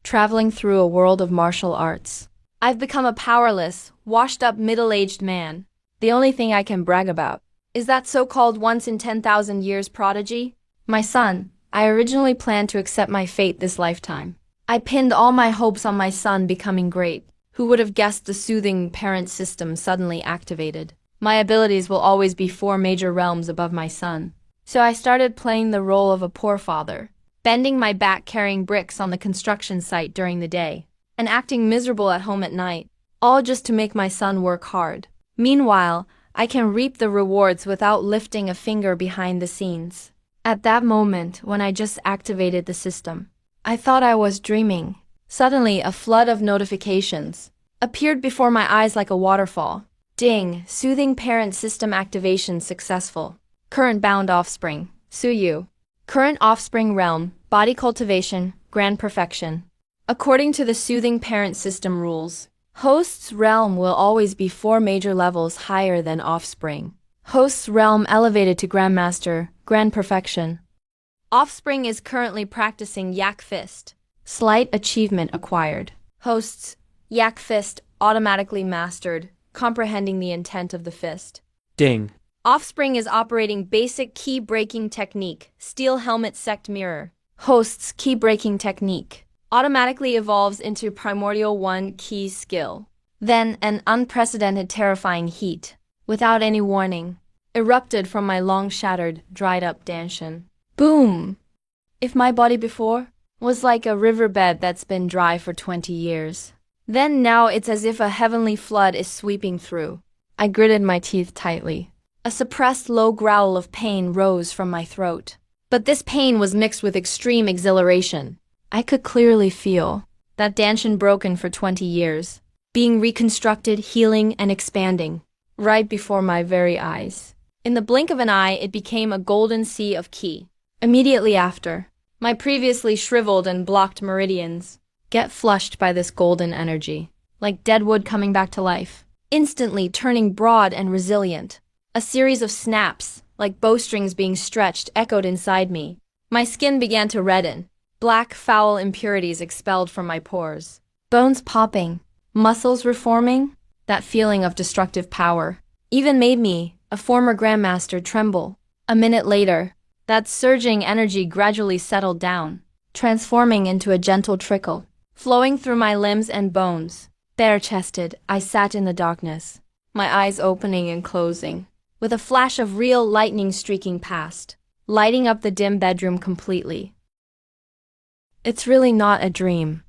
traveling through a world of martial arts. I've become a powerless, washed-up middle-aged man. The only thing I can brag about is that so-called once-in-10,000 years prodigy. My son. I originally planned to accept my fate this lifetime. I pinned all my hopes on my son becoming great. Who would have guessed the soothing parent system suddenly activated? My abilities will always be 4 major realms above my son. So I started playing the role of a poor father, bending my back carrying bricks on the construction site during the day, and acting miserable at home at night, all just to make my son work hard. Meanwhile, I can reap the rewards without lifting a finger behind the scenes. At that moment, when I just activated the system, I thought I was dreaming. Suddenly, a flood of notifications appeared before my eyes like a waterfall. Ding! Soothing parent system activation successful. Current bound offspring, Suyu. Current offspring realm, body cultivation, grand perfection. According to the soothing parent system rules, host's realm will always be 4 major levels higher than offspring. Host's realm elevated to grandmaster, grand perfection. Offspring is currently practicing Yak Fist. Slight achievement acquired. Host's Yak Fist automatically mastered, comprehending the intent of the fist. Ding. Offspring is operating basic key breaking technique, steel helmet sect mirror. Host's key breaking technique automatically evolves into primordial 1 key skill. Then an unprecedented terrifying heat, without any warning, erupted from my long shattered, dried up danshin. Boom! If my body before was like a riverbed that's been dry for 20 years, then now it's as if a heavenly flood is sweeping through. I gritted my teeth tightly. A suppressed low growl of pain rose from my throat. But this pain was mixed with extreme exhilaration. I could clearly feel that danshin broken for 20 years, being reconstructed, healing, and expanding, right before my very eyes. In the blink of an eye, it became a golden sea of ki. Immediately after, my previously shriveled and blocked meridians get flushed by this golden energy, like dead wood coming back to life, instantly turning broad and resilient. A series of snaps, like bowstrings being stretched, echoed inside me. My skin began to redden. Black, foul impurities expelled from my pores. Bones popping, muscles reforming. That feeling of destructive power even made me, a former grandmaster, tremble. A minute later, that surging energy gradually settled down, transforming into a gentle trickle, flowing through my limbs and bones. Bare-chested, I sat in the darkness, my eyes opening and closing, with a flash of real lightning streaking past, lighting up the dim bedroom completely. It's really not a dream.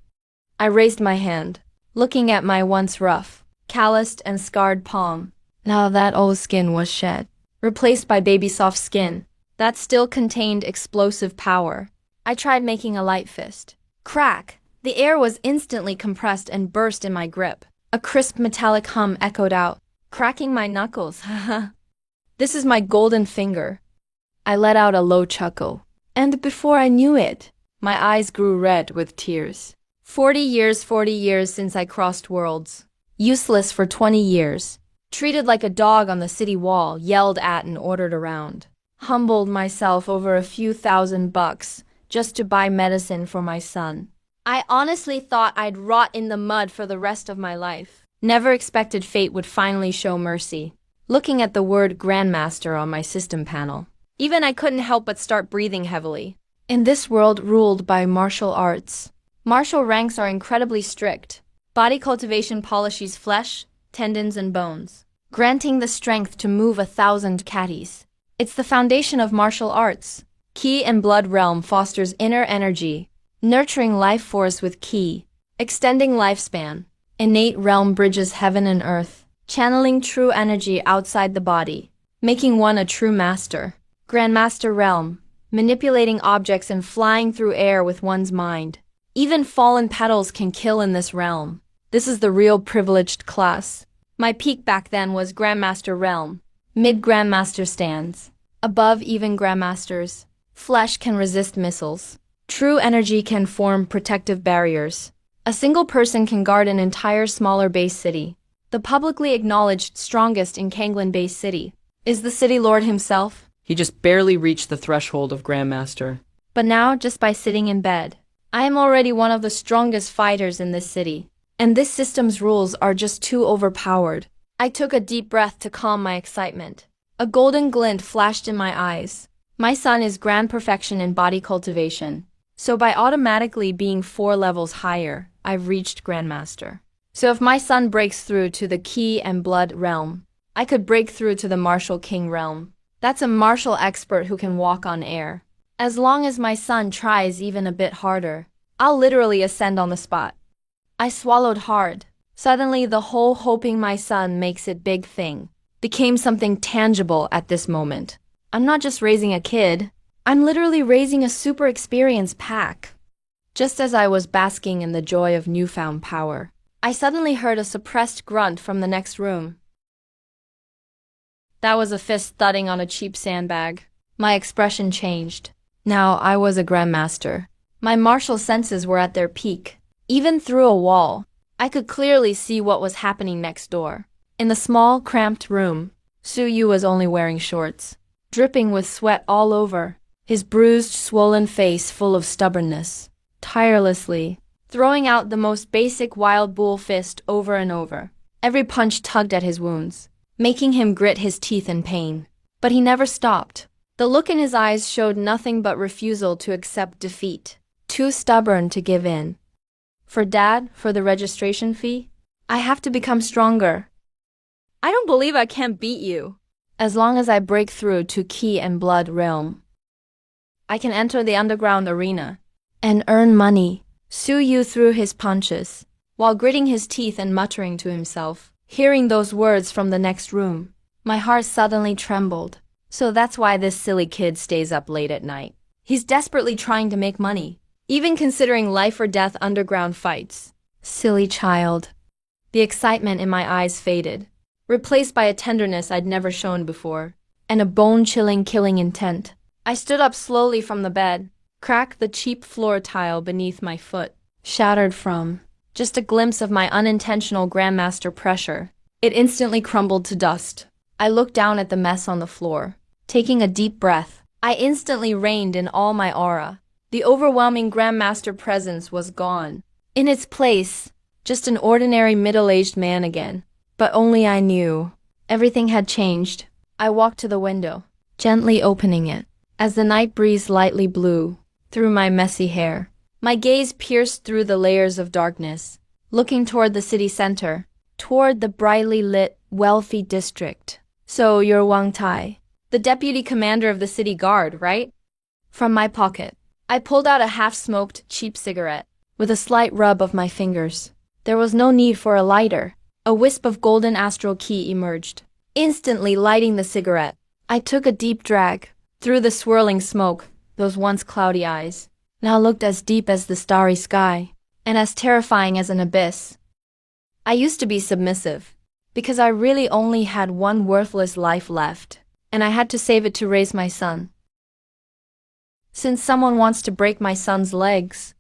I raised my hand, looking at my once rough, calloused and scarred palm. Now that old skin was shed, replaced by baby soft skin that still contained explosive power. I tried making a light fist. Crack! The air was instantly compressed and burst in my grip. A crisp metallic hum echoed out, cracking my knuckles. Haha. This is my golden finger. I let out a low chuckle, and before I knew it, my eyes grew red with tears. 40 years since I crossed worlds. Useless for 20 years. Treated like a dog on the city wall, yelled at and ordered around. Humbled myself over a few $1,000 just to buy medicine for my son. I honestly thought I'd rot in the mud for the rest of my life. Never expected fate would finally show mercy. Looking at the word Grandmaster on my system panel, even I couldn't help but start breathing heavily. In this world ruled by martial arts, martial ranks are incredibly strict. Body cultivation polishes flesh, tendons, and bones, granting the strength to move 1,000 catties. It's the foundation of martial arts. Ki and blood realm fosters inner energy, nurturing life force with ki, extending lifespan. Innate realm bridges heaven and earth, channeling true energy outside the body, making one a true master. Grandmaster realm, manipulating objects and flying through air with one's mind. Even fallen petals can kill in this realm. This is the real privileged class. My peak back then was Grandmaster realm. Mid-Grandmaster stands. Above even Grandmasters. Flesh can resist missiles. True energy can form protective barriers. A single person can guard an entire smaller base city. The publicly acknowledged strongest in Kanglin Base City is the city lord himself. He just barely reached the threshold of Grandmaster. But now, just by sitting in bed, I am already one of the strongest fighters in this city, and this system's rules are just too overpowered. I took a deep breath to calm my excitement. A golden glint flashed in my eyes. My son is grand perfection in body cultivation, so by automatically being 4 levels higher, I've reached Grandmaster. So if my son breaks through to the Ki and Blood realm, I could break through to the Martial King realm. That's a martial expert who can walk on air. As long as my son tries even a bit harder, I'll literally ascend on the spot. I swallowed hard. Suddenly, the whole hoping my son makes it big thing became something tangible at this moment. I'm not just raising a kid, I'm literally raising a super experienced pack. Just as I was basking in the joy of newfound power, I suddenly heard a suppressed grunt from the next room. That was a fist thudding on a cheap sandbag. My expression changed. Now I was a grandmaster. My martial senses were at their peak. Even through a wall, I could clearly see what was happening next door. In the small, cramped room, Su Yu was only wearing shorts, dripping with sweat all over, his bruised, swollen face full of stubbornness, tirelessly throwing out the most basic wild bull fist over and over. Every punch tugged at his wounds, making him grit his teeth in pain. But he never stopped. The look in his eyes showed nothing but refusal to accept defeat, too stubborn to give in. For Dad, for the registration fee, I have to become stronger. I don't believe I can't beat you. As long as I break through to Ki and Blood realm, I can enter the underground arena and earn money. Su Yu threw his punches, while gritting his teeth and muttering to himself. Hearing those words from the next room, my heart suddenly trembled. So that's why this silly kid stays up late at night. He's desperately trying to make money, even considering life or death underground fights. Silly child. The excitement in my eyes faded, replaced by a tenderness I'd never shown before, and a bone-chilling killing intent. I stood up slowly from the bed, cracked the cheap floor tile beneath my foot, shattered from just a glimpse of my unintentional grandmaster pressure. It instantly crumbled to dust. I looked down at the mess on the floor. Taking a deep breath, I instantly reined in all my aura. The overwhelming grandmaster presence was gone. In its place, just an ordinary middle-aged man again. But only I knew. Everything had changed. I walked to the window, gently opening it, as the night breeze lightly blew through my messy hair. My gaze pierced through the layers of darkness, looking toward the city center, toward the brightly lit, wealthy district. So you're Wang Tai, the deputy commander of the city guard, right? From my pocket, I pulled out a half-smoked, cheap cigarette, with a slight rub of my fingers. There was no need for a lighter. A wisp of golden astral ki emerged, instantly lighting the cigarette. I took a deep drag. Through the swirling smoke, those once cloudy eyes now looked as deep as the starry sky, and as terrifying as an abyss. I used to be submissive, because I really only had one worthless life left, and I had to save it to raise my son. Since someone wants to break my son's legs,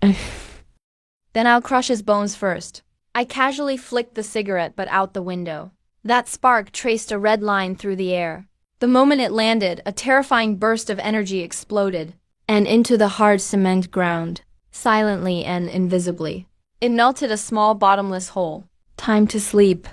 then I'll crush his bones first. I casually flicked the cigarette but out the window. That spark traced a red line through the air. The moment it landed, a terrifying burst of energy exploded, and into the hard cement ground, silently and invisibly. It melted a small bottomless hole. Time to sleep.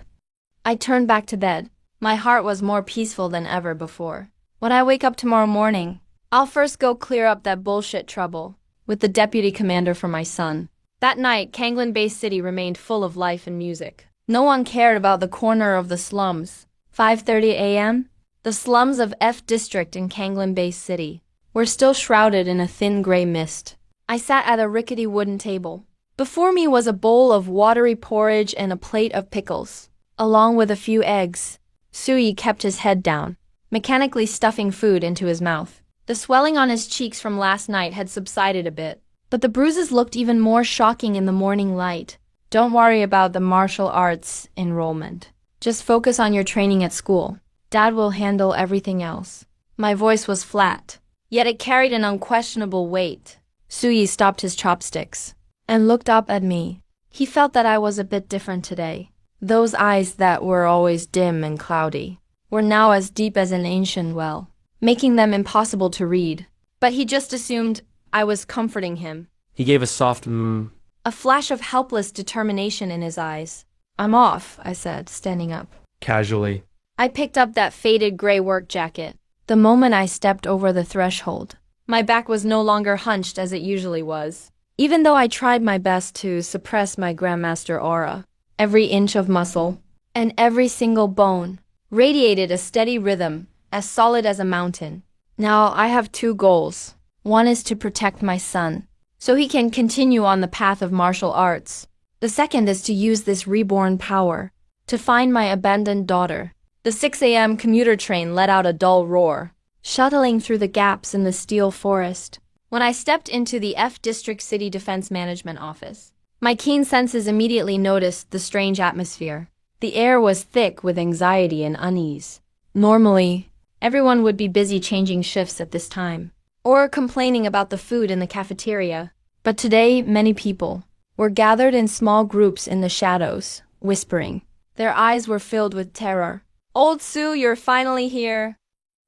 I turned back to bed. My heart was more peaceful than ever before. When I wake up tomorrow morning, I'll first go clear up that bullshit trouble with the deputy commander for my son. That night, Kanglin Bay City remained full of life and music. No one cared about the corner of the slums. 5:30 a.m., the slums of F District in Kanglin Bay City were still shrouded in a thin gray mist. I sat at a rickety wooden table. Before me was a bowl of watery porridge and a plate of pickles, along with a few eggs. Sui kept his head down, mechanically stuffing food into his mouth. The swelling on his cheeks from last night had subsided a bit, but the bruises looked even more shocking in the morning light. Don't worry about the martial arts enrollment. Just focus on your training at school. Dad will handle everything else. My voice was flat, yet it carried an unquestionable weight. Sui stopped his chopsticks and looked up at me. He felt that I was a bit different today. Those eyes that were always dim and cloudy were now as deep as an ancient well, making them impossible to read. But he just assumed I was comforting him. He gave a soft a flash of helpless determination in his eyes. I'm off, I said, standing up. casually. I picked up that faded gray work jacket. The moment I stepped over the threshold, my back was no longer hunched as it usually was. Even though I tried my best to suppress my Grandmaster aura, every inch of muscle and every single bone radiated a steady rhythm as solid as a mountain. Now I have two goals. One is to protect my son, so he can continue on the path of martial arts. The second is to use this reborn power to find my abandoned daughter. The 6 a.m. commuter train let out a dull roar, shuttling through the gaps in the steel forest. When I stepped into the F District City Defense Management office, my keen senses immediately noticed the strange atmosphere. The air was thick with anxiety and unease. Normally, everyone would be busy changing shifts at this time, or complaining about the food in the cafeteria. But today, many people were gathered in small groups in the shadows, whispering. Their eyes were filled with terror. Old Sue, you're finally here.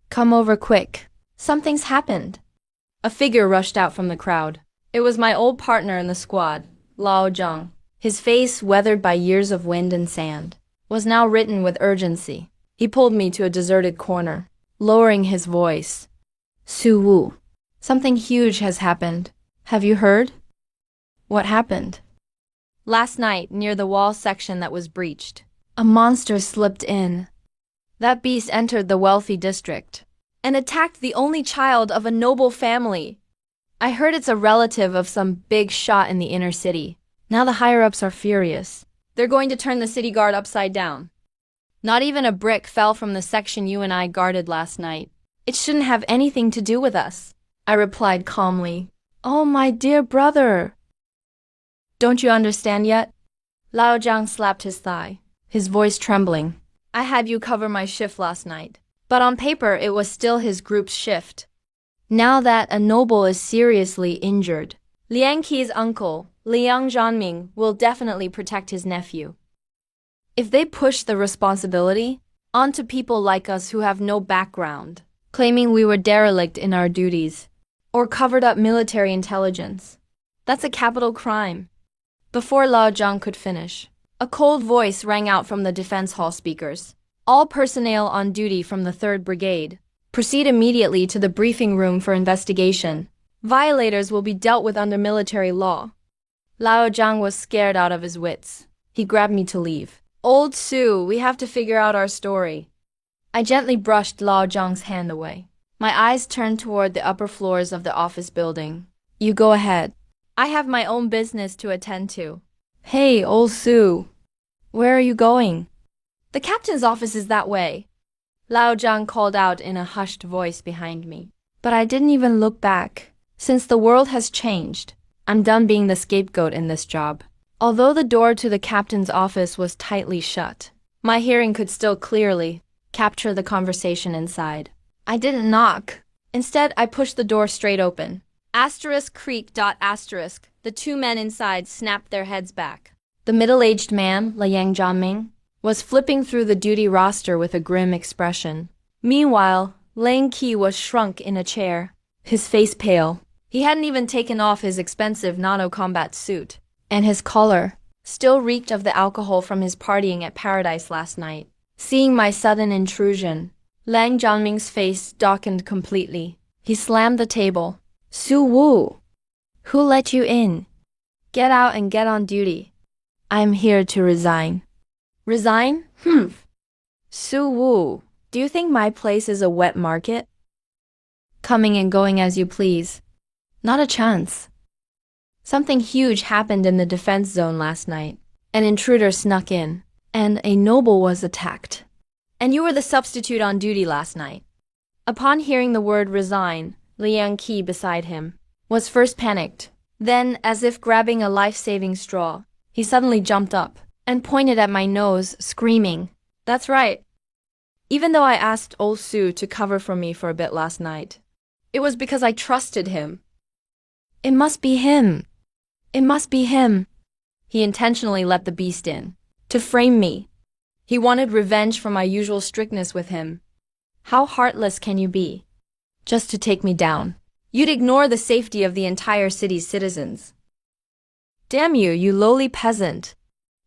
Come over quick. Something's happened. A figure rushed out from the crowd. It was my old partner in the squad, Lao Zhang. His face, weathered by years of wind and sand, was now written with urgency. He pulled me to a deserted corner, lowering his voice. Su Wu, something huge has happened. Have you heard? What happened? Last night, near the wall section that was breached, a monster slipped in. That beast entered the wealthy district and attacked the only child of a noble family. I heard it's a relative of some big shot in the inner city. Now the higher-ups are furious. They're going to turn the city guard upside down. Not even a brick fell from the section you and I guarded last night. It shouldn't have anything to do with us, I replied calmly. Oh, my dear brother. Don't you understand yet? Lao Zhang slapped his thigh, his voice trembling. I had you cover my shift last night, but on paper it was still his group's shift. Now that a noble is seriously injured, Liang Qi's uncle, Liang Zhanming, will definitely protect his nephew. If they push the responsibility onto people like us who have no background, claiming we were derelict in our duties, or covered up military intelligence, that's a capital crime. Before Lao Zhang could finish, a cold voice rang out from the defense hall speakers. All personnel on duty from the 3rd Brigade, proceed immediately to the briefing room for investigation. Violators will be dealt with under military law. Lao Zhang was scared out of his wits. He grabbed me to leave. Old Sue, we have to figure out our story. I gently brushed Lao Zhang's hand away. My eyes turned toward the upper floors of the office building. You go ahead. I have my own business to attend to. Hey, old Sue. Where are you going? The captain's office is that way. Lao Zhang called out in a hushed voice behind me. But I didn't even look back. Since the world has changed, I'm done being the scapegoat in this job. Although the door to the captain's office was tightly shut, my hearing could still clearly capture the conversation inside. I didn't knock. Instead, I pushed the door straight open. Asterisk creak dot asterisk. The two men inside snapped their heads back. The middle-aged man, Liang Zhanming, was flipping through the duty roster with a grim expression. Meanwhile, Liang Qi was shrunk in a chair, his face pale. He hadn't even taken off his expensive nano-combat suit, and his collar still reeked of the alcohol from his partying at Paradise last night. Seeing my sudden intrusion, Liang Zhanming's face darkened completely. He slammed the table. Su Wu, who let you in? Get out and get on duty. I'm here to resign. Resign? Su Wu, do you think my place is a wet market? Coming and going as you please. Not a chance. Something huge happened in the defense zone last night. An intruder snuck in, and a noble was attacked. And you were the substitute on duty last night. Upon hearing the word resign, Liang Qi beside him was first panicked. Then, as if grabbing a life-saving straw, he suddenly jumped up and pointed at my nose, screaming, That's right. Even though I asked old Sue to cover for me for a bit last night, it was because I trusted him. It must be him. It must be him. He intentionally let the beast in, to frame me. He wanted revenge for my usual strictness with him. How heartless can you be? Just to take me down. You'd ignore the safety of the entire city's citizens. Damn you, you lowly peasant.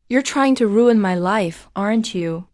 You're trying to ruin my life, aren't you?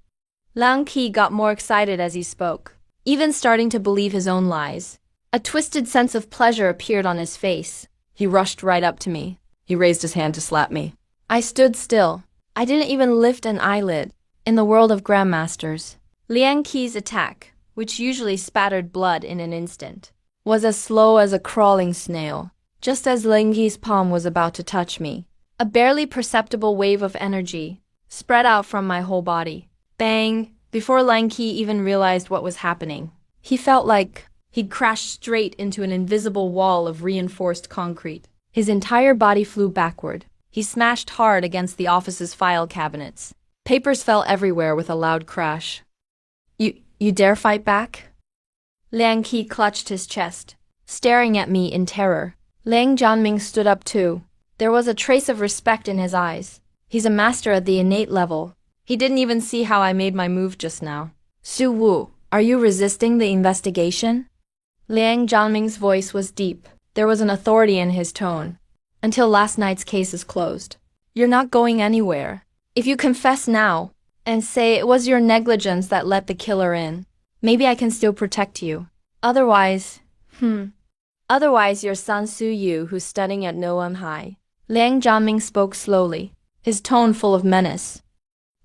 Lang Qi got more excited as he spoke, even starting to believe his own lies. A twisted sense of pleasure appeared on his face. He rushed right up to me. He raised his hand to slap me. I stood still. I didn't even lift an eyelid. In the world of grandmasters, Liang Qi's attack, which usually spattered blood in an instant, was as slow as a crawling snail. Just as Liang Qi's palm was about to touch me, a barely perceptible wave of energy spread out from my whole body. Bang! Before Liang Qi even realized what was happening, he felt like he'd crashed straight into an invisible wall of reinforced concrete. His entire body flew backward. He smashed hard against the office's file cabinets. Papers fell everywhere with a loud crash. You dare fight back? Liang Qi clutched his chest, staring at me in terror. Liang Jianming stood up too. There was a trace of respect in his eyes. He's a master at the innate level. He didn't even see how I made my move just now. Su Wu, are you resisting the investigation? Liang Jianming's voice was deep. There was an authority in his tone. Until last night's case is closed, you're not going anywhere. If you confess now and say it was your negligence that let the killer in, maybe I can still protect you. Otherwise, your son Su Yu, who's studying at Noam High. Liang Jianming spoke slowly, his tone full of menace.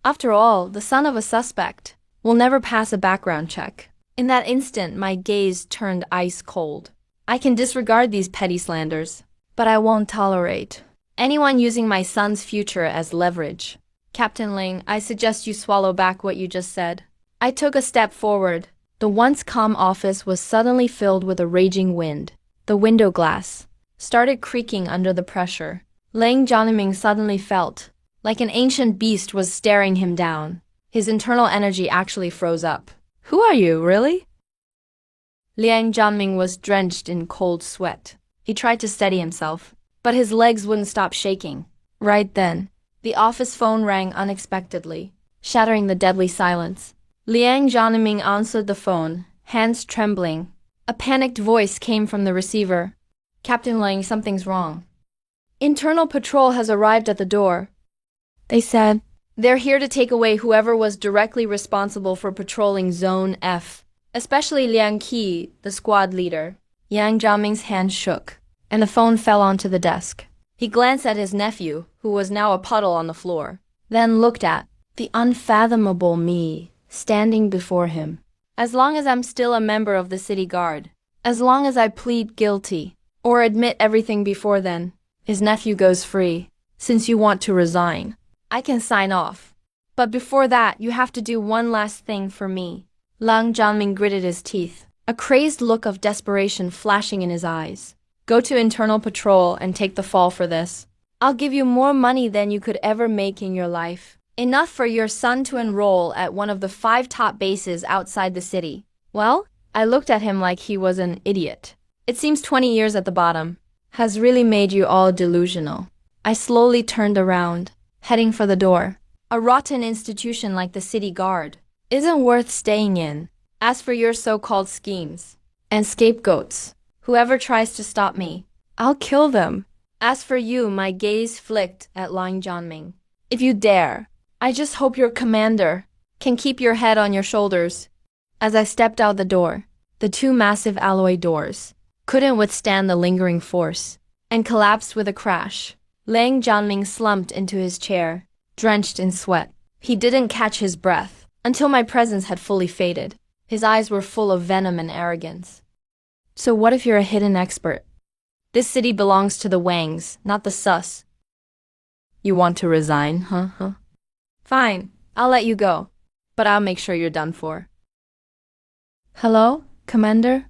After all, the son of a suspect will never pass a background check. In that instant, my gaze turned ice cold. I can disregard these petty slanders, but I won't tolerate anyone using my son's future as leverage. Captain Ling, I suggest you swallow back what you just said. I took a step forward. The once calm office was suddenly filled with a raging wind. The window glass started creaking under the pressure. Liang Jianming suddenly felt like an ancient beast was staring him down. His internal energy actually froze up. Who are you, really? Liang Jianming was drenched in cold sweat. He tried to steady himself, but his legs wouldn't stop shaking. Right then, the office phone rang unexpectedly, shattering the deadly silence. Liang Jianming answered the phone, hands trembling. A panicked voice came from the receiver. Captain Liang, something's wrong. Internal patrol has arrived at the door. They said they're here to take away whoever was directly responsible for patrolling Zone F, especially Liang Qi, the squad leader. Yang Jianming's hand shook, and the phone fell onto the desk. He glanced at his nephew, who was now a puddle on the floor, then looked at the unfathomable me standing before him. As long as I'm still a member of the city guard, as long as I plead guilty, or admit everything before then, his nephew goes free. Since you want to resign, I can sign off. But before that, you have to do one last thing for me. Liang Jianming gritted his teeth, a crazed look of desperation flashing in his eyes. Go to internal patrol and take the fall for this. I'll give you more money than you could ever make in your life. Enough for your son to enroll at one of the 5 top bases outside the city. Well, I looked at him like he was an idiot. It seems 20 years at the bottom has really made you all delusional. I slowly turned around, heading for the door. A rotten institution like the city guard isn't worth staying in. As for your so-called schemes and scapegoats, whoever tries to stop me, I'll kill them. As for you, my gaze flicked at Liang Jianming. If you dare, I just hope your commander can keep your head on your shoulders. As I stepped out the door, the 2 massive alloy doors couldn't withstand the lingering force and collapsed with a crash. Liang Jianming slumped into his chair, drenched in sweat. He didn't catch his breath until my presence had fully faded. His eyes were full of venom and arrogance. So what if you're a hidden expert? This city belongs to the Wangs, not the Sus. You want to resign, huh? Fine, I'll let you go, but I'll make sure you're done for. Hello, Commander?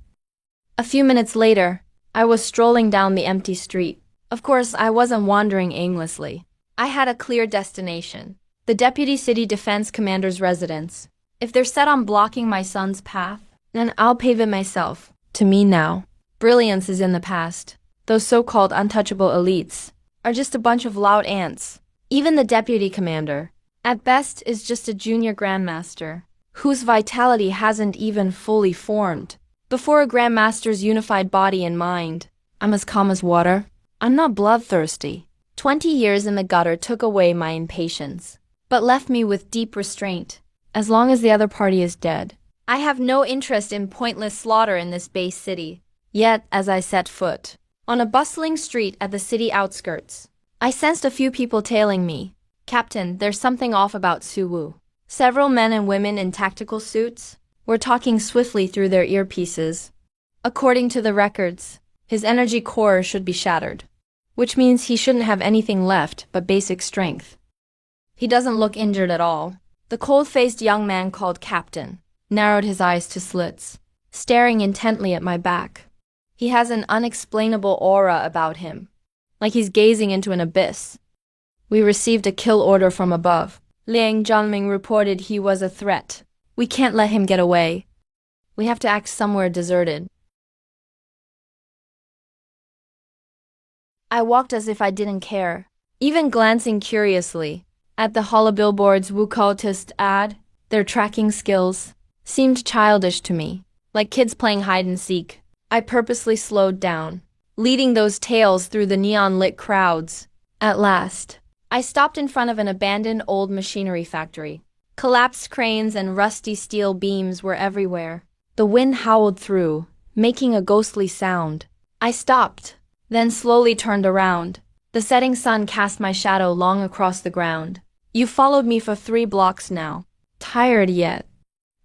A few minutes later, I was strolling down the empty street. Of course, I wasn't wandering aimlessly. I had a clear destination, the Deputy City Defense Commander's residence. If they're set on blocking my son's path, then I'll pave it myself. To me now, brilliance is in the past. Those so-called untouchable elites are just a bunch of loud ants. Even the Deputy Commander, at best, is just a junior grandmaster, whose vitality hasn't even fully formed. Before a Grandmaster's unified body and mind, I'm as calm as water. I'm not bloodthirsty. 20 years in the gutter took away my impatience, but left me with deep restraint. As long as the other party is dead, I have no interest in pointless slaughter in this base city. Yet, as I set foot on a bustling street at the city outskirts, I sensed a few people tailing me. Captain, there's something off about Suwu. Several men and women in tactical suits were talking swiftly through their earpieces. According to the records, his energy core should be shattered, which means he shouldn't have anything left but basic strength. He doesn't look injured at all. The cold-faced young man called Captain narrowed his eyes to slits, staring intently at my back. He has an unexplainable aura about him, like he's gazing into an abyss. We received a kill order from above. Liang Zhangming reported he was a threat. We can't let him get away. We have to act somewhere deserted. I walked as if I didn't care, even glancing curiously at the hollow billboard's Wukultist ad. Their tracking skills seemed childish to me, like kids playing hide and seek. I purposely slowed down, leading those tales through the neon-lit crowds. At last, I stopped in front of an abandoned old machinery factory. Collapsed cranes and rusty steel beams were everywhere. The wind howled through, making a ghostly sound. I stopped, then slowly turned around. The setting sun cast my shadow long across the ground. You followed me for 3 blocks now. Tired yet?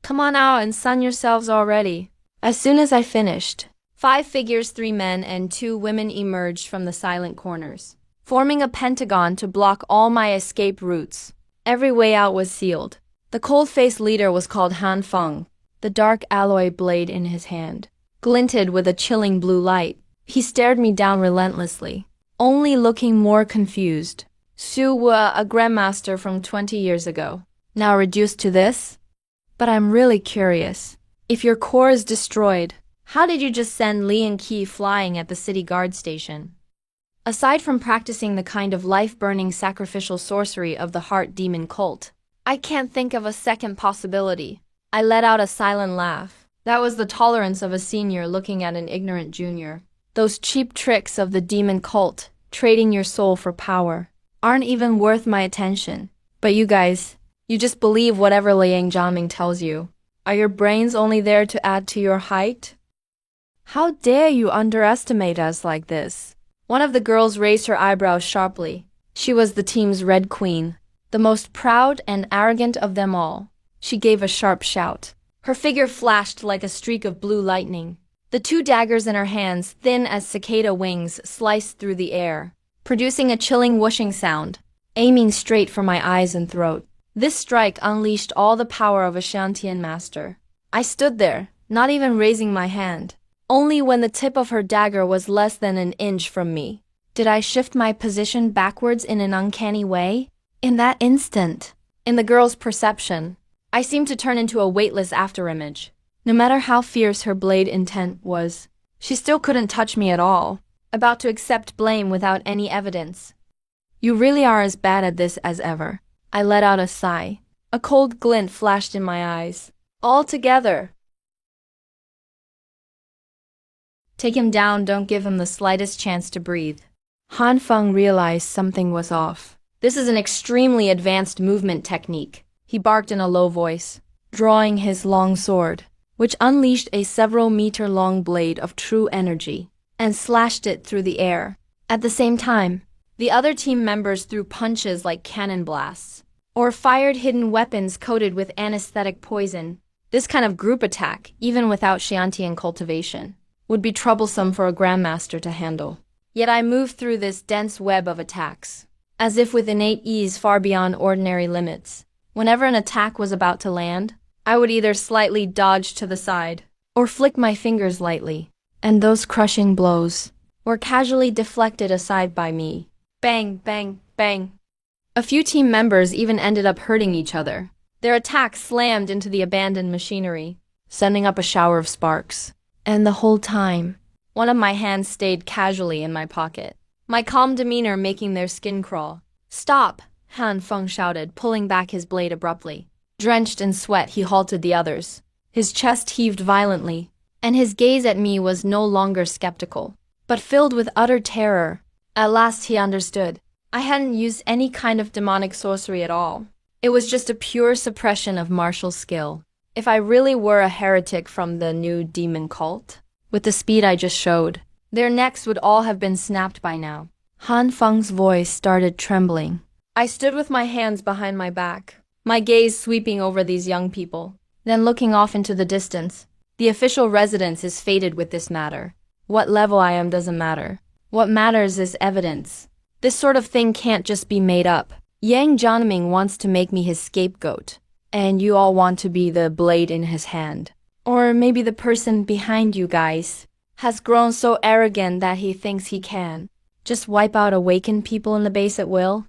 Come on out and sun yourselves already. As soon as I finished, 5 figures, 3 men and 2 women emerged from the silent corners, forming a pentagon to block all my escape routes. Every way out was sealed. The cold-faced leader was called Han Feng. The dark alloy blade in his hand glinted with a chilling blue light. He stared me down relentlessly, only looking more confused. Su Wu, a grandmaster from 20 years ago, now reduced to this? But I'm really curious. If your core is destroyed, how did you just send Li and Qi flying at the city guard station? Aside from practicing the kind of life-burning sacrificial sorcery of the heart demon cult, I can't think of a second possibility. I let out a silent laugh. That was the tolerance of a senior looking at an ignorant junior. Those cheap tricks of the demon cult, trading your soul for power, aren't even worth my attention. But you guys, you just believe whatever Liang Zhangming tells you. Are your brains only there to add to your height? How dare you underestimate us like this? One of the girls raised her eyebrows sharply. She was the team's Red Queen, the most proud and arrogant of them all. She gave a sharp shout. Her figure flashed like a streak of blue lightning. The 2 daggers in her hands, thin as cicada wings, sliced through the air, producing a chilling whooshing sound, aiming straight for my eyes and throat. This strike unleashed all the power of a Shantian master. I stood there, not even raising my hand. Only when the tip of her dagger was less than an inch from me did I shift my position backwards in an uncanny way. In that instant, in the girl's perception, I seemed to turn into a weightless afterimage. No matter how fierce her blade intent was, she still couldn't touch me at all, about to accept blame without any evidence. You really are as bad at this as ever. I let out a sigh. A cold glint flashed in my eyes. All together. Take him down, don't give him the slightest chance to breathe. Han Feng realized something was off. This is an extremely advanced movement technique, he barked in a low voice, drawing his long sword, which unleashed a several-meter-long blade of true energy, and slashed it through the air. At the same time, the other team members threw punches like cannon blasts, or fired hidden weapons coated with anesthetic poison. This kind of group attack, even without Xiantian cultivation, would be troublesome for a grandmaster to handle. Yet I moved through this dense web of attacks, as if with innate ease far beyond ordinary limits. Whenever an attack was about to land, I would either slightly dodge to the side, or flick my fingers lightly, and those crushing blows were casually deflected aside by me. Bang, bang, bang. A few team members even ended up hurting each other. Their attacks slammed into the abandoned machinery, sending up a shower of sparks. And the whole time, one of my hands stayed casually in my pocket, my calm demeanor making their skin crawl. Stop, Han Feng shouted, pulling back his blade abruptly. Drenched in sweat, he halted the others. His chest heaved violently, and his gaze at me was no longer skeptical, but filled with utter terror. At last he understood. I hadn't used any kind of demonic sorcery at all. It was just a pure suppression of martial skill. If I really were a heretic from the new demon cult, with the speed I just showed, their necks would all have been snapped by now. Han Feng's voice started trembling. I stood with my hands behind my back, my gaze sweeping over these young people, then looking off into the distance. The official residence is fated with this matter. What level I am doesn't matter. What matters is evidence. This sort of thing can't just be made up. Yang Jianming wants to make me his scapegoat, and you all want to be the blade in his hand. Or maybe the person behind you guys has grown so arrogant that he thinks he can just wipe out awakened people in the base at will.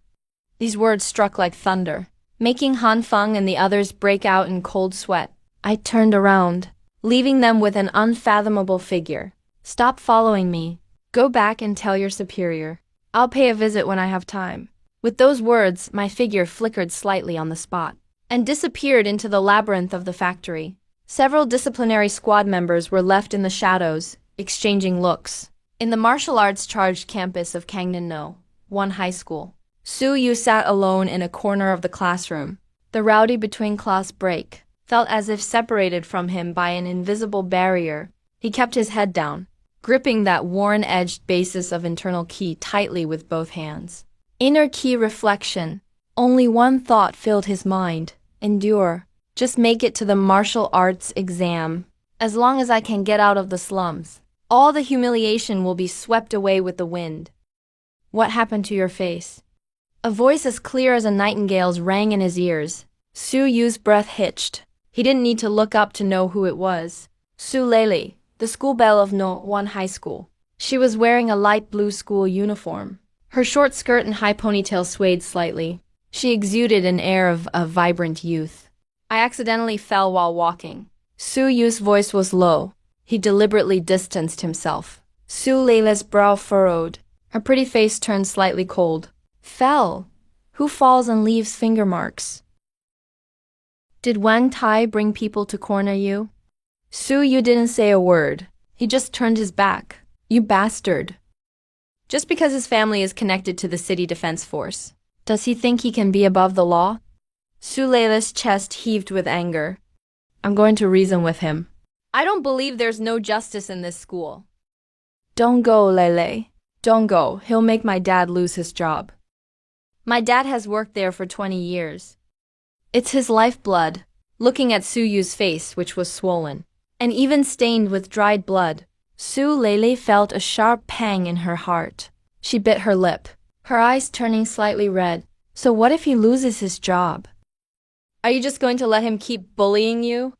These words struck like thunder, making Han Feng and the others break out in cold sweat. I turned around, leaving them with an unfathomable figure. Stop following me. Go back and tell your superior. I'll pay a visit when I have time. With those words, my figure flickered slightly on the spot and disappeared into the labyrinth of the factory. Several disciplinary squad members were left in the shadows, exchanging looks. In the martial arts charged campus of Kangnan-no, one high school, Su Yu sat alone in a corner of the classroom. The rowdy between-class break felt as if separated from him by an invisible barrier. He kept his head down, gripping that worn-edged basis of internal ki tightly with both hands. Inner ki reflection. Only one thought filled his mind. Endure. Just make it to the martial arts exam. As long as I can get out of the slums, all the humiliation will be swept away with the wind. What happened to your face? A voice as clear as a nightingale's rang in his ears. Su Yu's breath hitched. He didn't need to look up to know who it was. Su Lele, the school belle of No 1 High School. She was wearing a light blue school uniform. Her short skirt and high ponytail swayed slightly. She exuded an air of a vibrant youth. I accidentally fell while walking. Su Yu's voice was low. He deliberately distanced himself. Su Lele's brow furrowed. Her pretty face turned slightly cold. Fell. Who falls and leaves finger marks? Did Wang Tai bring people to corner you? Su Yu didn't say a word. He just turned his back. You bastard. Just because his family is connected to the city defense force, does he think he can be above the law? Su Lele's chest heaved with anger. I'm going to reason with him. I don't believe there's no justice in this school. Don't go, Lele. Don't go. He'll make my dad lose his job. My dad has worked there for 20 years. It's his lifeblood. Looking at Su Yu's face, which was swollen and even stained with dried blood, Su Lele felt a sharp pang in her heart. She bit her lip, her eyes turning slightly red. So what if he loses his job? Are you just going to let him keep bullying you?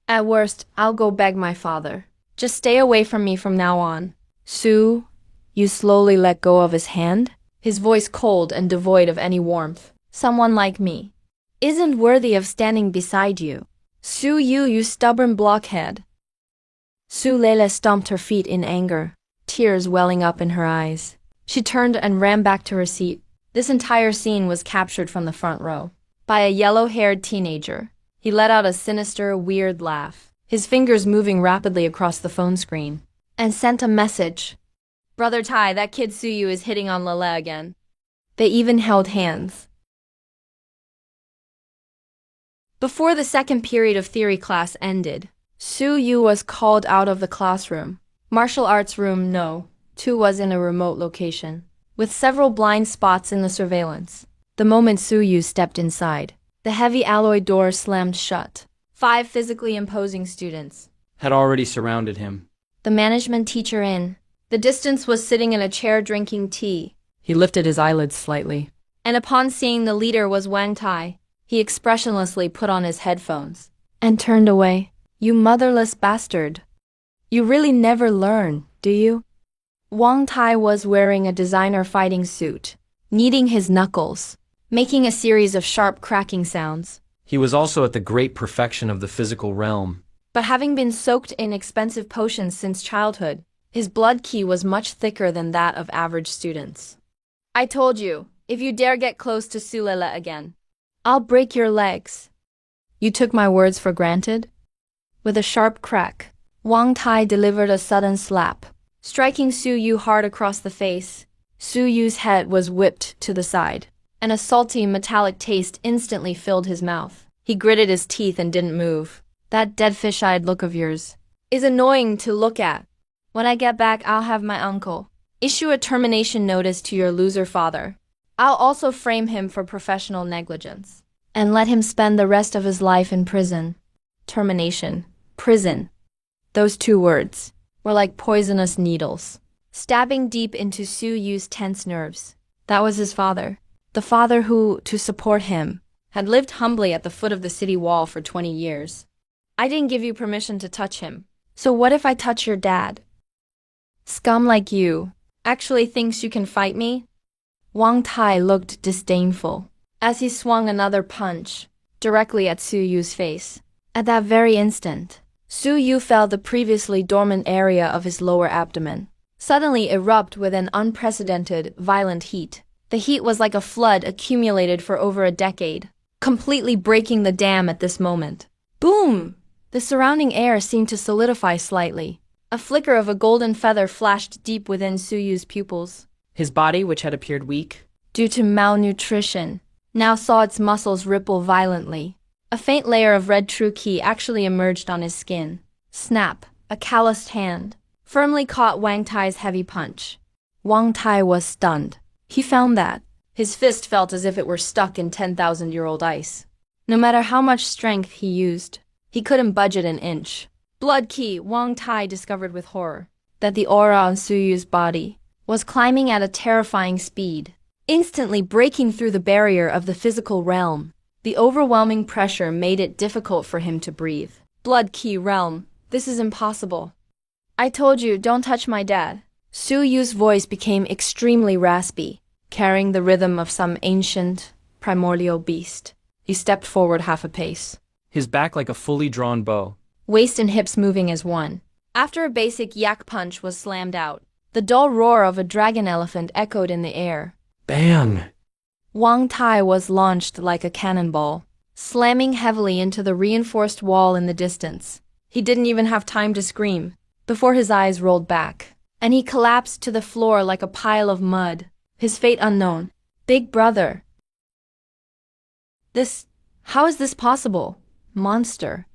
At worst, I'll go beg my father. Just stay away from me from now on. Su, you slowly let go of his hand, his voice cold and devoid of any warmth. Someone like me isn't worthy of standing beside you. Su Yu, you stubborn blockhead. Su Lele stomped her feet in anger, tears welling up in her eyes. She turned and ran back to her seat. This entire scene was captured from the front row by a yellow-haired teenager. He let out a sinister, weird laugh, his fingers moving rapidly across the phone screen, and sent a message. Brother Tai, that kid Su Yu is hitting on Lele again. They even held hands. Before the second period of theory class ended, Su Yu was called out of the classroom. Martial arts room No. 2 was in a remote location, with several blind spots in the surveillance. The moment Su Yu stepped inside, the heavy alloy door slammed shut. 5 physically imposing students had already surrounded him. The management teacher in the distance was sitting in a chair drinking tea. He lifted his eyelids slightly. And upon seeing the leader was Wang Tai, he expressionlessly put on his headphones and turned away. You motherless bastard. You really never learn, do you? Wang Tai was wearing a designer fighting suit, kneading his knuckles, making a series of sharp cracking sounds. He was also at the great perfection of the physical realm. But having been soaked in expensive potions since childhood, his blood qi was much thicker than that of average students. I told you, if you dare get close to Su Lele again, I'll break your legs. You took my words for granted? With a sharp crack, Wang Tai delivered a sudden slap, striking Su Yu hard across the face. Su Yu's head was whipped to the side, and a salty metallic taste instantly filled his mouth. He gritted his teeth and didn't move. That dead fish-eyed look of yours is annoying to look at. When I get back, I'll have my uncle issue a termination notice to your loser father. I'll also frame him for professional negligence and let him spend the rest of his life in prison. Termination. Prison. Those two words were like poisonous needles, stabbing deep into Su Yu's tense nerves. That was his father. The father who, to support him, had lived humbly at the foot of the city wall for 20 years. I didn't give you permission to touch him. So what if I touch your dad? Scum like you actually thinks you can fight me? Wang Tai looked disdainful as he swung another punch directly at Su Yu's face. At that very instant, Su Yu felt the previously dormant area of his lower abdomen suddenly erupt with an unprecedented, violent heat. The heat was like a flood accumulated for over a decade, completely breaking the dam at this moment. Boom! The surrounding air seemed to solidify slightly. A flicker of a golden feather flashed deep within Su Yu's pupils. His body, which had appeared weak due to malnutrition, now saw its muscles ripple violently. A faint layer of red true qi actually emerged on his skin. Snap! A calloused hand firmly caught Wang Tai's heavy punch. Wang Tai was stunned. He found that his fist felt as if it were stuck in 10,000-year-old ice. No matter how much strength he used, he couldn't budge it an inch. Blood qi, Wang Tai discovered with horror that the aura on Su Yu's body was climbing at a terrifying speed, instantly breaking through the barrier of the physical realm. The overwhelming pressure made it difficult for him to breathe. Blood qi realm, this is impossible. I told you, don't touch my dad. Su Yu's voice became extremely raspy, carrying the rhythm of some ancient, primordial beast. He stepped forward half a pace, his back like a fully drawn bow, waist and hips moving as one. After a basic yak punch was slammed out, the dull roar of a dragon elephant echoed in the air. Bang! Wang Tai was launched like a cannonball, slamming heavily into the reinforced wall in the distance. He didn't even have time to scream before his eyes rolled back, and he collapsed to the floor like a pile of mud, his fate unknown. Big brother. How is this possible? Monster.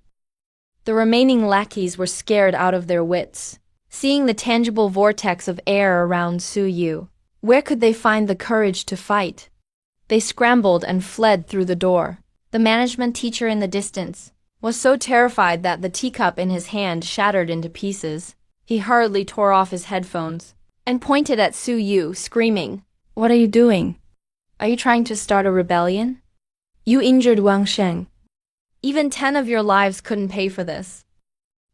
The remaining lackeys were scared out of their wits, seeing the tangible vortex of air around Su Yu. Where could they find the courage to fight? They scrambled and fled through the door. The management teacher in the distance was so terrified that the teacup in his hand shattered into pieces. He hurriedly tore off his headphones and pointed at Su Yu, screaming, "What are you doing? Are you trying to start a rebellion? You injured Wang Sheng. Even 10 of your lives couldn't pay for this."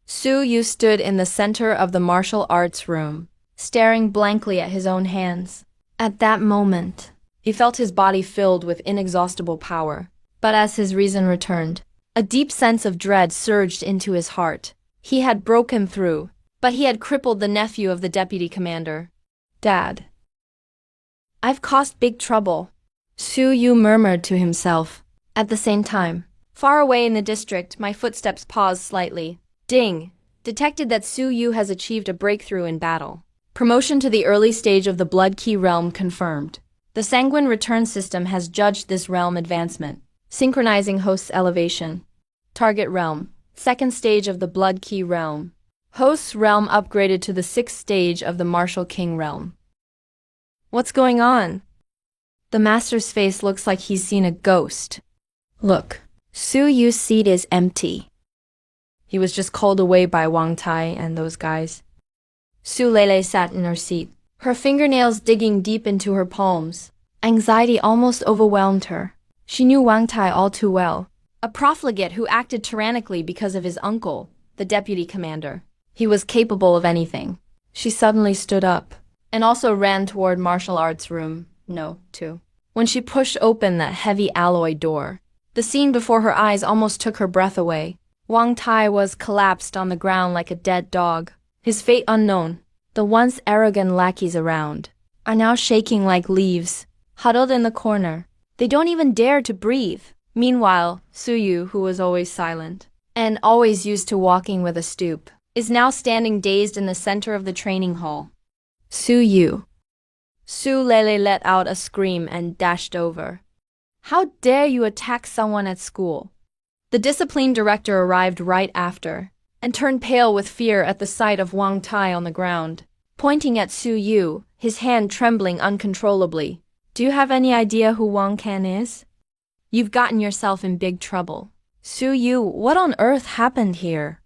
Su Yu stood in the center of the martial arts room, staring blankly at his own hands. At that moment, he felt his body filled with inexhaustible power. But as his reason returned, a deep sense of dread surged into his heart. He had broken through, but he had crippled the nephew of the deputy commander. Dad. I've caused big trouble, Su Yu murmured to himself. At the same time, far away in the district, my footsteps paused slightly. Ding! Detected that Su Yu has achieved a breakthrough in battle. Promotion to the early stage of the Blood Key realm confirmed. The Sanguine Return System has judged this realm advancement, synchronizing host's elevation. Target realm, 2nd stage of the Blood Key realm. Host's realm upgraded to the 6th stage of the Martial King realm. What's going on? The master's face looks like he's seen a ghost. Look, Su Yu's seat is empty. He was just called away by Wang Tai and those guys. Su Lele sat in her seat, her fingernails digging deep into her palms. Anxiety almost overwhelmed her. She knew Wang Tai all too well, a profligate who acted tyrannically because of his uncle, the deputy commander. He was capable of anything. She suddenly stood up, and also ran toward martial arts room No. 2. When she pushed open that heavy alloy door, the scene before her eyes almost took her breath away. Wang Tai was collapsed on the ground like a dead dog, his fate unknown. The once arrogant lackeys around are now shaking like leaves, huddled in the corner. They don't even dare to breathe. Meanwhile, Su Yu, who was always silent, and always used to walking with a stoop, is now standing dazed in the center of the training hall. Su Yu. Su Lele let out a scream and dashed over. How dare you attack someone at school? The discipline director arrived right after, and turned pale with fear at the sight of Wang Tai on the ground, pointing at Su Yu, his hand trembling uncontrollably. Do you have any idea who Wang Kan is? You've gotten yourself in big trouble. Su Yu, what on earth happened here?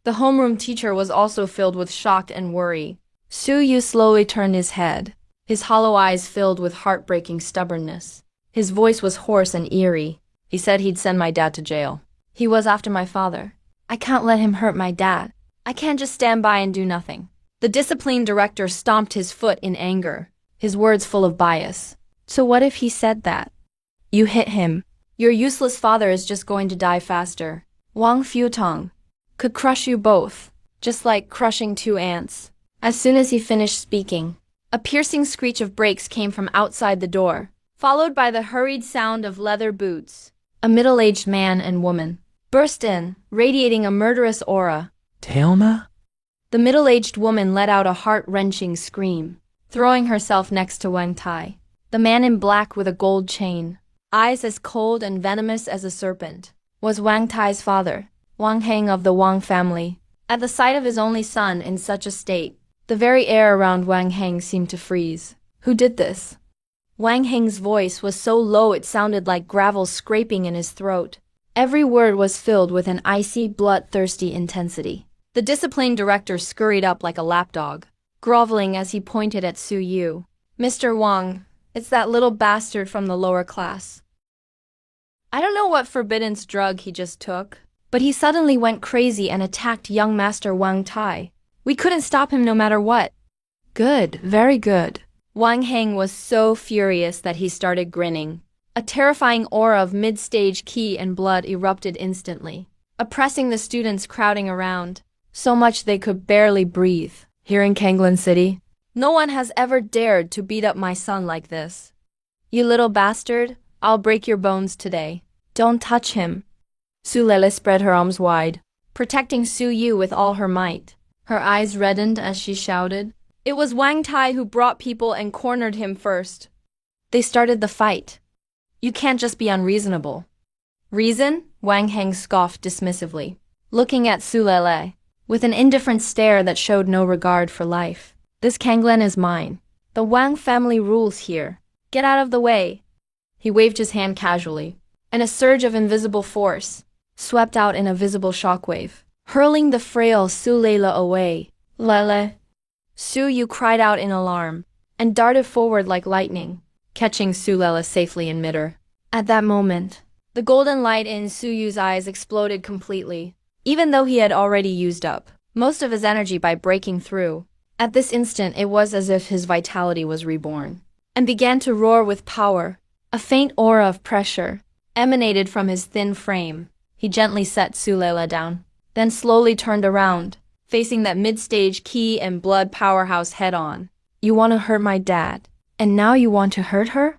The homeroom teacher was also filled with shock and worry. Su Yu slowly turned his head, his hollow eyes filled with heartbreaking stubbornness. His voice was hoarse and eerie. He said he'd send my dad to jail. He was after my father. I can't let him hurt my dad. I can't just stand by and do nothing. The discipline director stomped his foot in anger, his words full of bias. So what if he said that? You hit him. Your useless father is just going to die faster. Wang Futong could crush you both, just like crushing two ants. As soon as he finished speaking, a piercing screech of brakes came from outside the door, followed by the hurried sound of leather boots. A middle-aged man and woman burst in, radiating a murderous aura. Tailma? The middle-aged woman let out a heart-wrenching scream, throwing herself next to Wang Tai. The man in black with a gold chain, eyes as cold and venomous as a serpent, was Wang Tai's father, Wang Heng of the Wang family. At the sight of his only son in such a state, the very air around Wang Heng seemed to freeze. Who did this? Wang Heng's voice was so low it sounded like gravel scraping in his throat. Every word was filled with an icy, bloodthirsty intensity. The discipline director scurried up like a lapdog, groveling as he pointed at Su Yu. Mr. Wang, it's that little bastard from the lower class. I don't know what forbidden drug he just took, but he suddenly went crazy and attacked young Master Wang Tai. We couldn't stop him no matter what. Good, very good. Wang Heng was so furious that he started grinning. A terrifying aura of mid-stage qi and blood erupted instantly, oppressing the students crowding around, so much they could barely breathe. Here in Kanglan City, no one has ever dared to beat up my son like this. You little bastard, I'll break your bones today. Don't touch him. Su Lele spread her arms wide, protecting Su Yu with all her might. Her eyes reddened as she shouted. It was Wang Tai who brought people and cornered him first. They started the fight. You can't just be unreasonable. Reason? Wang Heng scoffed dismissively, looking at Su Lele with an indifferent stare that showed no regard for life. This Kanglen is mine. The Wang family rules here. Get out of the way. He waved his hand casually, and a surge of invisible force swept out in a visible shockwave, hurling the frail Su Lele away. Lele. Su Yu cried out in alarm, and darted forward like lightning, catching Su Lele safely in midair. At that moment, the golden light in Su Yu's eyes exploded completely, even though he had already used up most of his energy by breaking through. At this instant it was as if his vitality was reborn, and began to roar with power. A faint aura of pressure emanated from his thin frame. He gently set Su Lele down, then slowly turned around, facing that mid-stage qi and blood powerhouse head-on. You want to hurt my dad, and now you want to hurt her?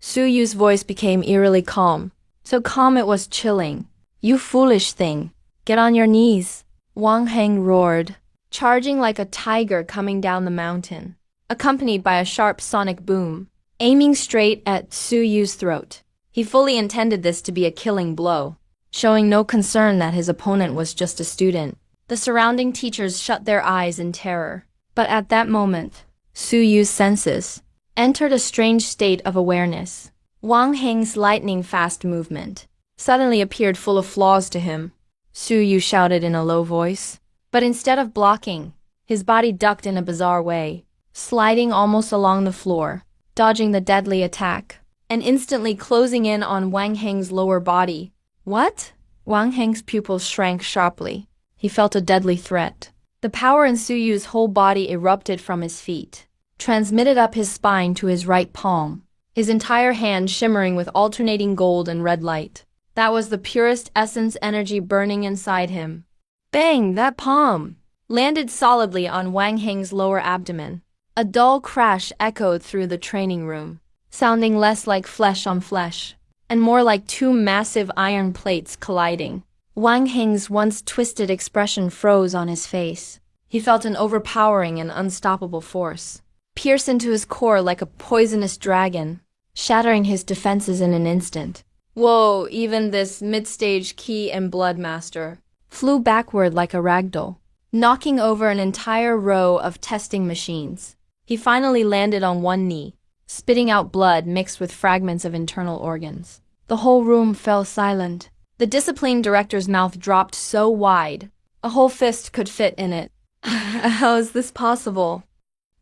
Su Yu's voice became eerily calm, so calm it was chilling. You foolish thing. Get on your knees. Wang Heng roared, charging like a tiger coming down the mountain, accompanied by a sharp sonic boom, aiming straight at Su Yu's throat. He fully intended this to be a killing blow, showing no concern that his opponent was just a student. The surrounding teachers shut their eyes in terror. But at that moment, Su Yu's senses entered a strange state of awareness. Wang Heng's lightning-fast movement suddenly appeared full of flaws to him. Su Yu shouted in a low voice. But instead of blocking, his body ducked in a bizarre way, sliding almost along the floor, dodging the deadly attack, and instantly closing in on Wang Heng's lower body. What? Wang Heng's pupils shrank sharply. He felt a deadly threat. The power in Su Yu's whole body erupted from his feet, transmitted up his spine to his right palm, his entire hand shimmering with alternating gold and red light. That was the purest essence energy burning inside him. Bang! That palm landed solidly on Wang Heng's lower abdomen. A dull crash echoed through the training room, sounding less like flesh on flesh, and more like two massive iron plates colliding. Wang Heng's once twisted expression froze on his face. He felt an overpowering and unstoppable force pierce into his core like a poisonous dragon, shattering his defenses in an instant. Whoa, even this mid-stage Qi and Blood Master flew backward like a ragdoll, knocking over an entire row of testing machines. He finally landed on one knee, spitting out blood mixed with fragments of internal organs. The whole room fell silent. The discipline director's mouth dropped so wide, a whole fist could fit in it. How is this possible?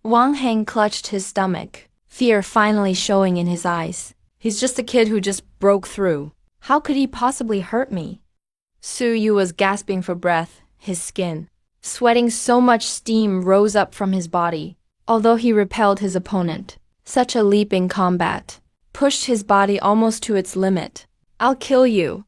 Wang Heng clutched his stomach, fear finally showing in his eyes. He's just a kid who just broke through. How could he possibly hurt me? Su Yu was gasping for breath, his skin sweating, so much steam rose up from his body. Although he repelled his opponent, such a leap in combat pushed his body almost to its limit. I'll kill you.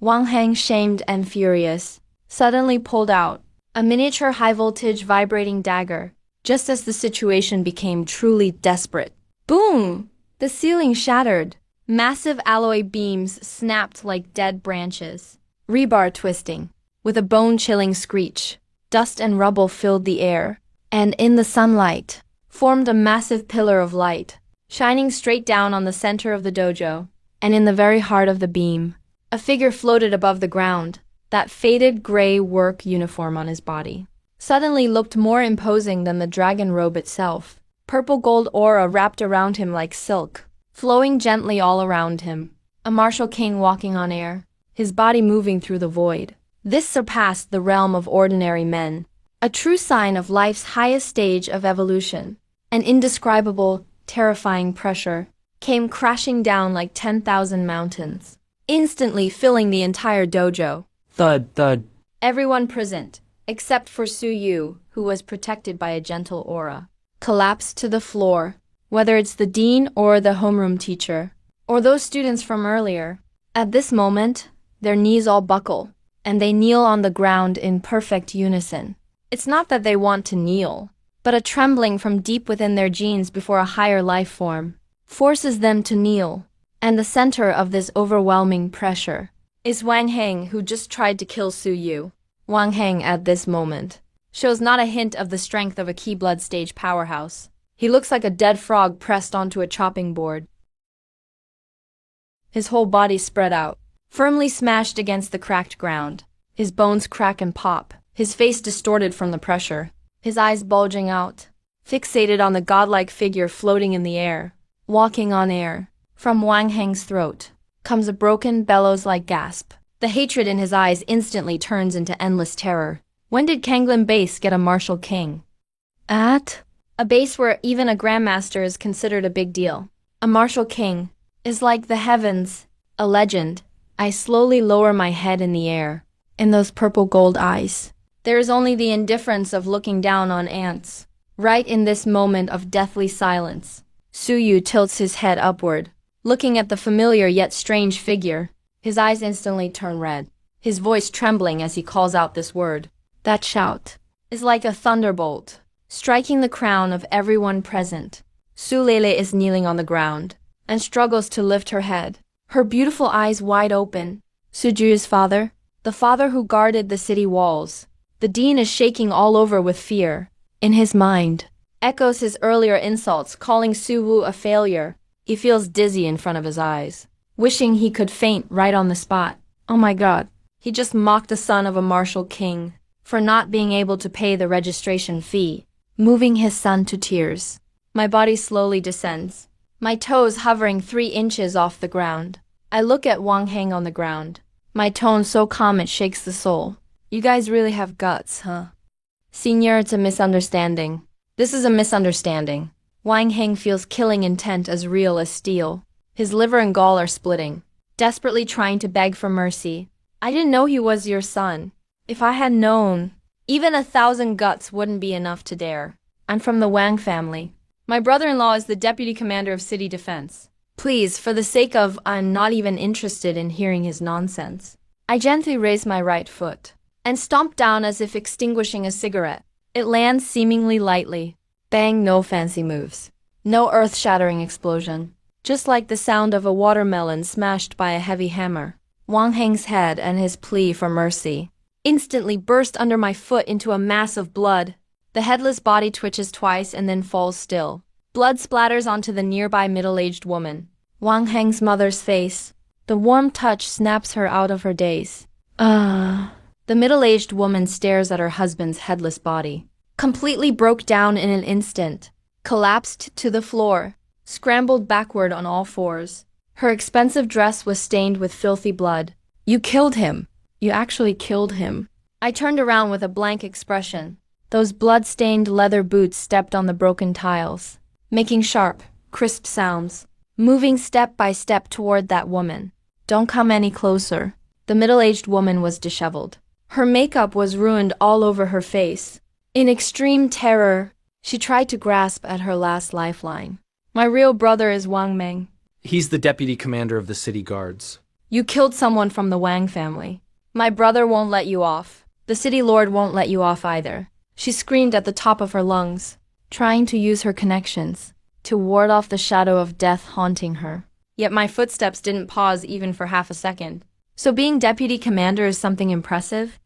Wang Heng, shamed and furious, suddenly pulled out a miniature high-voltage vibrating dagger, just as the situation became truly desperate. Boom! The ceiling shattered. Massive alloy beams snapped like dead branches, rebar twisting. With a bone-chilling screech, dust and rubble filled the air, and in the sunlight, formed a massive pillar of light, shining straight down on the center of the dojo. And in the very heart of the beam, a figure floated above the ground. That faded gray work uniform on his body suddenly looked more imposing than the dragon robe itself. Purple gold aura wrapped around him like silk, flowing gently all around him. A martial king walking on air, his body moving through the void. This surpassed the realm of ordinary men, a true sign of life's highest stage of evolution. An indescribable, terrifying pressure came crashing down like 10,000 mountains, instantly filling the entire dojo. Thud, thud. Everyone present, except for Su Yu, who was protected by a gentle aura, collapsed to the floor. Whether it's the dean or the homeroom teacher, or those students from earlier, at this moment, their knees all buckle, and they kneel on the ground in perfect unison. It's not that they want to kneel, but a trembling from deep within their genes before a higher life form forces them to kneel. And the center of this overwhelming pressure is Wang Heng, who just tried to kill Su Yu. Wang Heng at this moment shows not a hint of the strength of a Qi blood stage powerhouse. He looks like a dead frog pressed onto a chopping board. His whole body spread out, firmly smashed against the cracked ground. His bones crack and pop, his face distorted from the pressure, his eyes bulging out, fixated on the godlike figure floating in the air, walking on air. From Wang Heng's throat comes a broken, bellows-like gasp. The hatred in his eyes instantly turns into endless terror. When did Kanglin Base get a martial king? At a base where even a grandmaster is considered a big deal. A martial king is like the heavens, a legend. I slowly lower my head in the air. In those purple gold eyes, there is only the indifference of looking down on ants. Right in this moment of deathly silence, Su Yu tilts his head upward, looking at the familiar yet strange figure. His eyes instantly turn red, his voice trembling as he calls out this word. That shout is like a thunderbolt, striking the crown of everyone present. Su Lele is kneeling on the ground and struggles to lift her head, her beautiful eyes wide open. Su Ju's father, the father who guarded the city walls. The dean is shaking all over with fear. In his mind, echoes his earlier insults, calling Su Wu a failure. He feels dizzy in front of his eyes, wishing he could faint right on the spot. Oh my God, he just mocked the son of a martial king for not being able to pay the registration fee, moving his son to tears. My body slowly descends, my toes hovering 3 inches off the ground. I look at Wang Heng on the ground, my tone so calm it shakes the soul. You guys really have guts, huh? Senior, it's a misunderstanding. This is a misunderstanding. Wang Heng feels killing intent as real as steel. His liver and gall are splitting, desperately trying to beg for mercy. I didn't know he was your son. If I had known, even 1,000 guts wouldn't be enough to dare. I'm from the Wang family. My brother-in-law is the deputy commander of city defense. Please, for the sake of I'm not even interested in hearing his nonsense. I gently raise my right foot and stomp down as if extinguishing a cigarette. It lands seemingly lightly. Bang, no fancy moves. No earth-shattering explosion. Just like the sound of a watermelon smashed by a heavy hammer. Wang Heng's head and his plea for mercy instantly burst under my foot into a mass of blood. The headless body twitches twice and then falls still. Blood splatters onto the nearby middle-aged woman. Wang Heng's mother's face. The warm touch snaps her out of her daze. The middle-aged woman stares at her husband's headless body. Completely broke down in an instant. Collapsed to the floor. Scrambled backward on all fours. Her expensive dress was stained with filthy blood. You killed him. You actually killed him. I turned around with a blank expression. Those blood-stained leather boots stepped on the broken tiles, making sharp, crisp sounds, moving step by step toward that woman. Don't come any closer. The middle-aged woman was disheveled. Her makeup was ruined all over her face. In extreme terror, she tried to grasp at her last lifeline. My real brother is Wang Meng. He's the deputy commander of the city guards. You killed someone from the Wang family. My brother won't let you off. The city lord won't let you off either. She screamed at the top of her lungs, trying to use her connections to ward off the shadow of death haunting her. Yet my footsteps didn't pause even for half a second. So being deputy commander is something impressive?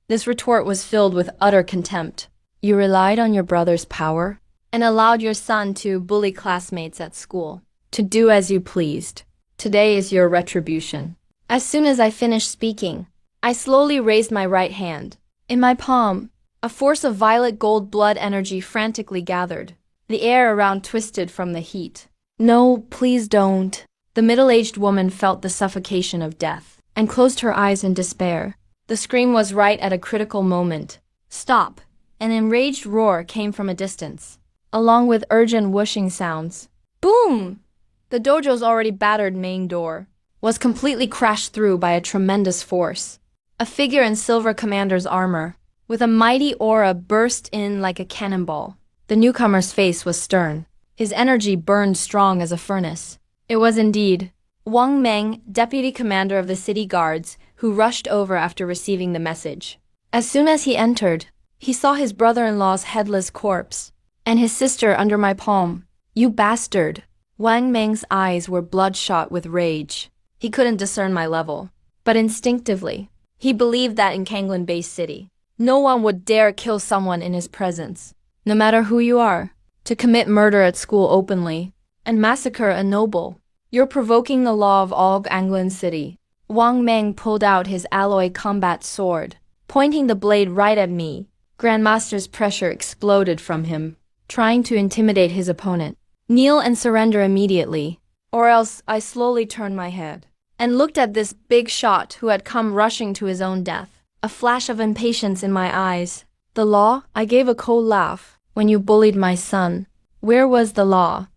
This retort was filled with utter contempt. You relied on your brother's power and allowed your son to bully classmates at school, to do as you pleased. Today is your retribution. As soon as I finished speaking, I slowly raised my right hand. In my palm, a force of violet gold blood energy frantically gathered. The air around twisted from the heat. No, please don't. The middle-aged woman felt the suffocation of death and closed her eyes in despair. The scream was right at a critical moment. Stop! An enraged roar came from a distance, along with urgent whooshing sounds. Boom! The dojo's already battered main door was completely crashed through by a tremendous force. A figure in silver commander's armor, with a mighty aura, burst in like a cannonball. The newcomer's face was stern. His energy burned strong as a furnace. It was indeed Wang Meng, deputy commander of the city guards, who rushed over after receiving the message. As soon as he entered, he saw his brother-in-law's headless corpse, and his sister under my palm. You bastard! Wang Meng's eyes were bloodshot with rage. He couldn't discern my level, but instinctively, he believed that in Kanglan Bay City, no one would dare kill someone in his presence, no matter who you are, to commit murder at school openly, and massacre a noble. You're provoking the law of all Kanglan City. Wang Meng pulled out his alloy combat sword, pointing the blade right at me. Grandmaster's pressure exploded from him, trying to intimidate his opponent. Kneel and surrender immediately, or else. I slowly turned my head and looked at this big shot who had come rushing to his own death. A flash of impatience in my eyes. The law? I gave a cold laugh. When you bullied my son, where was the law?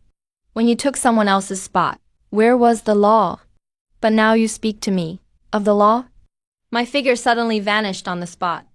When you took someone else's spot, where was the law? But now you speak to me. Of the law? My figure suddenly vanished on the spot.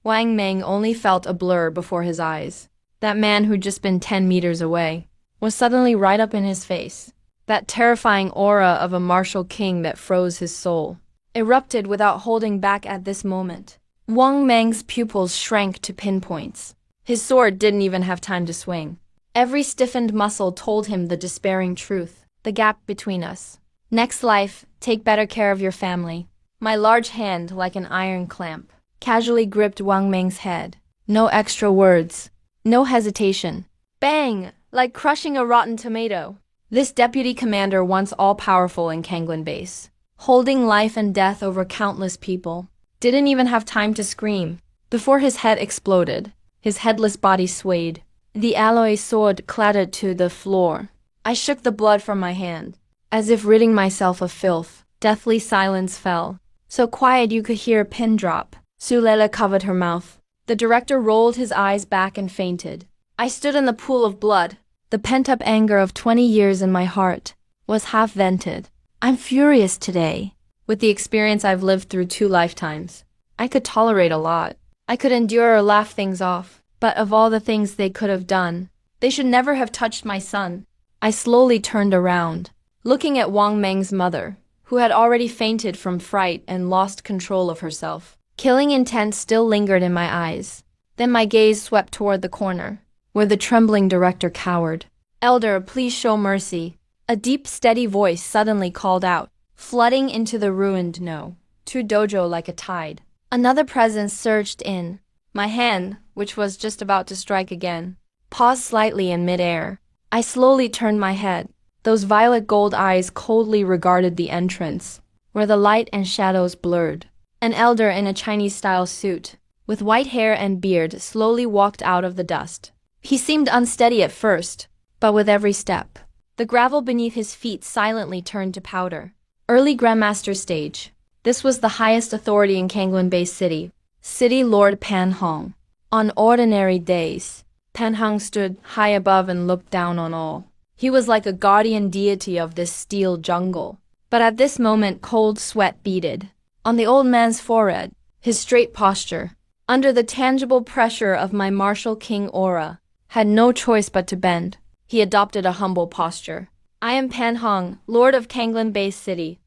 Wang Meng only felt a blur before his eyes. That man who'd just been 10 meters away was suddenly right up in his face. That terrifying aura of a martial king that froze his soul erupted without holding back at this moment. Wang Meng's pupils shrank to pinpoints. His sword didn't even have time to swing. Every stiffened muscle told him the despairing truth, the gap between us. Next life, take better care of your family. My large hand, like an iron clamp, casually gripped Wang Meng's head. No extra words. No hesitation. Bang! Like crushing a rotten tomato. This deputy commander, once all-powerful in Kanglan Base, holding life and death over countless people, didn't even have time to scream. Before his head exploded, his headless body swayed. The alloy sword clattered to the floor. I shook the blood from my hand, as if ridding myself of filth. Deathly silence fell, so quiet you could hear a pin drop. Sulela covered her mouth. The director rolled his eyes back and fainted. I stood in the pool of blood. The pent-up anger of 20 years in my heart was half-vented. I'm furious today. With the experience I've lived through 2 lifetimes, I could tolerate a lot. I could endure or laugh things off. But of all the things they could have done, they should never have touched my son. I slowly turned around, looking at Wang Meng's mother, who had already fainted from fright and lost control of herself. Killing intent still lingered in my eyes. Then my gaze swept toward the corner, where the trembling director cowered. Elder, please show mercy. A deep, steady voice suddenly called out. flooding into the ruined to dojo like a tide. Another presence surged in. My hand, which was just about to strike again, paused slightly in midair. I slowly turned my head. Those violet gold eyes coldly regarded the entrance, where the light and shadows blurred. An elder in a Chinese-style suit, with white hair and beard, slowly walked out of the dust. He seemed unsteady at first, but with every step, the gravel beneath his feet silently turned to powder. Early Grandmaster stage. This was the highest authority in Kangwon Bay City, City Lord Pan Hong. On ordinary days, Pan Hong stood high above and looked down on all. He was like a guardian deity of this steel jungle. But at this moment cold sweat beaded on the old man's forehead. His straight posture, under the tangible pressure of my martial king aura, had no choice but to bend. He adopted a humble posture. I am Pan Hong, Lord of Kangwon Bay City.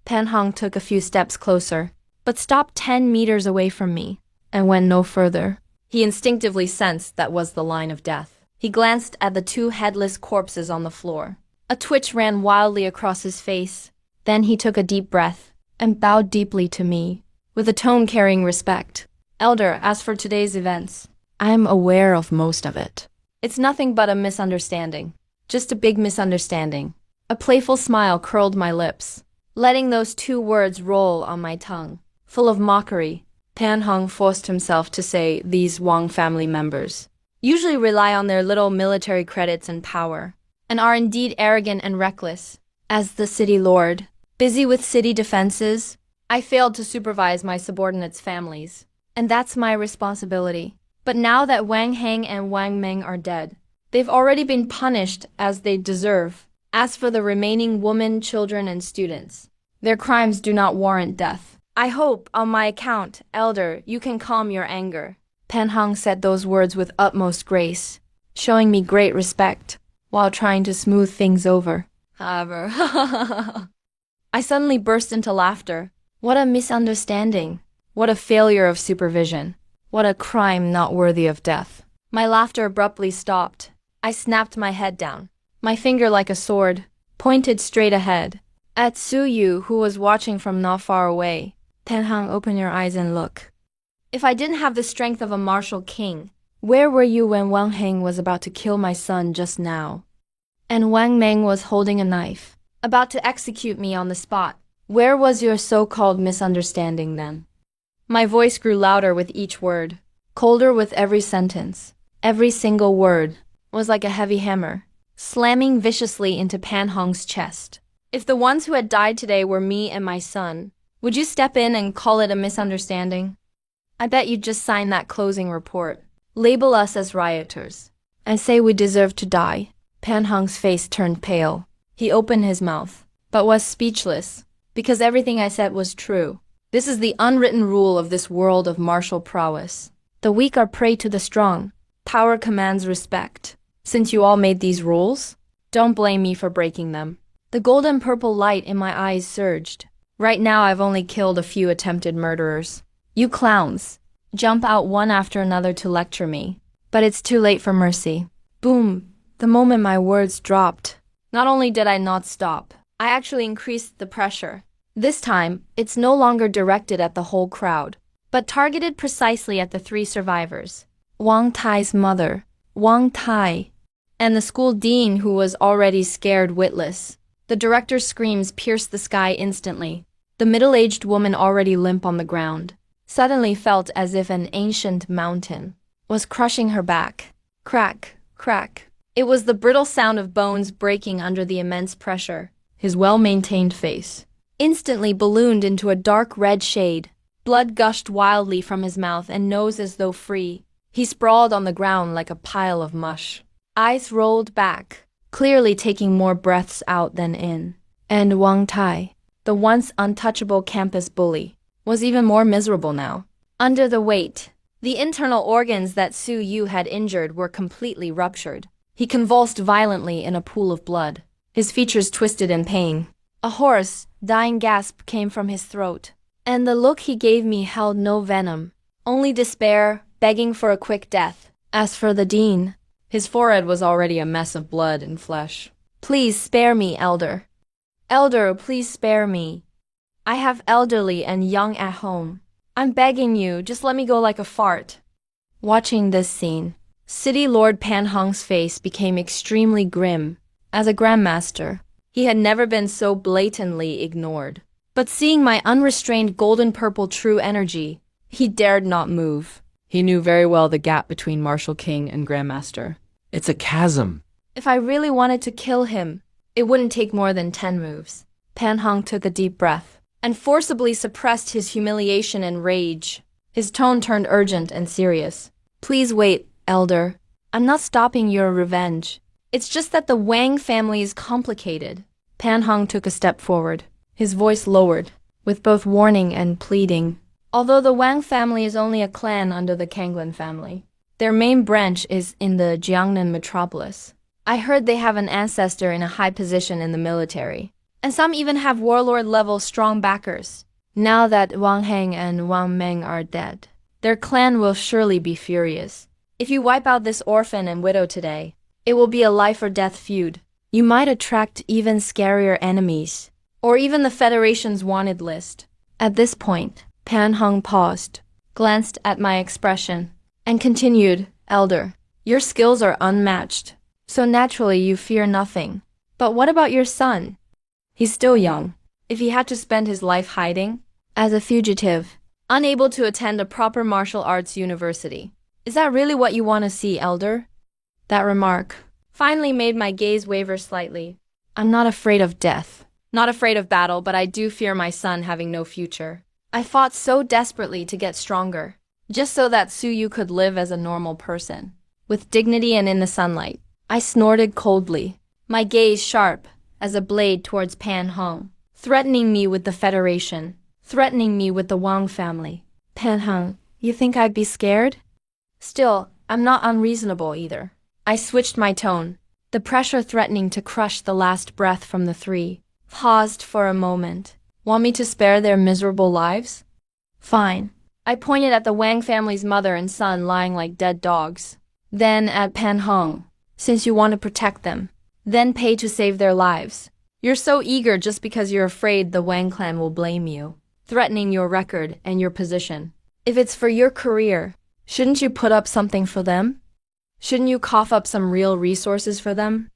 Pan Hong took a few steps closer, but stopped 10 meters away from me, and went no further. He instinctively sensed that was the line of death. He glanced at the two headless corpses on the floor. A twitch ran wildly across his face. Then he took a deep breath, and bowed deeply to me, with a tone carrying respect. Elder, as for today's events, I am aware of most of it. It's nothing but a misunderstanding. Just a big misunderstanding. A playful smile curled my lips, letting those two words roll on my tongue. Full of mockery, Pan Hong forced himself to say these Wang family members usually rely on their little military credits and power, and are indeed arrogant and reckless. As the city lord, busy with city defenses, I failed to supervise my subordinates' families, and that's my responsibility. But now that Wang Heng and Wang Meng are dead, they've already been punished as they deserve. As for the remaining women, children, and students, their crimes do not warrant death. I hope, on my account, Elder, you can calm your anger. Pan Hong said those words with utmost grace, showing me great respect, while trying to smooth things over. However, I suddenly burst into laughter. What a misunderstanding. What a failure of supervision. What a crime not worthy of death. My laughter abruptly stopped. I snapped my head down. My finger like a sword, pointed straight ahead. At Su Yu, who was watching from not far away. Pan Hong, open your eyes and look. If I didn't have the strength of a martial king, where were you when Wang Heng was about to kill my son just now? And Wang Meng was holding a knife, about to execute me on the spot. Where was your so-called misunderstanding then? My voice grew louder with each word, colder with every sentence. Every single word was like a heavy hammer, slamming viciously into Pan Hong's chest. If the ones who had died today were me and my son, would you step in and call it a misunderstanding? I bet you'd just sign that closing report, label us as rioters, and say we deserve to die. Pan Hong's face turned pale. He opened his mouth, but was speechless, because everything I said was true. This is the unwritten rule of this world of martial prowess. The weak are prey to the strong. Power commands respect. Since you all made these rules, don't blame me for breaking them. The golden purple light in my eyes surged. Right now I've only killed a few attempted murderers. You clowns, jump out one after another to lecture me. But it's too late for mercy. Boom! The moment my words dropped, not only did I not stop, I actually increased the pressure. This time, it's no longer directed at the whole crowd, but targeted precisely at the 3 survivors. Wang Tai's mother, Wang Tai, and the school dean, who was already scared witless. The director's screams pierced the sky instantly. The middle-aged woman, already limp on the ground, suddenly felt as if an ancient mountain was crushing her back. Crack, crack. It was the brittle sound of bones breaking under the immense pressure. His well-maintained face instantly ballooned into a dark red shade. Blood gushed wildly from his mouth and nose as though free. He sprawled on the ground like a pile of mush. Eyes rolled back, clearly taking more breaths out than in. And Wang Tai, the once untouchable campus bully, was even more miserable now. Under the weight, the internal organs that Su Yu had injured were completely ruptured. He convulsed violently in a pool of blood, his features twisted in pain. A hoarse, dying gasp came from his throat, and the look he gave me held no venom, only despair, begging for a quick death. As for the dean, his forehead was already a mess of blood and flesh. Please spare me, Elder. Elder, please spare me. I have elderly and young at home. I'm begging you, just let me go like a fart. Watching this scene, City Lord Pan Hong's face became extremely grim. As a grandmaster, he had never been so blatantly ignored. But seeing my unrestrained golden purple true energy, he dared not move. He knew very well the gap between Martial King and Grandmaster. It's a chasm. If I really wanted to kill him, it wouldn't take more than 10 moves. Pan Hong took a deep breath and forcibly suppressed his humiliation and rage. His tone turned urgent and serious. Please wait, Elder. I'm not stopping your revenge. It's just that the Wang family is complicated. Pan Hong took a step forward, his voice lowered, with both warning and pleading. Although the Wang family is only a clan under the Kanglan family, their main branch is in the Jiangnan metropolis. I heard they have an ancestor in a high position in the military, and some even have warlord-level strong backers. Now that Wang Heng and Wang Meng are dead, their clan will surely be furious. If you wipe out this orphan and widow today, it will be a life-or-death feud. You might attract even scarier enemies, or even the Federation's wanted list. At this point, Pan Hong paused, glanced at my expression, and continued, Elder, your skills are unmatched, so naturally you fear nothing. But what about your son? He's still young. If he had to spend his life hiding, as a fugitive, unable to attend a proper martial arts university, is that really what you want to see, Elder? That remark finally made my gaze waver slightly. I'm not afraid of death, not afraid of battle, but I do fear my son having no future. I fought so desperately to get stronger, just so that Su Yu could live as a normal person, with dignity and in the sunlight. I snorted coldly, my gaze sharp as a blade towards Pan Hong, threatening me with the Federation, threatening me with the Wang family. Pan Hong, you think I'd be scared? Still, I'm not unreasonable either. I switched my tone, the pressure threatening to crush the last breath from the three. Paused for a moment. Want me to spare their miserable lives? Fine. I pointed at the Wang family's mother and son lying like dead dogs. Then at Pan Hong. Since you want to protect them, then pay to save their lives. You're so eager just because you're afraid the Wang clan will blame you, threatening your record and your position. If it's for your career, shouldn't you put up something for them? Shouldn't you cough up some real resources for them?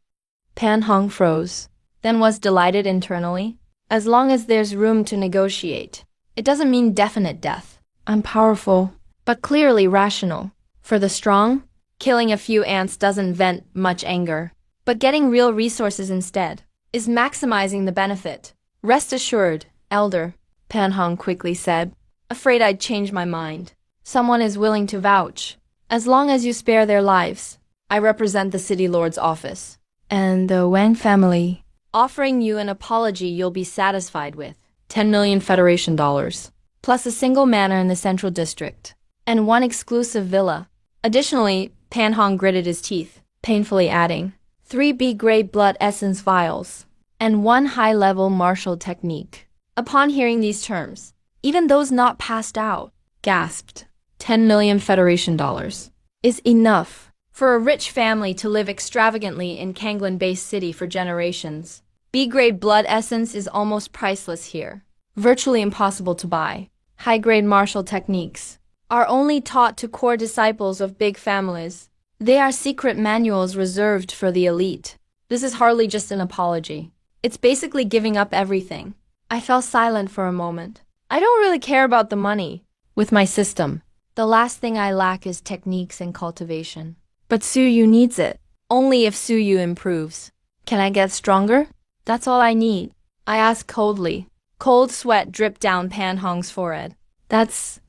Pan Hong froze, then was delighted internally. As long as there's room to negotiate, it doesn't mean definite death. I'm powerful, but clearly rational. For the strong, killing a few ants doesn't vent much anger, but getting real resources instead is maximizing the benefit. Rest assured, Elder, Pan Hong quickly said. Afraid I'd change my mind. Someone is willing to vouch. As long as you spare their lives, I represent the City Lord's office. And the Wang family, offering you an apology you'll be satisfied with. 10 million Federation dollars, plus a single manor in the Central District, and one exclusive villa. Additionally, Pan Hong gritted his teeth, painfully adding, 3 B-grade blood essence vials, and 1 high-level martial technique. Upon hearing these terms, even those not passed out gasped. 10 million Federation dollars is enough for a rich family to live extravagantly in Kanglan-based city for generations. B-grade blood essence is almost priceless here, virtually impossible to buy. High-grade martial techniques are only taught to core disciples of big families. They are secret manuals reserved for the elite. This is hardly just an apology. It's basically giving up everything. I fell silent for a moment. I don't really care about the money. With my system, the last thing I lack is techniques and cultivation. But Su Yu needs it. Only if Su Yu improves. Can I get stronger? That's all I need. I asked coldly. Cold sweat dripped down Pan Hong's forehead. That's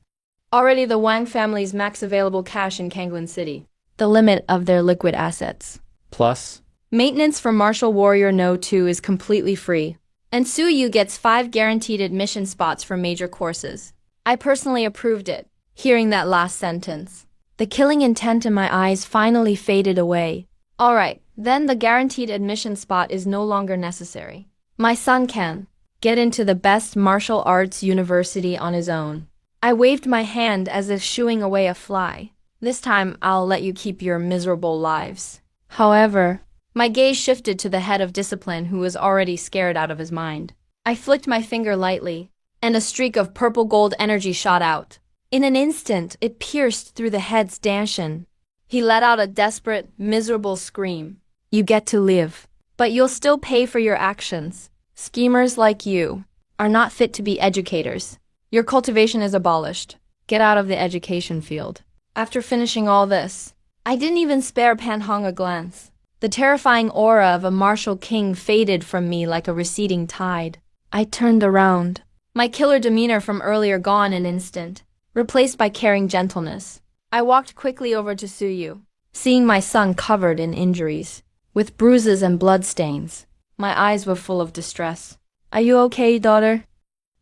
already the Wang family's max available cash in Kanglan City. The limit of their liquid assets. Plus, Maintenance for Martial Warrior No. 2 is completely free. And Su Yu gets 5 guaranteed admission spots for major courses. I personally approved it, hearing that last sentence. The killing intent in my eyes finally faded away. All right, then the guaranteed admission spot is no longer necessary. My son can get into the best martial arts university on his own. I waved my hand as if shooing away a fly. This time, I'll let you keep your miserable lives. However, My gaze shifted to the head of discipline who was already scared out of his mind. I flicked my finger lightly, and a streak of purple gold energy shot out. In an instant, it pierced through the head's danshan. He let out a desperate, miserable scream. You get to live, but you'll still pay for your actions. Schemers like you are not fit to be educators. Your cultivation is abolished. Get out of the education field. After finishing all this, I didn't even spare Pan Hong a glance. The terrifying aura of a martial king faded from me like a receding tide. I turned around. My killer demeanor from earlier gone in an instant, replaced by caring gentleness. I walked quickly over to Suyu, seeing my son covered in injuries, with bruises and bloodstains. My eyes were full of distress. Are you okay, daughter?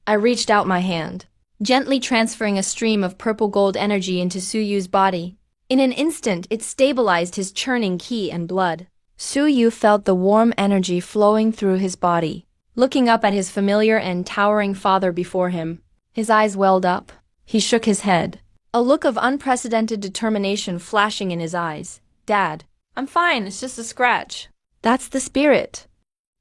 I reached out my hand, gently transferring a stream of purple gold energy into Suyu's body. In an instant, it stabilized his churning ki and blood. Suyu felt the warm energy flowing through his body. Looking up at his familiar and towering father before him, his eyes welled up. He shook his head, a look of unprecedented determination flashing in his eyes. Dad, I'm fine, it's just a scratch. That's the spirit.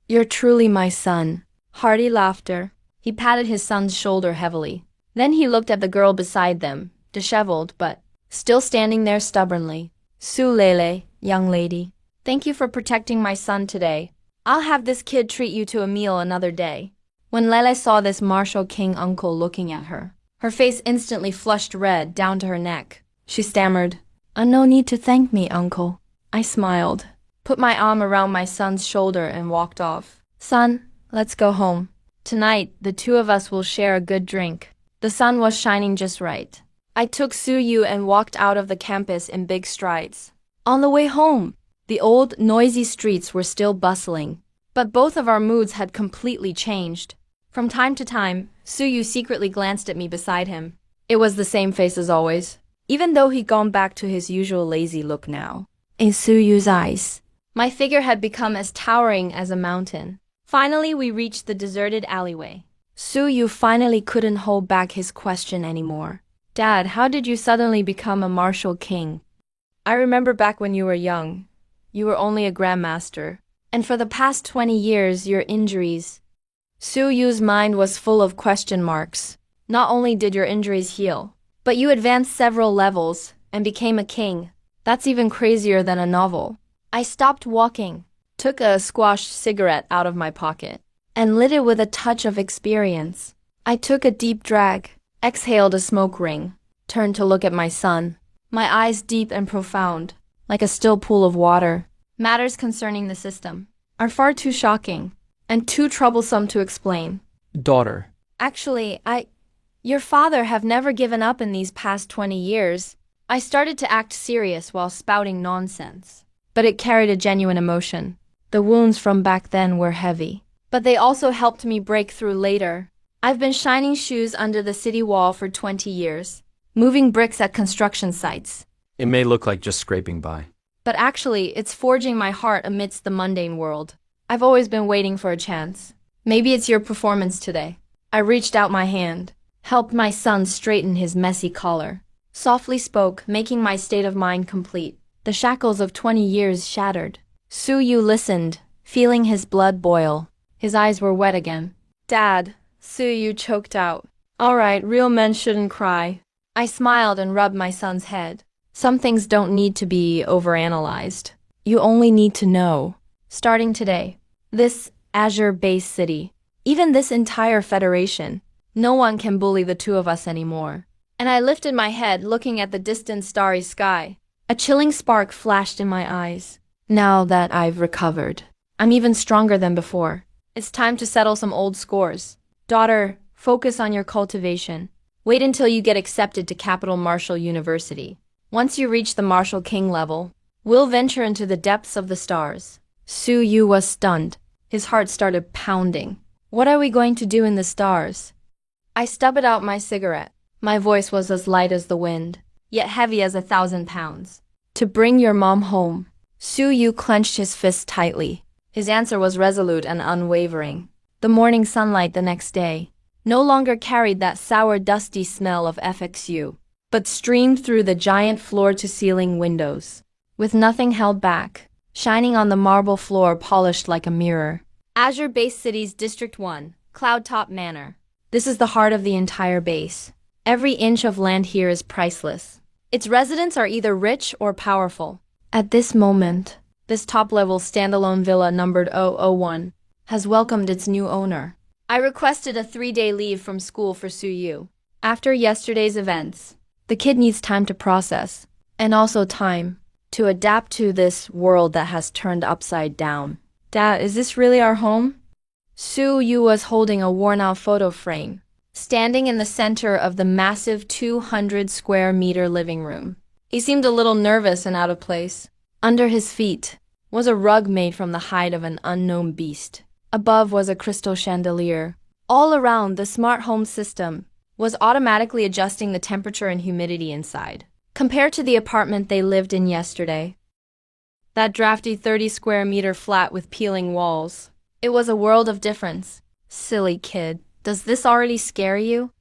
You're truly my son. Hearty laughter. He patted his son's shoulder heavily. Then he looked at the girl beside them, disheveled but still standing there stubbornly. Su Lele, young lady. Thank you for protecting my son today. I'll have this kid treat you to a meal another day. When Lele saw this martial king uncle looking at her, her face instantly flushed red down to her neck. She stammered, No need to thank me, uncle. I smiled, put my arm around my son's shoulder and walked off. Son, let's go home. Tonight, the two of us will share a good drink. The sun was shining just right. I took Suyu and walked out of the campus in big strides. On the way home, the old, noisy streets were still bustling, but both of our moods had completely changed. From time to time, Suyu secretly glanced at me beside him. It was the same face as always, even though he'd gone back to his usual lazy look now. In Suyu's eyes, my figure had become as towering as a mountain. Finally, we reached the deserted alleyway. Suyu finally couldn't hold back his question anymore. Dad, how did you suddenly become a martial king? I remember back when you were young. You were only a grandmaster. And for the past 20 years, your injuries. Suyu's mind was full of question marks. Not only did your injuries heal, but you advanced several levels and became a king. That's even crazier than a novel. I stopped walking, took a squashed cigarette out of my pocket, and lit it with a touch of experience. I took a deep drag, exhaled a smoke ring, turned to look at my son, my eyes deep and profound, like a still pool of water. Matters concerning the system are far too shocking and too troublesome to explain. Daughter. Actually, your father have never given up in these past 20 years. I started to act serious while spouting nonsense, but it carried a genuine emotion. The wounds from back then were heavy, but they also helped me break through later. I've been shining shoes under the city wall for 20 years, moving bricks at construction sites. It may look like just scraping by, But actually, it's forging my heart amidst the mundane world. I've always been waiting for a chance. Maybe it's your performance today. I reached out my hand, helped my son straighten his messy collar, softly spoke, making my state of mind complete. The shackles of 20 years shattered. Suyu listened, feeling his blood boil. His eyes were wet again. Dad, Suyu choked out. All right, real men shouldn't cry. I smiled and rubbed my son's head. Some things don't need to be overanalyzed. You only need to know. Starting today, this Azure-based city, even this entire federation, no one can bully the two of us anymore. And I lifted my head, looking at the distant starry sky. A chilling spark flashed in my eyes. Now that I've recovered, I'm even stronger than before. It's time to settle some old scores. Daughter, focus on your cultivation. Wait until you get accepted to Capital Martial University. Once you reach the Martial King level, we'll venture into the depths of the stars. Suyu was stunned. His heart started pounding. What are we going to do in the stars? I stubbled out my cigarette. My voice was as light as the wind, yet heavy as 1,000 pounds. To bring your mom home. Suyu clenched his fist tightly. His answer was resolute and unwavering. The morning sunlight the next day no longer carried that sour, dusty smell of FXU, but streamed through the giant floor-to-ceiling windows. With nothing held back, shining on the marble floor polished like a mirror. Azure Base City's District 1, Cloud Top Manor. This is the heart of the entire base. Every inch of land here is priceless. Its residents are either rich or powerful. At this moment, this top-level standalone villa numbered 001 has welcomed its new owner. I requested a 3-day leave from school for Suyu. After yesterday's events, the kid needs time to process, and also time to adapt to this world that has turned upside down. Dad, is this really our home? Suyu was holding a worn-out photo frame, standing in the center of the massive 200-square-meter living room. He seemed a little nervous and out of place. Under his feet was a rug made from the hide of an unknown beast. Above was a crystal chandelier. All around, the smart home system was automatically adjusting the temperature and humidity inside, compared to the apartment they lived in yesterday. That drafty 30-square-meter flat with peeling walls. It was a world of difference. Silly kid. Does this already scare you?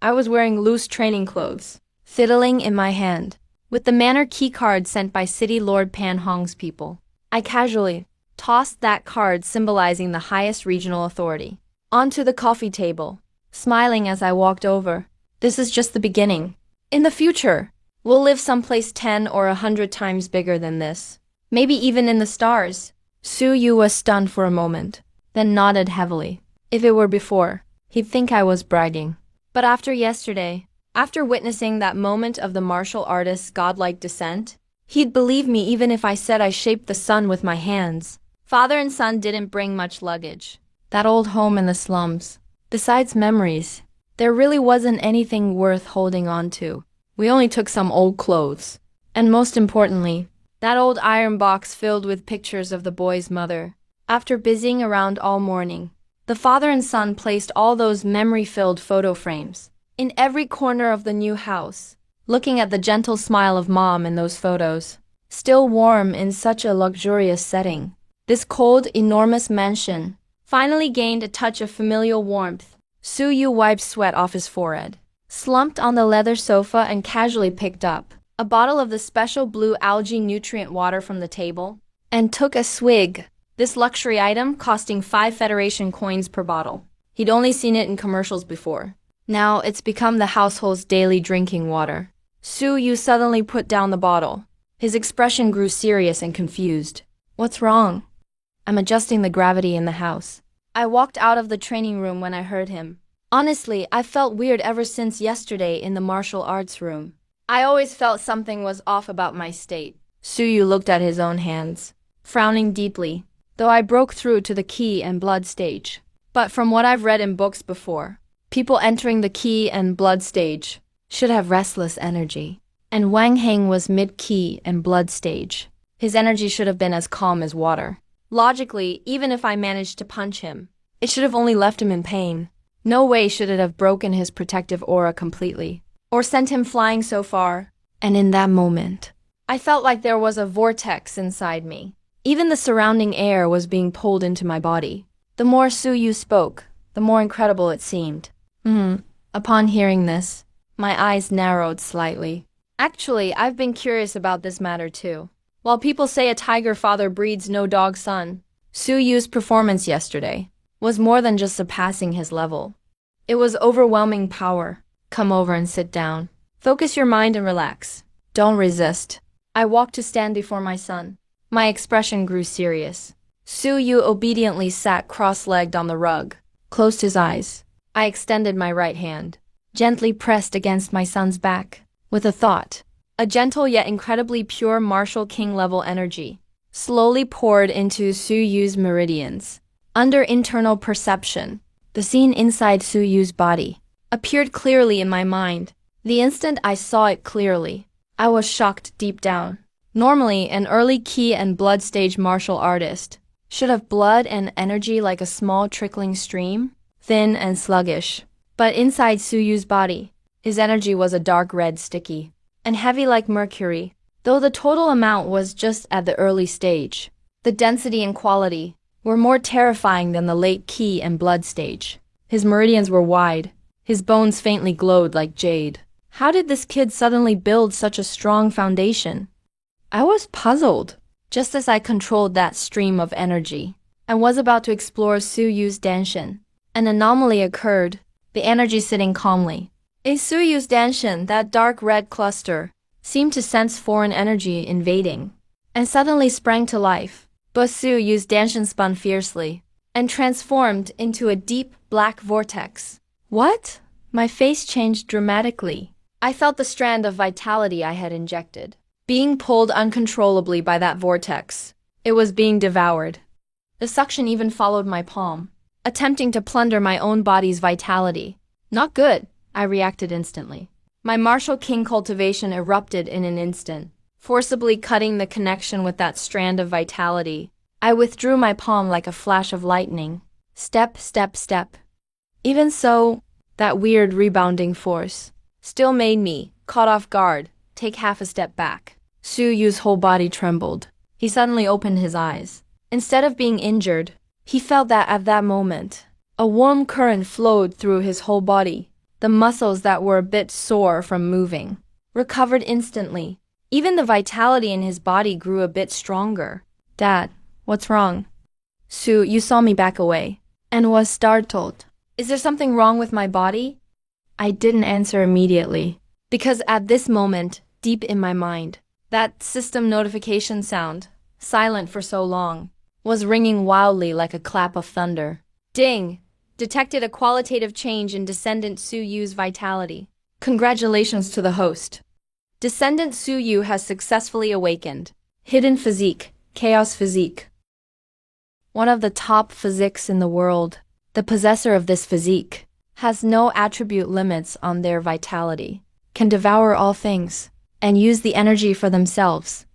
I was wearing loose training clothes, fiddling in my hand, with the manor keycard sent by City Lord Pan Hong's people. I casually tossed that card symbolizing the highest regional authority onto the coffee table, smiling as I walked over. This is just the beginning. In the future, we'll live someplace 10 or 100 times bigger than this. Maybe even in the stars. Suyu was stunned for a moment, then nodded heavily. If it were before, he'd think I was bragging. But after yesterday, after witnessing that moment of the martial artist's godlike descent, he'd believe me even if I said I shaped the sun with my hands. Father and son didn't bring much luggage. That old home in the slums. Besides memories, there really wasn't anything worth holding on to. We only took some old clothes. And most importantly, that old iron box filled with pictures of the boy's mother. After busying around all morning, the father and son placed all those memory-filled photo frames in every corner of the new house, looking at the gentle smile of mom in those photos, still warm in such a luxurious setting. This cold, enormous mansion finally gained a touch of familial warmth. Suyu wiped sweat off his forehead, slumped on the leather sofa and casually picked up a bottle of the special blue algae nutrient water from the table and took a swig. This luxury item costing 5 Federation coins per bottle. He'd only seen it in commercials before. Now it's become the household's daily drinking water. Suyu suddenly put down the bottle. His expression grew serious and confused. What's wrong? I'm adjusting the gravity in the house. I walked out of the training room when I heard him. Honestly, I felt weird ever since yesterday in the martial arts room. I always felt something was off about my state. Suyu looked at his own hands, frowning deeply, though I broke through to the Qi and blood stage. But from what I've read in books before, people entering the Qi and blood stage should have restless energy. And Wang Heng was mid-Qi and blood stage. His energy should have been as calm as water. Logically, even if I managed to punch him, it should have only left him in pain. No way should it have broken his protective aura completely, or sent him flying so far. And in that moment, I felt like there was a vortex inside me. Even the surrounding air was being pulled into my body. The more Suyu spoke, the more incredible it seemed. Upon hearing this, my eyes narrowed slightly. Actually, I've been curious about this matter too. While people say a tiger father breeds no dog son, Suyu's performance yesterday was more than just surpassing his level. It was overwhelming power. Come over and sit down. Focus your mind and relax. Don't resist. I walked to stand before my son. My expression grew serious. Suyu obediently sat cross-legged on the rug, closed his eyes. I extended my right hand, gently pressed against my son's back, with a thought. A gentle yet incredibly pure martial king-level energy slowly poured into Suyu's meridians. Under internal perception, the scene inside Suyu's body appeared clearly in my mind. The instant I saw it clearly, I was shocked deep down. Normally, an early Qi and blood stage martial artist should have blood and energy like a small trickling stream, thin and sluggish. But inside Suyu's body, his energy was a dark red sticky, and heavy like mercury. Though the total amount was just at the early stage, the density and quality were more terrifying than the late Qi and blood stage. His meridians were wide, his bones faintly glowed like jade. How did this kid suddenly build such a strong foundation? I was puzzled. Just as I controlled that stream of energy, I was about to explore Su Yu's Danshin. An anomaly occurred, the energy sitting calmly. A Su Yu's Danshin, that dark red cluster, seemed to sense foreign energy invading, and suddenly sprang to life. But Su Yu's Danshin spun fiercely, and transformed into a deep black vortex. What? My face changed dramatically. I felt the strand of vitality I had injected being pulled uncontrollably by that vortex. It was being devoured. The suction even followed my palm, attempting to plunder my own body's vitality. Not good, I reacted instantly. My martial king cultivation erupted in an instant, forcibly cutting the connection with that strand of vitality. I withdrew my palm like a flash of lightning. Step, step, step. Even so, that weird rebounding force still made me, caught off guard, take half a step back. Su Yu's whole body trembled. He suddenly opened his eyes. Instead of being injured, he felt that at that moment, a warm current flowed through his whole body. The muscles that were a bit sore from moving recovered instantly. Even the vitality in his body grew a bit stronger. Dad, what's wrong? Su, you saw me back away and was startled. Is there something wrong with my body? I didn't answer immediately, because at this moment, deep in my mind, that system notification sound, silent for so long, was ringing wildly like a clap of thunder. Ding! Detected a qualitative change in Descendant Su Yu's vitality. Congratulations to the host. Descendant Su Yu has successfully awakened. Hidden physique, chaos physique. One of the top physiques in the world, the possessor of this physique, has no attribute limits on their vitality, can devour all things, and use the energy for themselves.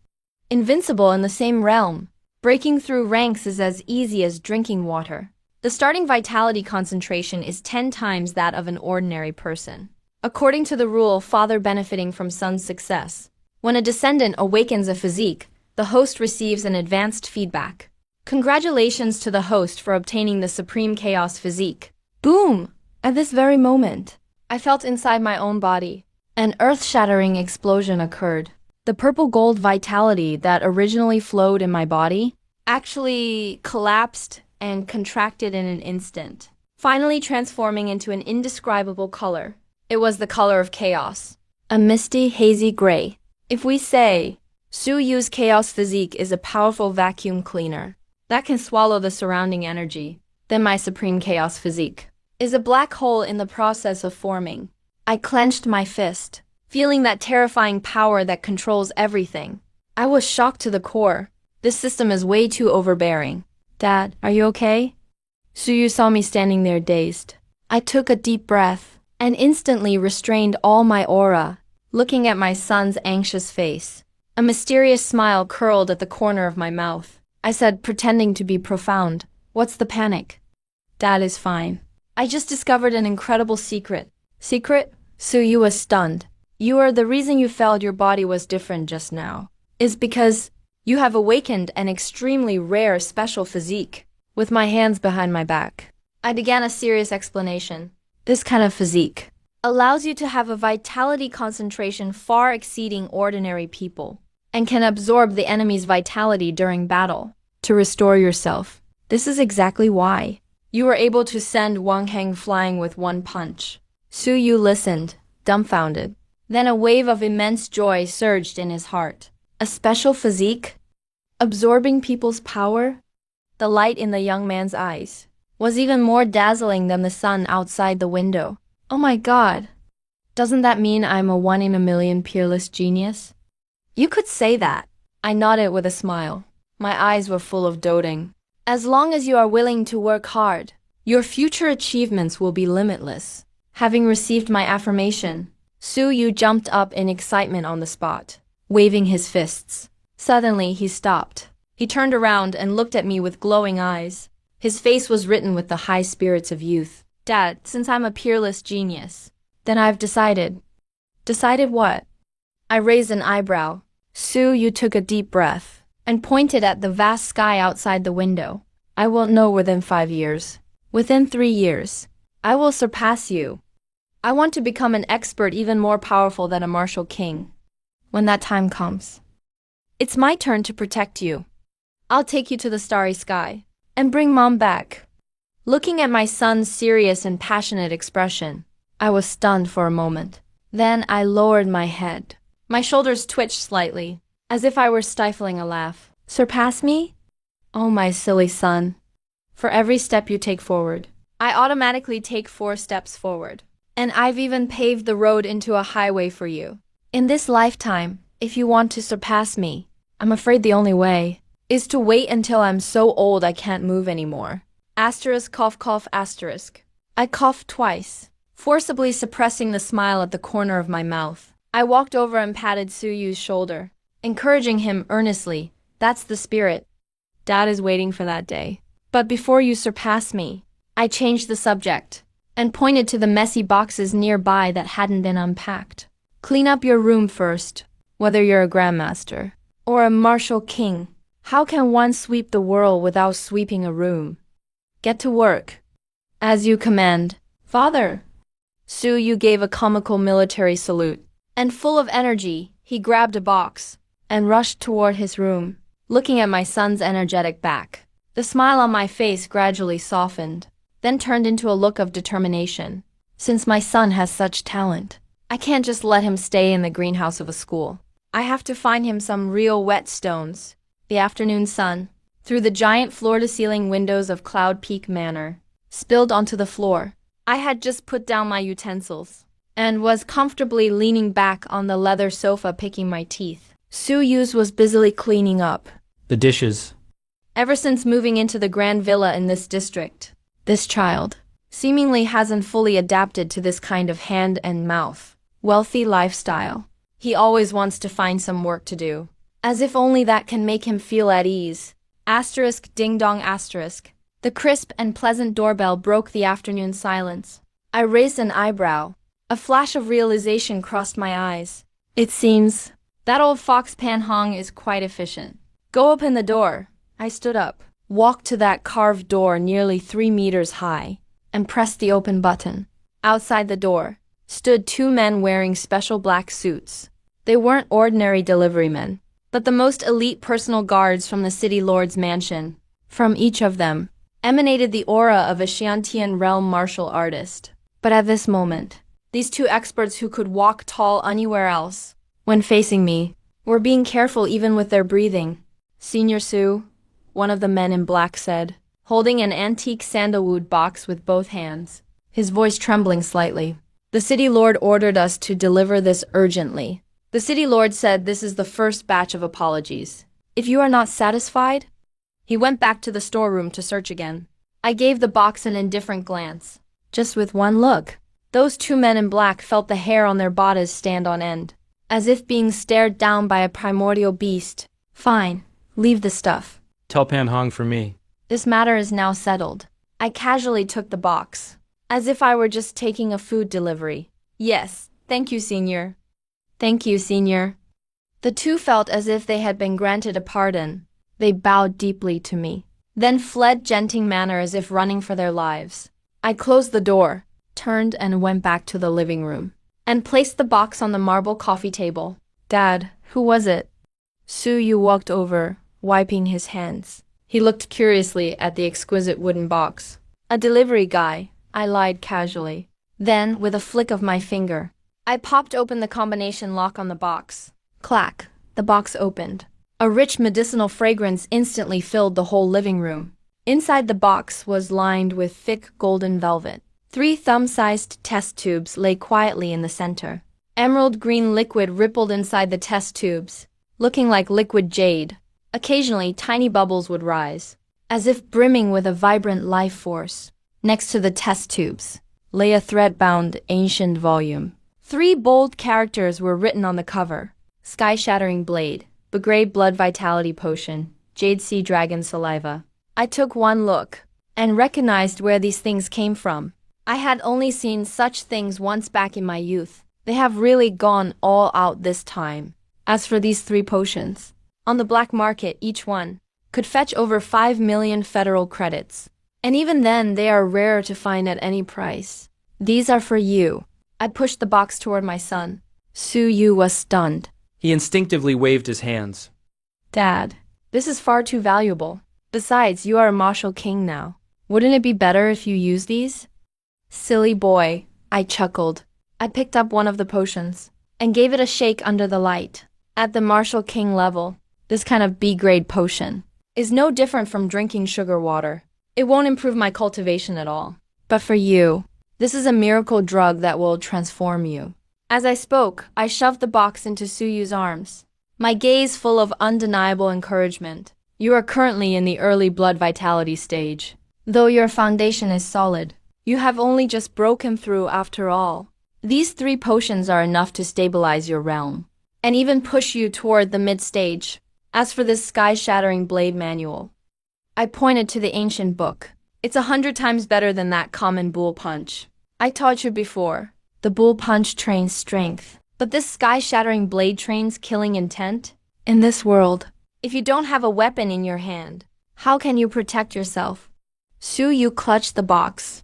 Invincible in the same realm, breaking through ranks is as easy as drinking water. The starting vitality concentration is 10 times that of an ordinary person. According to the rule, father benefiting from son's success, when a descendant awakens a physique, the host receives an advanced feedback. Congratulations to the host for obtaining the supreme chaos physique. Boom! At this very moment, I felt inside my own body. An earth-shattering explosion occurred. The purple gold vitality that originally flowed in my body actually collapsed and contracted in an instant, finally transforming into an indescribable color. It was the color of chaos, a misty, hazy gray. If we say, Su Yu's chaos physique is a powerful vacuum cleaner that can swallow the surrounding energy, then my supreme chaos physique is a black hole in the process of forming. I clenched my fist, feeling that terrifying power that controls everything. I was shocked to the core. This system is way too overbearing. Dad, are you okay? Su Yu saw me standing there dazed. I took a deep breath and instantly restrained all my aura, looking at my son's anxious face. A mysterious smile curled at the corner of my mouth. I said, pretending to be profound, "What's the panic?" Dad is fine. I just discovered an incredible secret. Secret? Su Yu was stunned. You are the reason you felt your body was different just now. Is because you have awakened an extremely rare special physique. With my hands behind my back, I began a serious explanation. This kind of physique allows you to have a vitality concentration far exceeding ordinary people, and can absorb the enemy's vitality during battle to restore yourself. This is exactly why you were able to send Wang Heng flying with one punch. Su Yu listened, dumbfounded. Then a wave of immense joy surged in his heart. A special physique? Absorbing people's power? The light in the young man's eyes was even more dazzling than the sun outside the window. Oh my God! Doesn't that mean I'm a 1 in a million peerless genius? You could say that. I nodded with a smile. My eyes were full of doting. As long as you are willing to work hard, your future achievements will be limitless. Having received my affirmation, Su Yu jumped up in excitement on the spot, waving his fists. Suddenly, he stopped. He turned around and looked at me with glowing eyes. His face was written with the high spirits of youth. Dad, since I'm a peerless genius, then I've decided. Decided what? I raised an eyebrow. Su Yu took a deep breath and pointed at the vast sky outside the window. I won't know within 5 years. Within 3 years, I will surpass you. I want to become an expert even more powerful than a martial king. When that time comes. It's my turn to protect you. I'll take you to the starry sky and bring Mom back. Looking at my son's serious and passionate expression, I was stunned for a moment. Then I lowered my head. My shoulders twitched slightly, as if I were stifling a laugh. Surpass me? Oh, my silly son. For every step you take forward, I automatically take 4 steps forward. And I've even paved the road into a highway for you. In this lifetime, if you want to surpass me, I'm afraid the only way is to wait until I'm so old I can't move anymore. Asterisk cough cough asterisk. I coughed twice, forcibly suppressing the smile at the corner of my mouth. I walked over and patted Su Yu's shoulder, encouraging him earnestly. That's the spirit. Dad is waiting for that day. But before you surpass me, I changed the subject and pointed to the messy boxes nearby that hadn't been unpacked. Clean up your room first, whether you're a grandmaster or a martial king. How can one sweep the world without sweeping a room? Get to work. As you command, Father. Su Yu gave a comical military salute, and full of energy, he grabbed a box and rushed toward his room, looking at my son's energetic back. The smile on my face gradually softened, then turned into a look of determination. Since my son has such talent, I can't just let him stay in the greenhouse of a school. I have to find him some real whetstones. The afternoon sun, through the giant floor-to-ceiling windows of Cloud Peak Manor, spilled onto the floor. I had just put down my utensils and was comfortably leaning back on the leather sofa picking my teeth. Su Yu's was busily cleaning up The dishes. ever since moving into the grand villa in this district. This child seemingly hasn't fully adapted to this kind of hand-and-mouth, wealthy lifestyle. He always wants to find some work to do, as if only that can make him feel at ease. Asterisk ding dong asterisk. The crisp and pleasant doorbell broke the afternoon silence. I raised an eyebrow. A flash of realization crossed my eyes. It seems that old fox Pan Hong is quite efficient. Go open the door. I stood up, walked to that carved door nearly 3 meters high, and pressed the open button. Outside the door stood 2 men wearing special black suits. They weren't ordinary deliverymen, but the most elite personal guards from the city lord's mansion. From each of them emanated the aura of a Xiantian realm martial artist. But at this moment, these 2 experts who could walk tall anywhere else, when facing me, were being careful even with their breathing. Senior Su, one of the men in black said, holding an antique sandalwood box with both hands, his voice trembling slightly. The city lord ordered us to deliver this urgently. The city lord said this is the first batch of apologies. If you are not satisfied, he went back to the storeroom to search again. I gave the box an indifferent glance. Just with one look, those 2 men in black felt the hair on their bodies stand on end, as if being stared down by a primordial beast. Fine, leave the stuff. Tell Pan Hong for me. This matter is now settled. I casually took the box, as if I were just taking a food delivery. Yes, thank you, Senior. Thank you, Senior. The 2 felt as if they had been granted a pardon. They bowed deeply to me, then fled genting manner as if running for their lives. I closed the door, turned and went back to the living room, and placed the box on the marble coffee table. Dad, who was it? Su Yu walked over, wiping his hands. He looked curiously at the exquisite wooden box. A delivery guy, I lied casually. Then, with a flick of my finger, I popped open the combination lock on the box. Clack, the box opened. A rich medicinal fragrance instantly filled the whole living room. Inside the box was lined with thick golden velvet. 3 thumb-sized test tubes lay quietly in the center. Emerald green liquid rippled inside the test tubes, looking like liquid jade. Occasionally, tiny bubbles would rise, as if brimming with a vibrant life force. Next to the test tubes lay a thread-bound ancient volume. 3 bold characters were written on the cover: Sky-shattering blade, Begrayed blood vitality potion, Jade sea dragon saliva. I took one look and recognized where these things came from. I had only seen such things once back in my youth. They have really gone all out this time. As for these 3 potions, on the black market each one could fetch over 5 million federal credits. And even then they are rare to find at any price. These are for you. I pushed the box toward my son. Su Yu was stunned. He instinctively waved his hands. Dad, this is far too valuable. Besides, you are a martial king now. Wouldn't it be better if you use these? Silly boy, I chuckled. I picked up one of the potions and gave it a shake under the light. At the martial king level, this kind of B-grade potion is no different from drinking sugar water. It won't improve my cultivation at all. But for you, this is a miracle drug that will transform you. As I spoke, I shoved the box into Suyu's arms, my gaze full of undeniable encouragement. You are currently in the early blood vitality stage. Though your foundation is solid, you have only just broken through after all. These 3 potions are enough to stabilize your realm, and even push you toward the mid-stage. As for this sky-shattering blade manual, I pointed to the ancient book. It's 100 times better than that common bull punch I taught you before. The bull punch trains strength, but this sky-shattering blade trains killing intent. In this world, if you don't have a weapon in your hand, how can you protect yourself? Suyu clutched the box.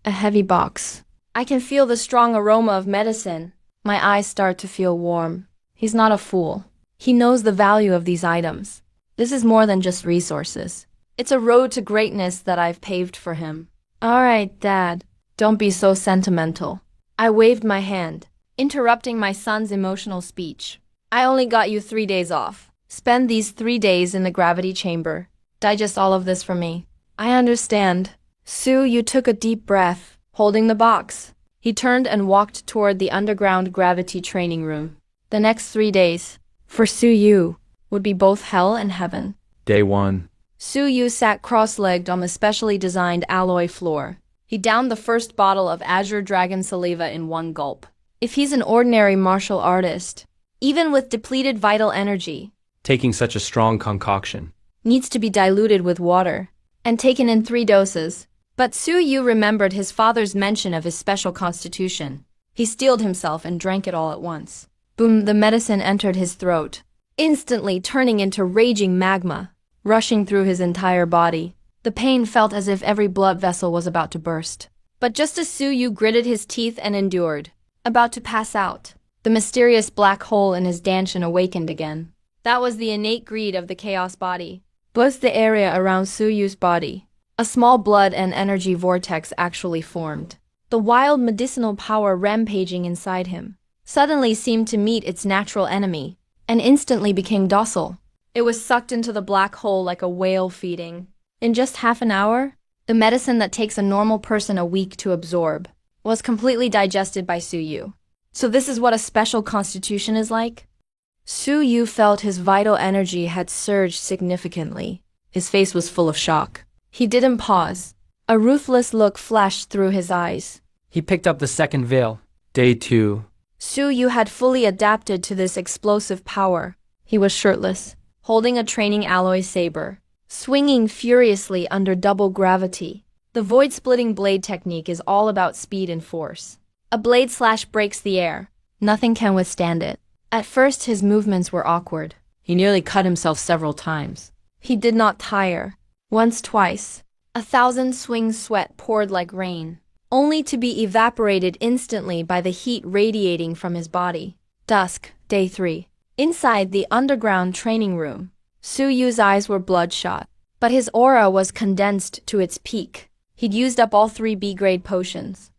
A heavy box. I can feel the strong aroma of medicine. My eyes start to feel warm. He's not a fool. He knows the value of these items. This is more than just resources. It's a road to greatness that I've paved for him. All right, Dad. Don't be so sentimental. I waved my hand, interrupting my son's emotional speech. I only got you 3 days off. Spend these 3 days in the gravity chamber. Digest all of this for me. I understand. Suyu took a deep breath, holding the box. He turned and walked toward the underground gravity training room. The next 3 days, for Suyu, would be both hell and heaven. Day 1. Suyu sat cross-legged on the specially designed alloy floor. He downed the first bottle of Azure Dragon Saliva in one gulp. If he's an ordinary martial artist, even with depleted vital energy, Taking such a strong concoction needs to be diluted with water and taken in 3 doses. But Suyu remembered his father's mention of his special constitution. He steeled himself and drank it all at once. Boom, the medicine entered his throat, instantly turning into raging magma, rushing through his entire body. The pain felt as if every blood vessel was about to burst. But just as Suyu gritted his teeth and endured, about to pass out, the mysterious black hole in his dantian awakened again. That was the innate greed of the chaos body. Bless the area around Suyu's body. A small blood and energy vortex actually formed. The wild medicinal power rampaging inside him suddenly seemed to meet its natural enemy and instantly became docile. It was sucked into the black hole like a whale feeding. In just half an hour, the medicine that takes a normal person a week to absorb was completely digested by Suyu. So this is what a special constitution is like? Suyu felt his vital energy had surged significantly. His face was full of shock. He didn't pause. A ruthless look flashed through his eyes. He picked up the second veil. Day 2. Suyu had fully adapted to this explosive power. He was shirtless, holding a training alloy saber, swinging furiously under double gravity. The void-splitting blade technique is all about speed and force. A blade slash breaks the air. Nothing can withstand it. At first, his movements were awkward. He nearly cut himself several times. He did not tire. Once, twice. 1,000 swings sweat poured like rain, only to be evaporated instantly by the heat radiating from his body. Dusk, day 3. Inside the underground training room, Suyu's eyes were bloodshot, but his aura was condensed to its peak. He'd used up all 3 B-grade potions.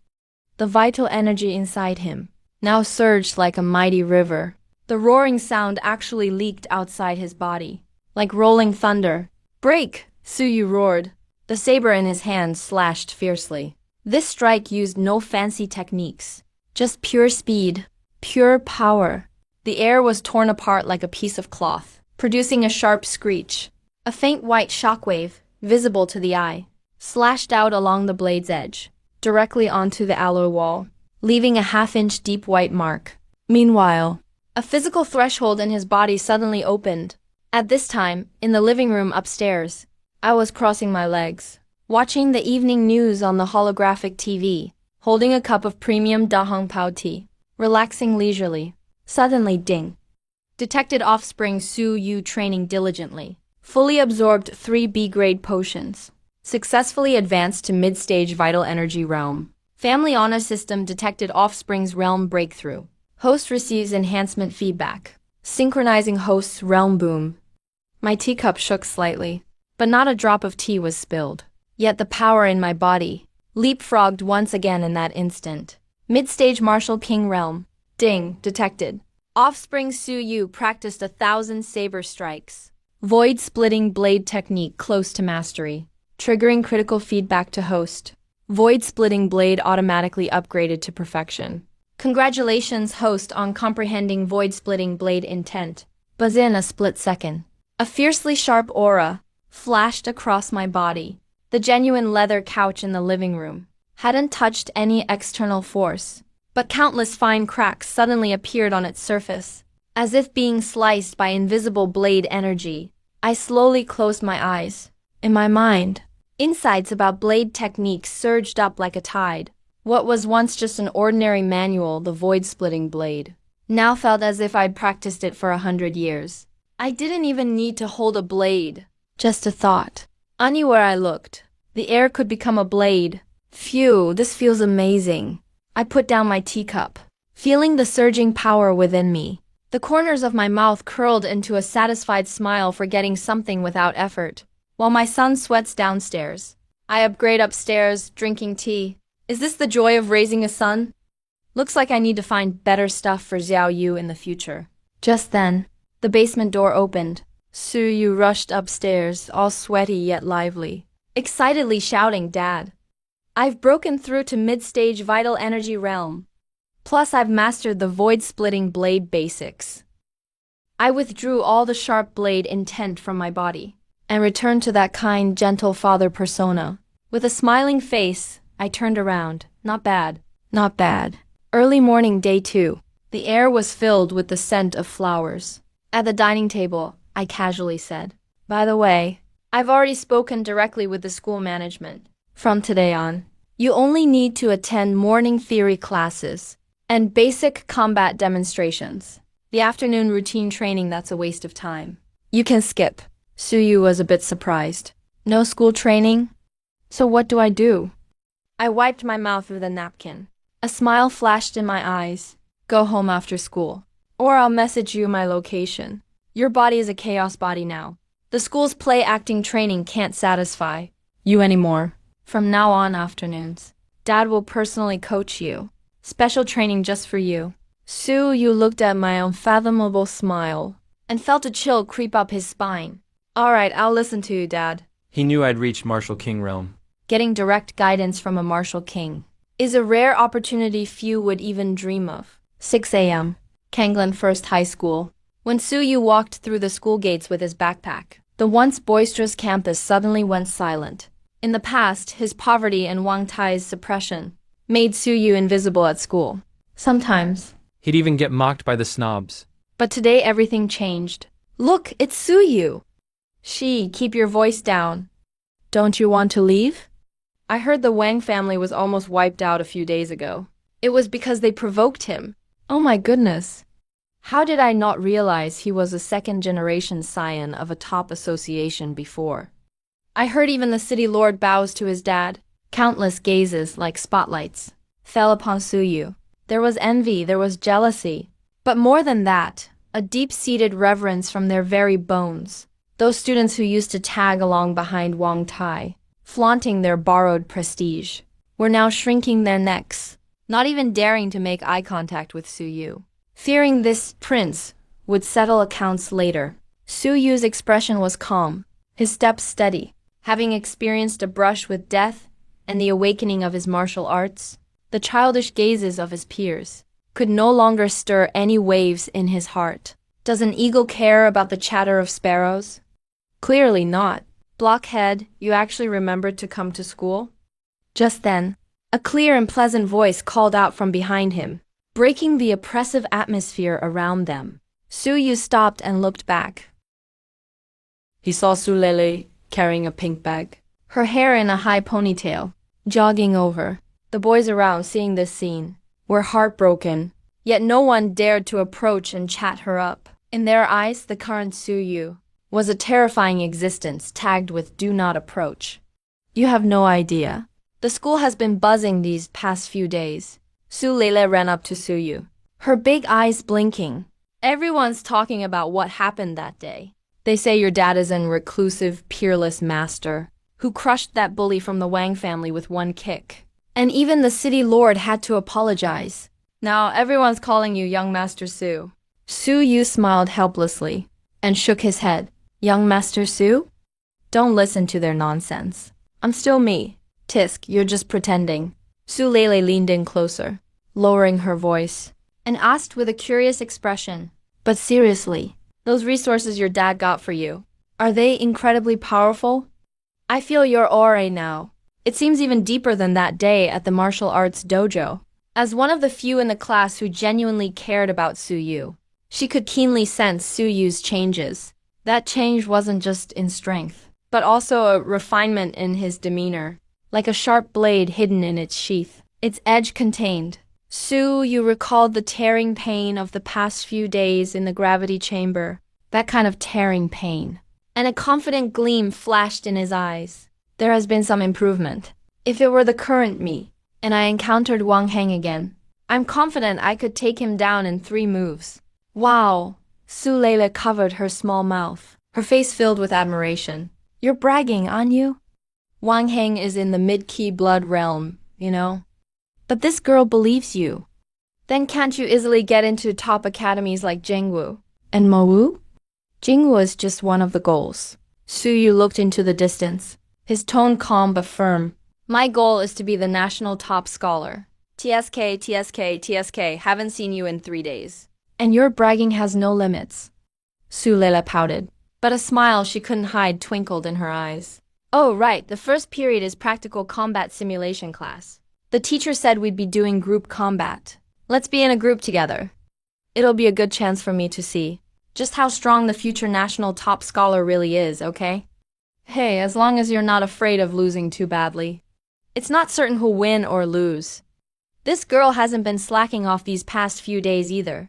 The vital energy inside him now surged like a mighty river. The roaring sound actually leaked outside his body, like rolling thunder. "Break!" Suyu roared. The saber in his hand slashed fiercely. This strike used no fancy techniques, just pure speed, pure power. The air was torn apart like a piece of cloth, producing a sharp screech. A faint white shockwave, visible to the eye, slashed out along the blade's edge, directly onto the alloy wall, leaving a half-inch deep white mark. Meanwhile, a physical threshold in his body suddenly opened. At this time, in the living room upstairs, I was crossing my legs, watching the evening news on the holographic TV, holding a cup of premium Dahong Pao tea, relaxing leisurely. Suddenly, ding. Detected offspring Suyu training diligently. Fully absorbed 3 B-grade potions. Successfully advanced to mid-stage vital energy realm. Family honor system detected offspring's realm breakthrough. Host receives enhancement feedback. Synchronizing host's realm boom. My teacup shook slightly, but not a drop of tea was spilled. Yet the power in my body leapfrogged once again in that instant. Mid-stage Martial King realm. Ding, detected. Offspring Su Yu practiced 1,000 saber strikes. Void-splitting blade technique close to mastery. Triggering critical feedback to host. Void-splitting blade automatically upgraded to perfection. Congratulations, host, on comprehending void-splitting blade intent. Buzz in a split second. A fiercely sharp aura flashed across my body. The genuine leather couch in the living room hadn't touched any external force, but countless fine cracks suddenly appeared on its surface, as if being sliced by invisible blade energy. I slowly closed my eyes. In my mind, insights about blade techniques surged up like a tide. What was once just an ordinary manual, the void-splitting blade, now felt as if I'd practiced it for 100 years. I didn't even need to hold a blade. Just a thought. Anywhere I looked, the air could become a blade. Phew, this feels amazing. I put down my teacup, feeling the surging power within me. The corners of my mouth curled into a satisfied smile for getting something without effort. While my son sweats downstairs, I upgrade upstairs, drinking tea. Is this the joy of raising a son? Looks like I need to find better stuff for Xiao Yu in the future. Just then, the basement door opened. Su Yu rushed upstairs, all sweaty yet lively, excitedly shouting, "Dad! I've broken through to mid-stage vital energy realm. Plus I've mastered the void-splitting blade basics." I withdrew all the sharp blade intent from my body and returned to that kind, gentle father persona. With a smiling face, I turned around. Not bad. Not bad. Early morning, day 2. The air was filled with the scent of flowers. At the dining table, I casually said, "By the way, I've already spoken directly with the school management. From today on, you only need to attend morning theory classes and basic combat demonstrations. The afternoon routine training, that's a waste of time. You can skip." Su Yu was a bit surprised. "No school training? So what do I do?" I wiped my mouth with a napkin. A smile flashed in my eyes. "Go home after school, or I'll message you my location. Your body is a chaos body now. The school's play acting training can't satisfy you anymore. From now on afternoons, Dad will personally coach you. Special training just for you." Su Yu looked at my unfathomable smile and felt a chill creep up his spine. "All right, I'll listen to you, Dad." He knew I'd reached Martial King realm. Getting direct guidance from a martial king is a rare opportunity few would even dream of. 6 a.m. Kanglan First High School. When Su Yu walked through the school gates with his backpack, the once boisterous campus suddenly went silent. In the past, his poverty and Wang Tai's suppression made Su Yu invisible at school. Sometimes. He'd even get mocked by the snobs. But today everything changed. "Look, it's Su Yu." Keep your voice down. "Don't you want to leave?" I heard the Wang family was almost wiped out a few days ago. It was because they provoked him. Oh my goodness. How did I not realize he was a second-generation scion of a top association before? I heard even the city lord bows to his dad. Countless gazes, like spotlights, fell upon Su Yu. There was envy, there was jealousy. But more than that, a deep-seated reverence from their very bones. Those students who used to tag along behind Wang Tai, flaunting their borrowed prestige, were now shrinking their necks, not even daring to make eye contact with Su Yu, fearing this prince would settle accounts later. Su Yu's expression was calm, his steps steady. Having experienced a brush with death and the awakening of his martial arts, the childish gazes of his peers could no longer stir any waves in his heart. Does an eagle care about the chatter of sparrows? Clearly not. "Blockhead, you actually remembered to come to school?" Just then, a clear and pleasant voice called out from behind him, breaking the oppressive atmosphere around them. Su Yu stopped and looked back. He saw Su Lele carrying a pink bag, her hair in a high ponytail, jogging over. The boys around, seeing this scene, were heartbroken, yet no one dared to approach and chat her up. In their eyes, the current Su Yu was a terrifying existence tagged with "Do not approach." You have no idea. The school has been buzzing these past few days. Su Lele ran up to Su Yu, her big eyes blinking. Everyone's talking about what happened that day. They say your dad is an reclusive, peerless master who crushed that bully from the Wang family with one kick. And even the city lord had to apologize. Now everyone's calling you young Master Su. Su Yu smiled helplessly and shook his head. Young Master Su? Don't listen to their nonsense. I'm still me. Tisk, you're just pretending. Su Lele leaned in closer, lowering her voice, and asked with a curious expression. But seriously, those resources your dad got for you, are they incredibly powerful? I feel your aura now. It seems even deeper than that day at the martial arts dojo. As one of the few in the class who genuinely cared about Su Yu, she could keenly sense Su Yu's changes. That change wasn't just in strength, but also a refinement in his demeanor, like a sharp blade hidden in its sheath, its edge contained. Su Yu recalled the tearing pain of the past few days in the gravity chamber, that kind of tearing pain. And a confident gleam flashed in his eyes. There has been some improvement. If it were the current me, and I encountered Wang Heng again, I'm confident I could take him down in 3 moves. Wow! Su Lele covered her small mouth, her face filled with admiration. You're bragging, aren't you? Wang Heng is in the mid-key blood realm, you know? But this girl believes you. Then can't you easily get into top academies like Jingwu and Mowu? Jingwu is just one of the goals. Su Yu looked into the distance, his tone calm but firm. My goal is to be the national top scholar. TSK, TSK, TSK, haven't seen you in 3 days. And your bragging has no limits. Su Lele pouted, but a smile she couldn't hide twinkled in her eyes. Oh, right, the first period is practical combat simulation class. The teacher said we'd be doing group combat. Let's be in a group together. It'll be a good chance for me to see just how strong the future national top scholar really is, okay? Hey, as long as you're not afraid of losing too badly. It's not certain who'll win or lose. This girl hasn't been slacking off these past few days either.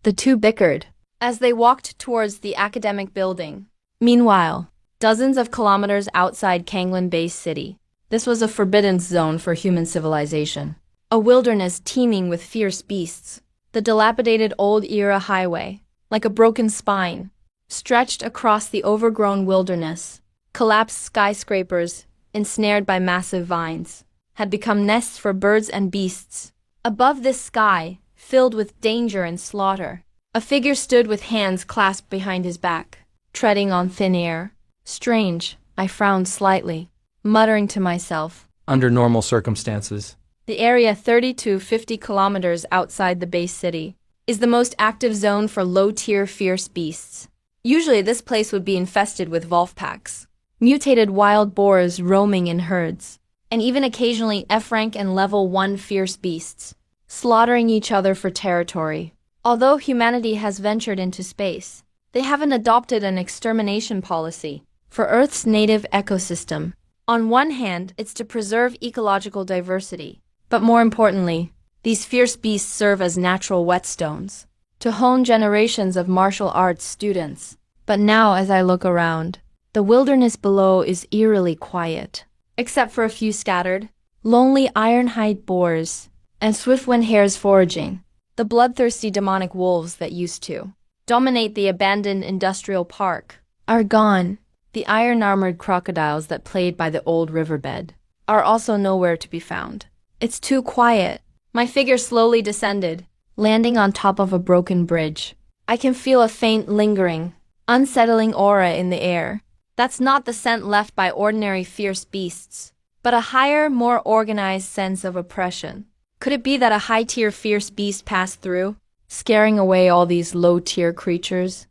The two bickered as they walked towards the academic building. Meanwhile, dozens of kilometers outside Kanglin Base City, this was a forbidden zone for human civilization. A wilderness teeming with fierce beasts. The dilapidated old-era highway, like a broken spine, stretched across the overgrown wilderness. Collapsed skyscrapers, ensnared by massive vines, had become nests for birds and beasts. Above this sky, filled with danger and slaughter, a figure stood with hands clasped behind his back, treading on thin air. Strange, I frowned slightly, muttering to myself. Under normal circumstances, The area 30 to 50 kilometers outside the base city is the most active zone for low-tier fierce beasts. Usually this place would be infested with wolf packs, mutated wild boars roaming in herds, and even occasionally F-rank and level 1 fierce beasts, slaughtering each other for territory. Although humanity has ventured into space, they haven't adopted an extermination policy for Earth's native ecosystem. On one hand, it's to preserve ecological diversity, but more importantly, these fierce beasts serve as natural whetstones to hone generations of martial arts students. But now, as I look around, the wilderness below is eerily quiet, except for a few scattered, lonely ironhide boars and swiftwind hares foraging. The bloodthirsty demonic wolves that used to dominate the abandoned industrial park are gone. The iron-armored crocodiles that played by the old riverbed are also nowhere to be found. It's too quiet. My figure slowly descended, landing on top of a broken bridge. I can feel a faint, lingering, unsettling aura in the air. That's not the scent left by ordinary fierce beasts, but a higher, more organized sense of oppression. Could it be that a high-tier fierce beast passed through, scaring away all these low-tier creatures?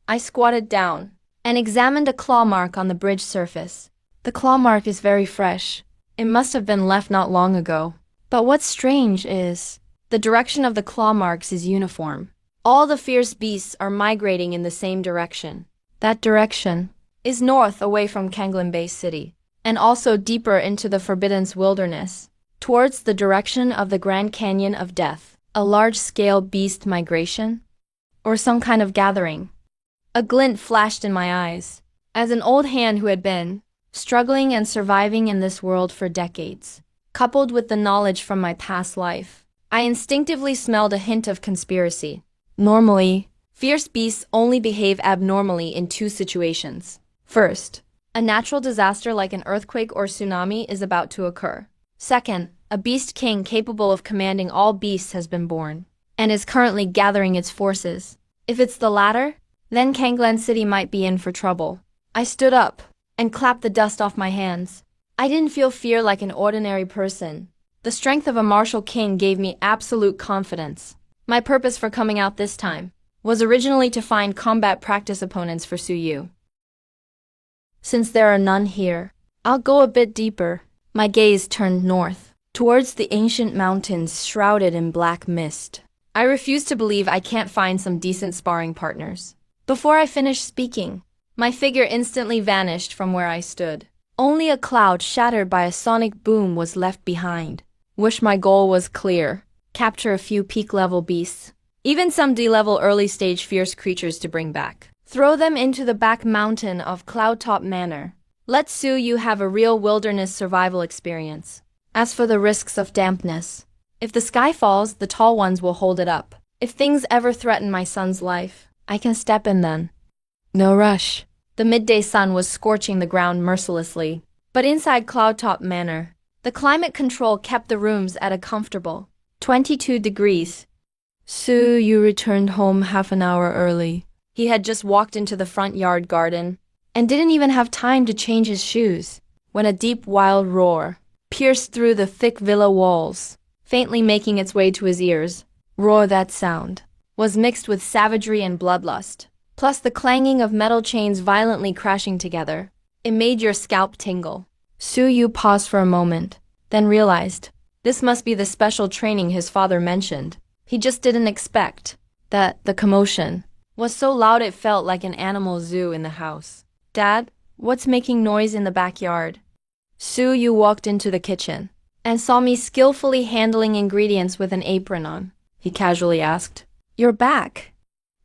I squatted down and examined a claw mark on the bridge surface. The claw mark is very fresh. It must have been left not long ago. But what's strange is the direction of the claw marks is uniform. All the fierce beasts are migrating in the same direction. That direction is north away from Kanglin Bay City, and also deeper into the Forbidden's wilderness, towards the direction of the Grand Canyon of Death. A large-scale beast migration? Or some kind of gathering? A glint flashed in my eyes. As an old hand who had been struggling and surviving in this world for decades, coupled with the knowledge from my past life, I instinctively smelled a hint of conspiracy. Normally, Fierce beasts only behave abnormally in two situations. First, a natural disaster like an earthquake or tsunami is about to occur. Second, a beast king capable of commanding all beasts has been born, and is currently gathering its forces. If it's the latter, then Kanglan City might be in for trouble. I stood up and clapped the dust off my hands. I didn't feel fear like an ordinary person. The strength of a martial king gave me absolute confidence. My purpose for coming out this time was originally to find combat practice opponents for Su Yu. Since there are none here, I'll go a bit deeper. My gaze turned north, towards the ancient mountains shrouded in black mist. I refuse to believe I can't find some decent sparring partners. Before I finished speaking, my figure instantly vanished from where I stood. Only a cloud shattered by a sonic boom was left behind. Wish my goal was clear. Capture a few peak-level beasts, even some D-level early-stage fierce creatures to bring back. Throw them into the back mountain of Cloudtop Manor. Let Su Yu have a real wilderness survival experience. As for the risks of dampness, if the sky falls, the tall ones will hold it up. If things ever threaten my son's life, I can step in then. No rush. The midday sun was scorching the ground mercilessly, but inside Cloudtop Manor, the climate control kept the rooms at a comfortable 22 degrees. Su Yu returned home half an hour early. He had just walked into the front yard garden and didn't even have time to change his shoes when a deep wild roar pierced through the thick villa walls, faintly making its way to his ears. Roar that sound was mixed with savagery and bloodlust, plus the clanging of metal chains violently crashing together. It made your scalp tingle. Su Yu paused for a moment, then realized this must be the special training his father mentioned. He just didn't expect that the commotion was so loud it felt like an animal zoo in the house. Dad, what's making noise in the backyard? Su Yu walked into the kitchen and saw me skillfully handling ingredients with an apron on. He casually asked, "You're back."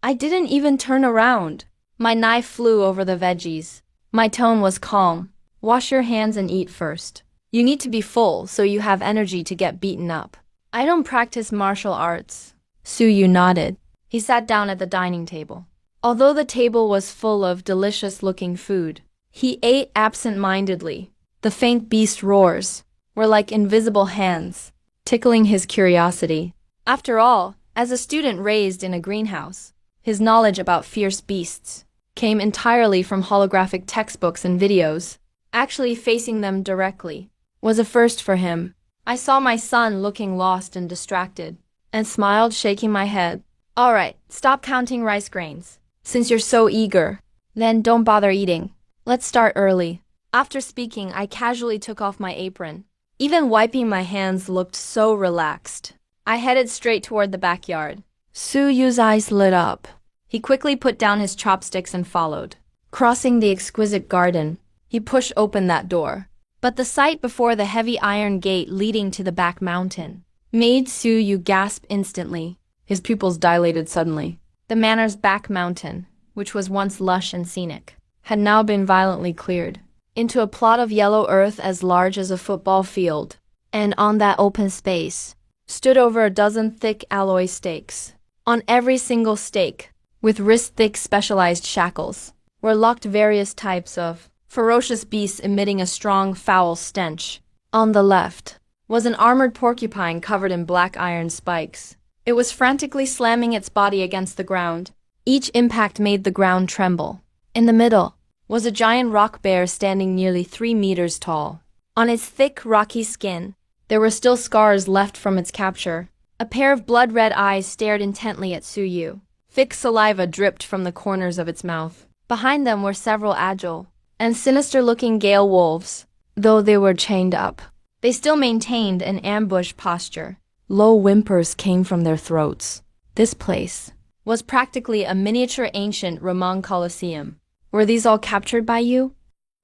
I didn't even turn around. My knife flew over the veggies. My tone was calm. Wash your hands and eat first. You need to be full so you have energy to get beaten up. I don't practice martial arts. Su Yu nodded. He sat down at the dining table. Although the table was full of delicious-looking food, he ate absent-mindedly. The faint beast roars were like invisible hands, tickling his curiosity. After all, as a student raised in a greenhouse, his knowledge about fierce beasts came entirely from holographic textbooks and videos. Actually facing them directly was a first for him. I saw my son looking lost and distracted, and smiled, shaking my head. All right, stop counting rice grains. Since you're so eager, then don't bother eating. Let's start early. After speaking, I casually took off my apron. Even wiping my hands looked so relaxed. I headed straight toward the backyard. Su Yu's eyes lit up. He quickly put down his chopsticks and followed. Crossing the exquisite garden, he pushed open that door. But the sight before the heavy iron gate leading to the back mountain made Su Yu gasp instantly. His pupils dilated suddenly. The manor's back mountain, which was once lush and scenic, had now been violently cleared into a plot of yellow earth as large as a football field. And on that open space stood over a dozen thick alloy stakes. On every single stake, with wrist-thick specialized shackles, were locked various types of ferocious beasts emitting a strong, foul stench. On the left was an armored porcupine covered in black iron spikes. It was frantically slamming its body against the ground. Each impact made the ground tremble. In the middle was a giant rock bear standing nearly 3 meters tall. On its thick, rocky skin, there were still scars left from its capture. A pair of blood-red eyes stared intently at Su Yu. Thick saliva dripped from the corners of its mouth. Behind them were several agile and sinister-looking gale wolves. Though they were chained up, they still maintained an ambush posture. Low whimpers came from their throats. This place was practically a miniature ancient Roman Colosseum. Were these all captured by you?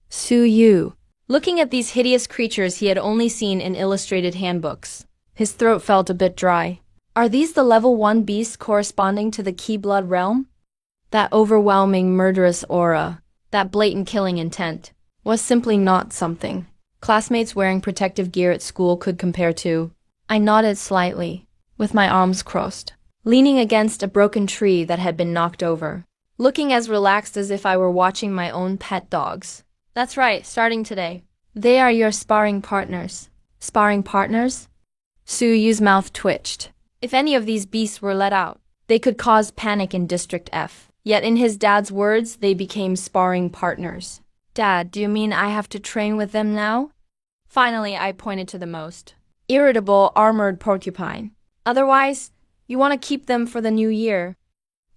Su Yu, looking at these hideous creatures he had only seen in illustrated handbooks. His throat felt a bit dry. Are these the level 1 beasts corresponding to the Key Blood realm? That overwhelming murderous aura, that blatant killing intent, was simply not something classmates wearing protective gear at school could compare to. I nodded slightly, with my arms crossed. leaning against a broken tree that had been knocked over, looking as relaxed as if I were watching my own pet dogs. That's right, starting today. They are your sparring partners. Sparring partners? Su Yu's mouth twitched. If any of these beasts were let out, they could cause panic in District F. Yet in his dad's words, they became sparring partners. Dad, do you mean I have to train with them now? Finally, I pointed to the most irritable armored porcupine. Otherwise, you want to keep them for the new year.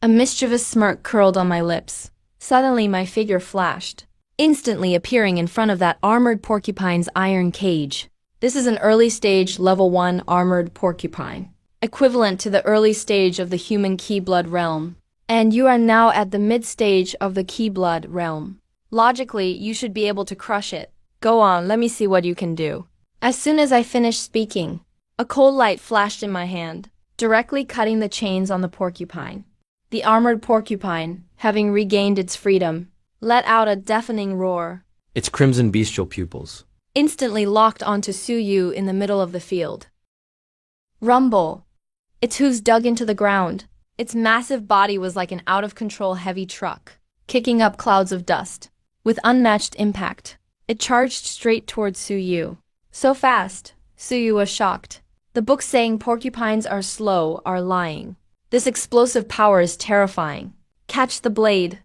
A mischievous smirk curled on my lips. Suddenly, my figure flashed, instantly appearing in front of that armored porcupine's iron cage. This is an early stage level 1 armored porcupine, equivalent to the early stage of the human Keyblood realm. And you are now at the mid-stage of the Keyblood realm. Logically, you should be able to crush it. Go on, let me see what you can do. As soon as I finished speaking, a cold light flashed in my hand, directly cutting the chains on the porcupine. The armored porcupine, having regained its freedom, let out a deafening roar. Its crimson bestial pupils Instantly locked onto Su Yu in the middle of the field. Rumble. Its hooves dug into the ground. Its massive body was like an out-of-control heavy truck, kicking up clouds of dust. With unmatched impact, it charged straight towards Su Yu. So fast, Su Yu was shocked. The book saying porcupines are slow are lying. This explosive power is terrifying. Catch the blade.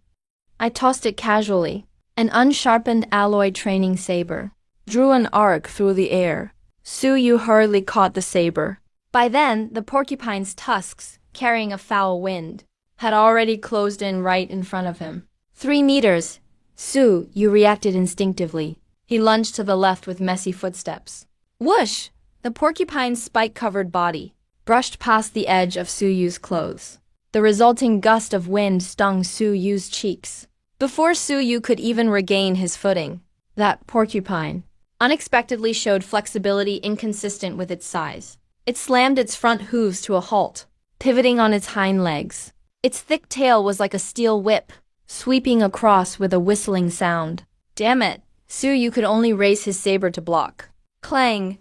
I tossed it casually. An unsharpened alloy training saber drew an arc through the air. Su Yu hurriedly caught the saber. By then, the porcupine's tusks, carrying a foul wind, had already closed in right in front of him. 3 meters. Su Yu reacted instinctively. He lunged to the left with messy footsteps. Whoosh! The porcupine's spike-covered body brushed past the edge of Su Yu's clothes. The resulting gust of wind stung Su Yu's cheeks. Before Su Yu could even regain his footing, that porcupine unexpectedly showed flexibility inconsistent with its size. It slammed its front hooves to a halt, pivoting on its hind legs. Its thick tail was like a steel whip, sweeping across with a whistling sound. Damn it! Su Yu could only raise his saber to block. Clang!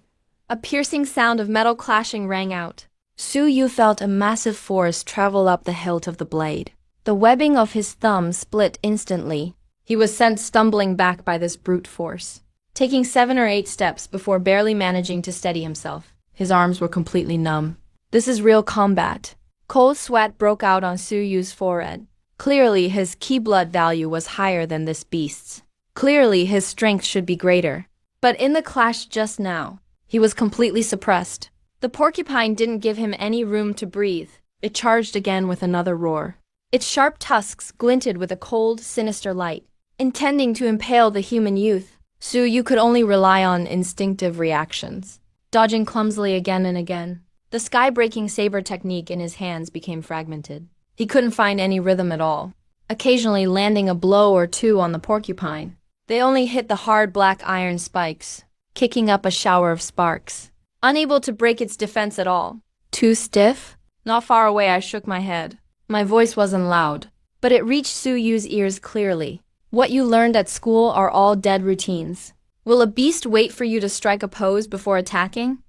A piercing sound of metal clashing rang out. Su Yu felt a massive force travel up the hilt of the blade. The webbing of his thumb split instantly. He was sent stumbling back by this brute force, taking 7 or 8 steps before barely managing to steady himself. His arms were completely numb. This is real combat. Cold sweat broke out on Su Yu's forehead. Clearly, his Keyblood value was higher than this beast's. Clearly, his strength should be greater. But in the clash just now, he was completely suppressed. The porcupine didn't give him any room to breathe. It charged again with another roar. Its sharp tusks glinted with a cold, sinister light, intending to impale the human youth. Su Yu could only rely on instinctive reactions, dodging clumsily again and again. The sky-breaking saber technique in his hands became fragmented. He couldn't find any rhythm at all, occasionally landing a blow or two on the porcupine. They only hit the hard black iron spikes, kicking up a shower of sparks. Unable to break its defense at all. Too stiff? Not far away, I shook my head. My voice wasn't loud, but it reached Su Yu's ears clearly. What you learned at school are all dead routines. Will a beast wait for you to strike a pose before attacking?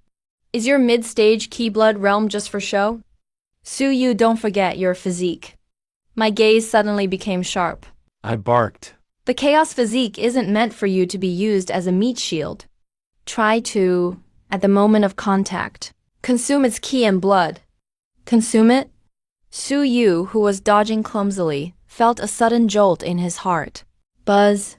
Is your mid-stage Keyblood realm just for show? Su Yu, don't forget your physique. My gaze suddenly became sharp. I barked. The chaos physique isn't meant for you to be used as a meat shield. Try to, at the moment of contact, consume its ki and blood. Consume it? Su Yu, who was dodging clumsily, felt a sudden jolt in his heart. Buzz.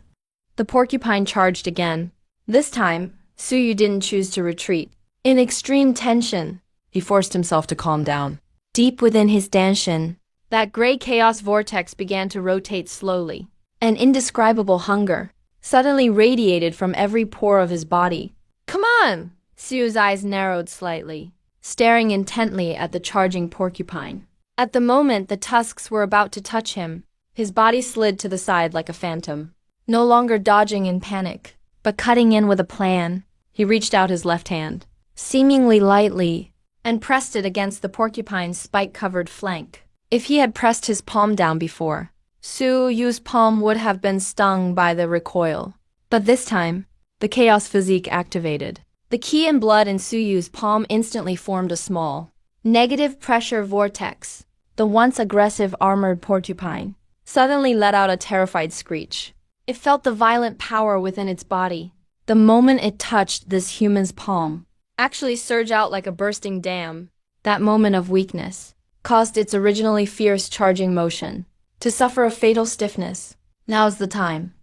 The porcupine charged again. This time, Su Yu didn't choose to retreat. In extreme tension, he forced himself to calm down. Deep within his danshin, that gray chaos vortex began to rotate slowly. An indescribable hunger suddenly radiated from every pore of his body. Come on! Su Yu's eyes narrowed slightly, staring intently at the charging porcupine. At the moment the tusks were about to touch him, his body slid to the side like a phantom. No longer dodging in panic, but cutting in with a plan, he reached out his left hand, seemingly lightly, and pressed it against the porcupine's spike-covered flank. If he had pressed his palm down before, Su Yu's palm would have been stung by the recoil. But this time, the chaos physique activated. The ki and blood in Su Yu's palm instantly formed a small, Negative pressure vortex. The once aggressive armored porcupine suddenly let out a terrified screech. It felt the violent power within its body. The moment it touched this human's palm, actually surge out like a bursting dam. That moment of weakness caused its originally fierce charging motion to suffer a fatal stiffness. Now's the time.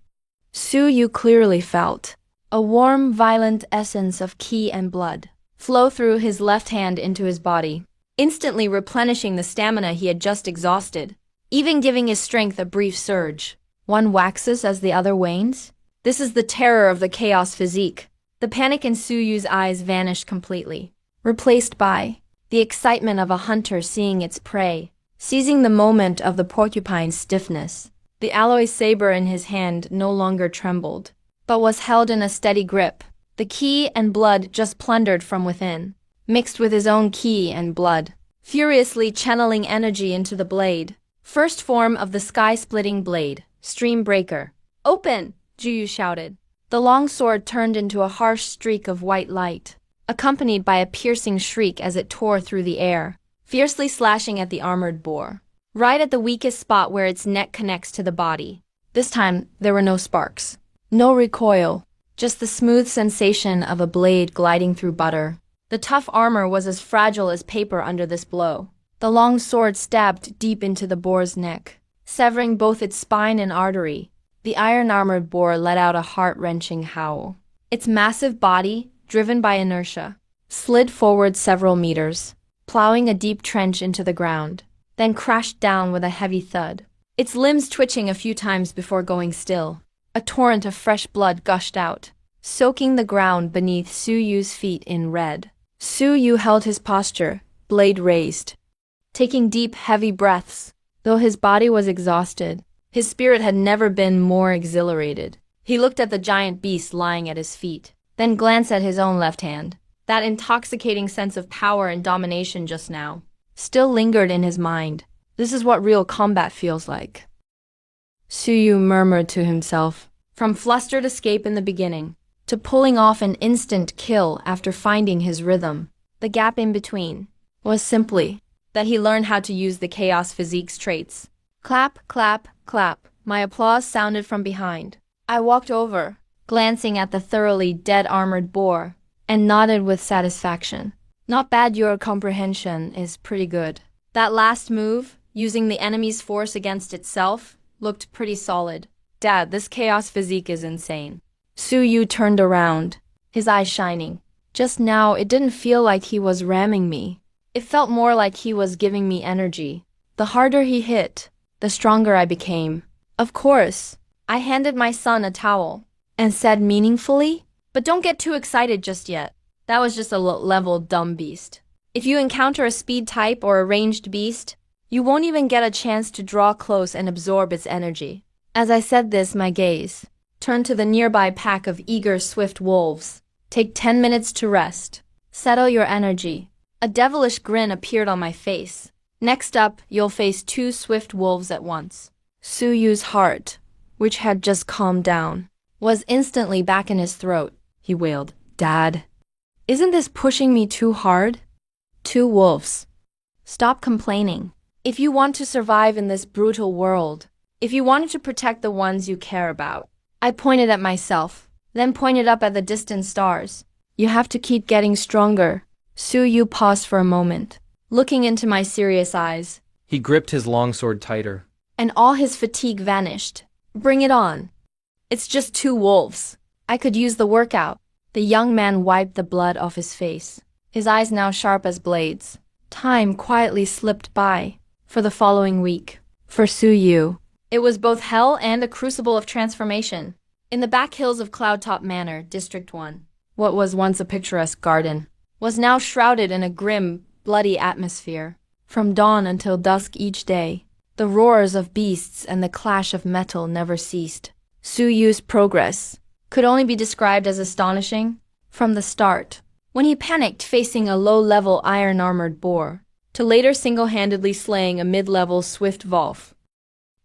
Su Yu clearly felt a warm, violent essence of qi and blood flow through his left hand into his body, instantly replenishing the stamina he had just exhausted, even giving his strength a brief surge. One waxes as the other wanes. This is the terror of the chaos physique. The panic in Su Yu's eyes vanished completely, replaced by the excitement of a hunter seeing its prey, seizing the moment of the porcupine's stiffness. The alloy saber in his hand no longer trembled, but was held in a steady grip. The qi and blood just plundered from within, mixed with his own qi and blood, furiously channeling energy into the blade. First form of the sky-splitting blade, Stream Breaker. Open! Juyu shouted. The long sword turned into a harsh streak of white light, accompanied by a piercing shriek as it tore through the air, fiercely slashing at the armored boar, right at the weakest spot where its neck connects to the body. This time, there were no sparks, no recoil, just the smooth sensation of a blade gliding through butter. The tough armor was as fragile as paper under this blow. The long sword stabbed deep into the boar's neck, severing both its spine and artery. The iron-armored boar let out a heart-wrenching howl. Its massive body, driven by inertia, slid forward several meters, plowing a deep trench into the ground, then crashed down with a heavy thud, its limbs twitching a few times before going still. A torrent of fresh blood gushed out, soaking the ground beneath Su Yu's feet in red. Su Yu held his posture, blade raised, taking deep, heavy breaths. Though his body was exhausted, his spirit had never been more exhilarated. He looked at the giant beast lying at his feet, then glanced at his own left hand. That intoxicating sense of power and domination just now still lingered in his mind. This is what real combat feels like. Su Yu murmured to himself, from flustered escape in the beginning, to pulling off an instant kill after finding his rhythm. The gap in between was simply that he learned how to use the chaos physique's traits. Clap, clap, clap. My applause sounded from behind. I walked over, glancing at the thoroughly dead armored boar, and nodded with satisfaction. Not bad, your comprehension is pretty good. That last move, using the enemy's force against itself, looked pretty solid. Dad, this chaos physique is insane. Su Yu turned around, his eyes shining. Just now, it didn't feel like he was ramming me. It felt more like he was giving me energy. The harder he hit, the stronger I became. Of course, I handed my son a towel and said meaningfully, but don't get too excited just yet. That was just a level dumb beast. If you encounter a speed type or a ranged beast, you won't even get a chance to draw close and absorb its energy. As I said this, my gaze turned to the nearby pack of eager, swift wolves. Take 10 minutes to rest. Settle your energy. A devilish grin appeared on my face. Next up, you'll face 2 swift wolves at once. Su Yu's heart, which had just calmed down, was instantly back in his throat. He wailed, Dad, isn't this pushing me too hard? 2 wolves. Stop complaining. If you want to survive in this brutal world, if you wanted to protect the ones you care about, I pointed at myself, then pointed up at the distant stars. You have to keep getting stronger. Su Yu paused for a moment, looking into my serious eyes. He gripped his longsword tighter, And all his fatigue vanished. Bring it on. It's just 2 wolves. I could use the workout. The young man wiped the blood off his face, his eyes now sharp as blades. Time quietly slipped by. For the following week, for Su Yu, it was both hell and a crucible of transformation. In the back hills of Cloudtop Manor, District 1, what was once a picturesque garden was now shrouded in a grim, bloody atmosphere. From dawn until dusk each day, the roars of beasts and the clash of metal never ceased. Su Yu's progress could only be described as astonishing. From the start, when he panicked facing a low-level iron-armored boar, to later single-handedly slaying a mid-level swift Volf.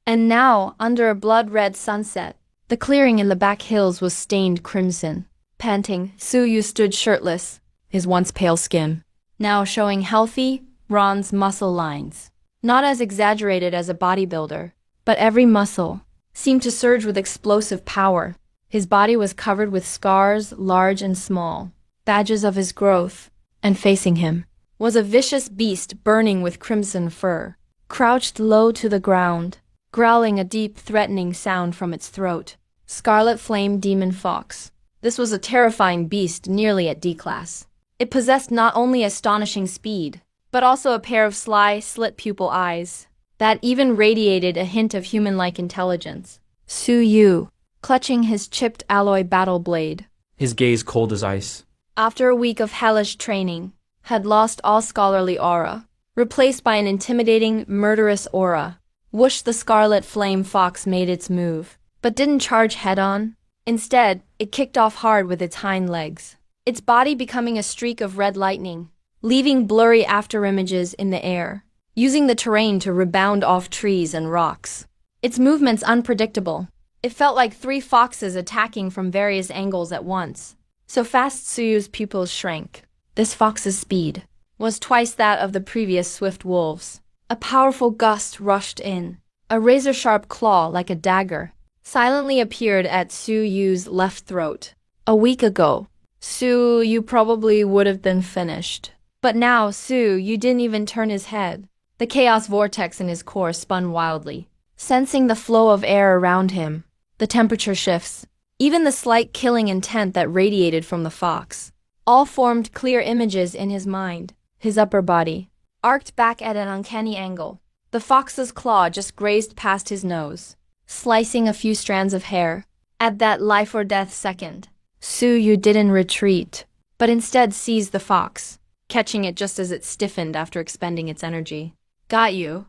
And now, under a blood-red sunset, the clearing in the back hills was stained crimson. Panting, Su Yu stood shirtless, his once pale skin now showing healthy, Ron's muscle lines. Not as exaggerated as a bodybuilder, but every muscle seemed to surge with explosive power. His body was covered with scars, large and small, badges of his growth, and facing him was a vicious beast burning with crimson fur, crouched low to the ground, growling a deep, threatening sound from its throat. Scarlet Flame Demon Fox. This was a terrifying beast nearly at D-class. It possessed not only astonishing speed, but also a pair of sly, slit-pupil eyes that even radiated a hint of human-like intelligence. Su Yu, clutching his chipped alloy battle blade, his gaze cold as ice. after a week of hellish training, had lost all scholarly aura, replaced by an intimidating, murderous aura. Whoosh, the Scarlet Flame Fox made its move, but didn't charge head-on. Instead, it kicked off hard with its hind legs, its body becoming a streak of red lightning, leaving blurry afterimages in the air, using the terrain to rebound off trees and rocks. Its movements unpredictable. It felt like three foxes attacking from various angles at once. So fast Suyu's pupils shrank. This fox's speed was twice that of the previous swift wolves. A powerful gust rushed in. A razor-sharp claw like a dagger silently appeared at Su Yu's left throat. A week ago, Su Yu probably would have been finished. But now Su Yu didn't even turn his head. The chaos vortex in his core spun wildly. Sensing the flow of air around him, the temperature shifts, even the slight killing intent that radiated from the fox, all formed clear images in his mind. His upper body arced back at an uncanny angle. The fox's claw just grazed past his nose, slicing a few strands of hair. At that life-or-death second, Su Yu didn't retreat, but instead seized the fox, catching it just as it stiffened after expending its energy. Got you.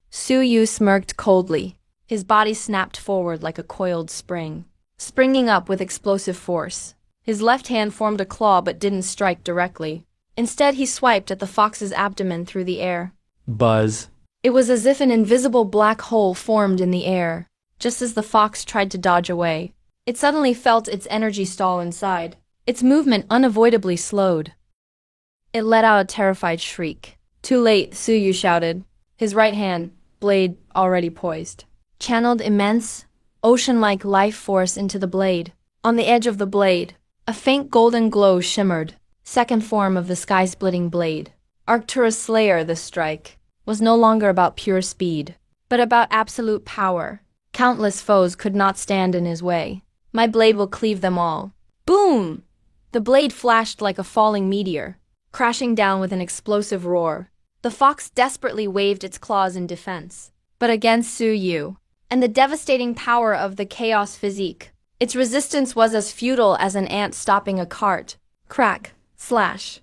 Su Yu smirked coldly. His body snapped forward like a coiled spring, springing up with explosive force. His left hand formed a claw but didn't strike directly. Instead, he swiped at the fox's abdomen through the air. Buzz. It was as if an invisible black hole formed in the air. Just as the fox tried to dodge away, it suddenly felt its energy stall inside. Its movement unavoidably slowed. It let out a terrified shriek. Too late, Su Yu shouted, his right hand, blade already poised, channeled immense, ocean-like life force into the blade. On the edge of the blade, a faint golden glow shimmered. Second form of the sky-splitting blade. Arcturus Slayer, this strike, was no longer about pure speed, but about absolute power. Countless foes could not stand in his way. My blade will cleave them all. Boom! The blade flashed like a falling meteor, crashing down with an explosive roar. The fox desperately waved its claws in defense, but against Su Yu and the devastating power of the chaos physique, its resistance was as futile as an ant stopping a cart. Crack, slash.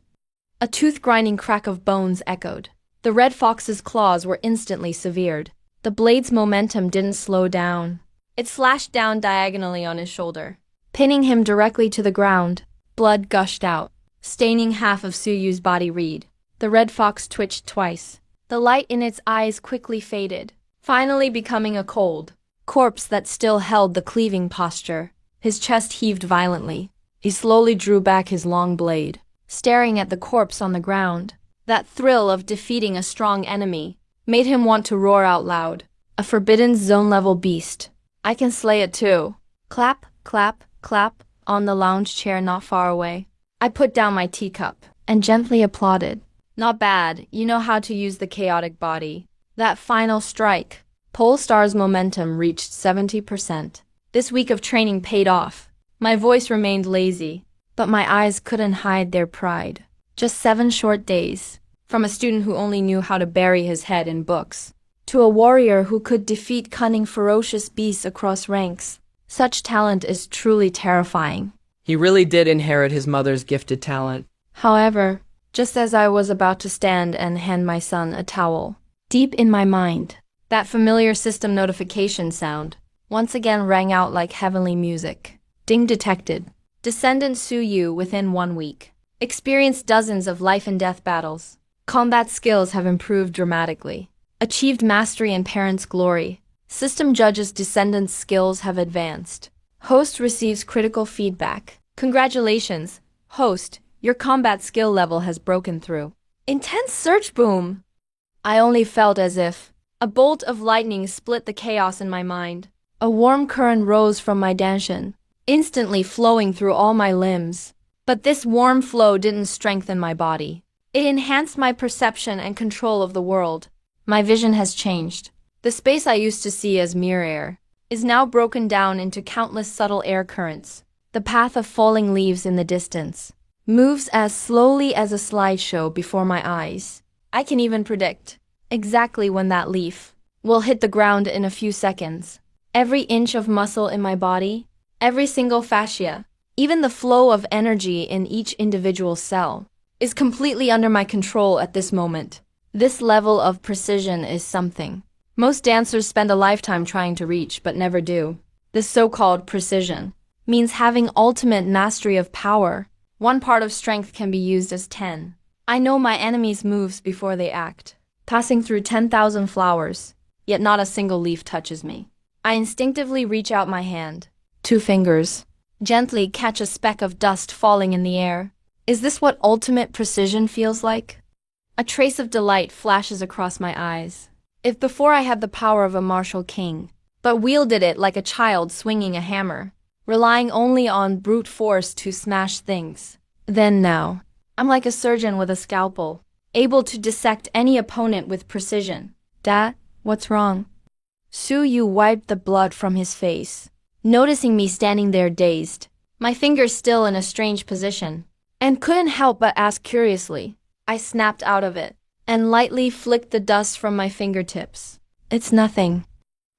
A tooth-grinding crack of bones echoed. The red fox's claws were instantly severed. The blade's momentum didn't slow down. It slashed down diagonally on his shoulder, pinning him directly to the ground. Blood gushed out, staining half of Su Yu's body reed. The red fox twitched twice. The light in its eyes quickly faded, finally becoming a cold corpse that still held the cleaving posture. His chest heaved violently. He slowly drew back his long blade, staring at the corpse on the ground. That thrill of defeating a strong enemy made him want to roar out loud. A forbidden zone-level beast. I can slay it too. Clap, clap, clap, on the lounge chair not far away. I put down my teacup and gently applauded. Not bad, you know how to use the chaotic body. That final strike. Polestar's momentum reached 70%. This week of training paid off. My voice remained lazy, but my eyes couldn't hide their pride. Just 7 short days, from a student who only knew how to bury his head in books, to a warrior who could defeat cunning, ferocious beasts across ranks. Such talent is truly terrifying. He really did inherit his mother's gifted talent. However, just as I was about to stand and hand my son a towel, deep in my mind, that familiar system notification sound once again rang out like heavenly music. Ding detected. Descendant Su Yu within 1 week. Experienced dozens of life and death battles. Combat skills have improved dramatically. Achieved mastery in parents' glory. System judges' descendants' skills have advanced. Host receives critical feedback. Congratulations, host, your combat skill level has broken through. Intense search boom. I only felt as if a bolt of lightning split the chaos in my mind. A warm current rose from my danshan, instantly flowing through all my limbs. But this warm flow didn't strengthen my body. It enhanced my perception and control of the world. My vision has changed. The space I used to see as mere air is now broken down into countless subtle air currents. The path of falling leaves in the distance moves as slowly as a slideshow before my eyes. I can even predict exactly when that leaf will hit the ground in a few seconds. Every inch of muscle in my body, every single fascia, even the flow of energy in each individual cell, is completely under my control at this moment. This level of precision is something most dancers spend a lifetime trying to reach but never do. This so-called precision means having ultimate mastery of power. One part of strength can be used as 10. I know my enemy's moves before they act, passing through 10,000 flowers, yet not a single leaf touches me. I instinctively reach out my hand, 2 fingers, gently catch a speck of dust falling in the air. Is this what ultimate precision feels like? A trace of delight flashes across my eyes. If before I had the power of a martial king, but wielded it like a child swinging a hammer, relying only on brute force to smash things, then now, I'm like a surgeon with a scalpel, able to dissect any opponent with precision. Dad, what's wrong? Su Yu wiped the blood from his face, noticing me standing there dazed, my fingers still in a strange position, and couldn't help but ask curiously. I snapped out of it and lightly flicked the dust from my fingertips. It's nothing.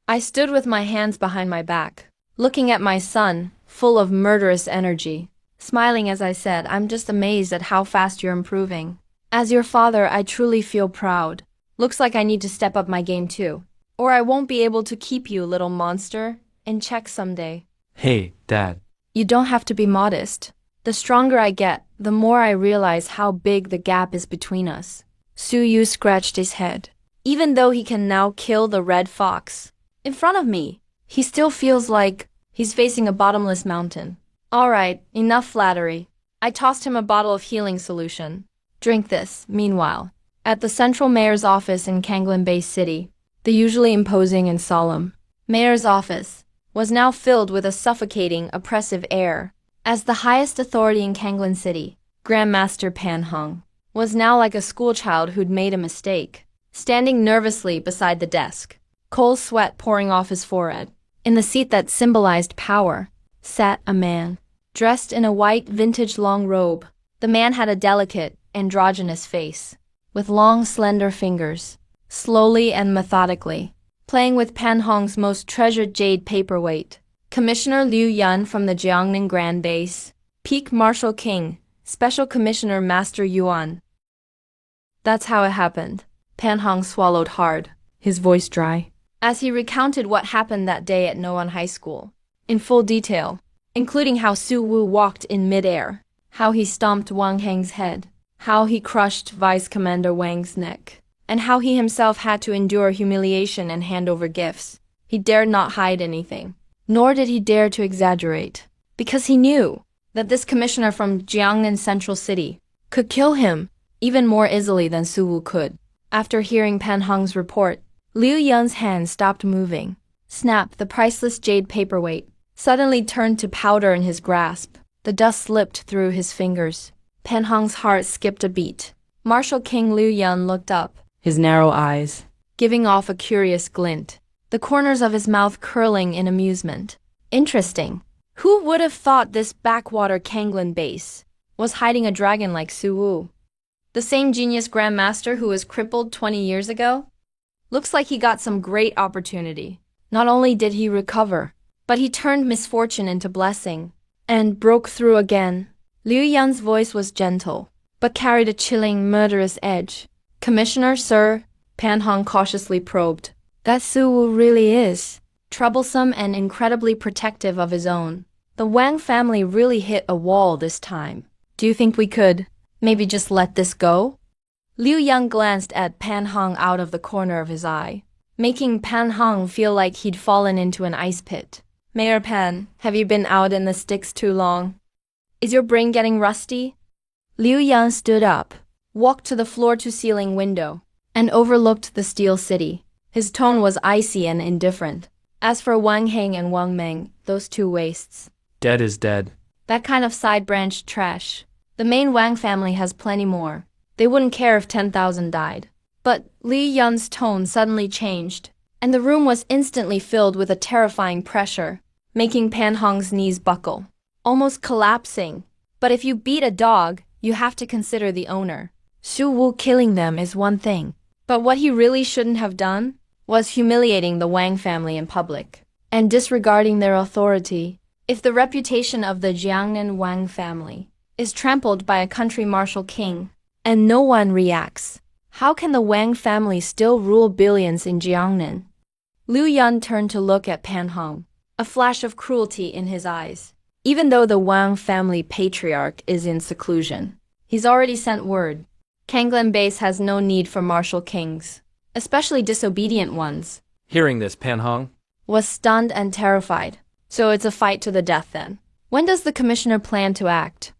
I stood with my hands behind my back, looking at my son, full of murderous energy, smiling as I said, I'm just amazed at how fast you're improving. As your father, I truly feel proud. Looks like I need to step up my game too, or I won't be able to keep you, little monster, in check someday. Hey, Dad. You don't have to be modest. The stronger I get, the more I realize how big the gap is between us. Su Yu scratched his head. Even though he can now kill the red fox in front of me, he still feels like he's facing a bottomless mountain. All right, enough flattery. I tossed him a bottle of healing solution. Drink this. Meanwhile, at the central mayor's office in Kanglin Bay City, the usually imposing and solemn mayor's office was now filled with a suffocating, oppressive air. As the highest authority in Kanglin City, Grandmaster Pan Hung was now like a schoolchild who'd made a mistake, standing nervously beside the desk, cold sweat pouring off his forehead. In the seat that symbolized power sat a man, dressed in a white vintage long robe. The man had a delicate, androgynous face, with long, slender fingers, slowly and methodically, playing with Pan Hong's most treasured jade paperweight. Commissioner Liu Yan from the Jiangnan Grand Base, Peak Marshal King, Special Commissioner Master Yuan. That's how it happened. Pan Hong swallowed hard, his voice dry, as he recounted what happened that day at Noan High School, in full detail, including how Su Wu walked in midair, how he stomped Wang Heng's head, how he crushed Vice Commander Wang's neck, and how he himself had to endure humiliation and hand over gifts. He dared not hide anything, nor did he dare to exaggerate, because he knew that this commissioner from Jiangnan Central City could kill him even more easily than Su Wu could. After hearing Pan Hong's report, Liu Yan's hand stopped moving. Snap, the priceless jade paperweight suddenly turned to powder in his grasp. The dust slipped through his fingers. Pan Hong's heart skipped a beat. Marshal King Liu Yan looked up, his narrow eyes giving off a curious glint, the corners of his mouth curling in amusement. Interesting. Who would have thought this backwater Kanglin base was hiding a dragon like Su Wu? The same genius grandmaster who was crippled 20 years ago? Looks like he got some great opportunity. Not only did he recover, but he turned misfortune into blessing and broke through again. Liu Yan's voice was gentle, but carried a chilling, murderous edge. Commissioner, sir, Pan Hong cautiously probed. That Su Wu really is troublesome and incredibly protective of his own. The Wang family really hit a wall this time. Do you think we could maybe just let this go? Liu Yang glanced at Pan Hong out of the corner of his eye, making Pan Hong feel like he'd fallen into an ice pit. Mayor Pan, have you been out in the sticks too long? Is your brain getting rusty? Liu Yang stood up, walked to the floor-to-ceiling window, and overlooked the steel city. His tone was icy and indifferent. As for Wang Heng and Wang Meng, those two wastes. Dead is dead. That kind of side-branched trash. The main Wang family has plenty more. They wouldn't care if 10,000 died. But Li Yun's tone suddenly changed, and the room was instantly filled with a terrifying pressure, making Pan Hong's knees buckle, almost collapsing. But if you beat a dog, you have to consider the owner. Su Wu killing them is one thing. But what he really shouldn't have done was humiliating the Wang family in public and disregarding their authority. If the reputation of the Jiangnan Wang family is trampled by a country martial king, and no one reacts, how can the Wang family still rule billions in Jiangnan? Liu Yun turned to look at Pan Hong, a flash of cruelty in his eyes. Even though the Wang family patriarch is in seclusion, he's already sent word. Kanglan base has no need for martial kings, especially disobedient ones. Hearing this, Pan Hong Was stunned and terrified. So it's a fight to the death then. When does the commissioner plan to act?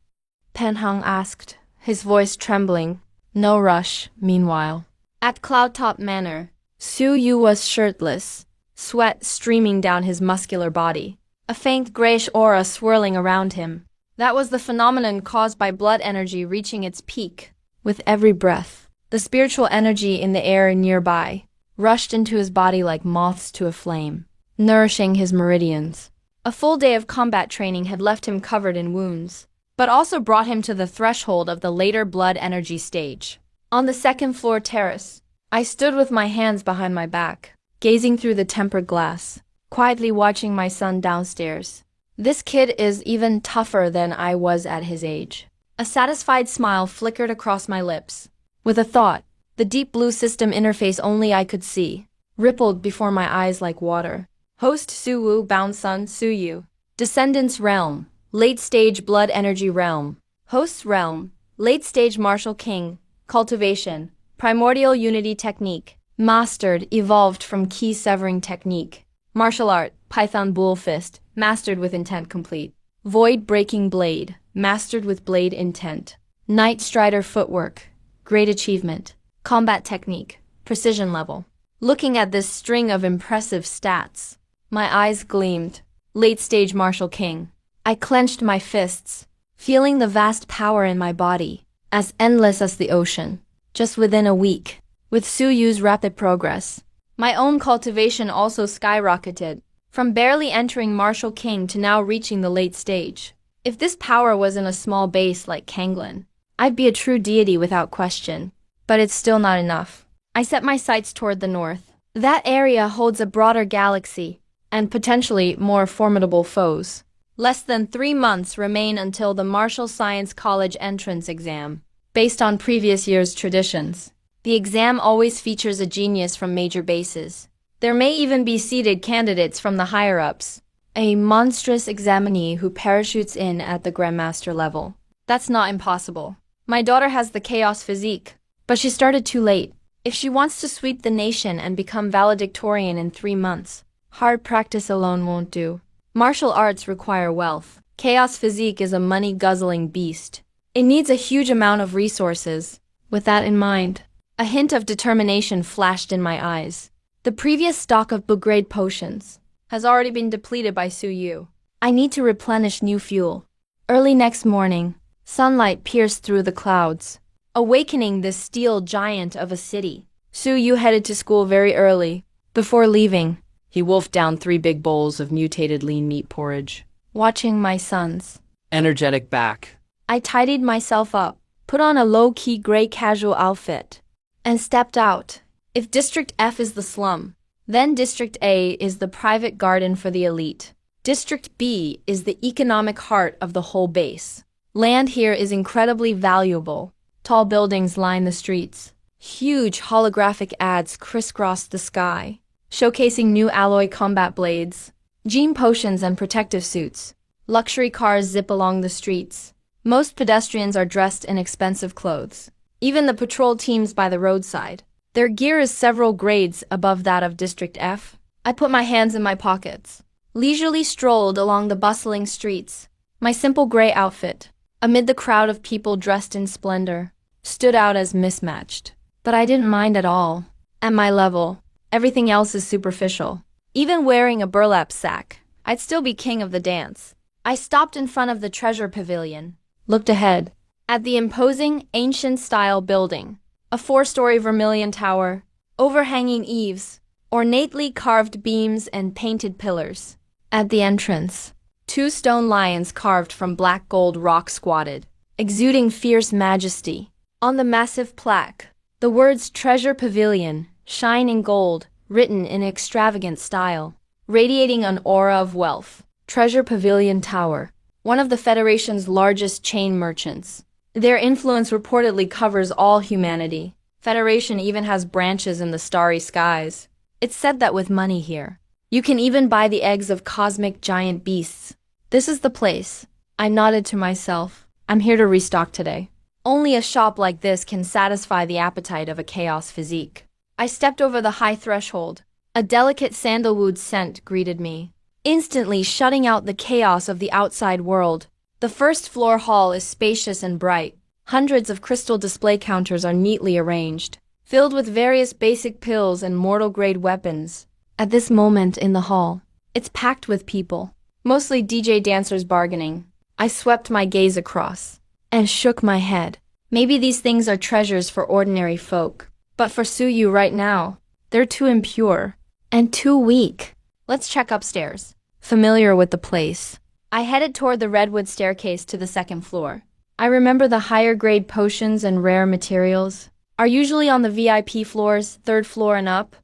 Pan Hong asked, his voice trembling. No rush, meanwhile. At Cloud Top Manor, Su Yu was shirtless, sweat streaming down his muscular body, a faint grayish aura swirling around him. That was the phenomenon caused by blood energy reaching its peak. With every breath, the spiritual energy in the air nearby rushed into his body like moths to a flame, nourishing his meridians. A full day of combat training had left him covered in wounds, but also brought him to the threshold of the later blood energy stage. On the second-floor terrace, I stood with my hands behind my back, gazing through the tempered glass, quietly watching my son downstairs. This kid is even tougher than I was at his age. A satisfied smile flickered across my lips. With a thought, the deep blue system interface only I could see, rippled before my eyes like water. Host Su Wu, bound son Su Yu. Descendants realm, late-stage blood energy realm. Host's realm, late-stage martial king, cultivation, primordial unity technique. Mastered, evolved from key severing technique. Martial art, python bull fist, mastered with intent complete. Void breaking blade, mastered with blade intent. Night strider footwork, great achievement. Combat technique, precision level. Looking at this string of impressive stats, my eyes gleamed. Late-stage martial king. I clenched my fists, feeling the vast power in my body, as endless as the ocean. Just within a week, with Su Yu's rapid progress, my own cultivation also skyrocketed, from barely entering martial king to now reaching the late stage. If this power was in a small base like Kanglan, I'd be a true deity without question. But it's still not enough. I set my sights toward the north. That area holds a broader galaxy, and potentially more formidable foes. Less than 3 months remain until the Martial Science College entrance exam. Based on previous year's traditions, the exam always features a genius from major bases. There may even be seeded candidates from the higher-ups. A monstrous examinee who parachutes in at the Grandmaster level. That's not impossible. My daughter has the chaos physique, but she started too late. If she wants to sweep the nation and become valedictorian in 3 months, hard practice alone won't do. Martial arts require wealth. Chaos physique is a money-guzzling beast. It needs a huge amount of resources. With that in mind, a hint of determination flashed in my eyes. The previous stock of blue-grade potions has already been depleted by Su Yu. I need to replenish new fuel. Early next morning, sunlight pierced through the clouds, awakening this steel giant of a city. Su Yu headed to school very early. Before leaving, he wolfed down 3 big bowls of mutated lean meat porridge. Watching my sons, energetic back. I tidied myself up, put on a low-key gray casual outfit, and stepped out. If District F is the slum, then District A is the private garden for the elite. District B is the economic heart of the whole base. Land here is incredibly valuable. Tall buildings line the streets. Huge holographic ads crisscross the sky, showcasing new alloy combat blades, gene potions and protective suits. Luxury cars zip along the streets. Most pedestrians are dressed in expensive clothes. Even the patrol teams by the roadside. Their gear is several grades above that of District F. I put my hands in my pockets, leisurely strolled along the bustling streets, my simple gray outfit, amid the crowd of people dressed in splendor. stood out as mismatched. But I didn't mind at all. At my level, everything else is superficial. Even wearing a burlap sack, I'd still be king of the dance. I stopped in front of the treasure pavilion, looked ahead, at the imposing, ancient-style building. A 4-story vermilion tower, overhanging eaves, ornately carved beams and painted pillars. At the entrance, 2 stone lions carved from black gold rock squatted, exuding fierce majesty. On the massive plaque, the words Treasure Pavilion shine in gold, written in extravagant style, radiating an aura of wealth. Treasure Pavilion Tower, one of the Federation's largest chain merchants. Their influence reportedly covers all humanity. Federation even has branches in the starry skies. It's said that with money here, you can even buy the eggs of cosmic giant beasts. This is the place. I nodded to myself. I'm here to restock today. Only a shop like this can satisfy the appetite of a chaos physique. I stepped over the high threshold. A delicate sandalwood scent greeted me, instantly shutting out the chaos of the outside world. The first floor hall is spacious and bright. Hundreds of crystal display counters are neatly arranged, filled with various basic pills and mortal-grade weapons. At this moment in the hall, it's packed with people, mostly DJ dancers bargaining. I swept my gaze across and shook my head. Maybe these things are treasures for ordinary folk, but for Suyu right now, they're too impure and too weak. Let's check upstairs. Familiar with the place, I headed toward the redwood staircase to the 2nd floor. I remember the higher grade potions and rare materials are usually on the VIP floors, 3rd floor and up.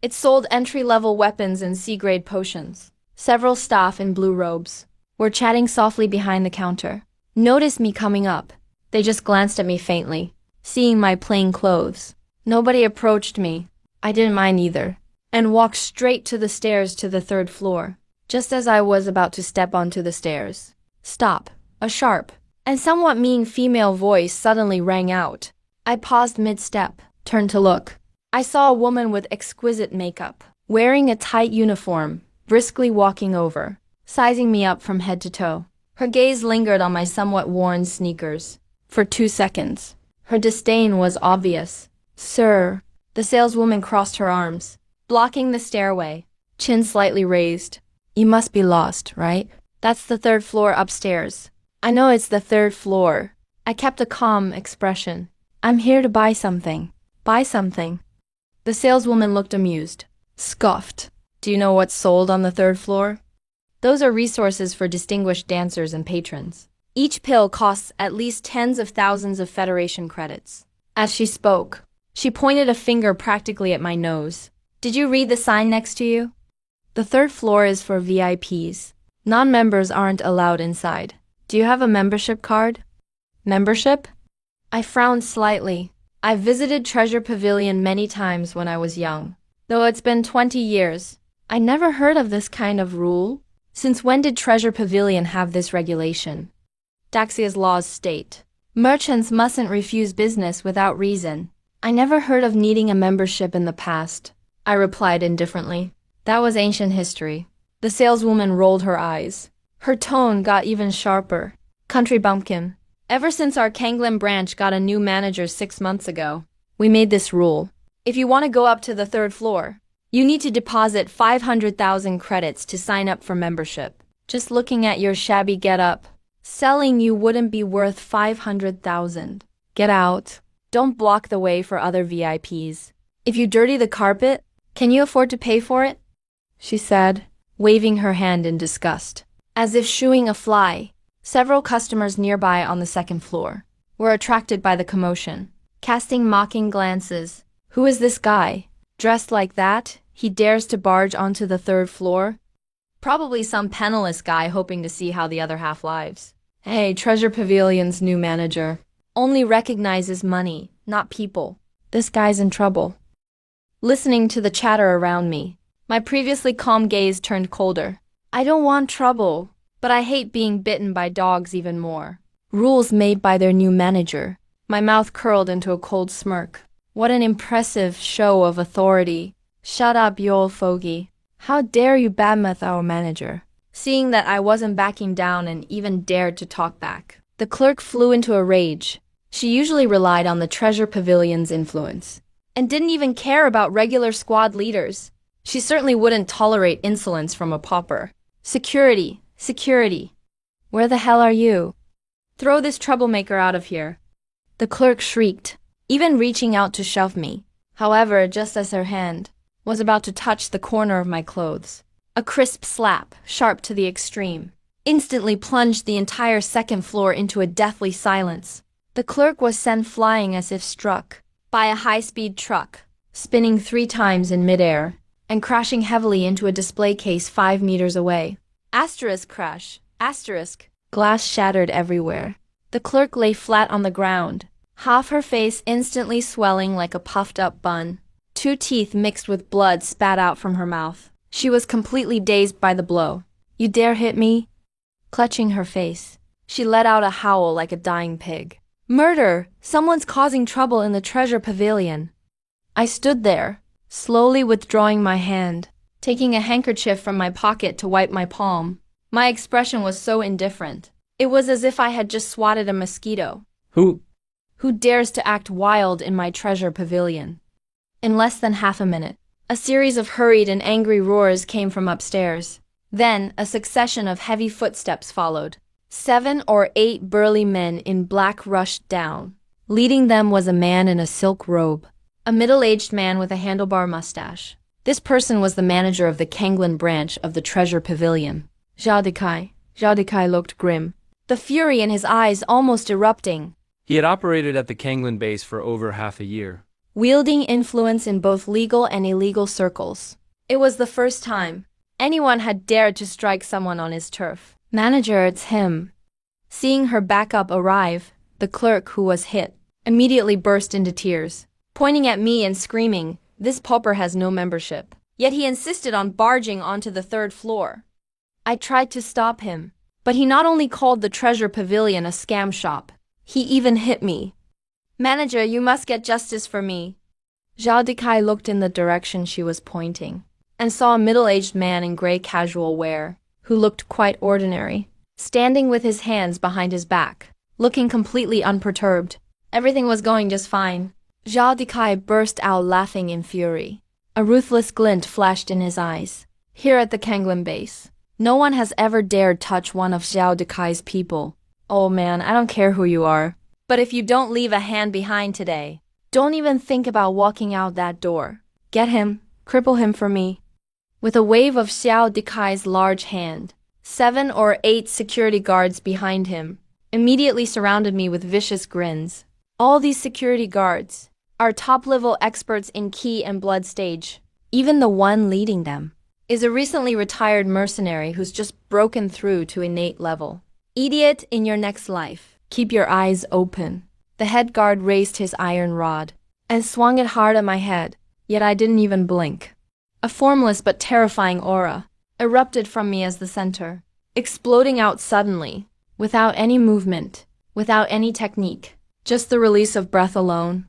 It sold entry-level weapons and C-grade potions. Several staff in blue robes were chatting softly behind the counter. Noticed me coming up. They just glanced at me faintly, seeing my plain clothes. Nobody approached me. I didn't mind either, and walked straight to the stairs to the 3rd floor. Just as I was about to step onto the stairs, stop. A sharp and somewhat mean female voice suddenly rang out. I paused mid-step, turned to look. I saw a woman with exquisite makeup, wearing a tight uniform, briskly walking over, sizing me up from head to toe. Her gaze lingered on my somewhat worn sneakers. For 2 seconds, her disdain was obvious. "Sir," the saleswoman crossed her arms, blocking the stairway, chin slightly raised. "You must be lost, right? That's the 3rd floor upstairs." "I know it's the 3rd floor." I kept a calm expression. "I'm here to buy something." "Buy something?" The saleswoman looked amused, scoffed. "Do you know what's sold on the 3rd floor? Those are resources for distinguished dancers and patrons. Each pill costs at least tens of thousands of Federation credits." As she spoke, she pointed a finger practically at my nose. "Did you read the sign next to you? The 3rd floor is for VIPs. Non-members aren't allowed inside. Do you have a membership card?" "Membership?" I frowned slightly. I've visited Treasure Pavilion many times when I was young. Though it's been 20 years, I never heard of this kind of rule. Since when did Treasure Pavilion have this regulation? Daxia's laws state, merchants mustn't refuse business without reason. I never heard of needing a membership in the past, I replied indifferently. That was ancient history. The saleswoman rolled her eyes. Her tone got even sharper. "Country bumpkin. Ever since our Kanglin branch got a new manager 6 months ago, we made this rule. If you want to go up to the 3rd floor, you need to deposit 500,000 credits to sign up for membership. Just looking at your shabby get-up, selling you wouldn't be worth 500,000. Get out. Don't block the way for other VIPs. If you dirty the carpet, can you afford to pay for it?" she said, waving her hand in disgust. As if shooing a fly, several customers nearby on the 2nd floor were attracted by the commotion, casting mocking glances. "Who is this guy? Dressed like that, he dares to barge onto the 3rd floor? Probably some penniless guy hoping to see how the other half lives." "Hey, Treasure Pavilion's new manager. Only recognizes money, not people. This guy's in trouble." Listening to the chatter around me, my previously calm gaze turned colder. I don't want trouble, but I hate being bitten by dogs even more. Rules made by their new manager. My mouth curled into a cold smirk. What an impressive show of authority. "Shut up, you old fogey. How dare you badmouth our manager?" Seeing that I wasn't backing down and even dared to talk back, the clerk flew into a rage. She usually relied on the treasure pavilion's influence, and didn't even care about regular squad leaders. She certainly wouldn't tolerate insolence from a pauper. Security, security. Where the hell are you? Throw this troublemaker out of here. The clerk shrieked, even reaching out to shove me. However, just as her hand was about to touch the corner of my clothes, a crisp slap, sharp to the extreme, instantly plunged the entire second floor into a deathly silence. The clerk was sent flying as if struck by a high-speed truck, spinning 3 times in midair and crashing heavily into a display case 5 meters away. Asterisk crash, asterisk. Glass shattered everywhere. The clerk lay flat on the ground, half her face instantly swelling like a puffed-up bun. 2 teeth mixed with blood spat out from her mouth. She was completely dazed by the blow. You dare hit me? Clutching her face, she let out a howl like a dying pig. Murder! Someone's causing trouble in the treasure pavilion. I stood there, slowly withdrawing my hand, taking a handkerchief from my pocket to wipe my palm. My expression was so indifferent. It was as if I had just swatted a mosquito. Who dares to act wild in my treasure pavilion? In less than half a minute, a series of hurried and angry roars came from upstairs. Then, a succession of heavy footsteps followed. 7 or 8 burly men in black rushed down. Leading them was a man in a silk robe, a middle-aged man with a handlebar mustache. This person was the manager of the Kanglin branch of the treasure pavilion. Zhao Dekai looked grim, the fury in his eyes almost erupting. He had operated at the Kanglin base for over half a year, Wielding influence in both legal and illegal circles. It was the first time anyone had dared to strike someone on his turf. Manager, it's him. Seeing her backup arrive, the clerk who was hit immediately burst into tears, pointing at me and screaming, "This pauper has no membership." Yet he insisted on barging onto the 3rd floor. I tried to stop him, but he not only called the treasure pavilion a scam shop, he even hit me. Manager, you must get justice for me. Zhao Dekai looked in the direction she was pointing, and saw a middle-aged man in gray casual wear, who looked quite ordinary, standing with his hands behind his back, looking completely unperturbed. Everything was going just fine. Zhao Dekai burst out laughing in fury. A ruthless glint flashed in his eyes. Here at the Kanglin base, no one has ever dared touch one of Zhao Dekai's people. Oh man, I don't care who you are. But if you don't leave a hand behind today, don't even think about walking out that door. Get him, cripple him for me. With a wave of Xiao Dekai's large hand, 7 or 8 security guards behind him immediately surrounded me with vicious grins. All these security guards are top-level experts in ki and blood stage. Even the one leading them is a recently retired mercenary who's just broken through to innate level. Idiot, in your next life, keep your eyes open. The head guard raised his iron rod and swung it hard at my head, yet I didn't even blink. A formless but terrifying aura erupted from me as the center, exploding out suddenly, without any movement, without any technique, just the release of breath alone.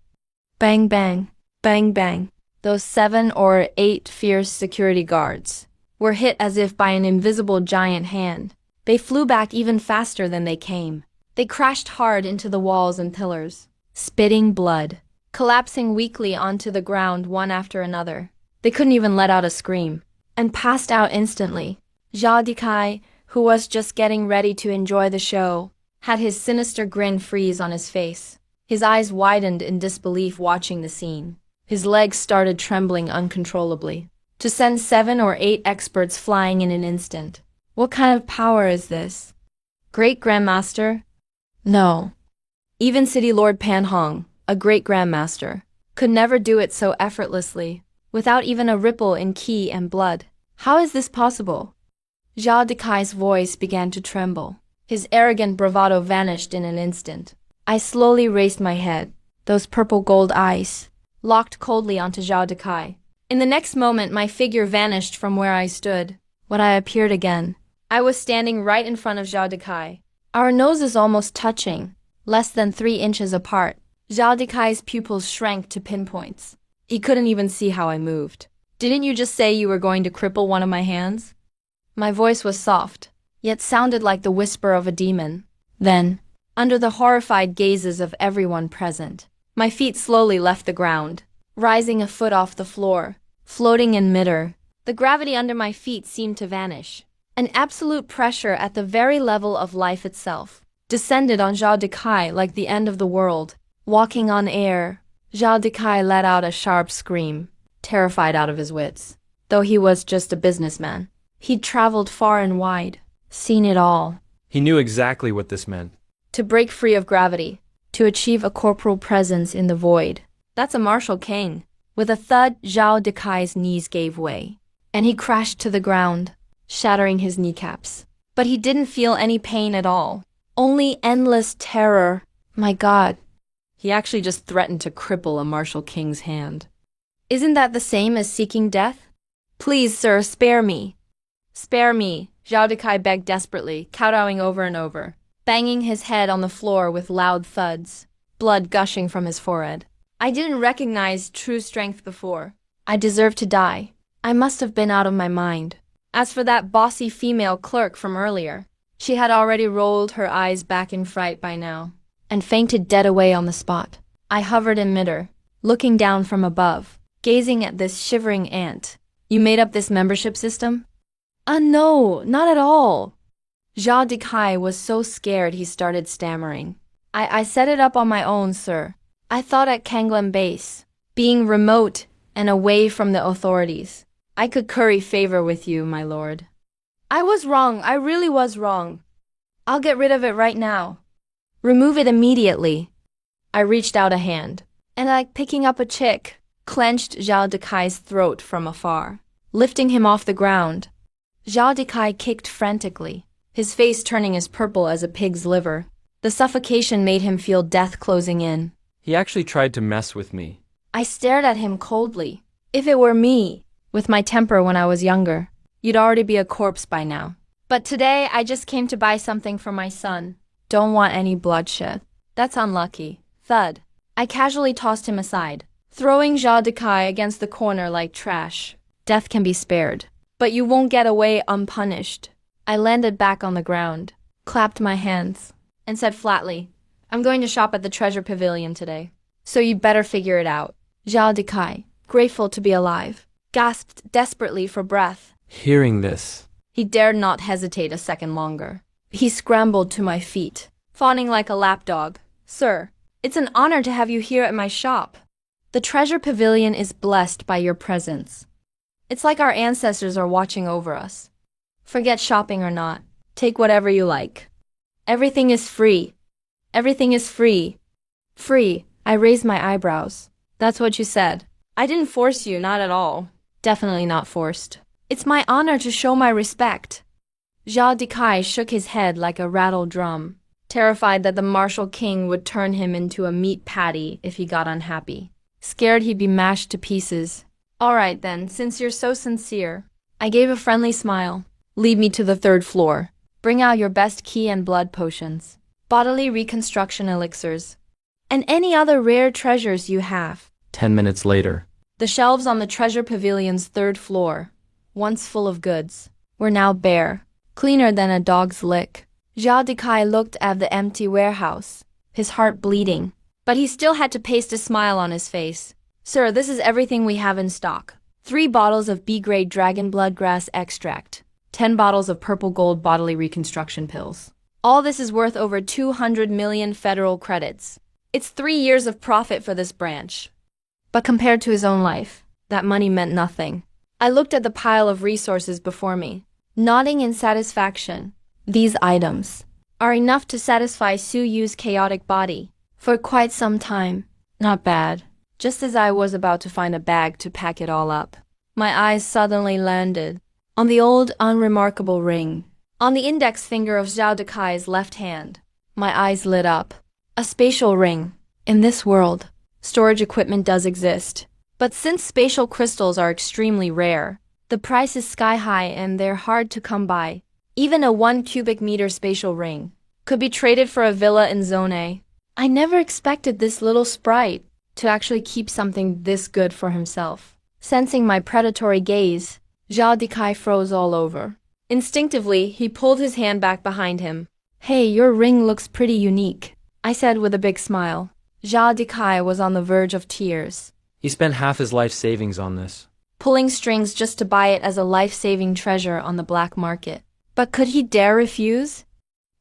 Bang bang, bang bang. Those 7 or 8 fierce security guards were hit as if by an invisible giant hand. They flew back even faster than they came. They crashed hard into the walls and pillars, spitting blood, collapsing weakly onto the ground one after another. They couldn't even let out a scream, and passed out instantly. Zhao Dekai, who was just getting ready to enjoy the show, had his sinister grin freeze on his face. His eyes widened in disbelief watching the scene. His legs started trembling uncontrollably. To send 7 or 8 experts flying in an instant. What kind of power is this? Great Grandmaster? No. Even City Lord Pan Hong, a great Grandmaster, could never do it so effortlessly, without even a ripple in ki and blood. How is this possible? Zhao Dekai's voice began to tremble. His arrogant bravado vanished in an instant. I slowly raised my head, those purple gold eyes locked coldly onto Zhao Dekai. In the next moment, my figure vanished from where I stood. When I appeared again, I was standing right in front of Zhao Dekai. Our noses almost touching, less than 3 inches apart. Zhao Dekai's pupils shrank to pinpoints. He couldn't even see how I moved. Didn't you just say you were going to cripple one of my hands? My voice was soft, yet sounded like the whisper of a demon. Then, under the horrified gazes of everyone present. My feet slowly left the ground, rising a foot off the floor, floating in midair. The gravity under my feet seemed to vanish. An absolute pressure at the very level of life itself descended on Zhao Dekai like the end of the world. Walking on air, Zhao Dekai let out a sharp scream, terrified out of his wits. Though he was just a businessman, he'd traveled far and wide, seen it all. He knew exactly what this meant. To break free of gravity, to achieve a corporal presence in the void. That's a martial king. With a thud, Zhao Dekai's knees gave way, and he crashed to the ground, shattering his kneecaps. But he didn't feel any pain at all. Only endless terror. My God. He actually just threatened to cripple a martial king's hand. Isn't that the same as seeking death? Please, sir, spare me. Spare me, Zhao Dekai begged desperately, kowtowing over and over, banging his head on the floor with loud thuds, blood gushing from his forehead. I didn't recognize true strength before. I deserve to die. I must have been out of my mind. As for that bossy female clerk from earlier, she had already rolled her eyes back in fright by now, and fainted dead away on the spot. I hovered in midair, looking down from above, gazing at this shivering ant. You made up this membership system? No, not at all. Zhao Dekai was so scared he started stammering. I set it up on my own, sir. I thought at Kanglam Base, being remote and away from the authorities, I could curry favor with you, my lord. I was wrong. I really was wrong. I'll get rid of it right now. Remove it immediately. I reached out a hand, and like picking up a chick, clenched Zhao Dekai's throat from afar, lifting him off the ground. Zhao Dekai kicked frantically, his face turning as purple as a pig's liver. The suffocation made him feel death closing in. He actually tried to mess with me. I stared at him coldly. If it were me, with my temper when I was younger, you'd already be a corpse by now. But today, I just came to buy something for my son. Don't want any bloodshed. That's unlucky. Thud. I casually tossed him aside, throwing Zhao Dekai against the corner like trash. Death can be spared, but you won't get away unpunished. I landed back on the ground, clapped my hands, and said flatly, I'm going to shop at the Treasure Pavilion today, so you better figure it out. Zhao Dekai, grateful to be alive, gasped desperately for breath. Hearing this, He dared not hesitate a second longer. He scrambled to my feet, fawning like a lapdog. Sir, it's an honor to have you here at my shop. The Treasure Pavilion is blessed by your presence. It's like our ancestors are watching over us. Forget shopping or not. Take whatever you like. Everything is free. Everything is free. Free. I raised my eyebrows. That's what you said. I didn't force you, not at all. Definitely not forced. It's my honor to show my respect. Zhao Dekai shook his head like a rattled drum, terrified that the martial king would turn him into a meat patty if he got unhappy. Scared he'd be mashed to pieces. All right then, since you're so sincere. I gave a friendly smile. Lead me to the 3rd floor. Bring out your best key and blood potions, bodily reconstruction elixirs, and any other rare treasures you have. 10 minutes later, The shelves on the Treasure Pavilion's 3rd floor, once full of goods, were now bare, cleaner than a dog's lick. Zhao Dekai looked at the empty warehouse, his heart bleeding, but he still had to paste a smile on his face. Sir, this is everything we have in stock. 3 bottles of B-grade dragon blood grass extract, 10 bottles of purple gold bodily reconstruction pills. All this is worth over 200 million federal credits. It's 3 years of profit for this branch. But compared to his own life, that money meant nothing. I looked at the pile of resources before me, nodding in satisfaction. These items are enough to satisfy Su Yu's chaotic body for quite some time. Not bad. Just as I was about to find a bag to pack it all up, my eyes suddenly landed on the old, unremarkable ring, on the index finger of Zhao Dekai's left hand. My eyes lit up. A spatial ring. In this world, storage equipment does exist. But since spatial crystals are extremely rare, the price is sky high and they're hard to come by. Even a 1 cubic meter spatial ring could be traded for a villa in Zone A. I never expected this little sprite to actually keep something this good for himself. Sensing my predatory gaze, Zhao Dekai froze all over. Instinctively, he pulled his hand back behind him, Hey, your ring looks pretty unique, I said with a big smile. Zhao Dekai was on the verge of tears, He spent half his life savings on this. pulling strings just to buy it as a life-saving treasure on the black market. But could he dare refuse?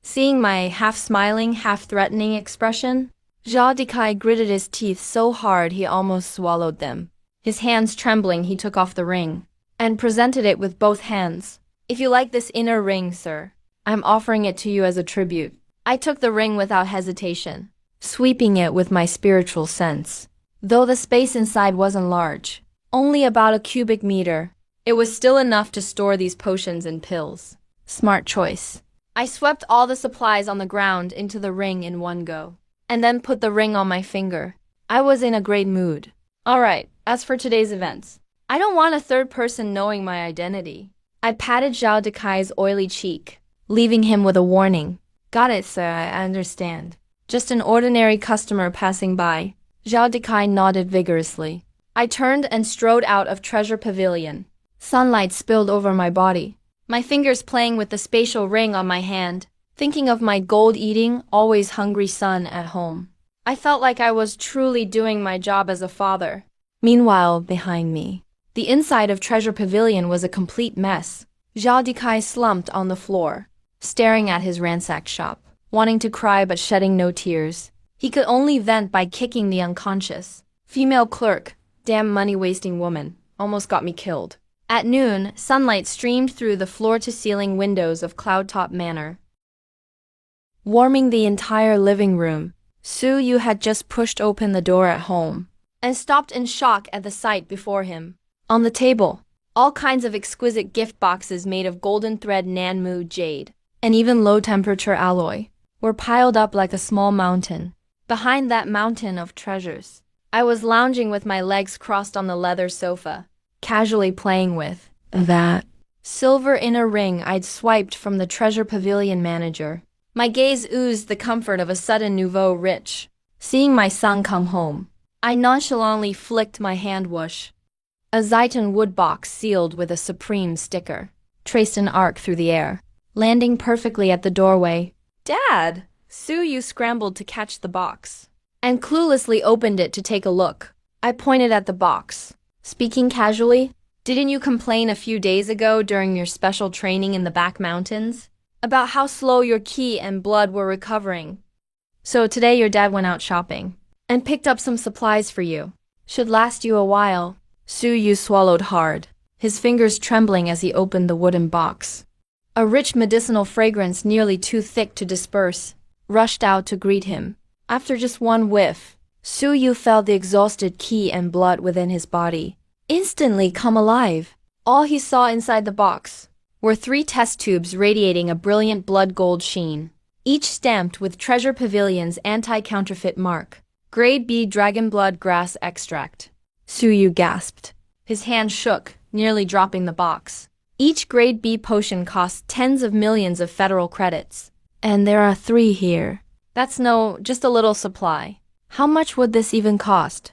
Seeing my half-smiling, half-threatening expression, Zhao Dekai gritted his teeth so hard he almost swallowed them. His hands trembling, he took off the ring and presented it with both hands. If you like this inner ring, sir, I'm offering it to you as a tribute. I took the ring without hesitation, sweeping it with my spiritual sense. Though the space inside wasn't large, only about a cubic meter, it was still enough to store these potions and pills. Smart choice. I swept all the supplies on the ground into the ring in one go, and then put the ring on my finger. I was in a great mood. Alright, as for today's events, I don't want a third person knowing my identity. I patted Zhao Dekai's oily cheek, leaving him with a warning. Got it, sir, I understand. Just an ordinary customer passing by. Zhao Dekai nodded vigorously. I turned and strode out of Treasure Pavilion. Sunlight spilled over my body, my fingers playing with the spatial ring on my hand, thinking of my gold-eating, always hungry son at home. I felt like I was truly doing my job as a father. Meanwhile, behind me, the inside of Treasure Pavilion was a complete mess. Zhao Dekai slumped on the floor, staring at his ransacked shop, wanting to cry but shedding no tears. He could only vent by kicking the unconscious female clerk. Damn money-wasting woman, almost got me killed. At noon, sunlight streamed through the floor-to-ceiling windows of Cloudtop Manor, warming the entire living room. Su Yu had just pushed open the door at home and stopped in shock at the sight before him. On the table, all kinds of exquisite gift boxes made of golden thread Nanmu jade and even low-temperature alloy were piled up like a small mountain. Behind that mountain of treasures, I was lounging with my legs crossed on the leather sofa, casually playing with that silver inner ring I'd swiped from the Treasure Pavilion manager. My gaze oozed the comfort of a sudden nouveau riche. Seeing my son come home, I nonchalantly flicked my hand whoosh. A Zaiton wood box sealed with a supreme sticker traced an arc through the air, landing perfectly at the doorway. Dad! Su Yu scrambled to catch the box and cluelessly opened it to take a look. I pointed at the box, speaking casually. Didn't you complain a few days ago during your special training in the back mountains about how slow your ki and blood were recovering? So today your dad went out shopping and picked up some supplies for you. Should last you a while. Su Yu swallowed hard, his fingers trembling as he opened the wooden box. A rich medicinal fragrance nearly too thick to disperse rushed out to greet him. After just one whiff, Su Yu felt the exhausted ki and blood within his body instantly come alive. All he saw inside the box were 3 test tubes radiating a brilliant blood gold sheen, each stamped with Treasure Pavilion's anti-counterfeit mark. Grade B dragon blood grass extract. Su Yu gasped. His hand shook, nearly dropping the box. Each Grade B potion costs tens of millions of federal credits. And there are 3 here. That's just a little supply. How much would this even cost?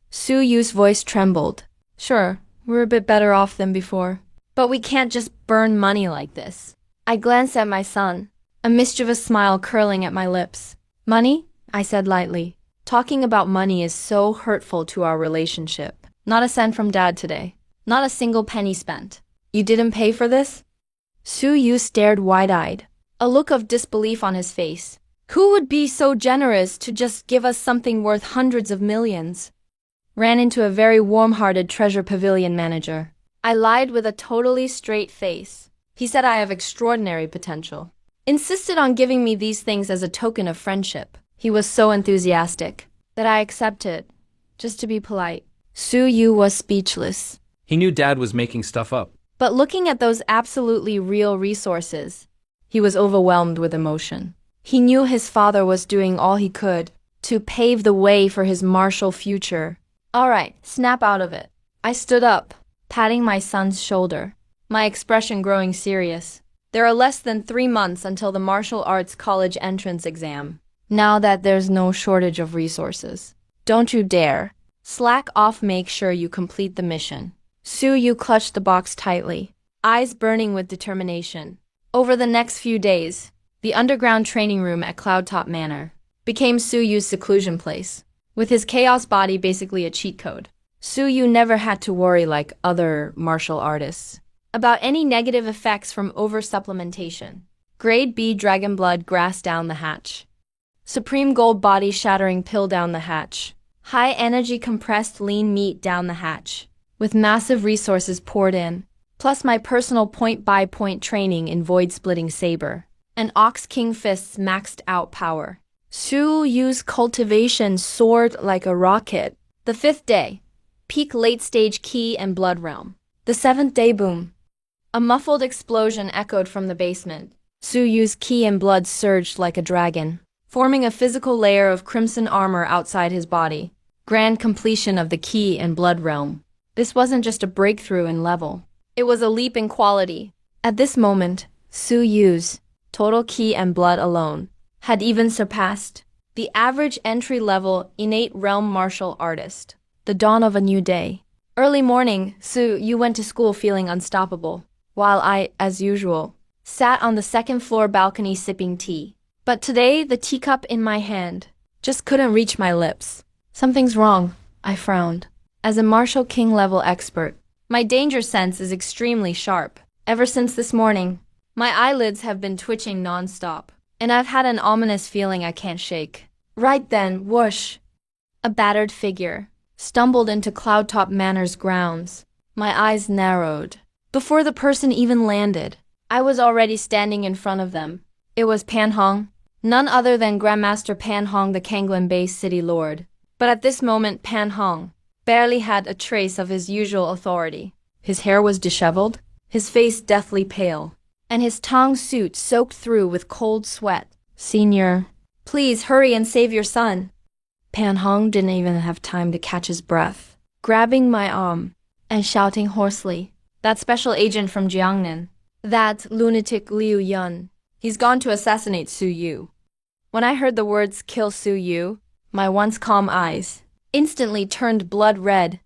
Su Yu's voice trembled. Sure, we're a bit better off than before. But we can't just burn money like this. I glanced at my son, a mischievous smile curling at my lips. Money? I said lightly. Talking about money is so hurtful to our relationship. Not a cent from Dad today. Not a single penny spent. You didn't pay for this? Su Yu stared wide-eyed, a look of disbelief on his face. Who would be so generous to just give us something worth hundreds of millions? Ran into a very warm-hearted Treasure Pavilion manager. I lied with a totally straight face. He said I have extraordinary potential. Insisted on giving me these things as a token of friendship. He was so enthusiastic that I accepted, just to be polite. Su Yu was speechless. He knew Dad was making stuff up. But looking at those absolutely real resources, he was overwhelmed with emotion. He knew his father was doing all he could to pave the way for his martial future. All right, snap out of it. I stood up, patting my son's shoulder, my expression growing serious. There are less than 3 months until the martial arts college entrance exam. Now that there's no shortage of resources, don't you dare slack off. Make sure you complete the mission. Su Yu clutched the box tightly, eyes burning with determination. Over the next few days, The underground training room at Cloudtop Manor became Su Yu's seclusion place, with his chaos body basically a cheat code. Su Yu never had to worry like other martial artists about any negative effects from oversupplementation. Grade B dragon blood grass down the hatch. Supreme gold body shattering pill down the hatch. High energy compressed lean meat down the hatch. With massive resources poured in, plus my personal point-by-point training in void splitting saber. And Ox King Fist's maxed out power. Su Yu's cultivation soared like a rocket. The 5th day. Peak late stage ki and blood realm. The 7th day boom. A muffled explosion echoed from the basement. Su Yu's ki and blood surged like a dragon, forming a physical layer of crimson armor outside his body. Grand completion of the ki and blood realm. This wasn't just a breakthrough in level. It was a leap in quality. At this moment, Su Yu's total ki and blood alone had even surpassed the average entry-level innate realm martial artist. The dawn of a new day. Early morning, Su Yu went to school feeling unstoppable, while I, as usual, sat on the 2nd floor balcony sipping tea. But today, the teacup in my hand just couldn't reach my lips. Something's wrong, I frowned. As a martial king level expert, my danger sense is extremely sharp. Ever since this morning, my eyelids have been twitching non-stop, and I've had an ominous feeling I can't shake. Right then, whoosh! A battered figure stumbled into Cloudtop Manor's grounds. My eyes narrowed. Before the person even landed, I was already standing in front of them. It was Pan Hong, none other than Grandmaster Pan Hong, the Kanglan Bay City Lord. But at this moment, Pan Hong barely had a trace of his usual authority. His hair was disheveled, his face deathly pale, and his tong suit soaked through with cold sweat. Senior, please hurry and save your son. Pan Hong didn't even have time to catch his breath, grabbing my arm and shouting hoarsely, "That special agent from Jiangnan, that lunatic Liu Yun, he's gone to assassinate Su Yu." When I heard the words "kill Su Yu," my once calm eyes instantly turned blood red.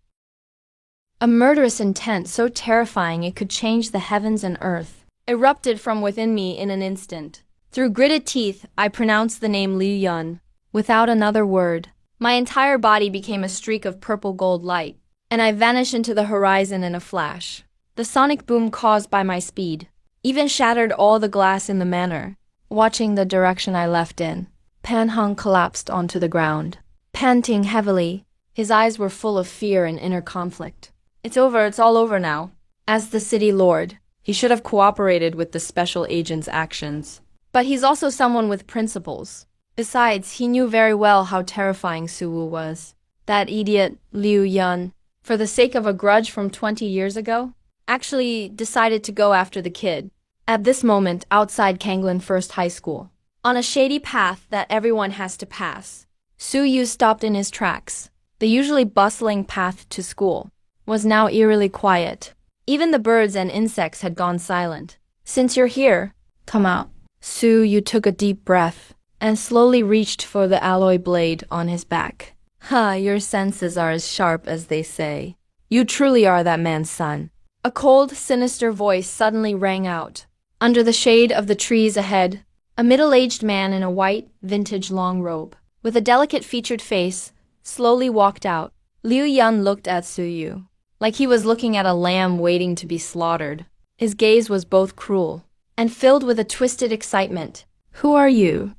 A murderous intent so terrifying it could change the heavens and earth erupted from within me in an instant. Through gritted teeth, I pronounced the name Liu Yun. Without another word, my entire body became a streak of purple gold light, and I vanished into the horizon in a flash. The sonic boom caused by my speed even shattered all the glass in the manor. Watching the direction I left in, Pan Hong collapsed onto the ground, panting heavily. His eyes were full of fear and inner conflict. It's all over now. As the city lord, he should have cooperated with the special agent's actions. But he's also someone with principles. Besides, he knew very well how terrifying Su Wu was. That idiot, Liu Yun, for the sake of a grudge from 20 years ago, actually decided to go after the kid. At this moment, outside Kanglan First High School, on a shady path that everyone has to pass, Su Yu stopped in his tracks. The usually bustling path to school was now eerily quiet. Even the birds and insects had gone silent. "Since you're here, come out." Su Yu took a deep breath and slowly reached for the alloy blade on his back. "Ha, your senses are as sharp as they say. You truly are that man's son." A cold, sinister voice suddenly rang out. Under the shade of the trees ahead, a middle-aged man in a white, vintage long robe, with a delicate-featured face, slowly walked out. Liu Yun looked at Su Yu like he was looking at a lamb waiting to be slaughtered. His gaze was both cruel and filled with a twisted excitement. "Who are you?"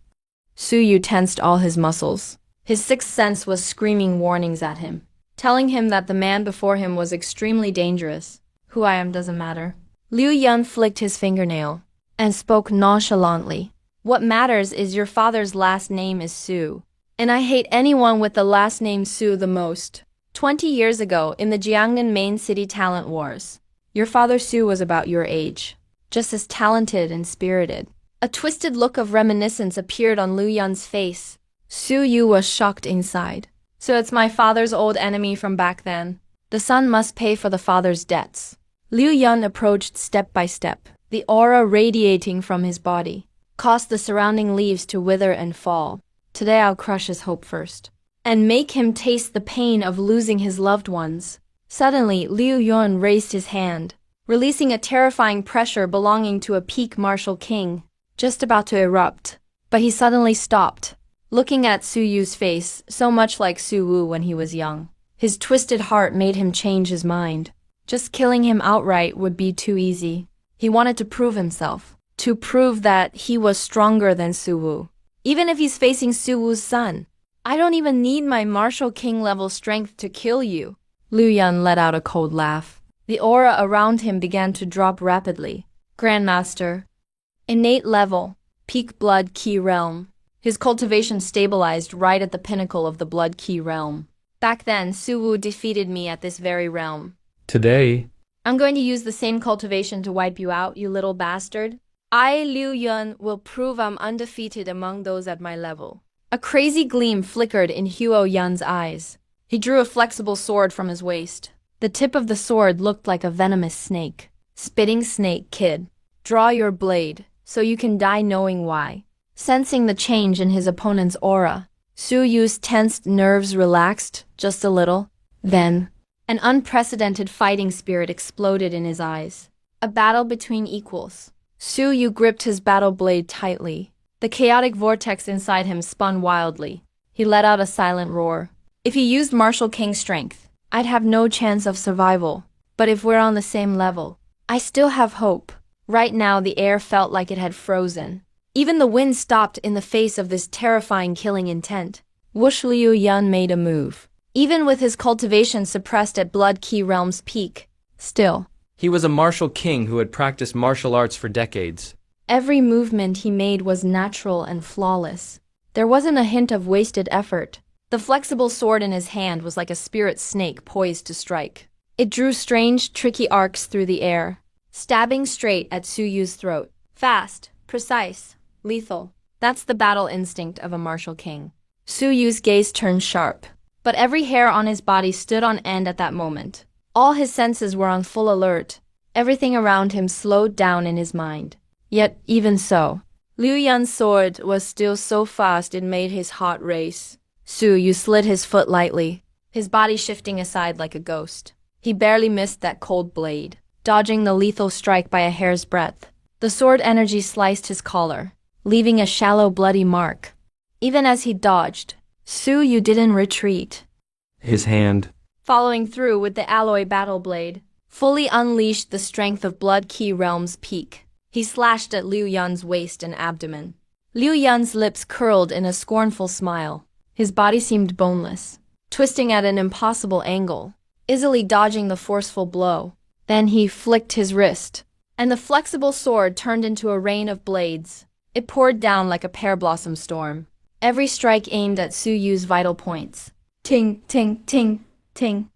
Su Yu tensed all his muscles. His sixth sense was screaming warnings at him, telling him that the man before him was extremely dangerous. "Who I am doesn't matter." Liu Yun flicked his fingernail and spoke nonchalantly. "What matters is your father's last name is Su, and I hate anyone with the last name Su the most. 20 years ago, in the Jiangnan main city talent wars, your father Su was about your age, just as talented and spirited." A twisted look of reminiscence appeared on Liu Yun's face. Su Yu was shocked inside. "So it's my father's old enemy from back then. The son must pay for the father's debts." Liu Yun approached step by step. The aura radiating from his body caused the surrounding leaves to wither and fall. "Today I'll crush his hope first, and make him taste the pain of losing his loved ones." Suddenly, Liu Yun raised his hand, releasing a terrifying pressure belonging to a peak martial king. just about to erupt. But he suddenly stopped, looking at Su Yu's face, so much like Su Wu when he was young. His twisted heart made him change his mind. Just killing him outright would be too easy. He wanted to prove himself, to prove that he was stronger than Su Wu. Even if he's facing Su Wu's son. I don't even need my martial king level strength to kill you. Liu Yan let out a cold laugh. The aura around him began to drop rapidly. Grandmaster. Innate level. Peak blood key realm. His cultivation stabilized right at the pinnacle of the blood key realm. Back then, Su Wu defeated me at this very realm. Today, I'm going to use the same cultivation to wipe you out, you little bastard. I, Liu Yan, will prove I'm undefeated among those at my level. A crazy gleam flickered in Huo Yan's eyes. He drew a flexible sword from his waist. The tip of the sword looked like a venomous snake. Spitting snake, kid. Draw your blade, so you can die knowing why. Sensing the change in his opponent's aura, Su Yu's tensed nerves relaxed just a little. Then, an unprecedented fighting spirit exploded in his eyes. A battle between equals. Su Yu gripped his battle blade tightly. The chaotic vortex inside him spun wildly. He let out a silent roar. If he used Martial King strength, I'd have no chance of survival. But if we're on the same level, I still have hope. Right now, the air felt like it had frozen. Even the wind stopped in the face of this terrifying killing intent. Whoosh. Liu Yan made a move. Even with his cultivation suppressed at Blood Key Realm's peak, still, he was a martial king who had practiced martial arts for decades. Every movement he made was natural and flawless. There wasn't a hint of wasted effort. The flexible sword in his hand was like a spirit snake poised to strike. It drew strange, tricky arcs through the air, stabbing straight at Su Yu's throat. Fast, precise, lethal. That's the battle instinct of a martial king. Su Yu's gaze turned sharp, but every hair on his body stood on end at that moment. All his senses were on full alert. Everything around him slowed down in his mind. Yet, even so, Liu Yan's sword was still so fast it made his heart race. Su Yu slid his foot lightly, his body shifting aside like a ghost. He barely missed that cold blade, dodging the lethal strike by a hair's breadth. The sword energy sliced his collar, leaving a shallow bloody mark. Even as he dodged, Su Yu didn't retreat. His hand, Following through with the alloy battle blade, fully unleashed the strength of Blood Key Realm's peak. He slashed at Liu Yan's waist and abdomen. Liu Yan's lips curled in a scornful smile. His body seemed boneless, twisting at an impossible angle, easily dodging the forceful blow. Then he flicked his wrist, and the flexible sword turned into a rain of blades. It poured down like a pear blossom storm. Every strike aimed at Su Yu's vital points. Ting, ting, ting, ting.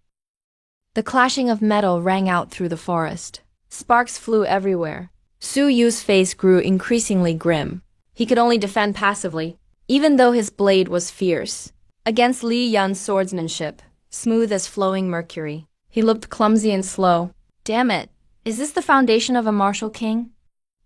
The clashing of metal rang out through the forest. Sparks flew everywhere. Su Yu's face grew increasingly grim. He could only defend passively, even though his blade was fierce. Against Li Yan's swordsmanship, smooth as flowing mercury, he looked clumsy and slow. Damn it, is this the foundation of a martial king?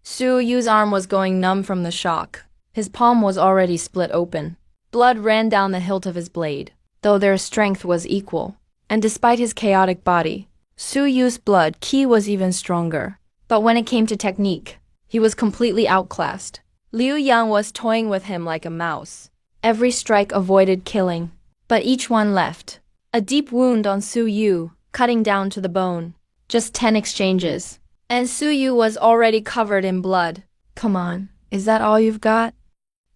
Su Yu's arm was going numb from the shock. His palm was already split open. Blood ran down the hilt of his blade, though their strength was equal. And despite his chaotic body, Su Yu's blood ki was even stronger. But when it came to technique, he was completely outclassed. Liu Yan was toying with him like a mouse. Every strike avoided killing, but each one left a deep wound on Su Yu, cutting down to the bone. Just 10 exchanges, and Su Yu was already covered in blood. Come on, is that all you've got?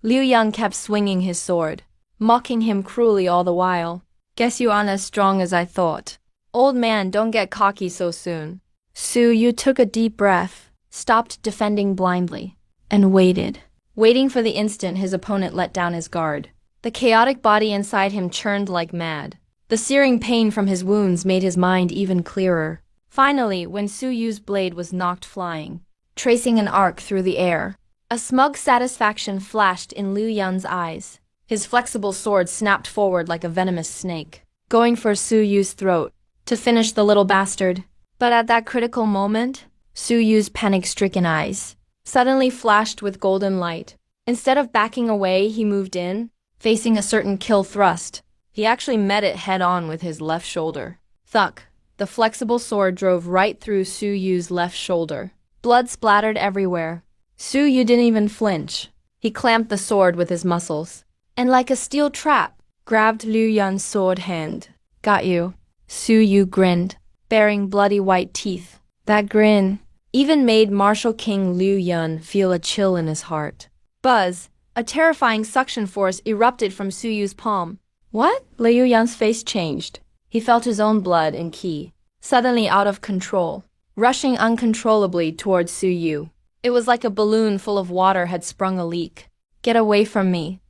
Liu Yan kept swinging his sword, mocking him cruelly all the while. Guess you aren't as strong as I thought. Old man, don't get cocky so soon. Su Yu took a deep breath, stopped defending blindly, and waited, waiting for the instant his opponent let down his guard. The chaotic body inside him churned like mad. The searing pain from his wounds made his mind even clearer. Finally, when Su Yu's blade was knocked flying, tracing an arc through the air, a smug satisfaction flashed in Liu Yan's eyes. His flexible sword snapped forward like a venomous snake, going for Su Yu's throat, to finish the little bastard. But at that critical moment, Su Yu's panic-stricken eyes suddenly flashed with golden light. Instead of backing away, he moved in, facing a certain kill thrust. He actually met it head-on with his left shoulder. Thunk! The flexible sword drove right through Su Yu's left shoulder. Blood splattered everywhere. Su Yu didn't even flinch. He clamped the sword with his muscles, and like a steel trap, grabbed Liu Yun's sword hand. Got you. Su Yu grinned, baring bloody white teeth. That grin even made Martial King Liu Yun feel a chill in his heart. Buzz, a terrifying suction force erupted from Su Yu's palm. What? Liu Yun's face changed. He felt his own blood and ki, suddenly out of control, rushing uncontrollably towards Su Yu. It was like a balloon full of water had sprung a leak. Get away from me.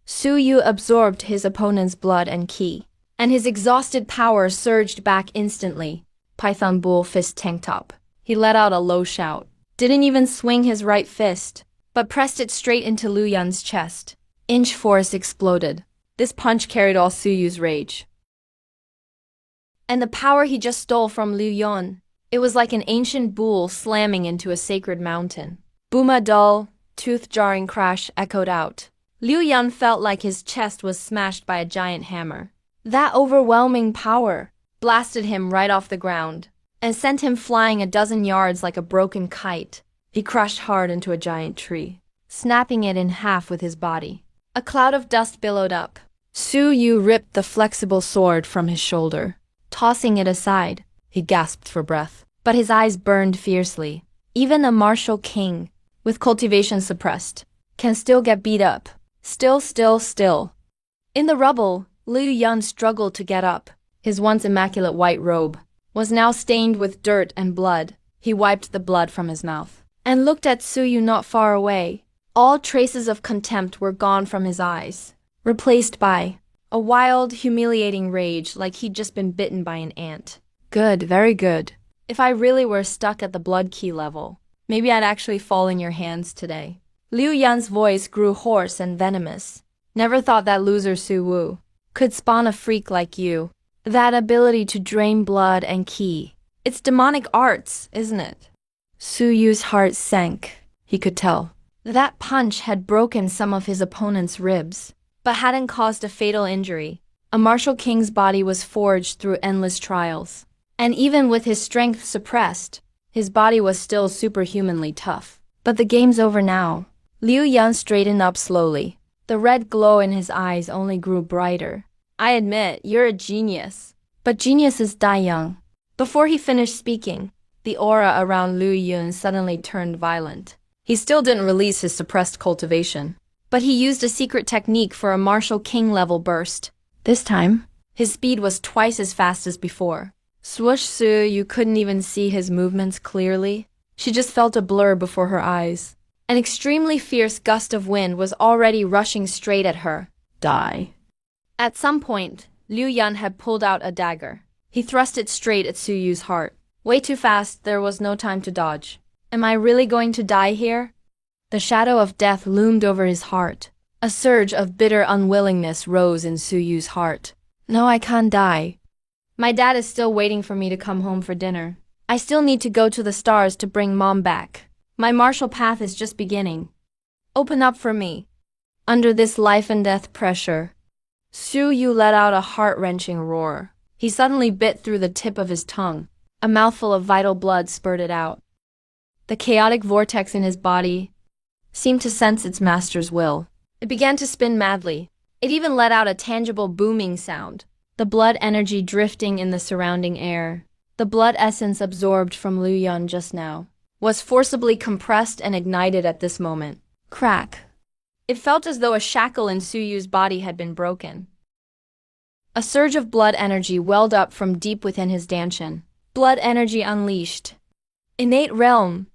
Su Yu absorbed his opponent's blood and ki, and his exhausted power surged back instantly. Python Bull fist tank top. He let out a low shout. Didn't even swing his right fist, but pressed it straight into Liu Yun's chest. Inch force exploded. This punch carried all Su Yu's rage and the power he just stole from Liu Yun. It was like an ancient bull slamming into a sacred mountain. Boom! A dull, tooth-jarring crash echoed out. Liu Yun felt like his chest was smashed by a giant hammer. That overwhelming power blasted him right off the ground and sent him flying a dozen yards like a broken kite. He crashed hard into a giant tree, snapping it in half with his body. A cloud of dust billowed up. Su Yu ripped the flexible sword from his shoulder. Tossing it aside, he gasped for breath, but his eyes burned fiercely. Even a martial king, with cultivation suppressed, can still get beat up. Still. In the rubble, Liu Yun struggled to get up. His once immaculate white robe was now stained with dirt and blood. He wiped the blood from his mouth and looked at Su Yu not far away. All traces of contempt were gone from his eyes, replaced by a wild, humiliating rage like he'd just been bitten by an ant. Good, very good. If I really were stuck at the blood key level, maybe I'd actually fall in your hands today. Liu Yun's voice grew hoarse and venomous. Never thought that loser Su Wu could spawn a freak like you. That ability to drain blood and ki. It's demonic arts, isn't it? Su Yu's heart sank. He could tell. That punch had broken some of his opponent's ribs, but hadn't caused a fatal injury. A martial king's body was forged through endless trials. And even with his strength suppressed, his body was still superhumanly tough. But the game's over now. Liu Yun straightened up slowly. The red glow in his eyes only grew brighter. I admit, you're a genius. But geniuses die young. Before he finished speaking, the aura around Liu Yun suddenly turned violent. He still didn't release his suppressed cultivation, but he used a secret technique for a martial king-level burst. This time, his speed was twice as fast as before. Swoosh Su, you couldn't even see his movements clearly. She just felt a blur before her eyes. An extremely fierce gust of wind was already rushing straight at her. Die. At some point, Liu Yun had pulled out a dagger. He thrust it straight at Su Yu's heart. Way too fast, there was no time to dodge. Am I really going to die here? The shadow of death loomed over his heart. A surge of bitter unwillingness rose in Su Yu's heart. No, I can't die. My dad is still waiting for me to come home for dinner. I still need to go to the stars to bring Mom back. My martial path is just beginning. Open up for me. Under this life and death pressure, Su Yu let out a heart-wrenching roar. He suddenly bit through the tip of his tongue. A mouthful of vital blood spurted out. The chaotic vortex in his body seemed to sense its master's will. It began to spin madly. It even let out a tangible booming sound. The blood energy drifting in the surrounding air, the blood essence absorbed from Liu Yun just now, was forcibly compressed and ignited at this moment. Crack. It felt as though a shackle in Su Yu's body had been broken. A surge of blood energy welled up from deep within his dantian. Blood energy unleashed. Innate realm.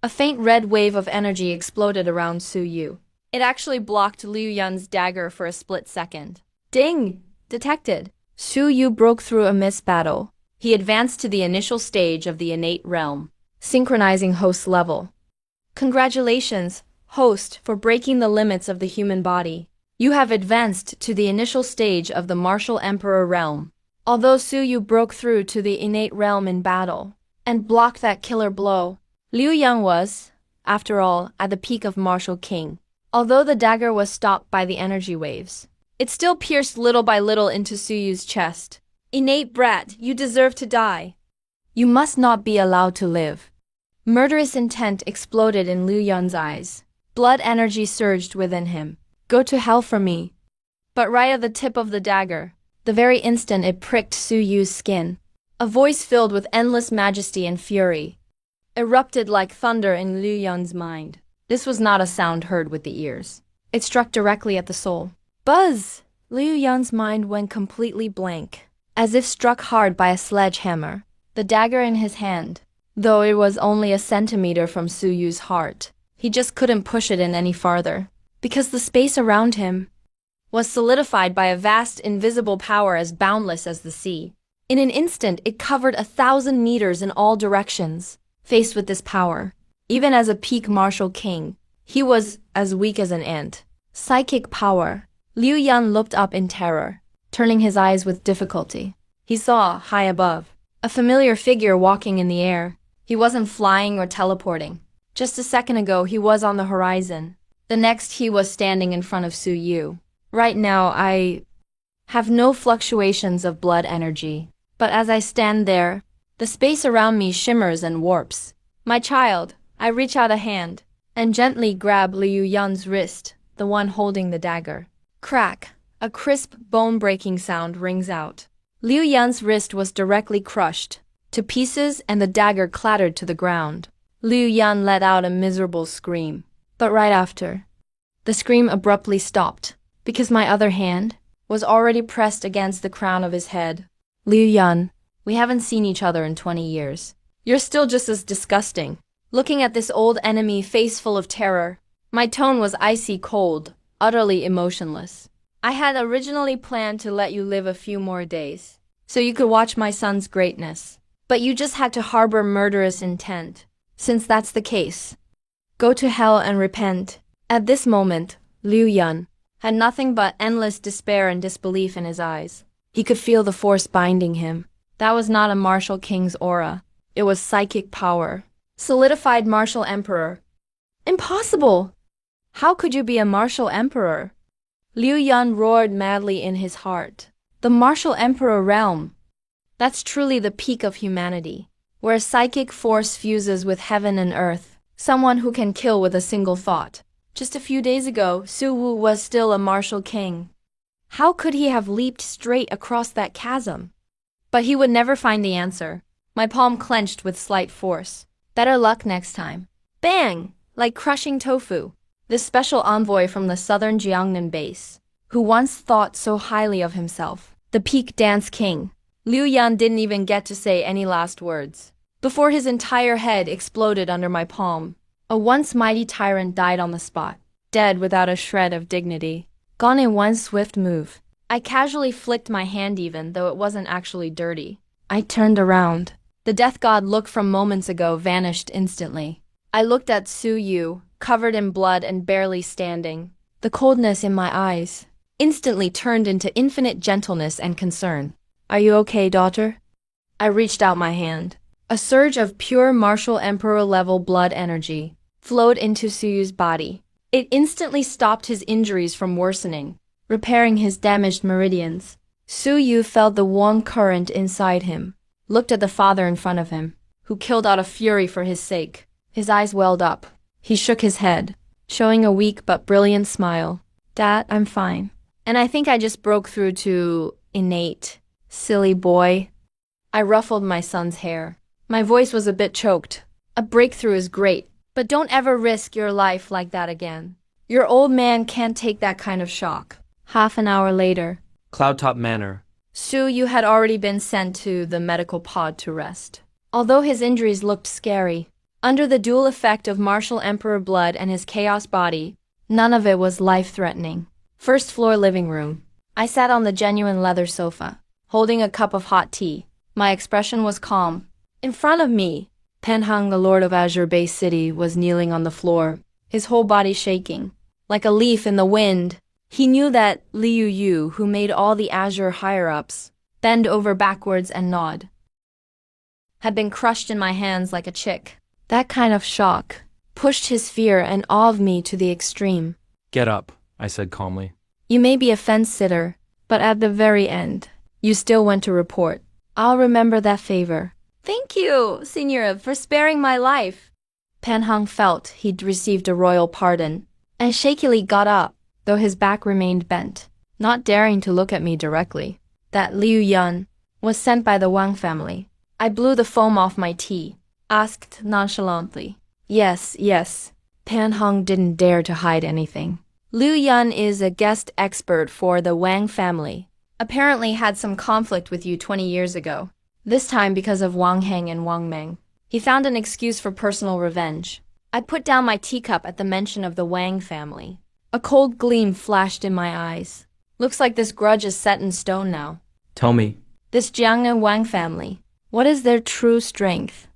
A faint red wave of energy exploded around Su Yu. It actually blocked Liu Yun's dagger for a split second. Ding! Detected. Su Yu broke through amidst battle. He advanced to the initial stage of the innate realm, synchronizing host level. Congratulations, host, for breaking the limits of the human body. You have advanced to the initial stage of the martial emperor realm. Although Su Yu broke through to the innate realm in battle and blocked that killer blow, Liu Yun was, after all, at the peak of martial king. Although the dagger was stopped by the energy waves, it still pierced little by little into Su Yu's chest. Innate brat, you deserve to die. You must not be allowed to live. Murderous intent exploded in Liu Yun's eyes. Blood energy surged within him. Go to hell for me. But right at the tip of the dagger, the very instant it pricked Su Yu's skin, a voice filled with endless majesty and fury erupted like thunder in Liu Yun's mind. This was not a sound heard with the ears. It struck directly at the soul. Buzz! Liu Yun's mind went completely blank, as if struck hard by a sledgehammer. The dagger in his hand, though it was only a centimeter from Su Yu's heart, he just couldn't push it in any farther, because the space around him was solidified by a vast invisible power as boundless as the sea. In an instant, it covered 1,000 meters in all directions. Faced with this power, even as a peak martial king, he was as weak as an ant. Psychic power. Liu Yun looked up in terror, turning his eyes with difficulty. He saw, high above, a familiar figure walking in the air. He wasn't flying or teleporting. Just a second ago, he was on the horizon. The next, he was standing in front of Su Yu. Right now, I have no fluctuations of blood energy, but as I stand there, the space around me shimmers and warps. My child, I reach out a hand and gently grab Liu Yun's wrist, the one holding the dagger. Crack! A crisp, bone-breaking sound rings out. Liu Yun's wrist was directly crushed to pieces and the dagger clattered to the ground. Liu Yun let out a miserable scream. But right after, the scream abruptly stopped, because my other hand was already pressed against the crown of his head. Liu Yun, we haven't seen each other in 20 years. You're still just as disgusting. Looking at this old enemy face full of terror, my tone was icy cold, utterly emotionless. I had originally planned to let you live a few more days, so you could watch my son's greatness. But you just had to harbor murderous intent. Since that's the case, go to hell and repent. At this moment, Liu Yun had nothing but endless despair and disbelief in his eyes. He could feel the force binding him. That was not a martial king's aura. It was psychic power. Solidified martial emperor. Impossible! How could you be a martial emperor? Liu Yun roared madly in his heart. The martial emperor realm. That's truly the peak of humanity, where psychic force fuses with heaven and earth. Someone who can kill with a single thought. Just a few days ago, Su Wu was still a martial king. How could he have leaped straight across that chasm? But he would never find the answer. My palm clenched with slight force. Better luck next time. Bang! Like crushing tofu. This special envoy from the southern Jiangnan base, who once thought so highly of himself, the peak dance king. Liu Yan didn't even get to say any last words before his entire head exploded under my palm. A once mighty tyrant died on the spot, dead without a shred of dignity. Gone in one swift move. I casually flicked my hand even though it wasn't actually dirty. I turned around. The death god look from moments ago vanished instantly. I looked at Su Yu, covered in blood and barely standing. The coldness in my eyes instantly turned into infinite gentleness and concern. Are you okay, daughter? I reached out my hand. A surge of pure martial emperor-level blood energy flowed into Su Yu's body. It instantly stopped his injuries from worsening, repairing his damaged meridians. Su Yu felt the warm current inside him, looked at the father in front of him, who killed out of fury for his sake. His eyes welled up. He shook his head, showing a weak but brilliant smile. Dad, I'm fine. And I think I just broke through to innate. Silly boy. I ruffled my son's hair. My voice was a bit choked. A breakthrough is great, but don't ever risk your life like that again. Your old man can't take that kind of shock. Half an hour later, Cloudtop Manor. Su Yu had already been sent to the medical pod to rest. Although his injuries looked scary, under the dual effect of martial emperor blood and his chaos body, none of it was life-threatening. First floor living room. I sat on the genuine leather sofa, holding a cup of hot tea. My expression was calm. In front of me, Penhang, the Lord of Azure Bay City, was kneeling on the floor, his whole body shaking. Like a leaf in the wind, he knew that Liu Yu, who made all the Azure higher-ups, bend over backwards and nod, had been crushed in my hands like a chick. That kind of shock pushed his fear and awe of me to the extreme. Get up, I said calmly. You may be a fence-sitter, but at the very end, you still went to report. I'll remember that favor. Thank you, Signora, for sparing my life. Pan Hong felt he'd received a royal pardon, and shakily got up, though his back remained bent, not daring to look at me directly. That Liu Yun was sent by the Wang family. I blew the foam off my tea, asked nonchalantly. Yes, yes. Pan Hong didn't dare to hide anything. Liu Yun is a guest expert for the Wang family. Apparently had some conflict with you 20 years ago. This time because of Wang Heng and Wang Meng. He found an excuse for personal revenge. I put down my teacup at the mention of the Wang family. A cold gleam flashed in my eyes. Looks like this grudge is set in stone now. Tell me. This Jiang and Wang family, what is their true strength?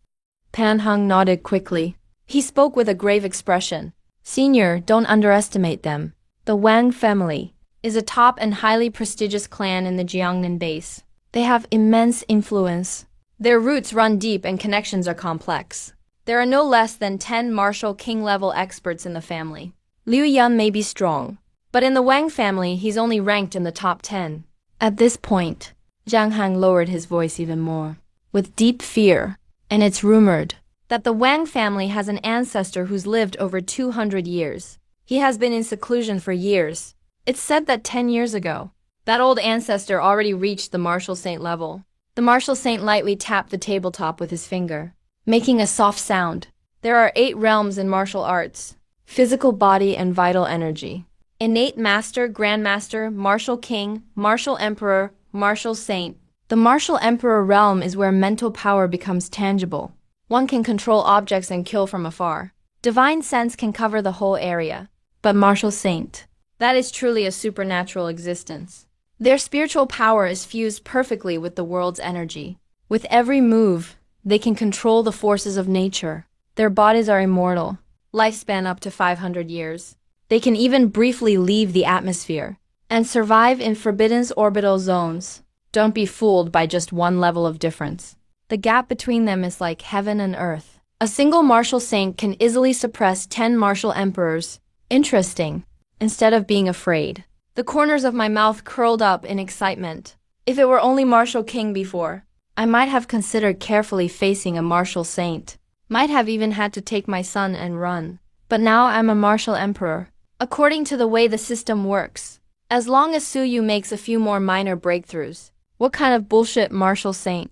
Pan Hong nodded quickly. He spoke with a grave expression. Senior, don't underestimate them. The Wang family is a top and highly prestigious clan in the Jiangnan base. They have immense influence. Their roots run deep and connections are complex. There are no less than 10 martial king-level experts in the family. Liu Yun may be strong, but in the Wang family, he's only ranked in the top 10. At this point, Zhang Han lowered his voice even more. With deep fear, and it's rumored that the Wang family has an ancestor who's lived over 200 years. He has been in seclusion for years. It's said that 10 years ago, that old ancestor already reached the martial saint level. The martial saint lightly tapped the tabletop with his finger, making a soft sound. There are 8 realms in martial arts: physical body and vital energy. Innate master, grandmaster, martial king, martial emperor, martial saint. The martial emperor realm is where mental power becomes tangible. One can control objects and kill from afar. Divine sense can cover the whole area. But martial saint, that is truly a supernatural existence. Their spiritual power is fused perfectly with the world's energy. With every move, they can control the forces of nature. Their bodies are immortal, lifespan up to 500 years. They can even briefly leave the atmosphere and survive in forbidden orbital zones. Don't be fooled by just one level of difference. The gap between them is like heaven and earth. A single martial saint can easily suppress 10 martial emperors. Interesting. Instead of being afraid, the corners of my mouth curled up in excitement. If it were only martial king before, I might have considered carefully facing a martial saint. Might have even had to take my son and run. But now I'm a martial emperor. According to the way the system works, as long as Suyu makes a few more minor breakthroughs, what kind of bullshit martial saint?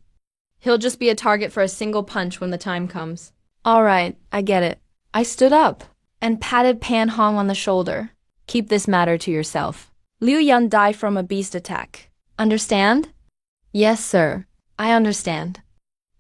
He'll just be a target for a single punch when the time comes. All right, I get it. I stood up and patted Pan Hong on the shoulder. Keep this matter to yourself. Liu Yun died from a beast attack. Understand? Yes, sir. I understand.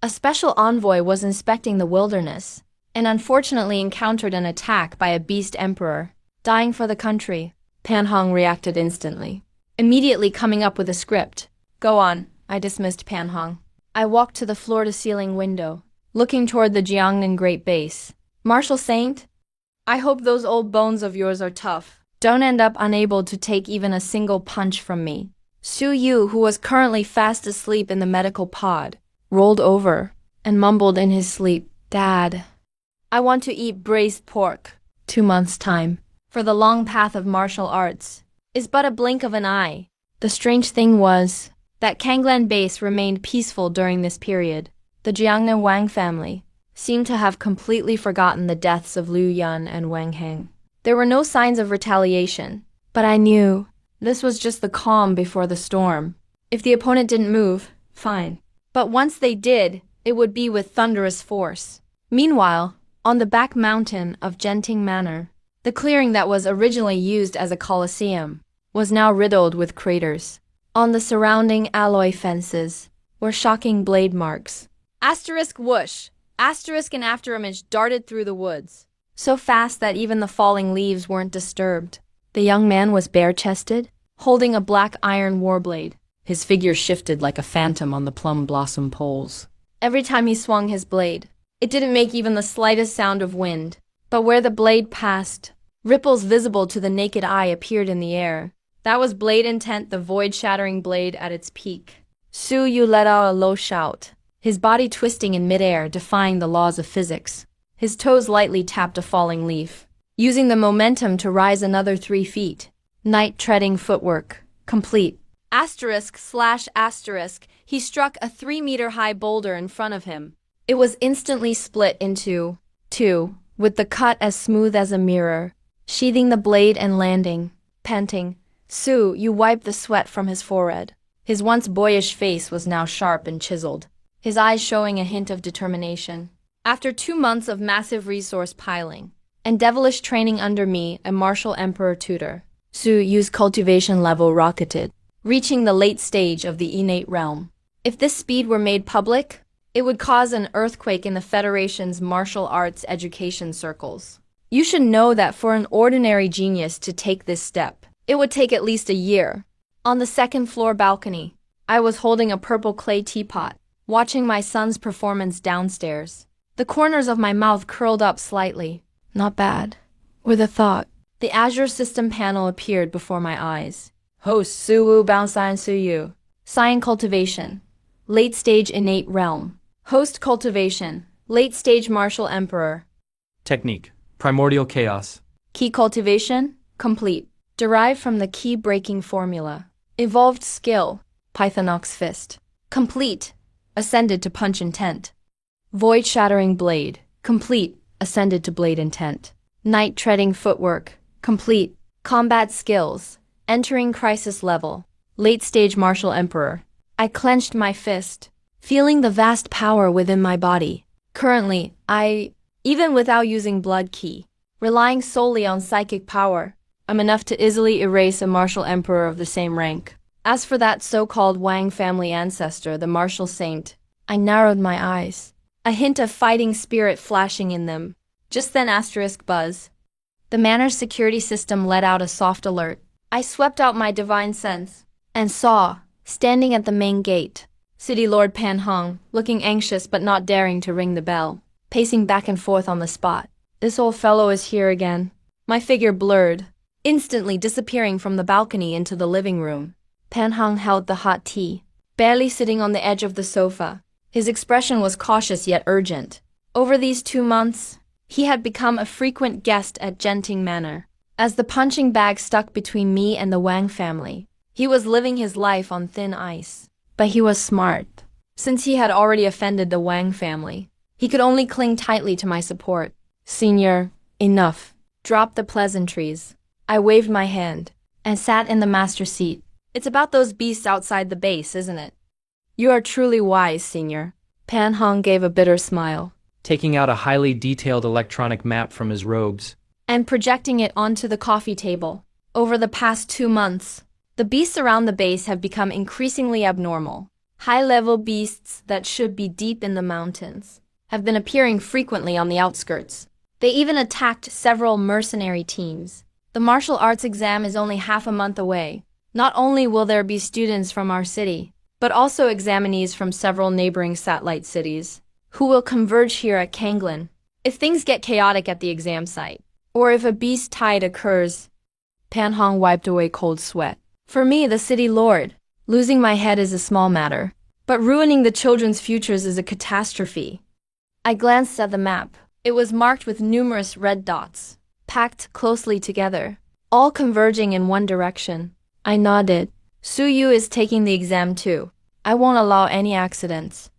A special envoy was inspecting the wilderness and unfortunately encountered an attack by a beast emperor. Dying for the country. Pan Hong reacted instantly, immediately coming up with a script. Go on, I dismissed Pan Hong. I walked to the floor-to-ceiling window, looking toward the Jiangnan Great Base. Martial Saint? I hope those old bones of yours are tough. Don't end up unable to take even a single punch from me. Su Yu, who was currently fast asleep in the medical pod, rolled over and mumbled in his sleep, Dad, I want to eat braised pork. 2 months' time, for the long path of martial arts, is but a blink of an eye. The strange thing was that Kanglan base remained peaceful during this period. The Jiangnan Wang family seemed to have completely forgotten the deaths of Liu Yun and Wang Heng. There were no signs of retaliation, but I knew this was just the calm before the storm. If the opponent didn't move, fine. But once they did, it would be with thunderous force. Meanwhile, on the back mountain of Genting Manor, the clearing that was originally used as a coliseum was now riddled with craters. On the surrounding alloy fences were shocking blade marks. Asterisk whoosh! Asterisk and afterimage darted through the woods, so fast that even the falling leaves weren't disturbed. The young man was bare-chested, holding a black iron warblade. His figure shifted like a phantom on the plum blossom poles. Every time he swung his blade, it didn't make even the slightest sound of wind. But where the blade passed, ripples visible to the naked eye appeared in the air. That was blade intent, the void-shattering blade at its peak. Su Yu let out a low shout, his body twisting in midair, defying the laws of physics. His toes lightly tapped a falling leaf, using the momentum to rise another 3 feet. Night-treading footwork, complete. Asterisk slash asterisk, he struck a 3-meter-high boulder in front of him. It was instantly split into 2, with the cut as smooth as a mirror, sheathing the blade and landing, panting. Su Yu wiped the sweat from his forehead. His once boyish face was now sharp and chiseled, his eyes showing a hint of determination. After 2 months of massive resource piling and devilish training under me, a martial emperor tutor, Su Yu's cultivation level rocketed, reaching the late stage of the innate realm. If this speed were made public, it would cause an earthquake in the Federation's martial arts education circles. You should know that for an ordinary genius to take this step, it would take at least a year. On the second-floor balcony, I was holding a purple clay teapot, watching my son's performance downstairs. The corners of my mouth curled up slightly. Not bad. With a thought, the Azure System panel appeared before my eyes. Host Suwu Baosan Suyu. Sign cultivation. Late stage innate realm. Host cultivation. Late stage martial emperor. Technique. Primordial chaos. Key cultivation. Complete. Derived from the key breaking formula. Evolved skill. Pythonox fist. Complete. Ascended to punch intent. Void shattering blade. Complete. Ascended to blade intent. Night treading footwork. Complete. Combat skills. Entering crisis level. Late stage martial emperor. I clenched my fist, feeling the vast power within my body. Currently, even without using blood key, relying solely on psychic power, I'm enough to easily erase a martial emperor of the same rank. As for that so-called Wang family ancestor, the martial saint, I narrowed my eyes, a hint of fighting spirit flashing in them. Just then buzz. The manor's security system let out a soft alert. I swept out my divine sense and saw, standing at the main gate, City Lord Pan Hong, looking anxious but not daring to ring the bell, pacing back and forth on the spot. This old fellow is here again. My figure blurred, instantly disappearing from the balcony into the living room. Pan Hong held the hot tea, barely sitting on the edge of the sofa. His expression was cautious yet urgent. Over these 2 months, he had become a frequent guest at Genting Manor. As the punching bag stuck between me and the Wang family, he was living his life on thin ice. But he was smart. Since he had already offended the Wang family, he could only cling tightly to my support. Senior, enough. Drop the pleasantries. I waved my hand and sat in the master seat. It's about those beasts outside the base, isn't it? You are truly wise, Senior. Pan Hong gave a bitter smile, Taking out a highly detailed electronic map from his robes. and projecting it onto the coffee table. Over the past 2 months, the beasts around the base have become increasingly abnormal. High-level beasts that should be deep in the mountains have been appearing frequently on the outskirts. They even attacked several mercenary teams. The martial arts exam is only half a month away. Not only will there be students from our city, but also examinees from several neighboring satellite cities, who will converge here at Kanglin. If things get chaotic at the exam site, or if a beast tide occurs, Pan Hong wiped away cold sweat. For me, the city lord, losing my head is a small matter, but ruining the children's futures is a catastrophe. I glanced at the map. It was marked with numerous red dots, packed closely together, all converging in one direction. I nodded. Su Yu is taking the exam too. I won't allow any accidents.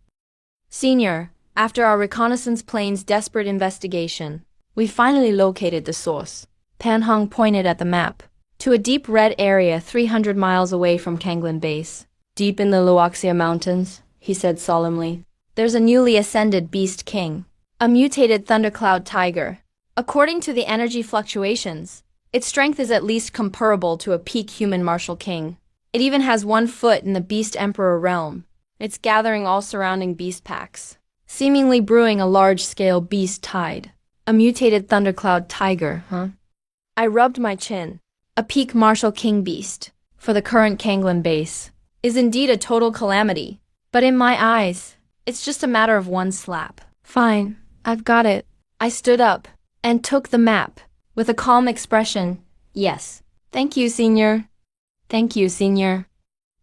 Senior, after our reconnaissance plane's desperate investigation, we finally located the source. Pan Hong pointed at the map, to a deep red area 300 miles away from Kanglin Base. Deep in the Luoxia Mountains, he said solemnly, there's a newly ascended beast king, a mutated thundercloud tiger. According to the energy fluctuations, its strength is at least comparable to a peak human martial king. It even has 1 foot in the beast emperor realm. It's gathering all surrounding beast packs, seemingly brewing a large-scale beast tide. A mutated thundercloud tiger, huh? I rubbed my chin. A peak martial king beast, for the current Kanglin base, is indeed a total calamity. But in my eyes, it's just a matter of 1 slap. Fine, I've got it. I stood up and took the map with a calm expression. Yes. Thank you, Senior. Thank you, Senior.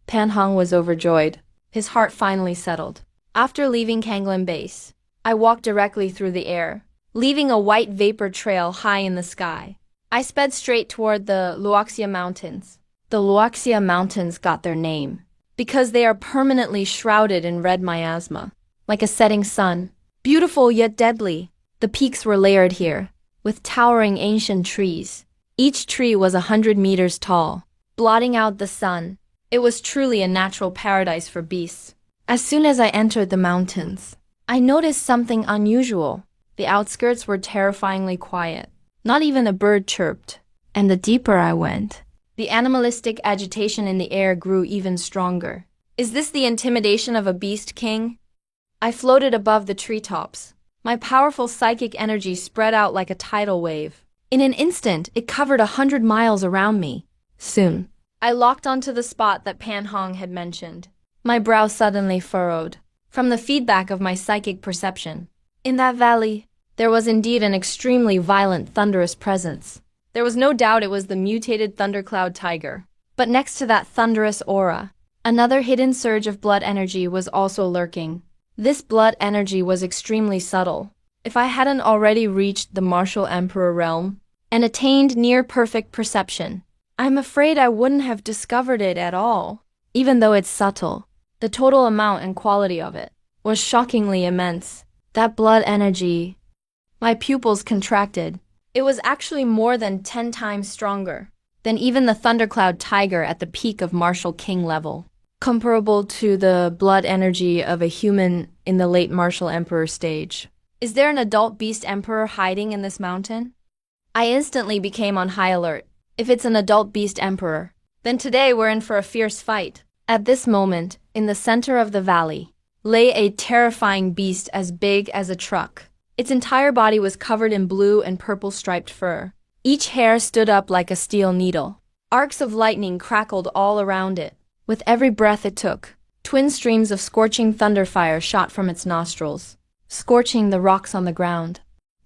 Pan Hong was overjoyed. His heart finally settled. After leaving Kanglin base, I walked directly through the air, leaving a white vapor trail high in the sky. I sped straight toward the Luoxia Mountains. The Luoxia Mountains got their name because they are permanently shrouded in red miasma, like a setting sun. Beautiful yet deadly, the The peaks were layered here, with towering ancient trees. Each tree was 100 meters tall, blotting out the sun. It was truly a natural paradise for beasts. As soon as I entered the mountains, I noticed something unusual. The outskirts were terrifyingly quiet. Not even a bird chirped. And the deeper I went, the animalistic agitation in the air grew even stronger. Is this the intimidation of a beast king? I floated above the treetops. My powerful psychic energy spread out like a tidal wave. In an instant, it covered 100 miles around me. Soon, I locked onto the spot that Pan Hong had mentioned. My brow suddenly furrowed from the feedback of my psychic perception. In that valley, there was indeed an extremely violent, thunderous presence. There was no doubt it was the mutated thundercloud tiger. But next to that thunderous aura, another hidden surge of blood energy was also lurking. This blood energy was extremely subtle. If I hadn't already reached the martial emperor realm and attained near-perfect perception, I'm afraid I wouldn't have discovered it at all. Even though it's subtle, the total amount and quality of it was shockingly immense. That blood energy... My pupils contracted. It was actually more than 10 times stronger than even the thundercloud tiger at the peak of martial king level, comparable to the blood energy of a human in the late martial emperor stage. Is there an adult beast emperor hiding in this mountain? I instantly became on high alert. If it's an adult beast emperor, then today we're in for a fierce fight. At this moment, in the center of the valley, lay a terrifying beast as big as a truck. Its entire body was covered in blue and purple striped fur. Each hair stood up like a steel needle. Arcs of lightning crackled all around it. With every breath it took, twin streams of scorching thunder fire shot from its nostrils, scorching the rocks on the ground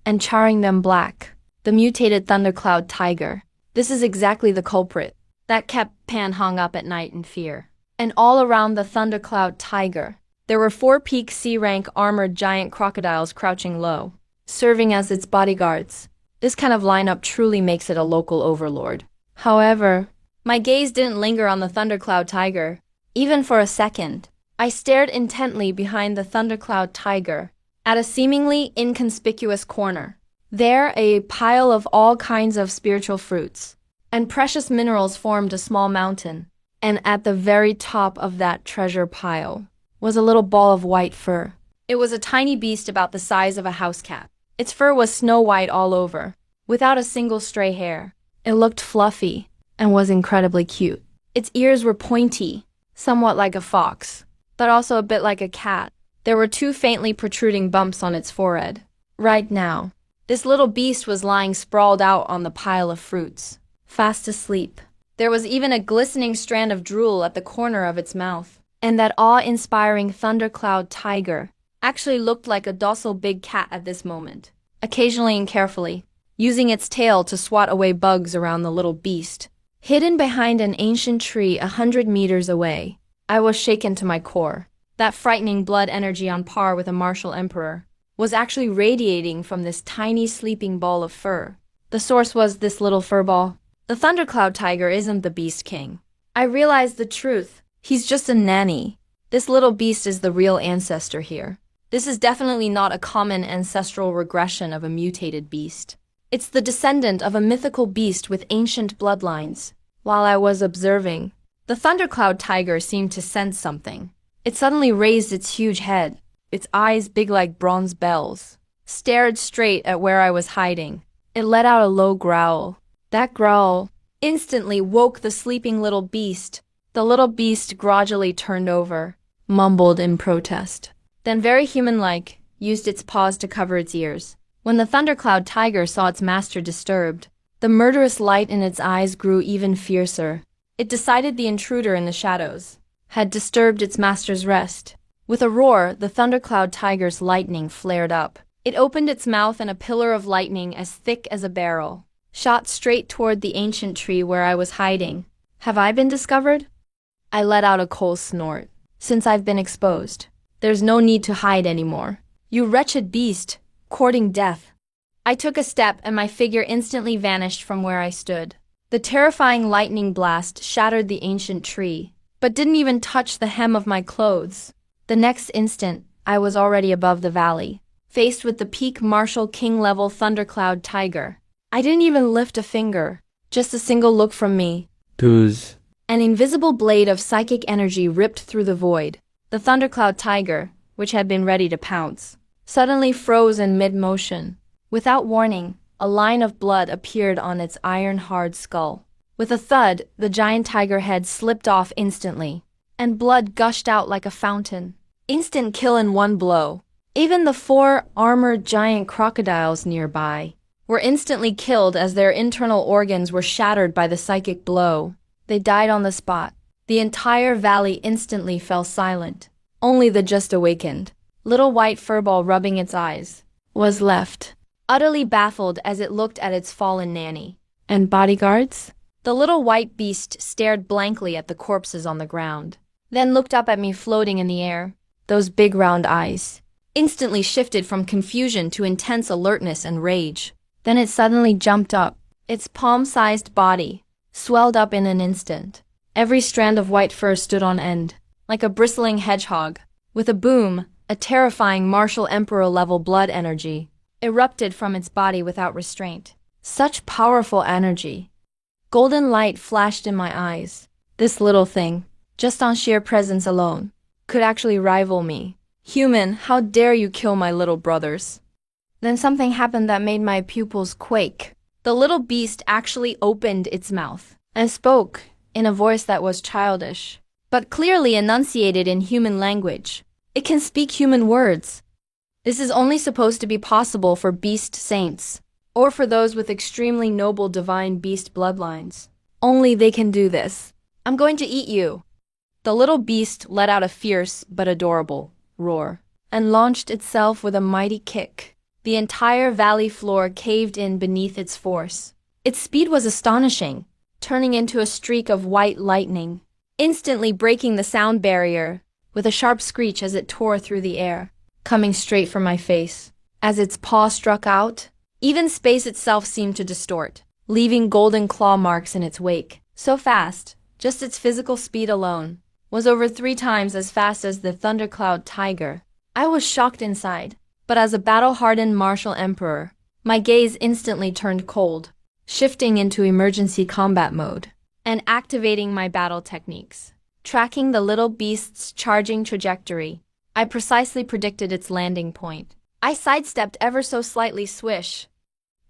and charring them black. The mutated thundercloud tiger. This is exactly the culprit that kept Pan Hong up at night in fear. And all around the thundercloud tiger, there were 4 peak C-rank armored giant crocodiles crouching low, serving as its bodyguards. This kind of lineup truly makes it a local overlord. However, my gaze didn't linger on the thundercloud tiger, even for a second. I stared intently behind the thundercloud tiger, at a seemingly inconspicuous corner. There, a pile of all kinds of spiritual fruits and precious minerals formed a small mountain, and at the very top of that treasure pile was a little ball of white fur. It was a tiny beast about the size of a house cat. Its fur was snow white all over, without a single stray hair. It looked fluffy and was incredibly cute. Its ears were pointy, somewhat like a fox, but also a bit like a cat. There were 2 faintly protruding bumps on its forehead. Right now, this little beast was lying sprawled out on the pile of fruits, fast asleep. There was even a glistening strand of drool at the corner of its mouth. And that awe-inspiring thundercloud tiger actually looked like a docile big cat at this moment, occasionally and carefully, using its tail to swat away bugs around the little beast. Hidden behind an ancient tree 100 meters away, I was shaken to my core. That frightening blood energy on par with a martial emperor was actually radiating from this tiny sleeping ball of fur. The source was this little fur ball. The thundercloud tiger isn't the beast king. I realized the truth. He's just a nanny. This little beast is the real ancestor here. This is definitely not a common ancestral regression of a mutated beast. It's the descendant of a mythical beast with ancient bloodlines. While I was observing, the thundercloud tiger seemed to sense something. It suddenly raised its huge head, its eyes big like bronze bells, stared straight at where I was hiding. It let out a low growl. That growl instantly woke the sleeping little beast. The little beast gradually turned over, mumbled in protest, then very human-like, used its paws to cover its ears. When the thundercloud tiger saw its master disturbed, the murderous light in its eyes grew even fiercer. It decided the intruder in the shadows had disturbed its master's rest. With a roar, the thundercloud tiger's lightning flared up. It opened its mouth and a pillar of lightning as thick as a barrel shot straight toward the ancient tree where I was hiding. Have I been discovered? I let out a cold snort. Since I've been exposed, there's no need to hide anymore. You wretched beast, courting death. I took a step and my figure instantly vanished from where I stood. The terrifying lightning blast shattered the ancient tree, but didn't even touch the hem of my clothes. The next instant, I was already above the valley, faced with the peak Martial King level thundercloud tiger. I didn't even lift a finger, just a single look from me. Tuz. An invisible blade of psychic energy ripped through the void. The thundercloud tiger, which had been ready to pounce, suddenly froze in mid-motion. Without warning, a line of blood appeared on its iron-hard skull. With a thud, the giant tiger head slipped off instantly, and blood gushed out like a fountain. Instant kill in one blow. Even the 4 armored giant crocodiles nearby were instantly killed as their internal organs were shattered by the psychic blow. They died on the spot. The entire valley instantly fell silent. Only the just awakened, little white furball rubbing its eyes, was left, utterly baffled as it looked at its fallen nanny. And bodyguards? The little white beast stared blankly at the corpses on the ground, then looked up at me floating in the air. Those big round eyes instantly shifted from confusion to intense alertness and rage. Then it suddenly jumped up. Its palm-sized body swelled up in an instant. Every strand of white fur stood on end, like a bristling hedgehog. With a boom, a terrifying martial emperor-level blood energy erupted from its body without restraint. Such powerful energy. Golden light flashed in my eyes. This little thing, just on sheer presence alone, could actually rival me. Human, how dare you kill my little brothers? Then something happened that made my pupils quake. The little beast actually opened its mouth and spoke in a voice that was childish, but clearly enunciated in human language. It can speak human words. This is only supposed to be possible for beast saints, or for those with extremely noble divine beast bloodlines. Only they can do this. I'm going to eat you. The little beast let out a fierce but adorable roar and launched itself with a mighty kick. The entire valley floor caved in beneath its force. Its speed was astonishing, turning into a streak of white lightning, instantly breaking the sound barrier with a sharp screech as it tore through the air, coming straight for my face. As its paw struck out, even space itself seemed to distort, leaving golden claw marks in its wake. So fast, just its physical speed alone was over 3 times as fast as the thundercloud tiger. I was shocked inside, but as a battle-hardened martial emperor, my gaze instantly turned cold, shifting into emergency combat mode and activating my battle techniques. Tracking the little beast's charging trajectory, I precisely predicted its landing point. I sidestepped ever so slightly, swish.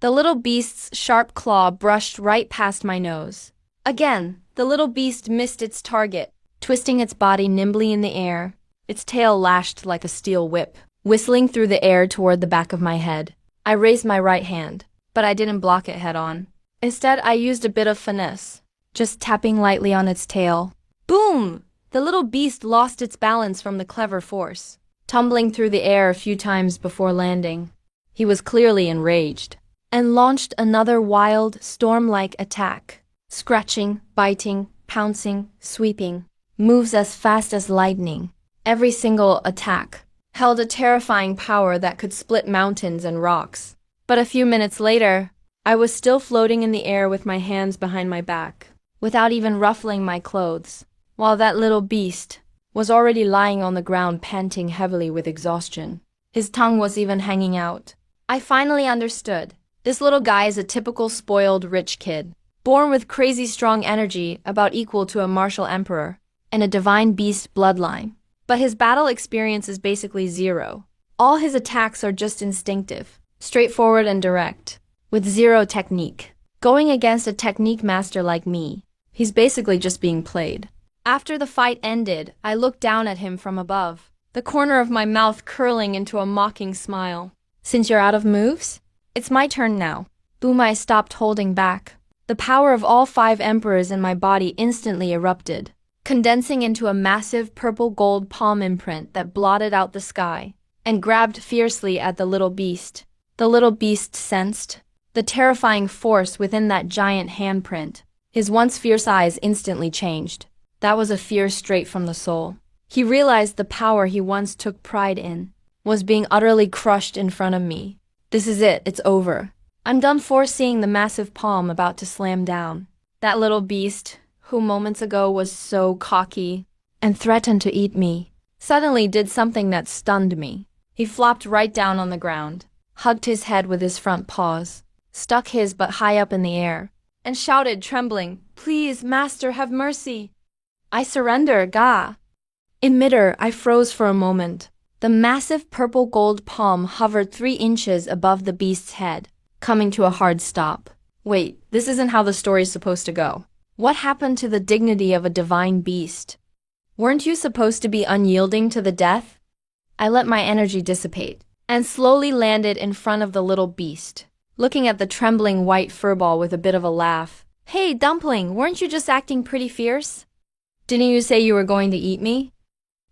The little beast's sharp claw brushed right past my nose. Again, the little beast missed its target, twisting its body nimbly in the air. Its tail lashed like a steel whip, whistling through the air toward the back of my head. I raised my right hand, but I didn't block it head-on. Instead, I used a bit of finesse, just tapping lightly on its tail. Boom! The little beast lost its balance from the clever force, tumbling through the air a few times before landing. He was clearly enraged, and launched another wild, storm-like attack. Scratching, biting, pouncing, sweeping. Moves as fast as lightning. Every single attack held a terrifying power that could split mountains and rocks. But a few minutes later, I was still floating in the air with my hands behind my back, without even ruffling my clothes, while that little beast was already lying on the ground panting heavily with exhaustion. His tongue was even hanging out. I finally understood. This little guy is a typical spoiled rich kid, born with crazy strong energy about equal to a martial emperor and a divine beast bloodline. But his battle experience is basically zero. All his attacks are just instinctive, straightforward and direct, with zero technique. Going against a technique master like me, he's basically just being played. After the fight ended, I looked down at him from above, the corner of my mouth curling into a mocking smile. Since you're out of moves, it's my turn now. Boom! I stopped holding back. The power of all 5 emperors in my body instantly erupted, condensing into a massive purple-gold palm imprint that blotted out the sky and grabbed fiercely at the little beast. The little beast sensed the terrifying force within that giant handprint. His once fierce eyes instantly changed. That was a fear straight from the soul. He realized the power he once took pride in was being utterly crushed in front of me. This is it, it's over. I'm done foreseeing the massive palm about to slam down. That little beast, who moments ago was so cocky and threatened to eat me, suddenly did something that stunned me. He flopped right down on the ground, hugged his head with his front paws, stuck his butt high up in the air, and shouted, trembling, "Please, master, have mercy. I surrender, Ga." In midair, I froze for a moment. The massive purple gold palm hovered 3 inches above the beast's head, coming to a hard stop. Wait, this isn't how the story's supposed to go. What happened to the dignity of a divine beast? Weren't you supposed to be unyielding to the death? I let my energy dissipate, and slowly landed in front of the little beast, looking at the trembling white furball with a bit of a laugh. "Hey, Dumpling, weren't you just acting pretty fierce? Didn't you say you were going to eat me?"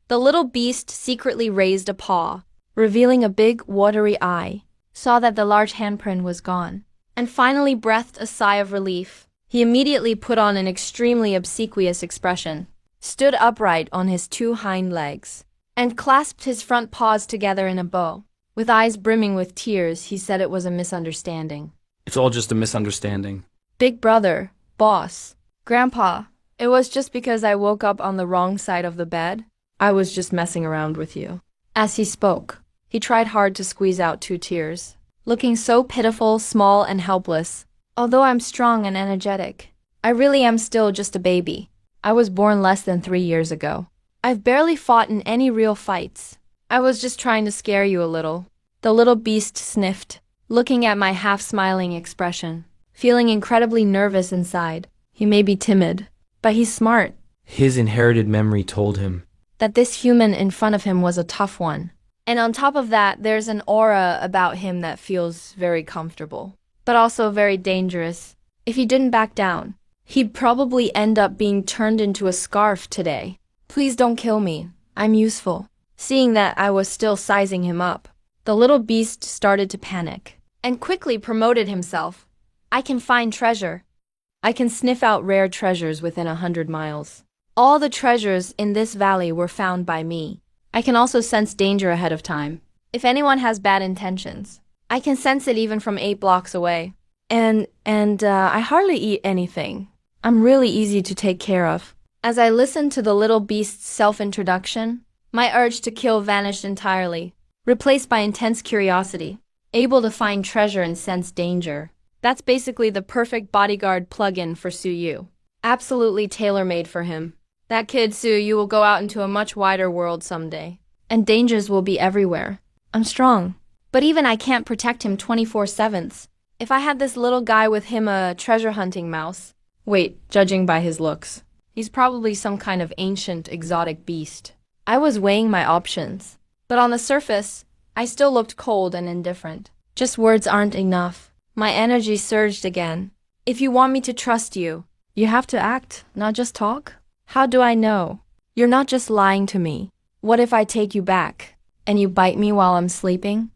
The little beast secretly raised a paw, revealing a big, watery eye, saw that the large handprint was gone, and finally breathed a sigh of relief. He immediately put on an extremely obsequious expression, stood upright on his 2 hind legs, and clasped his front paws together in a bow. With eyes brimming with tears, he said it was a misunderstanding. It's all just a misunderstanding. "Big brother, boss, grandpa, it was just because I woke up on the wrong side of the bed. I was just messing around with you." As he spoke, he tried hard to squeeze out 2 tears, looking so pitiful, small, and helpless. Although I'm strong and energetic, I really am still just a baby. I was born less than 3 years ago. I've barely fought in any real fights. I was just trying to scare you a little. The little beast sniffed, looking at my half-smiling expression, feeling incredibly nervous inside. He may be timid, but he's smart. His inherited memory told him That this human in front of him was a tough one. And on top of that, there's an aura about him that feels very comfortable, but also very dangerous. If he didn't back down, he'd probably end up being turned into a scarf today. "Please don't kill me. I'm useful." Seeing that I was still sizing him up, the little beast started to panic and quickly promoted himself. "I can find treasure. I can sniff out rare treasures within 100 miles. All the treasures in this valley were found by me. I can also sense danger ahead of time. If anyone has bad intentions, I can sense it even from 8 blocks away. And I hardly eat anything. I'm really easy to take care of." As I listened to the little beast's self-introduction, my urge to kill vanished entirely, replaced by intense curiosity, able to find treasure and sense danger. That's basically the perfect bodyguard plug-in for Suyu. Absolutely tailor-made for him. That kid, Suyu, will go out into a much wider world someday, and dangers will be everywhere. I'm strong, but even I can't protect him 24/7. If I had this little guy with him a treasure hunting mouse, wait, judging by his looks, he's probably some kind of ancient, exotic beast. I was weighing my options, but on the surface, I still looked cold and indifferent. Just words aren't enough. My energy surged again. "If you want me to trust you, you have to act, not just talk." "How do I know? You're not just lying to me. What if I take you back, and you bite me while I'm sleeping?"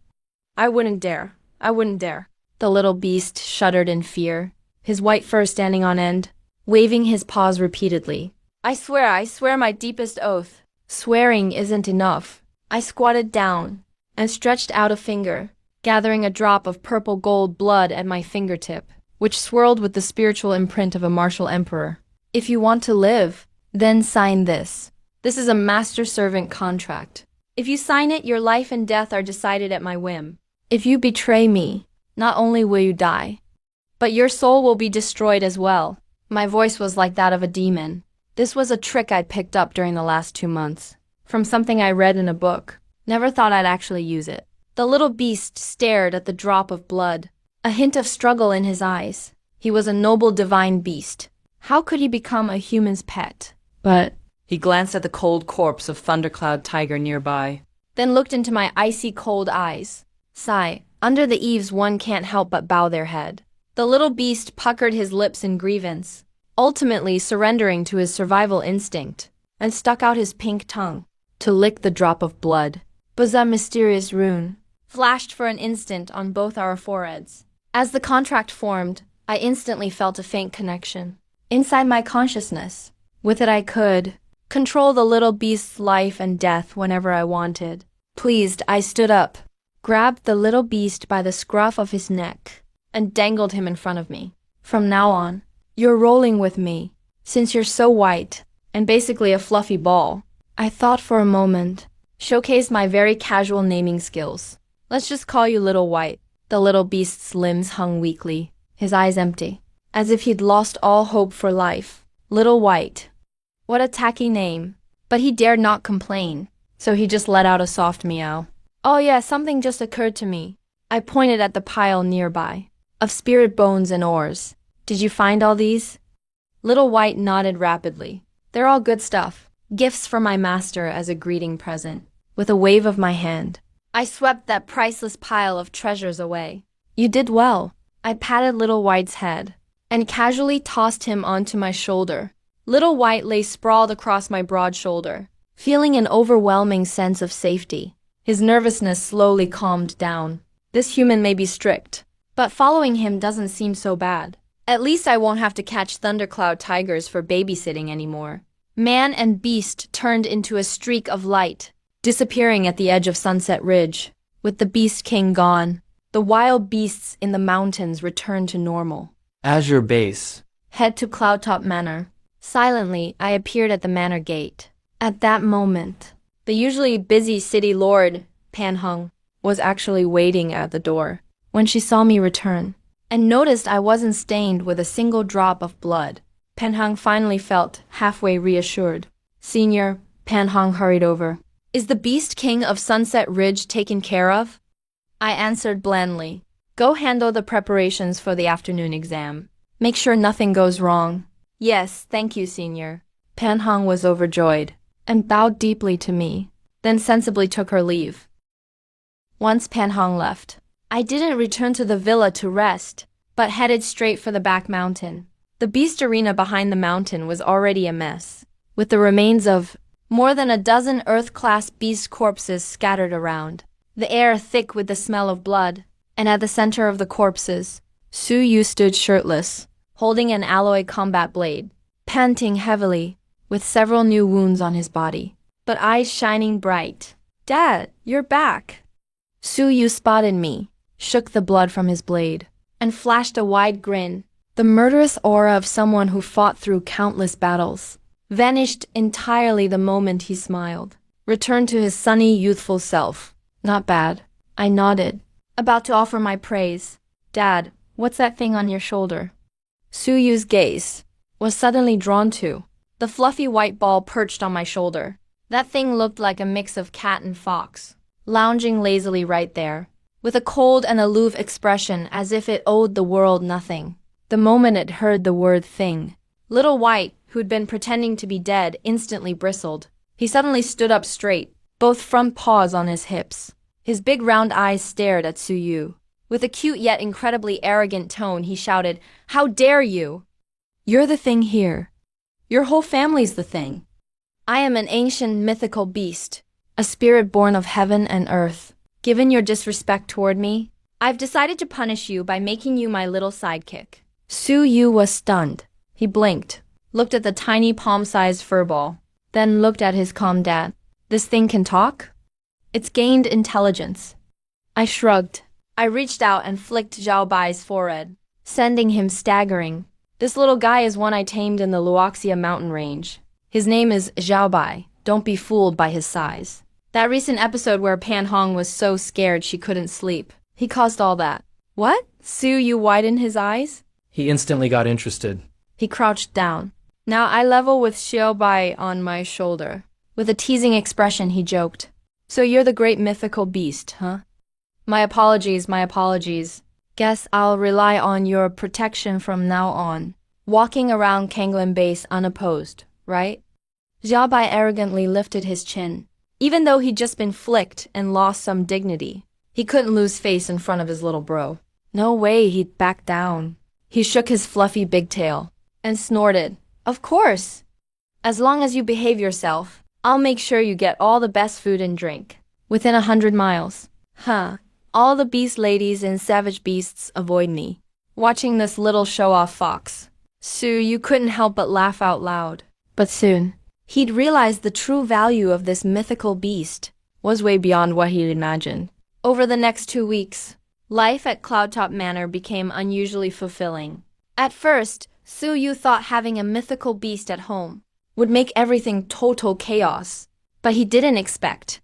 I wouldn't dare. I wouldn't dare." The little beast shuddered in fear, his white fur standing on end, waving his paws repeatedly. I swear my deepest oath. Swearing isn't enough. I squatted down and stretched out a finger, gathering a drop of purple gold blood at my fingertip, which swirled with the spiritual imprint of a martial emperor. "If you want to live, then sign this. This is a master-servant contract. If you sign it, your life and death are decided at my whim. If you betray me, not only will you die, but your soul will be destroyed as well." My voice was like that of a demon. This was a trick I picked up during the last 2 months, from something I read in a book. Never thought I'd actually use it. The little beast stared at the drop of blood, a hint of struggle in his eyes. He was a noble divine beast. How could he become a human's pet? But He glanced at the cold corpse of Thundercloud Tiger nearby. then looked into my icy cold eyes. Sigh, under the eaves one can't help but bow their head. The little beast puckered his lips in grievance, ultimately surrendering to his survival instinct, and stuck out his pink tongue to lick the drop of blood. But that mysterious rune flashed for an instant on both our foreheads. As the contract formed, I instantly felt a faint connection. Inside my consciousness, with it I could control the little beast's life and death whenever I wanted. Pleased, I stood up, grabbed the little beast by the scruff of his neck, and dangled him in front of me. "From now on, you're rolling with me, since you're so white, and basically a fluffy ball." I thought for a moment. showcased my very casual naming skills. Let's just call you Little White. The little beast's limbs hung weakly, his eyes empty, as if he'd lost all hope for life. Little White. What a tacky name. But he dared not complain, so he just let out a soft meow. Oh yeah, something just occurred to me. I pointed at the pile nearby, of spirit bones and ores. Did you find all these? Little White nodded rapidly. They're all good stuff. Gifts for my master as a greeting present. With a wave of my hand, I swept that priceless pile of treasures away. You did well. I patted Little White's head and casually tossed him onto my shoulder. Little White lay sprawled across my broad shoulder, feeling an overwhelming sense of safety. His nervousness slowly calmed down. This human may be strict, but following him doesn't seem so bad. At least I won't have to catch thundercloud tigers for babysitting anymore. Man and beast turned into a streak of light, disappearing at the edge of Sunset Ridge. With the Beast King gone, the wild beasts in the mountains returned to normal. Azure Base. Head to Cloudtop Manor. Silently, I appeared at the manor gate. At that moment, the usually busy city lord, Pan Hung, was actually waiting at the door. When she saw me return, and noticed I wasn't stained with a single drop of blood, Pan Hung finally felt halfway reassured. Senior, Pan Hung hurried over. Is the Beast King of Sunset Ridge taken care of? I answered blandly. Go handle the preparations for the afternoon exam. Make sure nothing goes wrong. Yes, thank you, Senior. Pan Hung was overjoyed and bowed deeply to me, then sensibly took her leave. Once Pan Hung left, I didn't return to the villa to rest, but headed straight for the back mountain. The beast arena behind the mountain was already a mess, with the remains of more than a dozen Earth-class beast corpses scattered around, the air thick with the smell of blood, and at the center of the corpses, Su Yu stood shirtless, holding an alloy combat blade, panting heavily, with several new wounds on his body, but eyes shining bright. Dad, you're back. Su Yu spotted me, shook the blood from his blade, and flashed a wide grin. The murderous aura of someone who fought through countless battles vanished entirely the moment he smiled, returned to his sunny, youthful self. Not bad. I nodded, about to offer my praise. Dad, what's that thing on your shoulder? Su Yu's gaze was suddenly drawn to the fluffy white ball perched on my shoulder. That thing looked like a mix of cat and fox, lounging lazily right there, with a cold and aloof expression as if it owed the world nothing. The moment it heard the word thing, Little White, who'd been pretending to be dead, instantly bristled. He suddenly stood up straight, both front paws on his hips. His big round eyes stared at Su Yu. With a cute yet incredibly arrogant tone, he shouted, "How dare you! You're the thing here. Your whole family's the thing. I am an ancient mythical beast, a spirit born of heaven and earth. Given your disrespect toward me, I've decided to punish you by making you my little sidekick." Su Yu was stunned. He blinked, looked at the tiny palm-sized furball, then looked at his calm dad. This thing can talk? It's gained intelligence. I shrugged. I reached out and flicked Zhao Bai's forehead, sending him staggering. This little guy is one I tamed in the Luoxia mountain range. His name is Zhao Bai. Don't be fooled by his size. That recent episode where Pan Hong was so scared she couldn't sleep, he caused all that. What? Su Yu widened his eyes? He instantly got interested. He crouched down. Now I level with Xiao Bai on my shoulder. With a teasing expression, he joked. So you're the great mythical beast, huh? My apologies, my apologies. Guess I'll rely on your protection from now on. Walking around Kanglin Base unopposed, right? Xiao Bai arrogantly lifted his chin. Even though he'd just been flicked and lost some dignity, he couldn't lose face in front of his little bro. No way he'd back down. He shook his fluffy big tail and snorted. Of course. As long as you behave yourself, I'll make sure you get all the best food and drink. Within 100 miles. Huh. All the beast ladies and savage beasts avoid me. Watching this little show-off fox, Su Yu couldn't help but laugh out loud. But soon, he'd realized the true value of this mythical beast was way beyond what he'd imagined. Over the next 2 weeks, life at Cloudtop Manor became unusually fulfilling. At first, Su Yu thought having a mythical beast at home would make everything total chaos, but he didn't expect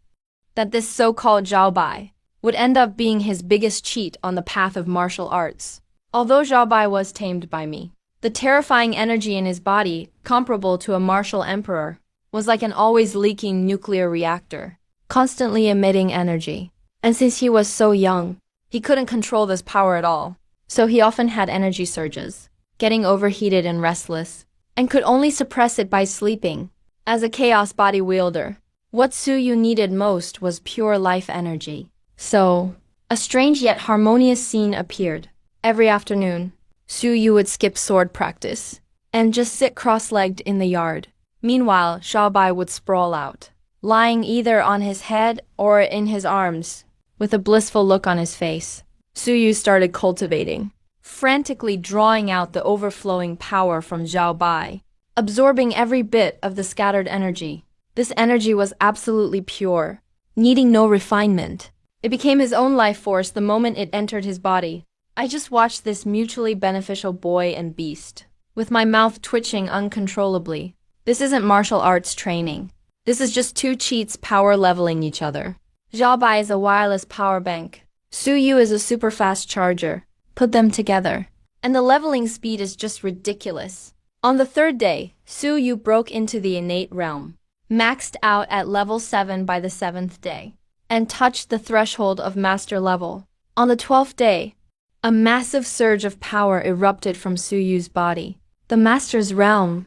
that this so-called Zhao Bai would end up being his biggest cheat on the path of martial arts. Although Zhao Bai was tamed by me, the terrifying energy in his body, comparable to a martial emperor, was like an always leaking nuclear reactor, constantly emitting energy. And since he was so young, he couldn't control this power at all, so he often had energy surges, getting overheated and restless, and could only suppress it by sleeping. As a chaos body wielder, what Su Yu needed most was pure life energy. So, a strange yet harmonious scene appeared. Every afternoon, Su Yu would skip sword practice and just sit cross-legged in the yard. Meanwhile, Zhao Bai would sprawl out, lying either on his head or in his arms, with a blissful look on his face. Su Yu started cultivating, frantically drawing out the overflowing power from Zhao Bai, absorbing every bit of the scattered energy. This energy was absolutely pure, needing no refinement. It became his own life force the moment it entered his body. I just watched this mutually beneficial boy and beast, with my mouth twitching uncontrollably. This isn't martial arts training. This is just two cheats power leveling each other. Zhao Bai is a wireless power bank. Su Yu is a super fast charger. Put them together, and the leveling speed is just ridiculous. On the third day, Su Yu broke into the innate realm, maxed out at level 7 by the 7th day, and touched the threshold of master level. On the 12th day, a massive surge of power erupted from Su Yu's body. The master's realm.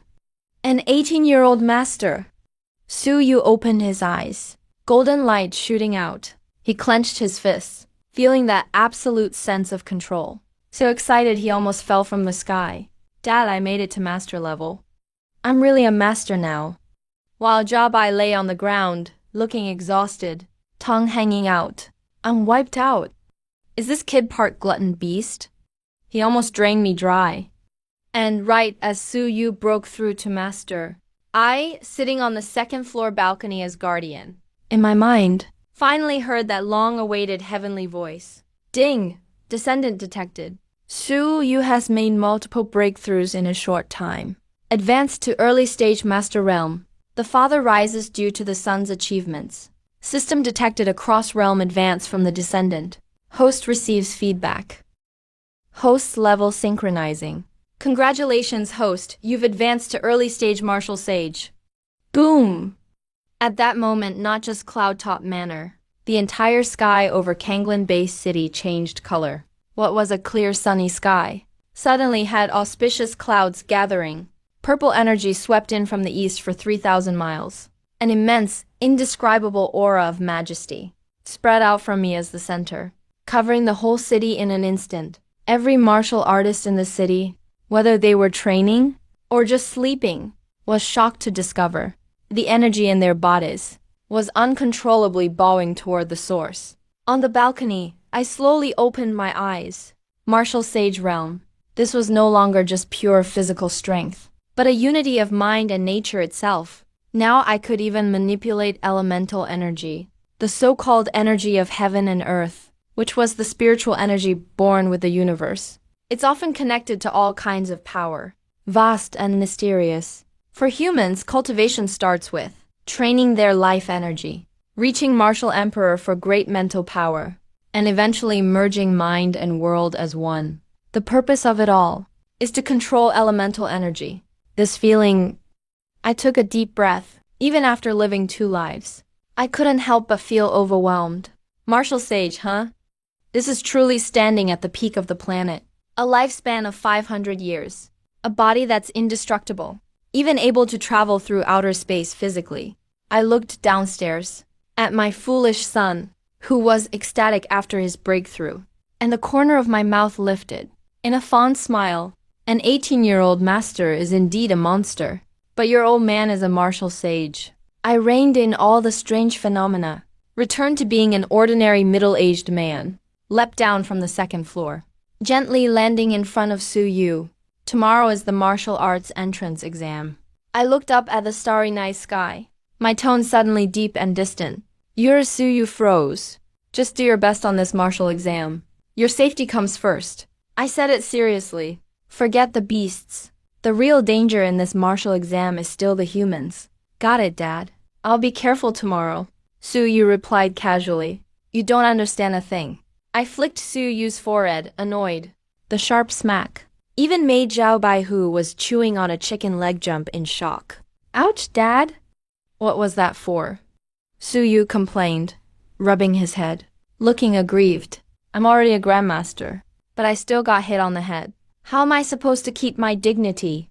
An 18-year-old master. Su Yu opened his eyes, golden light shooting out. He clenched his fists, feeling that absolute sense of control. So excited he almost fell from the sky. Dad, I made it to master level. I'm really a master now. While Zhao Bai lay on the ground, looking exhausted, tongue hanging out. I'm wiped out. Is this kid part glutton beast? He almost drained me dry. And right as Su Yu broke through to master, I, sitting on the second floor balcony as guardian, in my mind, finally heard that long-awaited heavenly voice. Ding! Descendant detected. Su Yu has made multiple breakthroughs in a short time. Advanced to early stage master realm. The father rises due to the son's achievements. System detected a cross-realm advance from the descendant. Host receives feedback. Host level synchronizing. Congratulations, host. You've advanced to early stage martial sage. Boom! At that moment, not just Cloudtop Manor. The entire sky over Kanglin Base City changed color. What was a clear sunny sky suddenly had auspicious clouds gathering. Purple energy swept in from the east for 3,000 miles. An immense, indescribable aura of majesty spread out from me as the center, covering the whole city in an instant. Every martial artist in the city, whether they were training or just sleeping, was shocked to discover the energy in their bodies was uncontrollably bowing toward the source. On the balcony, I slowly opened my eyes. Martial Sage Realm. This was no longer just pure physical strength, but a unity of mind and nature itself. Now I could even manipulate elemental energy, the so-called energy of heaven and earth, which was the spiritual energy born with the universe. It's often connected to all kinds of power, vast and mysterious. For humans, cultivation starts with training their life energy, reaching martial emperor for great mental power, and eventually merging mind and world as one. The purpose of it all is to control elemental energy. This feeling, I took a deep breath. Even after living 2 lives, I couldn't help but feel overwhelmed. Martial Sage, huh? This is truly standing at the peak of the planet. A lifespan of 500 years. A body that's indestructible, even able to travel through outer space physically. I looked downstairs at my foolish son, who was ecstatic after his breakthrough, and the corner of my mouth lifted. In a fond smile, an 18-year-old master is indeed a monster, but your old man is a martial sage. I reined in all the strange phenomena, returned to being an ordinary middle-aged man, leapt down from the 2nd floor, gently landing in front of Su Yu. Tomorrow is the martial arts entrance exam. I looked up at the starry night sky, my tone suddenly deep and distant. Your Su Yu froze. Just do your best on this martial exam. Your safety comes first. I said it seriously. Forget the beasts. The real danger in this martial exam is still the humans. Got it, Dad. I'll be careful tomorrow. Su Yu replied casually. You don't understand a thing. I flicked Su Yu's forehead, annoyed. The sharp smack even made Zhao Bai, who was chewing on a chicken leg, jump in shock. Ouch, Dad! What was that for? Su Yu complained, rubbing his head, looking aggrieved. I'm already a grandmaster, but I still got hit on the head. How am I supposed to keep my dignity?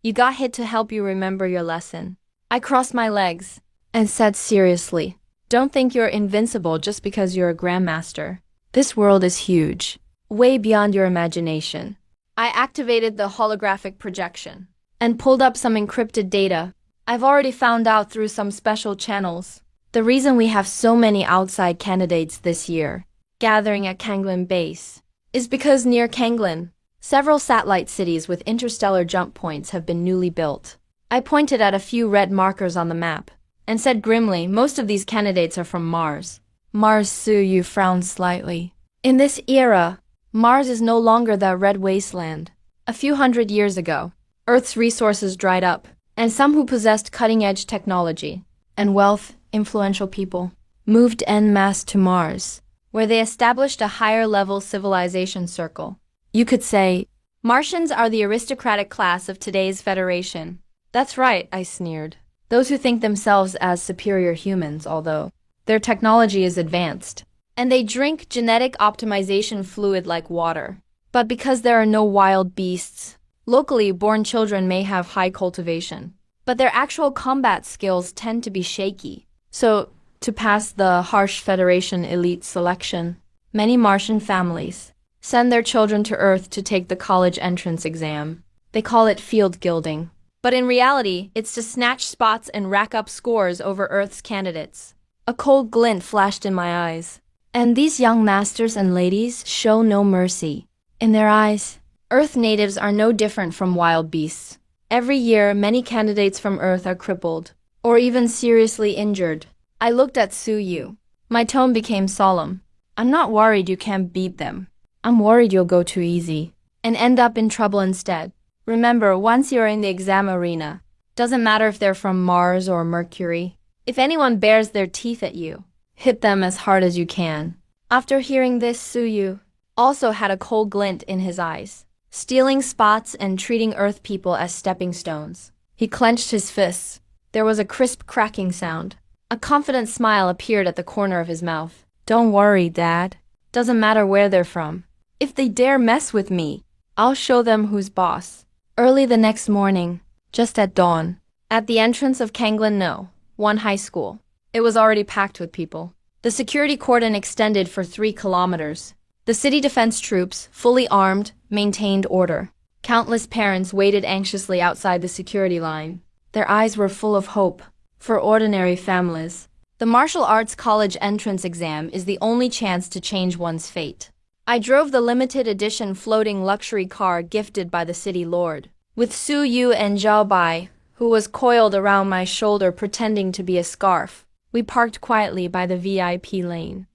You got hit to help you remember your lesson. I crossed my legs and said seriously, don't think you're invincible just because you're a grandmaster. This world is huge, way beyond your imagination. I activated the holographic projection and pulled up some encrypted data. I've already found out through some special channels. The reason we have so many outside candidates this year, gathering at Kanglin base, is because near Kanglin, several satellite cities with interstellar jump points have been newly built. I pointed at a few red markers on the map and said grimly, most of these candidates are from Mars. Mars. Su Yu frowned slightly. In this era, Mars is no longer the red wasteland. A few hundred years ago, Earth's resources dried up, and some who possessed cutting-edge technology and wealth, influential people, moved en masse to Mars, where they established a higher-level civilization circle. You could say, Martians are the aristocratic class of today's Federation. That's right, I sneered. Those who think themselves as superior humans, although their technology is advanced, and they drink genetic optimization fluid like water. But because there are no wild beasts, locally born children may have high cultivation, but their actual combat skills tend to be shaky. So, to pass the harsh Federation elite selection, many Martian families send their children to Earth to take the college entrance exam. They call it field gilding. But in reality, it's to snatch spots and rack up scores over Earth's candidates. A cold glint flashed in my eyes. And these young masters and ladies show no mercy. In their eyes, Earth natives are no different from wild beasts. Every year, many candidates from Earth are crippled, or even seriously injured. I looked at Su Yu. My tone became solemn. I'm not worried you can't beat them. I'm worried you'll go too easy and end up in trouble instead. Remember, once you're in the exam arena, doesn't matter if they're from Mars or Mercury, if anyone bares their teeth at you, hit them as hard as you can. After hearing this, Su Yu also had a cold glint in his eyes, stealing spots and treating Earth people as stepping stones. He clenched his fists. There was a crisp cracking sound. A confident smile appeared at the corner of his mouth. Don't worry, Dad. Doesn't matter where they're from. If they dare mess with me, I'll show them who's boss. Early the next morning, just at dawn, at the entrance of Kanglin No. 1 high school, it was already packed with people. The security cordon extended for 3 kilometers. The city defense troops, fully armed, maintained order. Countless parents waited anxiously outside the security line. Their eyes were full of hope for ordinary families. The martial arts college entrance exam is the only chance to change one's fate. I drove the limited edition floating luxury car gifted by the city lord, with Su Yu and Zhao Bai, who was coiled around my shoulder pretending to be a scarf. We parked quietly by the VIP lane.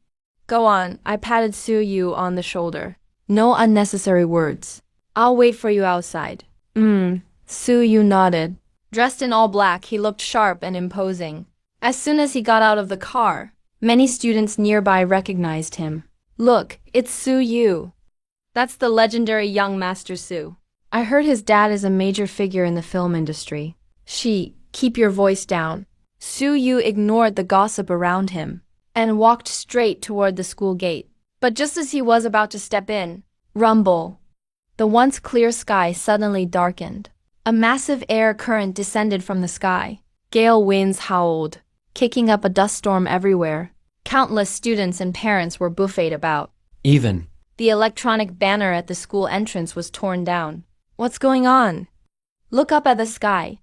Go on, I patted Su Yu on the shoulder. No unnecessary words. I'll wait for you outside. Su Yu nodded. Dressed in all black, he looked sharp and imposing. As soon as he got out of the car, many students nearby recognized him. Look, it's Su Yu. That's the legendary young Master Su. I heard his dad is a major figure in the film industry. Keep your voice down. Su Yu ignored the gossip around him and walked straight toward the school gate. But just as he was about to step in, rumble. The once clear sky suddenly darkened. A massive air current descended from the sky. Gale winds howled, kicking up a dust storm everywhere. Countless students and parents were buffeted about. Even The electronic banner at the school entrance was torn down. What's going on? Look up at the sky.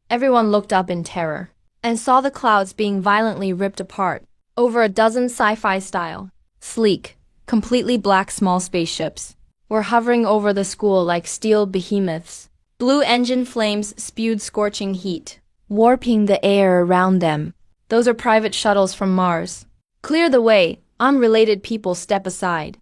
Everyone looked up in terror and saw the clouds being violently ripped apart. Over a dozen sci-fi style, sleek, completely black small spaceships were hovering over the school like steel behemoths. Blue engine flames spewed scorching heat, warping the air around them. Those are private shuttles from Mars. Clear the way, unrelated people step aside.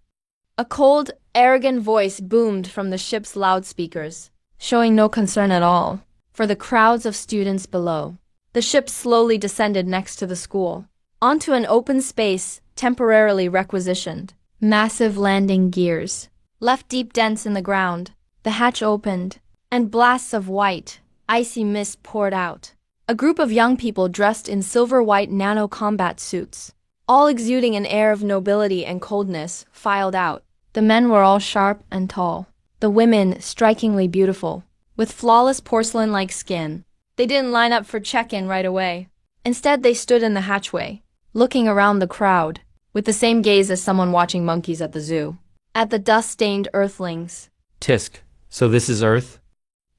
A cold, arrogant voice boomed from the ship's loudspeakers, showing no concern at all for the crowds of students below. The ship slowly descended next to the school. onto an open space temporarily requisitioned. Massive landing gears left deep dents in the ground. The hatch opened, and blasts of white, icy mist poured out. A group of young people dressed in silver-white nano-combat suits, all exuding an air of nobility and coldness, filed out. The men were all sharp and tall. The women strikingly beautiful, with flawless porcelain-like skin. They didn't line up for check-in right away. Instead, they stood in the hatchway, looking around the crowd, with the same gaze as someone watching monkeys at the zoo. At the dust-stained earthlings. Tisk, so this is Earth?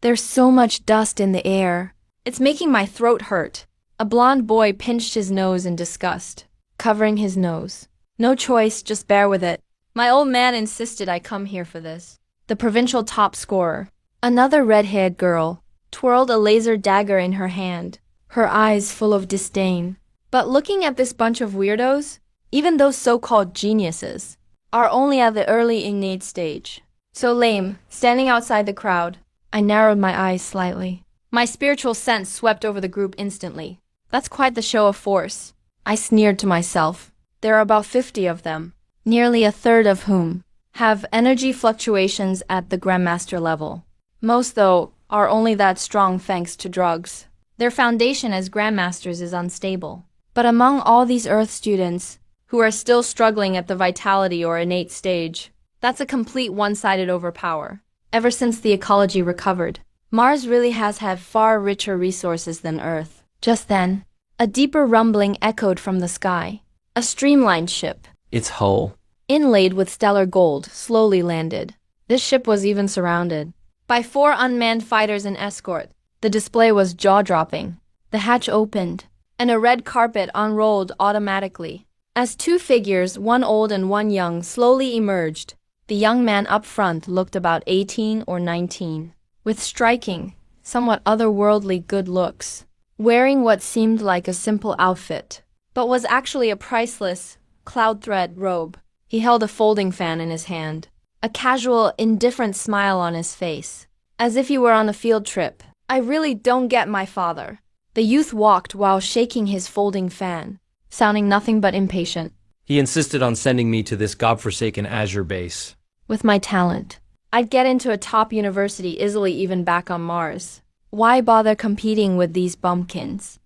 There's so much dust in the air. It's making my throat hurt. A blond boy pinched his nose in disgust, covering his nose. No choice, just bear with it. My old man insisted I come here for this. The provincial top scorer, another red-haired girl, twirled a laser dagger in her hand, her eyes full of disdain. But looking at this bunch of weirdos, even those so-called geniuses, are only at the early innate stage. So lame, standing outside the crowd, I narrowed my eyes slightly. My spiritual sense swept over the group instantly. That's quite the show of force. I sneered to myself. There are about 50 of them, nearly a third of whom have energy fluctuations at the Grandmaster level. Most, though, are only that strong thanks to drugs. Their foundation as Grandmasters is unstable. But among all these Earth students, who are still struggling at the vitality or innate stage, that's a complete one-sided overpower. Ever since the ecology recovered, Mars really has had far richer resources than Earth. Just then, a deeper rumbling echoed from the sky. A streamlined ship, Its hull. inlaid with stellar gold, slowly landed. This ship was even surrounded by 4 unmanned fighters and escort. The display was jaw-dropping. The hatch opened, and a red carpet unrolled automatically. As 2 figures, one old and one young, slowly emerged. The young man up front looked about 18 or 19. With striking, somewhat otherworldly good looks, wearing what seemed like a simple outfit, but was actually a priceless, cloud-thread robe. He held a folding fan in his hand, a casual, indifferent smile on his face, as if he were on a field trip. I really don't get my father. The youth walked while shaking his folding fan, sounding nothing but impatient. He insisted on sending me to this godforsaken Azure base. With my talent, I'd get into a top university easily even back on Mars. Why bother competing with these bumpkins?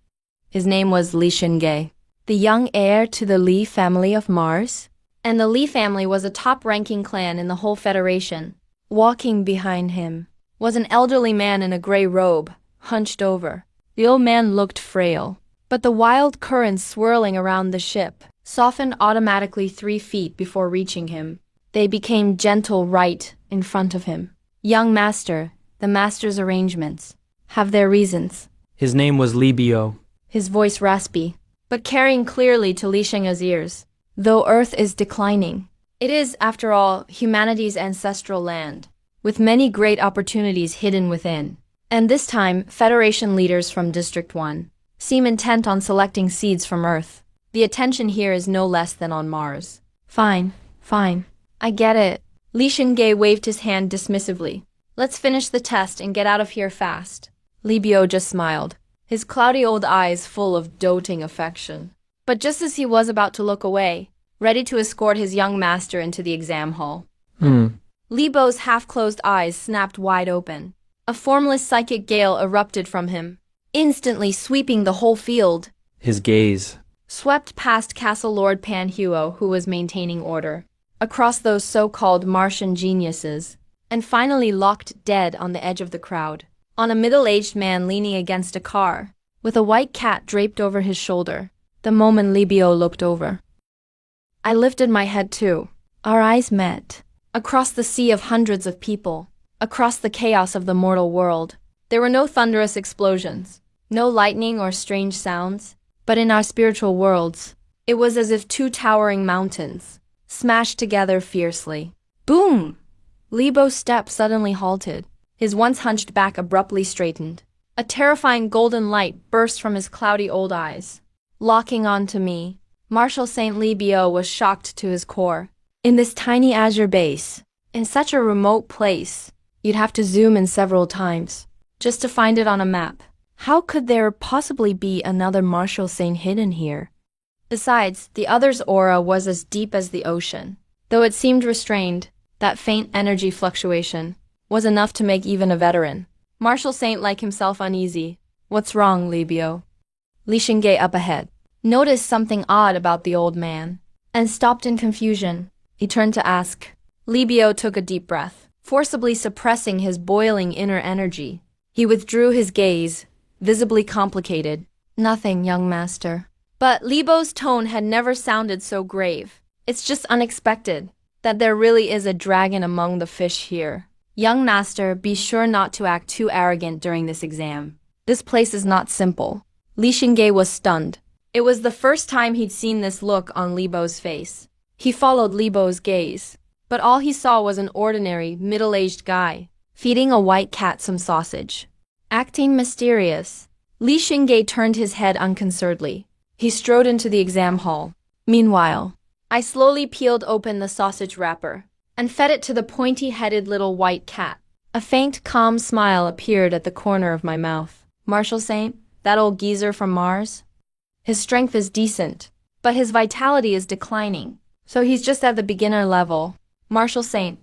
His name was Li Xingge, the young heir to the Li family of Mars. And the Li family was a top-ranking clan in the whole Federation. Walking behind him was an elderly man in a gray robe, hunched over. The old man looked frail, but the wild currents swirling around the ship softened automatically 3 feet before reaching him. They became gentle right in front of him. Young master, the master's arrangements have their reasons. His name was Libio. His voice raspy, but carrying clearly to Li Sheng's ears. Though Earth is declining, it is, after all, humanity's ancestral land, with many great opportunities hidden within. And this time, Federation leaders from District 1 seem intent on selecting seeds from Earth. The attention here is no less than on Mars. Fine. I get it. Li Xingge waved his hand dismissively. Let's finish the test and get out of here fast. Libio just smiled, his cloudy old eyes full of doting affection. But just as he was about to look away, ready to escort his young master into the exam hall, Libio's half-closed eyes snapped wide open. A formless psychic gale erupted from him, instantly sweeping the whole field. His gaze Swept past Castle Lord Pan Huo, who was maintaining order, across those so-called Martian geniuses, and finally locked dead on the edge of the crowd, on a middle-aged man leaning against a car, with a white cat draped over his shoulder. The moment Libio looked over, I lifted my head too. Our eyes met. Across the sea of hundreds of people, across the chaos of the mortal world, there were no thunderous explosions, no lightning or strange sounds, but in our spiritual worlds, it was as if 2 towering mountains smashed together fiercely. Boom! Libo's step suddenly halted. His once hunched back abruptly straightened. A terrifying golden light burst from his cloudy old eyes. Locking onto me, Marshal St. Libio was shocked to his core. In this tiny Azure base, in such a remote place, you'd have to zoom in several times just to find it on a map. How could there possibly be another Marshal Saint hidden here? Besides, the other's aura was as deep as the ocean. Though it seemed restrained, that faint energy fluctuation was enough to make even a veteran Martial Saint like himself uneasy. What's wrong, Libio? Li Xingye up ahead noticed something odd about the old man and stopped in confusion. He turned to ask. Libio took a deep breath, forcibly suppressing his boiling inner energy. He withdrew his gaze, visibly complicated. Nothing, young master. But Libo's tone had never sounded so grave. It's just unexpected that there really is a dragon among the fish here. Young master, be sure not to act too arrogant during this exam. This place is not simple. Li Xingye was stunned. It was the first time he'd seen this look on Libo's face. He followed Libo's gaze, but all he saw was an ordinary, middle-aged guy, feeding a white cat some sausage. Acting mysterious, Li Xingye turned his head unconcernedly. He strode into the exam hall. Meanwhile, I slowly peeled open the sausage wrapper and fed it to the pointy-headed little white cat. A faint, calm smile appeared at the corner of my mouth. Martial Saint, that old geezer from Mars? His strength is decent, but his vitality is declining, so he's just at the beginner level. Martial Saint,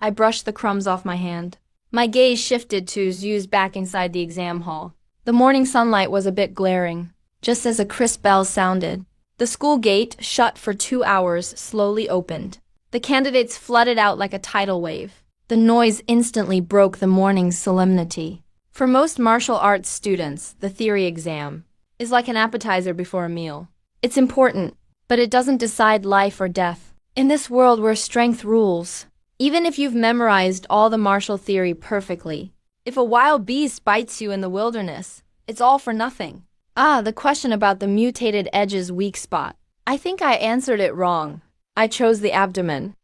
I brushed the crumbs off my hand. My gaze shifted to Zhu's back inside the exam hall. The morning sunlight was a bit glaring. Just as a crisp bell sounded, the school gate, shut for 2 hours, slowly opened. The candidates flooded out like a tidal wave. The noise instantly broke the morning's solemnity. For most martial arts students, the theory exam is like an appetizer before a meal. It's important, but it doesn't decide life or death. In this world where strength rules, even if you've memorized all the martial theory perfectly, if a wild beast bites you in the wilderness, it's all for nothing. The question about the mutated edge's weak spot. I think I answered it wrong. I chose the abdomen.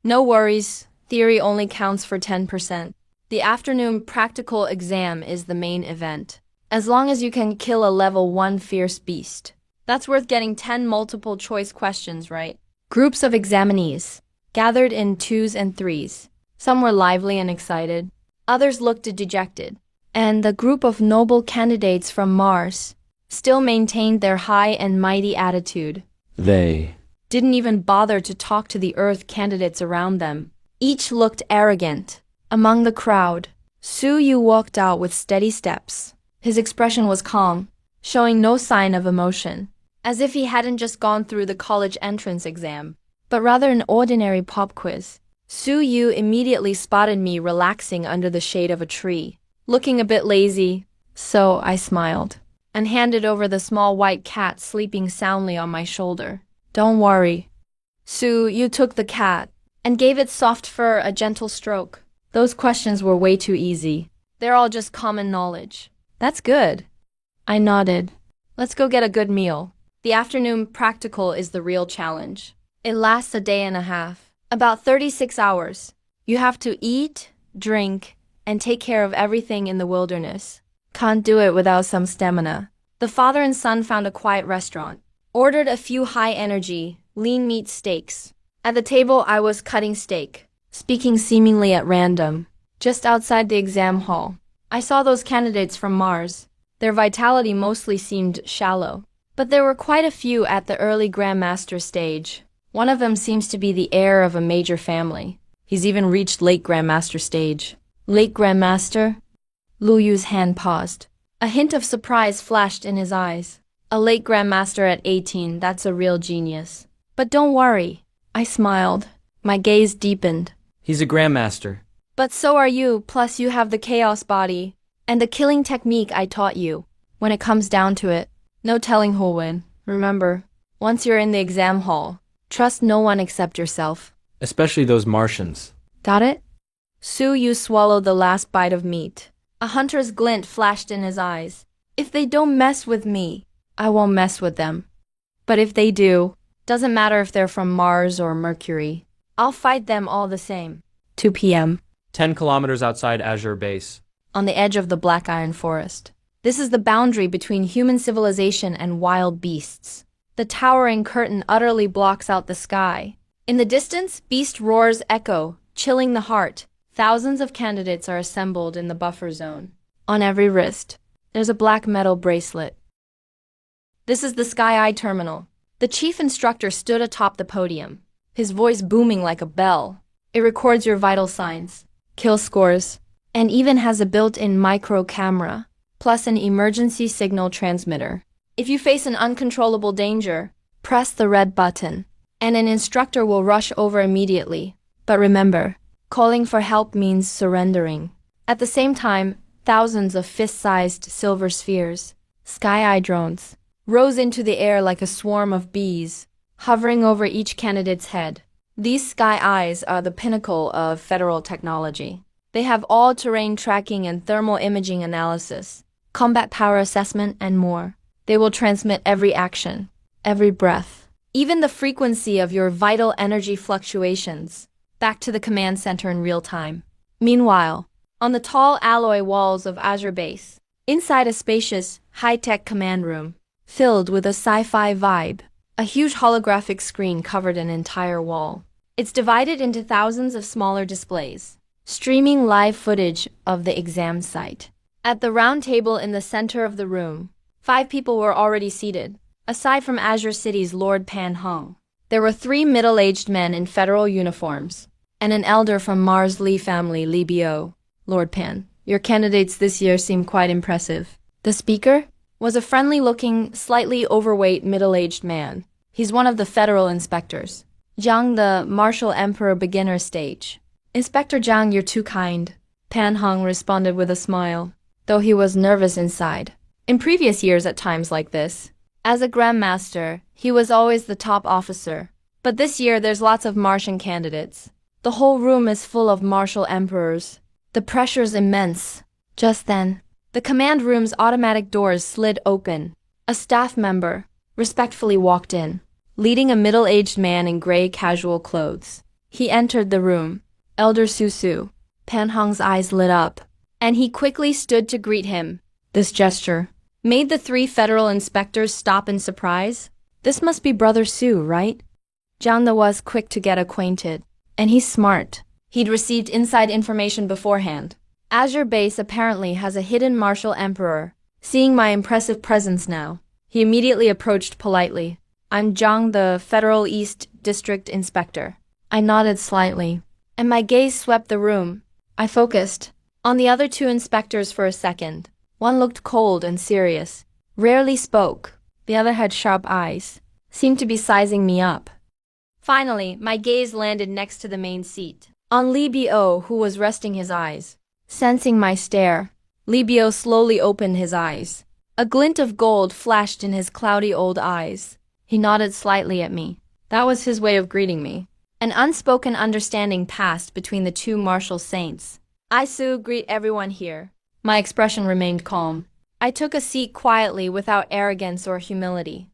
No worries, theory only counts for 10%. The afternoon practical exam is the main event. As long as you can kill a level 1 fierce beast, that's worth getting 10 multiple choice questions right. Groups of examinees gathered in 2s and 3s. Some were lively and excited. Others looked dejected. And the group of noble candidates from Mars still maintained their high and mighty attitude. They didn't even bother to talk to the Earth candidates around them. Each looked arrogant. Among the crowd, Su Yu walked out with steady steps. His expression was calm, showing no sign of emotion, as if he hadn't just gone through the college entrance exam, but rather an ordinary pop quiz. Su Yu immediately spotted me relaxing under the shade of a tree, looking a bit lazy, so I smiled and handed over the small white cat sleeping soundly on my shoulder. Don't worry. Su Yu took the cat and gave its soft fur a gentle stroke. Those questions were way too easy. They're all just common knowledge. That's good. I nodded. Let's go get a good meal. The afternoon practical is the real challenge. It lasts a day and a half, about 36 hours. You have to eat, drink, and take care of everything in the wilderness. Can't do it without some stamina. The father and son found a quiet restaurant, ordered a few high-energy, lean meat steaks. At the table, I was cutting steak, speaking seemingly at random. Just outside the exam hall, I saw those candidates from Mars. Their vitality mostly seemed shallow, but there were quite a few at the early Grandmaster stage. One of them seems to be the heir of a major family. He's even reached late Grandmaster stage. Late Grandmaster? Lu Yu's hand paused. A hint of surprise flashed in his eyes. A late Grandmaster at 18, that's a real genius. But don't worry. I smiled. My gaze deepened. He's a grandmaster. But so are you, plus you have the chaos body and the killing technique I taught you. When it comes down to it, no telling who'll win. Remember, once you're in the exam hall, trust no one except yourself. Especially those Martians. Got it? Su Yu swallowed the last bite of meat. A hunter's glint flashed in his eyes. If they don't mess with me, I won't mess with them. But if they do, doesn't matter if they're from Mars or Mercury, I'll fight them all the same. 2 p.m. 10 kilometers outside Azure Base. On the edge of the Black Iron Forest. This is the boundary between human civilization and wild beasts. The towering curtain utterly blocks out the sky. In the distance, beast roars echo, chilling the heart. Thousands of candidates are assembled in the buffer zone. On every wrist, there's a black metal bracelet. This is the Sky Eye Terminal. The chief instructor stood atop the podium, his voice booming like a bell. It records your vital signs, kill scores, and even has a built-in micro camera, plus an emergency signal transmitter. If you face an uncontrollable danger, press the red button, and an instructor will rush over immediately. But remember, calling for help means surrendering. At the same time, thousands of fist-sized silver spheres, sky-eye drones, rose into the air like a swarm of bees, hovering over each candidate's head. These sky eyes are the pinnacle of federal technology. They have all-terrain tracking and thermal imaging analysis, combat power assessment, and more. They will transmit every action, every breath, even the frequency of your vital energy fluctuations, back to the command center in real time. Meanwhile, on the tall alloy walls of Azure Base, inside a spacious, high-tech command room, filled with a sci-fi vibe, a huge holographic screen covered an entire wall. It's divided into thousands of smaller displays, streaming live footage of the exam site. At the round table in the center of the room, 5 people were already seated. Aside from Azure City's Lord Pan Hung, there were 3 middle-aged men in federal uniforms, and an elder from Mars Lee family, Lee Bo. Lord Pan, your candidates this year seem quite impressive. The speaker was a friendly-looking, slightly overweight middle-aged man. He's one of the federal inspectors. Jiang, the Martial Emperor beginner stage. Inspector Jiang, you're too kind, Pan Hung responded with a smile, though he was nervous inside. In previous years at times like this, as a Grandmaster, he was always the top officer. But this year there's lots of Martian candidates. The whole room is full of Martial Emperors. The pressure's immense. Just then, the command room's automatic doors slid open. A staff member respectfully walked in, leading a middle-aged man in gray casual clothes. He entered the room. Elder Su. Pan Hung's eyes lit up, and he quickly stood to greet him. This gesture made the 3 federal inspectors stop in surprise. This must be Brother Su, right? Jiang was quick to get acquainted, and he's smart. He'd received inside information beforehand. Azure Base apparently has a hidden Martial Emperor. Seeing my impressive presence now, he immediately approached politely. I'm Jiang, the Federal East District Inspector. I nodded slightly, and my gaze swept the room. I focused on the other 2 inspectors for a second. One looked cold and serious, rarely spoke. The other had sharp eyes, seemed to be sizing me up. Finally, my gaze landed next to the main seat, on Lee Bo, who was resting his eyes. Sensing my stare, Lee Bo slowly opened his eyes. A glint of gold flashed in his cloudy old eyes. He nodded slightly at me. That was his way of greeting me. An unspoken understanding passed between the 2 martial saints. I Su, greet everyone here. My expression remained calm. I took a seat quietly without arrogance or humility.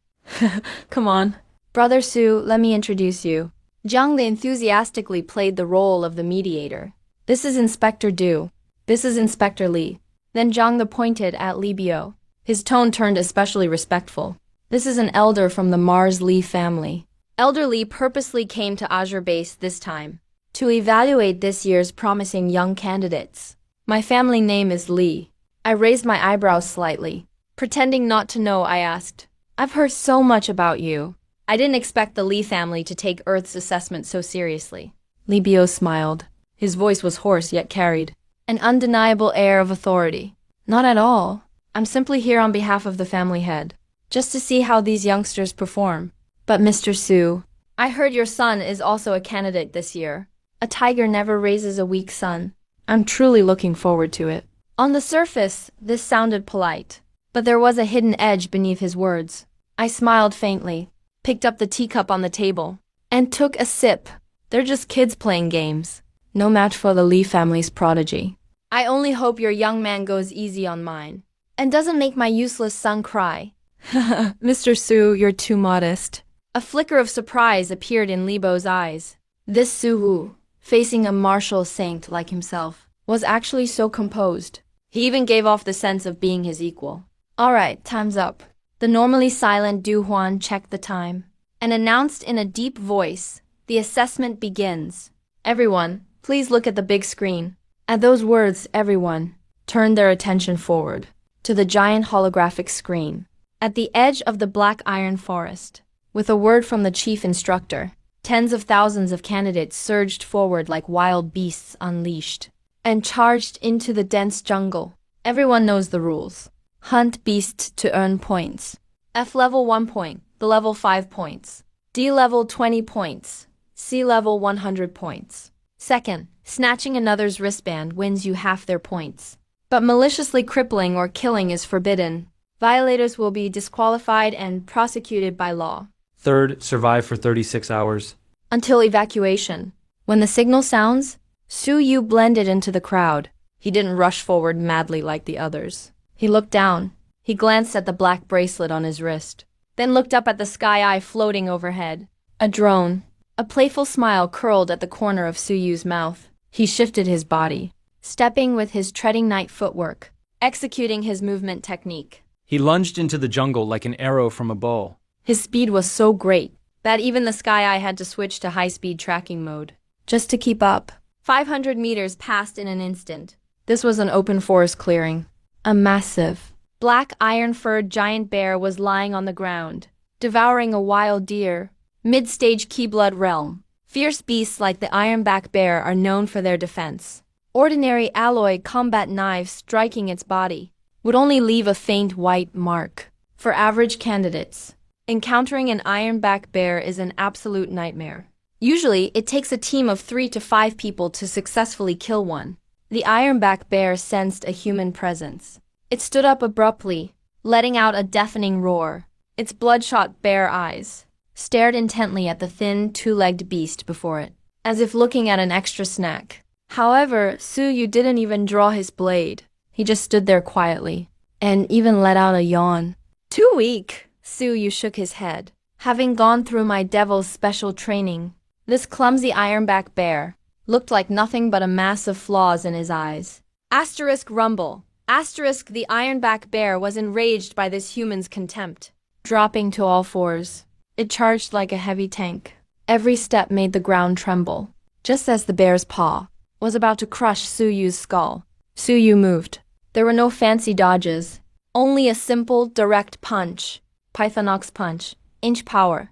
Come on. Brother Su, let me introduce you. Jiang enthusiastically played the role of the mediator. This is Inspector Du. This is Inspector Lee. Then Jiang pointed at Lee Bo. His tone turned especially respectful. This is an elder from the Mars Lee family. Elder Lee purposely came to Azure Base this time to evaluate this year's promising young candidates. My family name is Lee. I raised my eyebrows slightly. Pretending not to know, I asked, I've heard so much about you. I didn't expect the Lee family to take Earth's assessment so seriously. Lee Bo smiled. His voice was hoarse yet carried an undeniable air of authority. Not at all. I'm simply here on behalf of the family head, just to see how these youngsters perform. But Mr. Su, I heard your son is also a candidate this year. A tiger never raises a weak son. I'm truly looking forward to it. On the surface, this sounded polite, but there was a hidden edge beneath his words. I smiled faintly, picked up the teacup on the table, and took a sip. They're just kids playing games. No match for the Lee family's prodigy. I only hope your young man goes easy on mine, and doesn't make my useless son cry. Mr. Su, you're too modest. A flicker of surprise appeared in Lee Bo's eyes. This Su Wu, facing a martial saint like himself, was actually so composed. He even gave off the sense of being his equal. All right, time's up. The normally silent Du Huan checked the time and announced in a deep voice, the assessment begins. Everyone, please look at the big screen. At those words, everyone turned their attention forward to the giant holographic screen. At the edge of the black iron forest, With a word from the chief instructor, tens of thousands of candidates surged forward like wild beasts unleashed and charged into the dense jungle. Everyone knows the rules. Hunt beasts to earn points. F level 1 point, the level 5 points. D level 20 points. C level 100 points. Second, snatching another's wristband wins you half their points. But maliciously crippling or killing is forbidden. Violators will be disqualified and prosecuted by law. Third, survive for 36 hours. Until evacuation. When the signal sounds, Su Yu blended into the crowd. He didn't rush forward madly like the others. He looked down. He glanced at the black bracelet on his wrist, then looked up at the sky eye floating overhead. A drone. A playful smile curled at the corner of Su Yu's mouth. He shifted his body, stepping with his treading night footwork, executing his movement technique. He lunged into the jungle like an arrow from a bow. His speed was so great that even the sky eye had to switch to high-speed tracking mode, just to keep up. 500 meters passed in an instant. This was an open forest clearing. A massive, black iron-furred giant bear was lying on the ground, devouring a wild deer. Mid-stage Keyblood realm. Fierce beasts like the ironback bear are known for their defense. Ordinary alloy combat knives striking its body would only leave a faint white mark. For average candidates, encountering an ironback bear is an absolute nightmare. Usually, it takes a team of 3 to 5 people to successfully kill one. The ironback bear sensed a human presence. It stood up abruptly, letting out a deafening roar. Its bloodshot bare eyes stared intently at the thin, two-legged beast before it, as if looking at an extra snack. However, Su Yu didn't even draw his blade. He just stood there quietly, and even let out a yawn. Too weak, Su Yu shook his head. Having gone through my devil's special training, this clumsy ironback bear looked like nothing but a mass of flaws in his eyes. Asterisk rumble. Asterisk the ironback bear was enraged by this human's contempt. Dropping to all fours, it charged like a heavy tank. Every step made the ground tremble. Just as the bear's paw was about to crush Su Yu's skull, Su Yu moved. There were no fancy dodges, only a simple, direct punch. Pythonox punch. Inch power.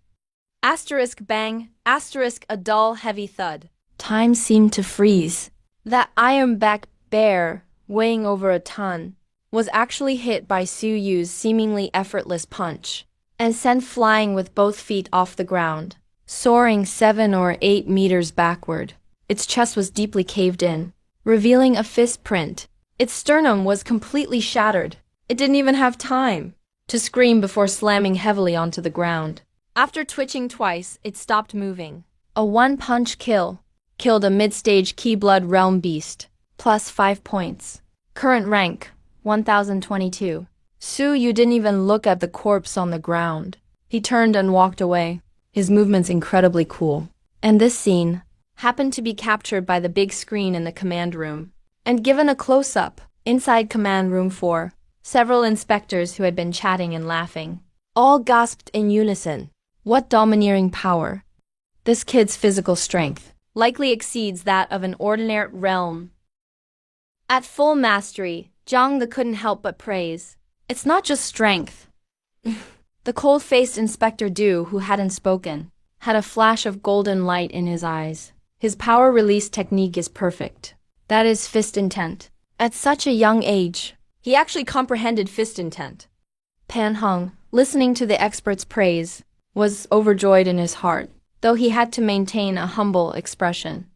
Asterisk bang. Asterisk a dull, heavy thud. Time seemed to freeze. That ironback bear, weighing over a ton, was actually hit by Su Yu's seemingly effortless punch and sent flying with both feet off the ground, soaring 7 or 8 meters backward. Its chest was deeply caved in, revealing a fist print. Its sternum was completely shattered. It didn't even have time to scream before slamming heavily onto the ground. After twitching twice, it stopped moving. A one-punch kill killed a mid-stage Keyblood realm beast, plus 5 points. Current rank, 1022. Su Yu didn't even look at the corpse on the ground. He turned and walked away, his movements incredibly cool. And this scene happened to be captured by the big screen in the command room and given a close-up inside command room 4. Several inspectors who had been chatting and laughing all gasped in unison. What domineering power! This kid's physical strength likely exceeds that of an ordinary realm. At full mastery, Zhang the couldn't help but praise. It's not just strength. The cold-faced Inspector Du, who hadn't spoken, had a flash of golden light in his eyes. His power release technique is perfect. That is fist intent. At such a young age, he actually comprehended fist intent. Pan Heng, listening to the expert's praise, was overjoyed in his heart, though he had to maintain a humble expression.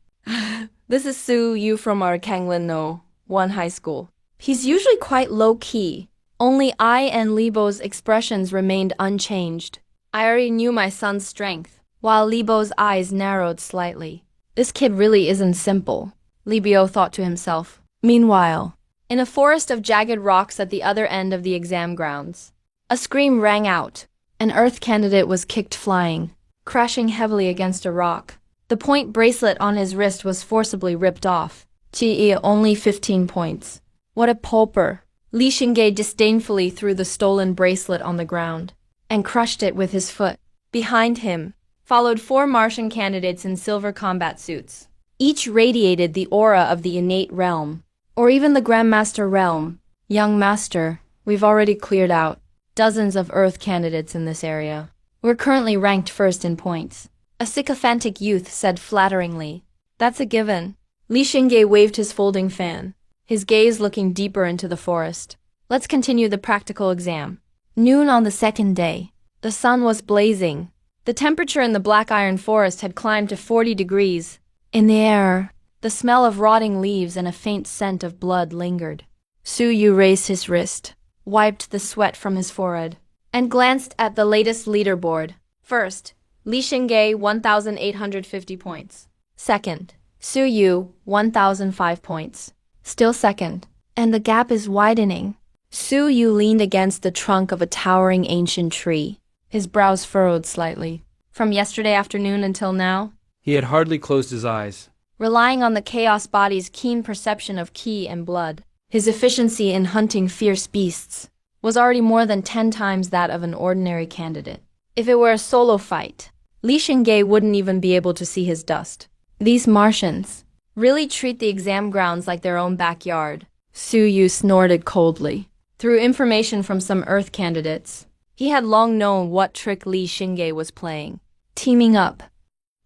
This is Su Yu from our Kanglin No 1 high school. He's usually quite low-key. Only I and Libo's expressions remained unchanged. I already knew my son's strength, while Libo's eyes narrowed slightly. This kid really isn't simple, Libio thought to himself. Meanwhile, in a forest of jagged rocks at the other end of the exam grounds, a scream rang out. An Earth candidate was kicked flying, crashing heavily against a rock. The point bracelet on his wrist was forcibly ripped off. Ji only 15 points. What a pauper! Li Xingge disdainfully threw the stolen bracelet on the ground and crushed it with his foot. Behind him followed 4 Martian candidates in silver combat suits. Each radiated the aura of the innate realm, or even the Grandmaster realm. Young Master, we've already cleared out dozens of Earth candidates in this area. We're currently ranked first in points. A sycophantic youth said flatteringly. That's a given. Li Xingye waved his folding fan, his gaze looking deeper into the forest. Let's continue the practical exam. Noon on the second day. The sun was blazing. The temperature in the Black Iron Forest had climbed to 40 degrees. In the air, the smell of rotting leaves and a faint scent of blood lingered. Su Yu raised his wrist, wiped the sweat from his forehead, and glanced at the latest leaderboard. First, Li Xingye 1,850 points. Second, Su Yu 1,005 points. Still second, and the gap is widening. Su Yu leaned against the trunk of a towering ancient tree, his brows furrowed slightly. From yesterday afternoon until now, He had hardly closed his eyes. relying on the chaos body's keen perception of ki and blood, his efficiency in hunting fierce beasts was already more than 10 times that of an ordinary candidate. If it were a solo fight, Li Xingye wouldn't even be able to see his dust. These Martians really treat the exam grounds like their own backyard. Su Yu snorted coldly. Through information from some Earth candidates, he had long known what trick Li Xingye was playing. Teaming up.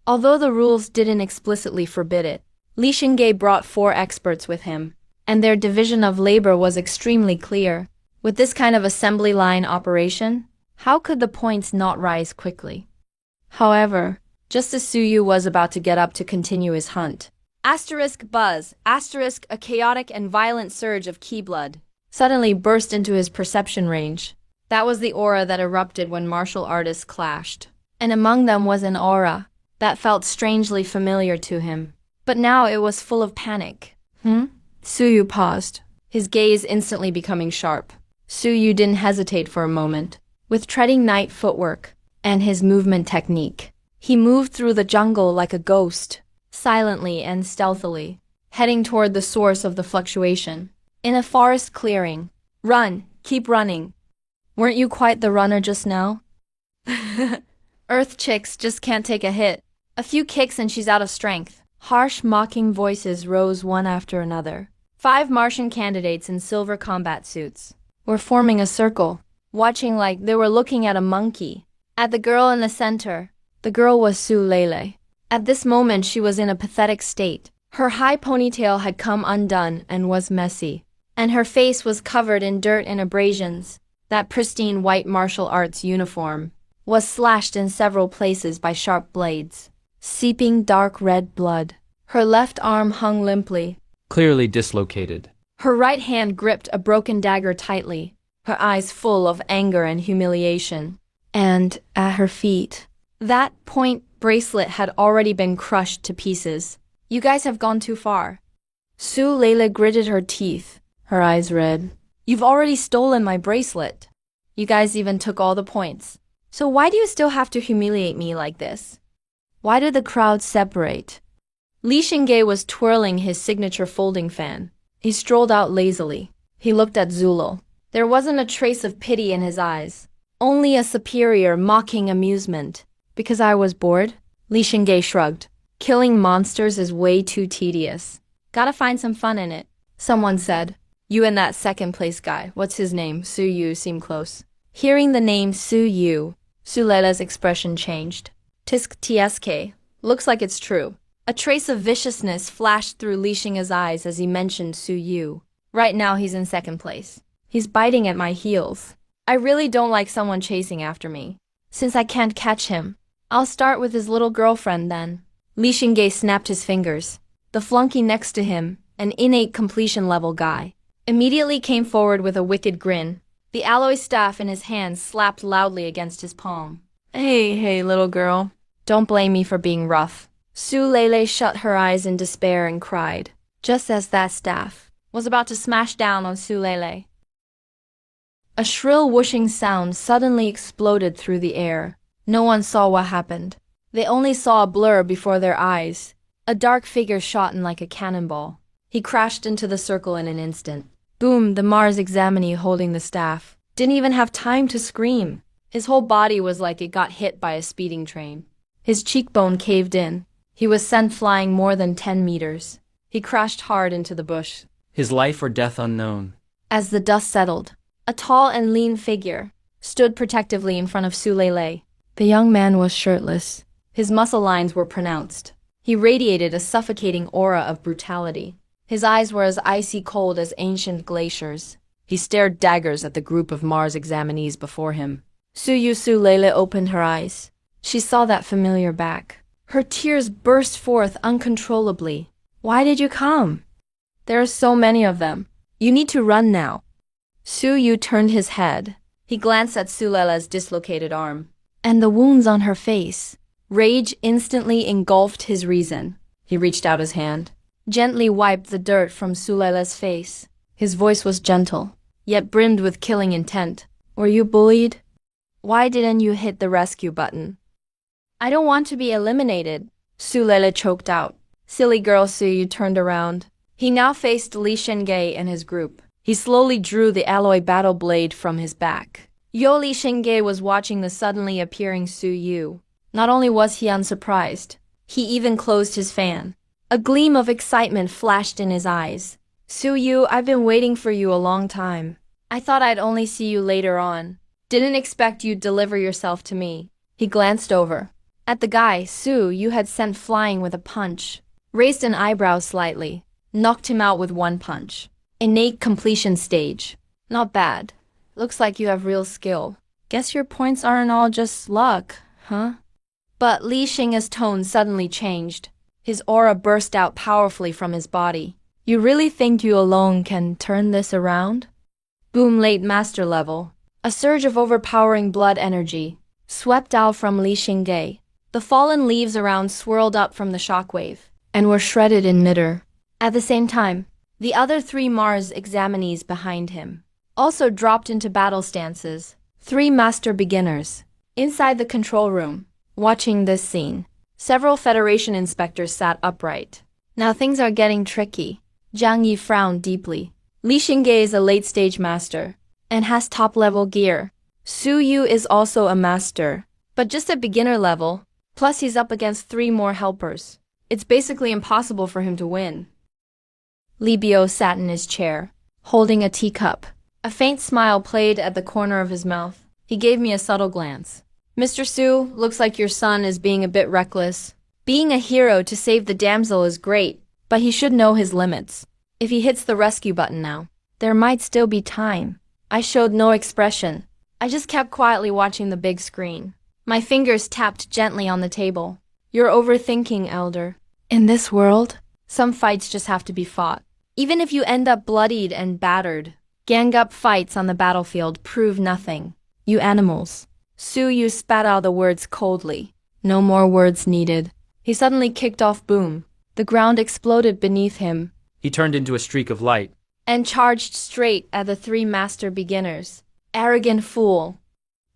Although the rules didn't explicitly forbid it, Li Xingye brought 4 experts with him, and their division of labor was extremely clear. With this kind of assembly line operation, how could the points not rise quickly? However, just as Su Yu was about to get up to continue his hunt, buzz, a chaotic and violent surge of ki blood suddenly burst into his perception range. That was the aura that erupted when martial artists clashed. And among them was an aura that felt strangely familiar to him. But now it was full of panic. Su Yu paused, his gaze instantly becoming sharp. Su Yu didn't hesitate for a moment. With treading night footwork and his movement technique, he moved through the jungle like a ghost, silently and stealthily, heading toward the source of the fluctuation. In a forest clearing. Run, keep running. Weren't you quite the runner just now? Earth chicks just can't take a hit. A few kicks and she's out of strength. Harsh, mocking voices rose one after another. 5 Martian candidates in silver combat suits were forming a circle, watching like they were looking at a monkey. At the girl in the center, the girl was Su Lele. At this moment she was in a pathetic state. Her high ponytail had come undone and was messy, and her face was covered in dirt and abrasions. That pristine white martial arts uniform was slashed in several places by sharp blades, seeping dark red blood. Her left arm hung limply, Clearly dislocated. her right hand gripped a broken dagger tightly, her eyes full of anger and humiliation. And at her feet, that point bracelet had already been crushed to pieces. You guys have gone too far. Su Lele gritted her teeth, her eyes red. You've already stolen my bracelet. You guys even took all the points. So why do you still have to humiliate me like this? Why did the crowd separate? Li Xingye was twirling his signature folding fan. He strolled out lazily. He looked at Zulo. There wasn't a trace of pity in his eyes, only a superior, mocking amusement. Because I was bored? Li Xingye shrugged. Killing monsters is way too tedious. Gotta find some fun in it. Someone said. You and that second place guy, what's his name? Su Yu seemed close. Hearing the name Su Yu, Su Lele's expression changed. Tisk tsk. Looks like it's true. A trace of viciousness flashed through Li Xingye's eyes as he mentioned Su Yu. Right now he's in second place. He's biting at my heels. I really don't like someone chasing after me. Since I can't catch him, I'll start with his little girlfriend then. Li Xingye snapped his fingers. The flunky next to him, an innate completion level guy, immediately came forward with a wicked grin. The alloy staff in his hand slapped loudly against his palm. Hey, little girl. Don't blame me for being rough. Su Lele shut her eyes in despair and cried, just as that staff was about to smash down on Su Lele. A shrill whooshing sound suddenly exploded through the air. No one saw what happened. They only saw a blur before their eyes. A dark figure shot in like a cannonball. He crashed into the circle in an instant. Boom, the Mars examinee holding the staff didn't even have time to scream. His whole body was like it got hit by a speeding train. His cheekbone caved in. He was sent flying more than 10 meters. He crashed hard into the bush. His life or death unknown. As the dust settled, a tall and lean figure stood protectively in front of Su Lele. The young man was shirtless. His muscle lines were pronounced. He radiated a suffocating aura of brutality. His eyes were as icy cold as ancient glaciers. He stared daggers at the group of Mars examinees before him. Su opened her eyes. She saw that familiar back. Her tears burst forth uncontrollably. Why did you come? There are so many of them. You need to run now. Su turned his head. He glanced at Sulela's dislocated arm. And the wounds on her face. Rage instantly engulfed his reason. He reached out his hand, gently wiped the dirt from Sulela's face. His voice was gentle, yet brimmed with killing intent. Were you bullied? Why didn't you hit the rescue button? I don't want to be eliminated, Sulela choked out. Silly girl, Su turned around. He now faced Li Shengge and his group. He slowly drew the alloy battle blade from his back. Li Shengge was watching the suddenly appearing Su Yu. Not only was he unsurprised, he even closed his fan. A gleam of excitement flashed in his eyes. Su Yu, I've been waiting for you a long time. I thought I'd only see you later on. Didn't expect you'd deliver yourself to me. He glanced over at the guy Su Yu had sent flying with a punch, raised an eyebrow slightly, knocked him out with one punch. Innate completion stage. Not bad. Looks like you have real skill. Guess your points aren't all just luck, huh? But Li Xing's tone suddenly changed. His aura burst out powerfully from his body. You really think you alone can turn this around? Boom, late master level. A surge of overpowering blood energy swept out from Li Xingge. The fallen leaves around swirled up from the shockwave and were shredded in midair. At the same time, the other 3 Mars examinees behind him also dropped into battle stances. 3 master beginners. Inside the control room, watching this scene, several Federation inspectors sat upright. Now things are getting tricky. Zhang Yi frowned deeply. Li Xingge is a late-stage master and has top-level gear. Su Yu is also a master, but just at beginner level, plus he's up against 3 more helpers. It's basically impossible for him to win. Li Biao sat in his chair, holding a teacup. A faint smile played at the corner of his mouth. He gave me a subtle glance. Mr. Su, looks like your son is being a bit reckless. Being a hero to save the damsel is great, but he should know his limits. If he hits the rescue button now, there might still be time. I showed no expression. I just kept quietly watching the big screen. My fingers tapped gently on the table. You're overthinking, Elder. In this world, some fights just have to be fought. Even if you end up bloodied and battered, gang-up fights on the battlefield prove nothing. You animals. Su Yu spat out the words coldly. No more words needed. He suddenly kicked off Boom. The ground exploded beneath him. He turned into a streak of light And charged straight at the 3 master beginners. Arrogant fool.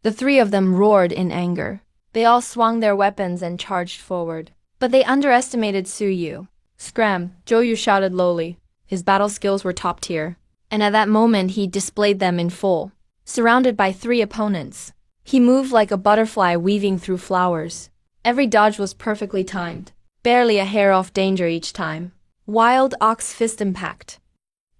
The 3 of them roared in anger. They all swung their weapons and charged forward. But they underestimated Su Yu. Scram, Zhou Yu shouted lowly. His battle skills were top tier. And at that moment he displayed them in full. Surrounded by 3 opponents, he moved like a butterfly weaving through flowers. Every dodge was perfectly timed. Barely a hair off danger each time. Wild ox fist impact.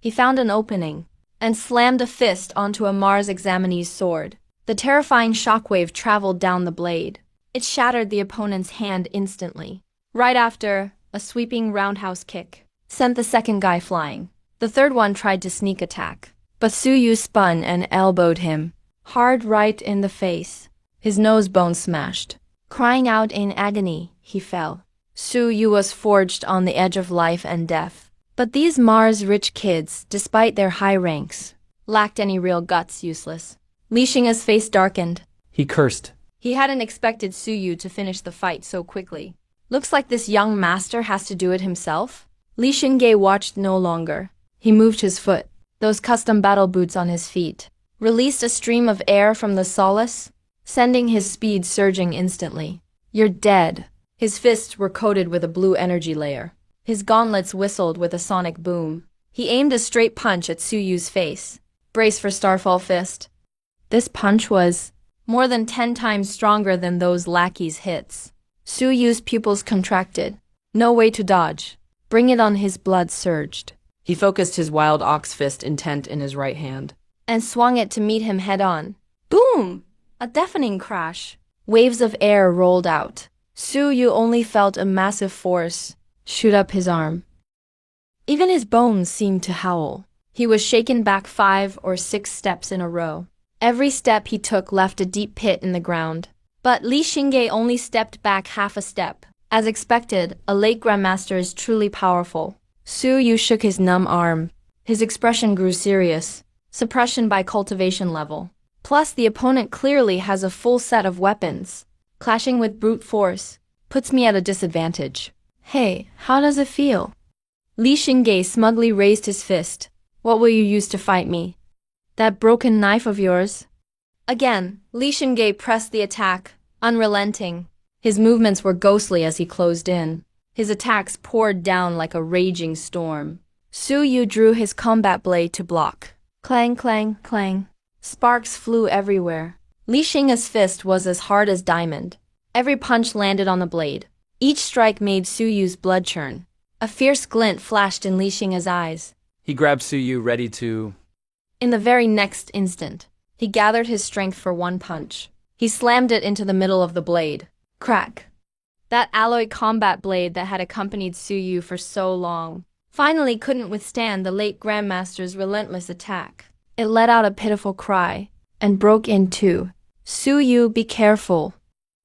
He found an opening and slammed a fist onto a Mars examinee's sword. The terrifying shockwave traveled down the blade. It shattered the opponent's hand instantly. Right after, a sweeping roundhouse kick sent the second guy flying. The third one tried to sneak attack, but Su Yu spun and elbowed him, hard right in the face. His nose bone smashed. Crying out in agony, he fell. Su Yu was forged on the edge of life and death. But these Mars-rich kids, despite their high ranks, lacked any real guts. Useless. Li Xing's face darkened. He cursed. He hadn't expected Su Yu to finish the fight so quickly. Looks like this young master has to do it himself. Li Xingge watched no longer. He moved his foot, those custom battle boots on his feet, released a stream of air from the solace, sending his speed surging instantly. You're dead. His fists were coated with a blue energy layer. His gauntlets whistled with a sonic boom. He aimed a straight punch at Su Yu's face. Brace for Starfall Fist. This punch was more than 10 times stronger than those lackeys' hits. Su Yu's pupils contracted. No way to dodge. Bring it on. His blood surged. He focused his wild ox fist intent in his right hand And swung it to meet him head-on. Boom! A deafening crash. Waves of air rolled out. Su Yu only felt a massive force shoot up his arm. Even his bones seemed to howl. He was shaken back 5 or 6 steps in a row. Every step he took left a deep pit in the ground. But Li Xingge only stepped back half a step. As expected, a late grandmaster is truly powerful. Su Yu shook his numb arm. His expression grew serious. Suppression by cultivation level. Plus, the opponent clearly has a full set of weapons. Clashing with brute force puts me at a disadvantage. Hey, how does it feel? Li Xingge smugly raised his fist. What will you use to fight me? That broken knife of yours? Again, Li Xingge pressed the attack, unrelenting. His movements were ghostly as he closed in. His attacks poured down like a raging storm. Su Yu drew his combat blade to block. Clang, clang, clang. Sparks flew everywhere. Li Xingge's fist was as hard as diamond. Every punch landed on the blade. Each strike made Su Yu's blood churn. A fierce glint flashed in Li Xingge's eyes. He grabbed Su Yu, ready to... In the very next instant, he gathered his strength for one punch. He slammed it into the middle of the blade. Crack. That alloy combat blade that had accompanied Su Yu for so long finally couldn't withstand the late Grandmaster's relentless attack. It let out a pitiful cry and broke in two. Su Yu, be careful.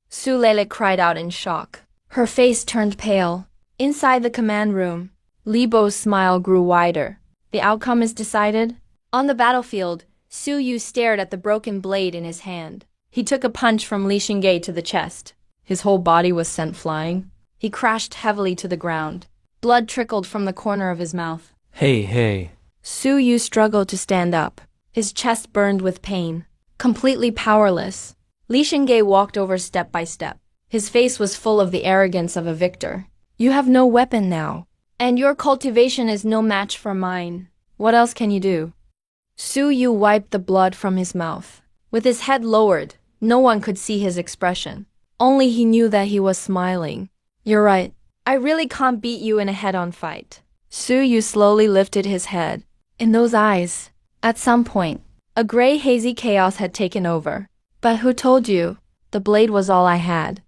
Su Lele cried out in shock. Her face turned pale. Inside the command room, Li Bo's smile grew wider. The outcome is decided? On the battlefield, Su Yu stared at the broken blade in his hand. He took a punch from Li Xingge to the chest. His whole body was sent flying. He crashed heavily to the ground. Blood trickled from the corner of his mouth. Hey. Su Yu struggled to stand up. His chest burned with pain. Completely powerless, Li Xingge walked over step by step. His face was full of the arrogance of a victor. You have no weapon now, and your cultivation is no match for mine. What else can you do? Su Yu wiped the blood from his mouth. With his head lowered, no one could see his expression. Only he knew that he was smiling. You're right. I really can't beat you in a head-on fight. Su Yu slowly lifted his head. In those eyes, at some point, a gray hazy chaos had taken over. But who told you? The blade was all I had.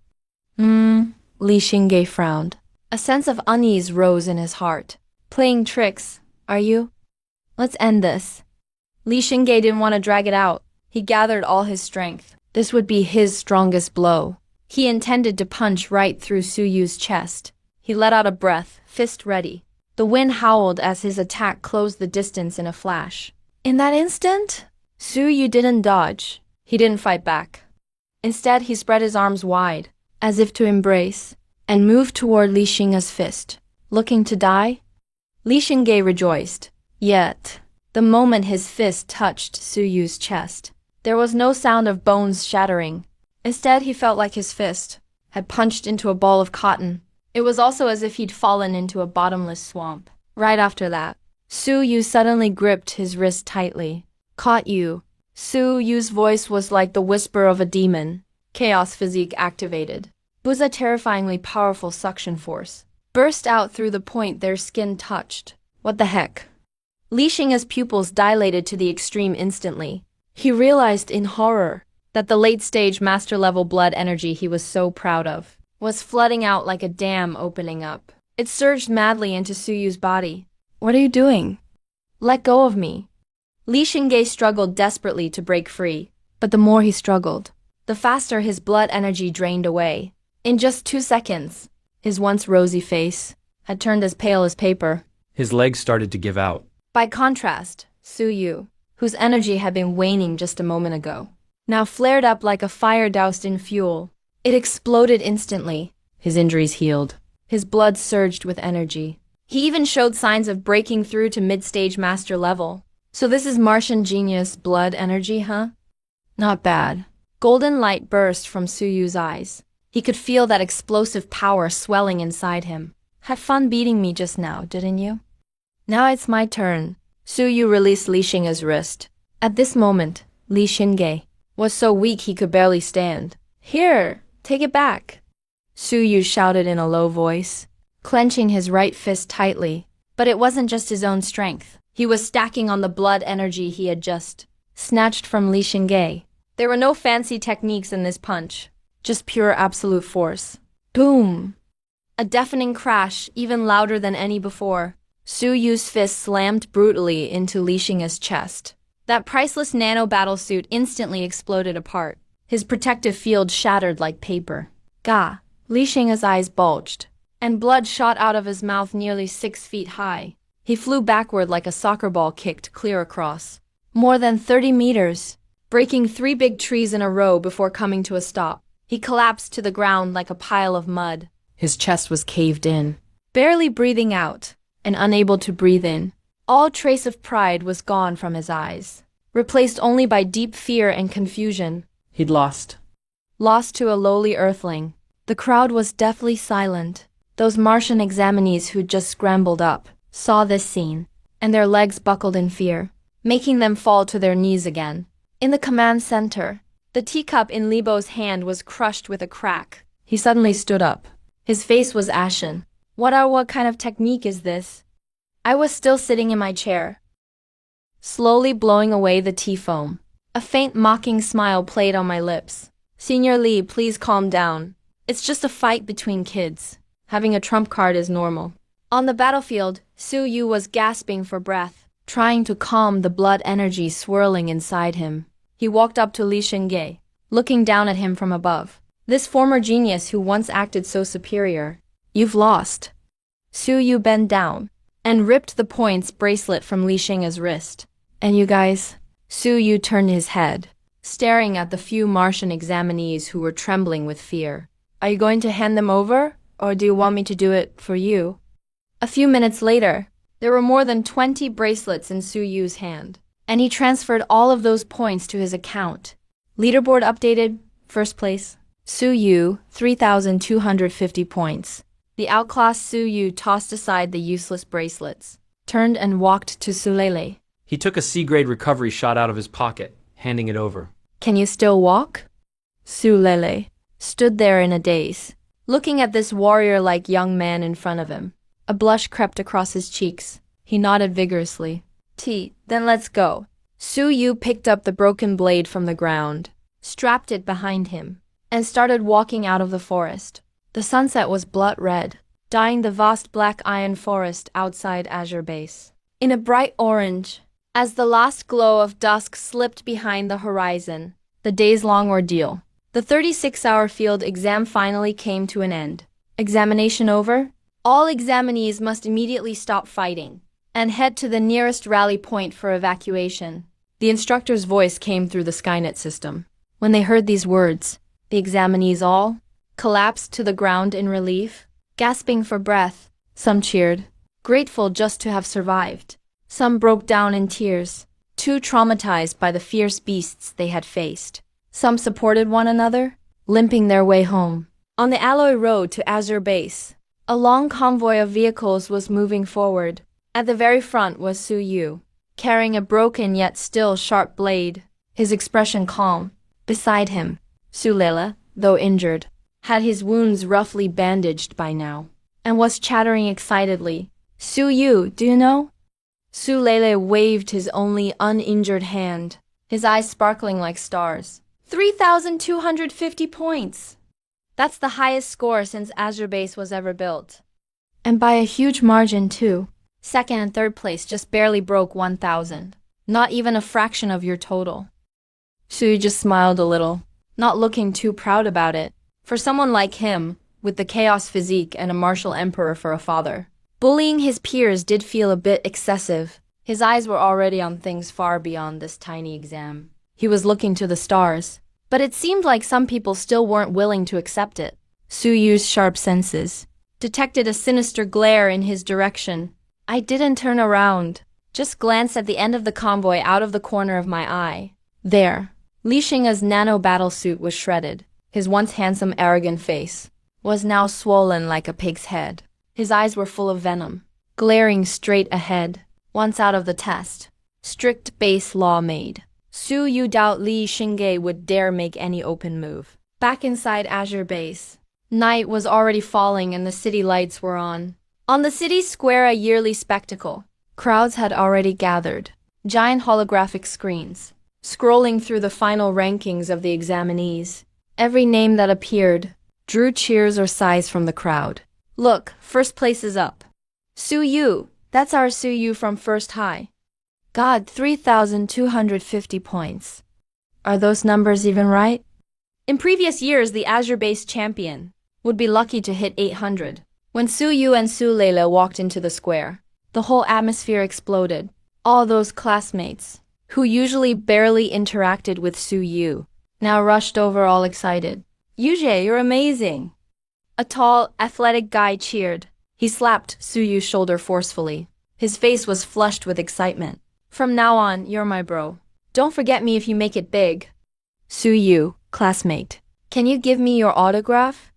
Li Xingge frowned. A sense of unease rose in his heart. Playing tricks, are you? Let's end this. Li Xingge didn't want to drag it out. He gathered all his strength. This would be his strongest blow. He intended to punch right through Su Yu's chest. He let out a breath, fist ready. The wind howled as his attack closed the distance in a flash. In that instant, Su Yu didn't dodge. He didn't fight back. Instead, he spread his arms wide, as if to embrace, and moved toward Li Xingge's fist. Looking to die? Li Xingge rejoiced. Yet, the moment his fist touched Su Yu's chest, there was no sound of bones shattering. Instead, he felt like his fist had punched into a ball of cotton. It was also as if he'd fallen into a bottomless swamp. Right after that, Su Yu suddenly gripped his wrist tightly. Caught you. Su Yu's voice was like the whisper of a demon. Chaos physique activated. Buza terrifyingly powerful suction force burst out through the point their skin touched. What the heck? Li Xingge's pupils dilated to the extreme instantly. He realized in horror that the late-stage master-level blood energy he was so proud of was flooding out like a dam opening up. It surged madly into Su Yu's body. What are you doing? Let go of me. Li Xingge struggled desperately to break free, but the more he struggled, the faster his blood energy drained away. In just 2 seconds, his once rosy face had turned as pale as paper. His legs started to give out. By contrast, Su Yu, whose energy had been waning just a moment ago, now flared up like a fire doused in fuel. It exploded instantly. His injuries healed. His blood surged with energy. He even showed signs of breaking through to mid-stage master level. So this is Martian genius blood energy, huh? Not bad. Golden light burst from Su Yu's eyes. He could feel that explosive power swelling inside him. Had fun beating me just now, didn't you? Now it's my turn. Su Yu released Li Xingge's wrist. At this moment, Li Xingge was so weak he could barely stand. Here, take it back. Su Yu shouted in a low voice, clenching his right fist tightly. But it wasn't just his own strength. He was stacking on the blood energy he had just snatched from Li Xingge. There were no fancy techniques in this punch. Just pure absolute force. Boom! A deafening crash, even louder than any before. Su Yu's fist slammed brutally into Li Xing's chest. That priceless nano battlesuit instantly exploded apart. His protective field shattered like paper. Gah! Li Xing's eyes bulged, and blood shot out of his mouth nearly 6 feet high. He flew backward like a soccer ball kicked clear across. More than 30 meters, breaking 3 big trees in a row before coming to a stop. He collapsed to the ground like a pile of mud. His chest was caved in. Barely breathing out, and unable to breathe in. All trace of pride was gone from his eyes, replaced only by deep fear and confusion. He'd lost. Lost to a lowly earthling. The crowd was deathly silent. Those Martian examinees who'd just scrambled up saw this scene, and their legs buckled in fear, making them fall to their knees again. In the command center, the teacup in Libo's hand was crushed with a crack. He suddenly stood up. His face was ashen. What kind of technique is this? I was still sitting in my chair, slowly blowing away the tea foam. A faint mocking smile played on my lips. Senior Li, please calm down. It's just a fight between kids. Having a trump card is normal. On the battlefield, Su Yu was gasping for breath, trying to calm the blood energy swirling inside him. He walked up to Li Xingge, looking down at him from above. This former genius who once acted so superior. You've lost. Su Yu bent down and ripped the points bracelet from Li Xing's wrist. And you guys? Su Yu turned his head, staring at the few Martian examinees who were trembling with fear. Are you going to hand them over, or do you want me to do it for you? A few minutes later, there were more than 20 bracelets in Su Yu's hand, and he transferred all of those points to his account. Leaderboard updated, first place. Su Yu, 3,250 points. The outclassed Su Yu tossed aside the useless bracelets, turned and walked to Su Lele. He took a C-grade recovery shot out of his pocket, handing it over. Can you still walk? Su Lele stood there in a daze, looking at this warrior-like young man in front of him. A blush crept across his cheeks. He nodded vigorously. Then let's go. Su Yu picked up the broken blade from the ground, strapped it behind him, and started walking out of the forest. The sunset was blood red, dyeing the vast black iron forest outside Azure Base in a bright orange. As the last glow of dusk slipped behind the horizon, the days-long ordeal, the 36-hour field exam finally came to an end. Examination over? All examinees must immediately stop fighting and head to the nearest rally point for evacuation. The instructor's voice came through the Skynet system. When they heard these words, the examinees all collapsed to the ground in relief, gasping for breath. Some cheered, grateful just to have survived. Some broke down in tears, too traumatized by the fierce beasts they had faced. Some supported one another, limping their way home. On the alloy road to Azure Base, a long convoy of vehicles was moving forward. At the very front was Su Yu, carrying a broken yet still sharp blade, his expression calm. Beside him, Su Lele, though injured, had his wounds roughly bandaged by now, and was chattering excitedly. Su Yu, do you know? Su Lele waved his only uninjured hand, his eyes sparkling like stars. 3,250 points! That's the highest score since Azure Base was ever built. And by a huge margin, too. Second and third place just barely broke 1,000. Not even a fraction of your total. Su just smiled a little, not looking too proud about it. For someone like him, with the chaos physique and a martial emperor for a father, bullying his peers did feel a bit excessive. His eyes were already on things far beyond this tiny exam. He was looking to the stars, but it seemed like some people still weren't willing to accept it. Su Yu's sharp senses detected a sinister glare in his direction. I didn't turn around, just glanced at the end of the convoy out of the corner of my eye. There, Li Xing's nano battlesuit was shredded. His once handsome, arrogant face was now swollen like a pig's head. His eyes were full of venom, glaring straight ahead. Once out of the test, strict base law made. Su Yu doubt Li Xingge would dare make any open move. Back inside Azure Base, night was already falling and the city lights were on. On the city square, a yearly spectacle. Crowds had already gathered. Giant holographic screens, scrolling through the final rankings of the examinees. Every name that appeared drew cheers or sighs from the crowd. Look, first place is up. Su Yu, that's our Su Yu from First High. God, 3,250 points. Are those numbers even right? In previous years, the Azure-based champion would be lucky to hit 800. When Su Yu and Su Leila walked into the square, the whole atmosphere exploded. All those classmates, who usually barely interacted with Su Yu, now rushed over all excited. Yuje, you're amazing! A tall, athletic guy cheered. He slapped Su Yu's shoulder forcefully. His face was flushed with excitement. From now on, you're my bro. Don't forget me if you make it big. Su Yu, classmate, can you give me your autograph?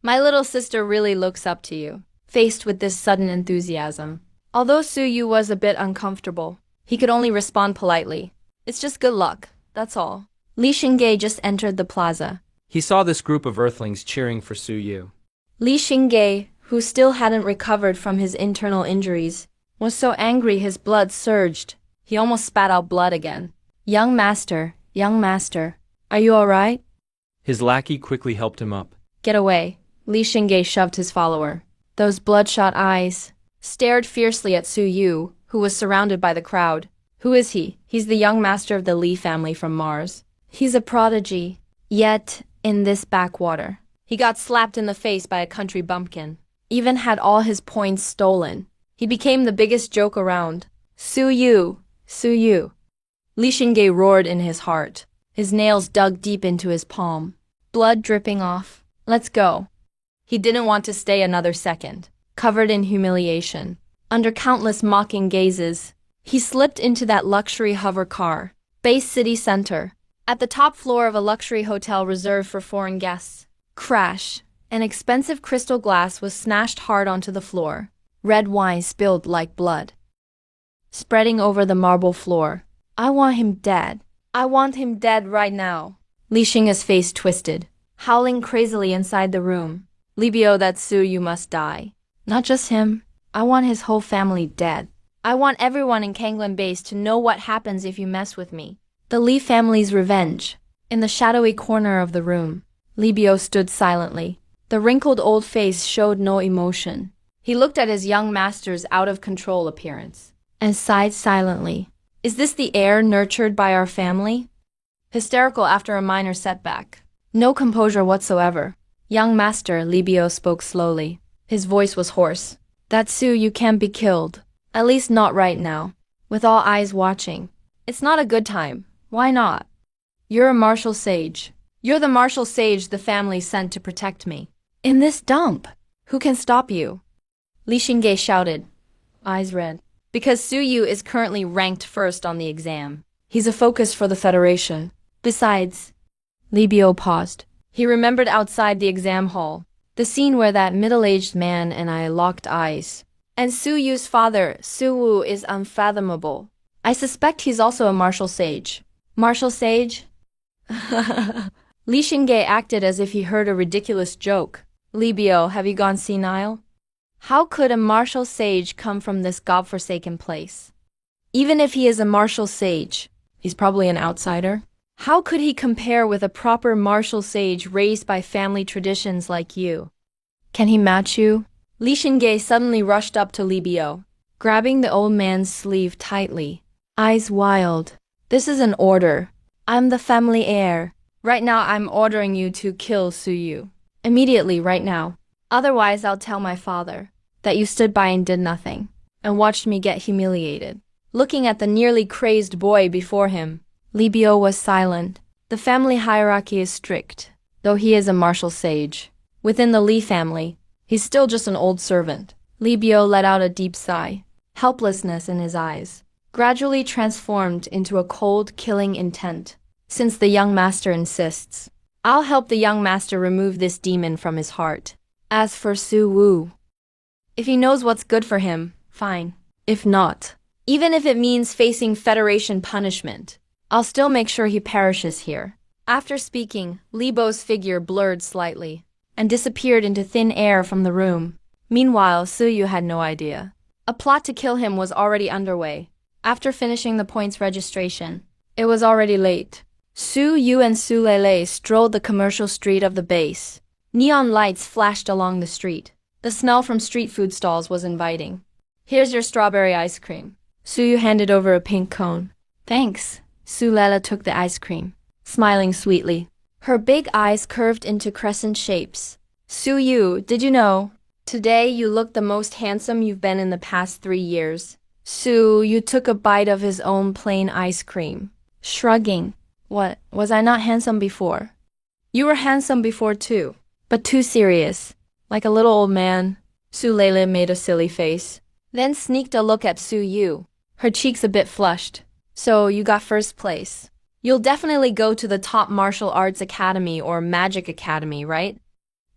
My little sister really looks up to you. Faced with this sudden enthusiasm, although Su Yu was a bit uncomfortable, he could only respond politely. It's just good luck, that's all. Li Xingge just entered the plaza. He saw this group of earthlings cheering for Su Yu. Li Xingge, who still hadn't recovered from his internal injuries, was so angry his blood surged. He almost spat out blood again. Young master, are you all right? His lackey quickly helped him up. Get away. Li Xingge shoved his follower. Those bloodshot eyes stared fiercely at Su Yu, who was surrounded by the crowd. Who is he? He's the young master of the Li family from Mars. He's a prodigy, yet in this backwater. He got slapped in the face by a country bumpkin. Even had all his points stolen. He became the biggest joke around. Su Yu. Li Xingge roared in his heart. His nails dug deep into his palm. Blood dripping off. Let's go. He didn't want to stay another second. Covered in humiliation, under countless mocking gazes, he slipped into that luxury hover car. Base City Center. At the top floor of a luxury hotel reserved for foreign guests. Crash. An expensive crystal glass was smashed hard onto the floor. Red wine spilled like blood, spreading over the marble floor. I want him dead. I want him dead right now. Li Xingge's face twisted, howling crazily inside the room. Libyo, that Su Yu must die. Not just him. I want his whole family dead. I want everyone in Kanglan Base to know what happens if you mess with me. The Li family's revenge. In the shadowy corner of the room, Libyo stood silently. The wrinkled old face showed no emotion. He looked at his young master's out-of-control appearance and sighed silently. Is this the heir nurtured by our family? Hysterical after a minor setback. No composure whatsoever. Young master, Libyo spoke slowly. His voice was hoarse. That Su Yu can't be killed. At least not right now. With all eyes watching. It's not a good time. Why not? You're a martial sage. You're the martial sage the family sent to protect me. In this dump, who can stop you? Li Xingge shouted, eyes red. Because Su Yu is currently ranked first on the exam. He's a focus for the Federation. Besides, Libyo paused. He remembered outside the exam hall, the scene where that middle-aged man and I locked eyes. And Su Yu's father, Su Wu, is unfathomable. I suspect he's also a martial sage. Martial sage? Li Xingge acted as if he heard a ridiculous joke. Libyo, have you gone senile? How could a martial sage come from this godforsaken place? Even if he is a martial sage, he's probably an outsider. How could he compare with a proper martial sage raised by family traditions like you? Can he match you? Li Xingge suddenly rushed up to Libyo, grabbing the old man's sleeve tightly. Eyes wild. This is an order. I'm the family heir. Right now I'm ordering you to kill Su Yu. Immediately, right now. Otherwise I'll tell my father that you stood by and did nothing, and watched me get humiliated. Looking at the nearly crazed boy before him, Libyo was silent. The family hierarchy is strict, though he is a martial sage. Within the Li family, he's still just an old servant. Libyo let out a deep sigh. Helplessness in his eyes gradually transformed into a cold, killing intent. Since the young master insists, I'll help the young master remove this demon from his heart. As for Su Wu, if he knows what's good for him, fine. If not, even if it means facing Federation punishment, I'll still make sure he perishes here. After speaking, Libo's figure blurred slightly and disappeared into thin air from the room. Meanwhile, Su Yu had no idea. A plot to kill him was already underway. After finishing the points registration, it was already late. Su Yu and Su Lele strolled the commercial street of the base. Neon lights flashed along the street. The smell from street food stalls was inviting. Here's your strawberry ice cream. Su Yu handed over a pink cone. Thanks. Su Lele took the ice cream, smiling sweetly. Her big eyes curved into crescent shapes. Su Yu, did you know? Today you look the most handsome you've been in the past 3 years. Su Yu took a bite of his own plain ice cream, shrugging. What, was I not handsome before? You were handsome before too, but too serious, like a little old man. Su Lele made a silly face, then sneaked a look at Su Yu, her cheeks a bit flushed. So you got first place. You'll definitely go to the top martial arts academy or magic academy, right?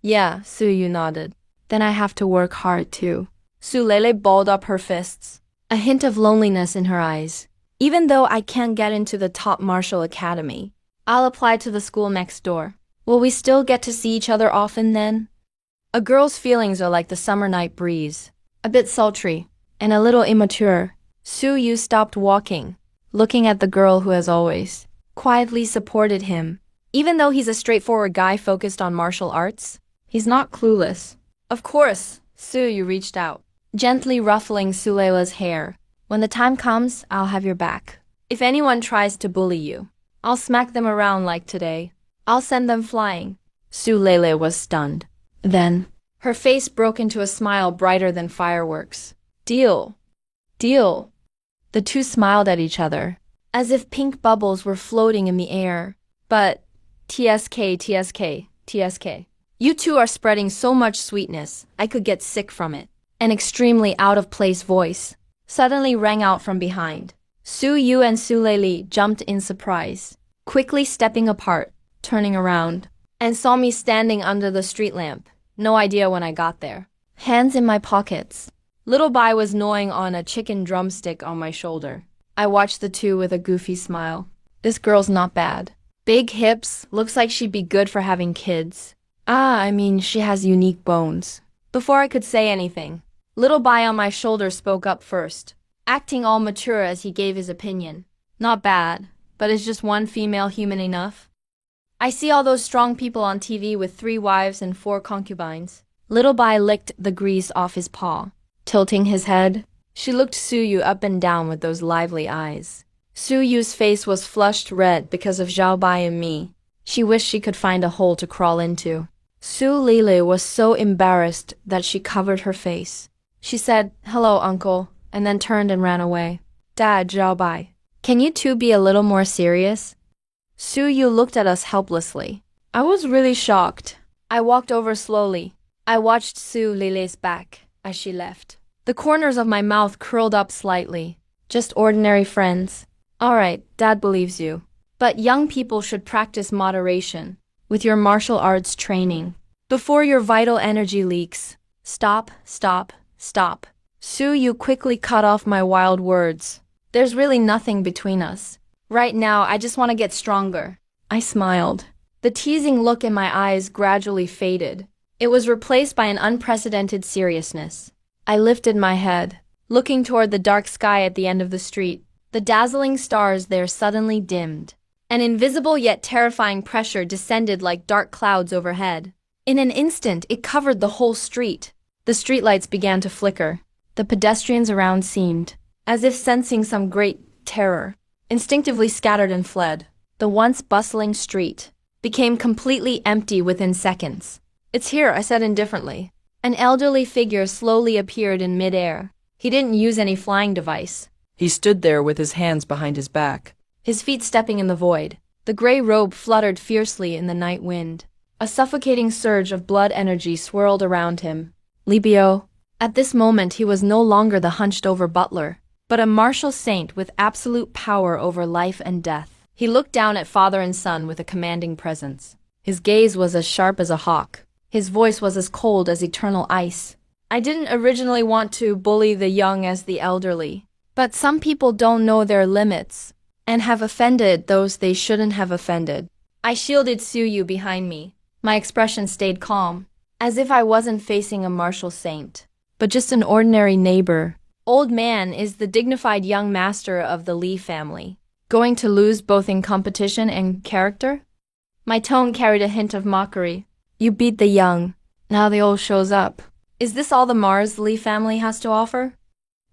Yeah, Su Yu nodded. Then I have to work hard too. Su Lele balled up her fists, a hint of loneliness in her eyes. Even though I can't get into the top martial academy, I'll apply to the school next door. Will we still get to see each other often then? A girl's feelings are like the summer night breeze, a bit sultry and a little immature. Su Yu stopped walking, looking at the girl who has always quietly supported him. Even though he's a straightforward guy focused on martial arts, he's not clueless. Of course, Su Yu reached out, gently ruffling Su Lele's hair. When the time comes, I'll have your back. If anyone tries to bully you, I'll smack them around like today. I'll send them flying. Su Lele was stunned. Then, her face broke into a smile brighter than fireworks. Deal. Deal. The two smiled at each other, as if pink bubbles were floating in the air. But, TSK, TSK, TSK. You two are spreading so much sweetness, I could get sick from it. An extremely out-of-place voice suddenly rang out from behind. Su Yu and Su Lele jumped in surprise, quickly stepping apart, turning around, and saw me standing under the street lamp. No idea when I got there. Hands in my pockets. Little Bai was gnawing on a chicken drumstick on my shoulder. I watched the two with a goofy smile. This girl's not bad. Big hips, looks like she'd be good for having kids. I mean, she has unique bones. Before I could say anything, Little Bai on my shoulder spoke up first, acting all mature as he gave his opinion. Not bad, but is just one female human enough? I see all those strong people on TV with 3 wives and 4 concubines. Little Bai licked the grease off his paw, tilting his head. She looked Su Yu up and down with those lively eyes. Su Yu's face was flushed red because of Zhao Bai and me. She wished she could find a hole to crawl into. Su Lele was so embarrassed that she covered her face. She said, "Hello, uncle," and then turned and ran away. Dad, Zhao Bai, can you two be a little more serious? Su Yu looked at us helplessly. I was really shocked. I walked over slowly. I watched Su Lele's back as she left. The corners of my mouth curled up slightly. Just ordinary friends. All right, Dad believes you. But young people should practice moderation with your martial arts training before your vital energy leaks. Stop, stop, stop. Su Yu quickly cut off my wild words. There's really nothing between us. Right now, I just want to get stronger. I smiled. The teasing look in my eyes gradually faded. It was replaced by an unprecedented seriousness. I lifted my head, looking toward the dark sky at the end of the street. The dazzling stars there suddenly dimmed. An invisible yet terrifying pressure descended like dark clouds overhead. In an instant, it covered the whole street. The streetlights began to flicker. The pedestrians around seemed, as if sensing some great terror, instinctively scattered and fled. The once bustling street became completely empty within seconds. It's here, I said indifferently. An elderly figure slowly appeared in midair. He didn't use any flying device. He stood there with his hands behind his back, his feet stepping in the void. The gray robe fluttered fiercely in the night wind. A suffocating surge of blood energy swirled around him. Libio. At this moment, he was no longer the hunched-over butler, but a martial saint with absolute power over life and death. He looked down at father and son with a commanding presence. His gaze was as sharp as a hawk. His voice was as cold as eternal ice. I didn't originally want to bully the young as the elderly, but some people don't know their limits and have offended those they shouldn't have offended. I shielded Su Yu behind me. My expression stayed calm, as if I wasn't facing a martial saint, but just an ordinary neighbor. Old Man is the dignified young master of the Li family. Going to lose both in competition and character? My tone carried a hint of mockery. You beat the young. Now the old shows up. Is this all the Mars Lee family has to offer?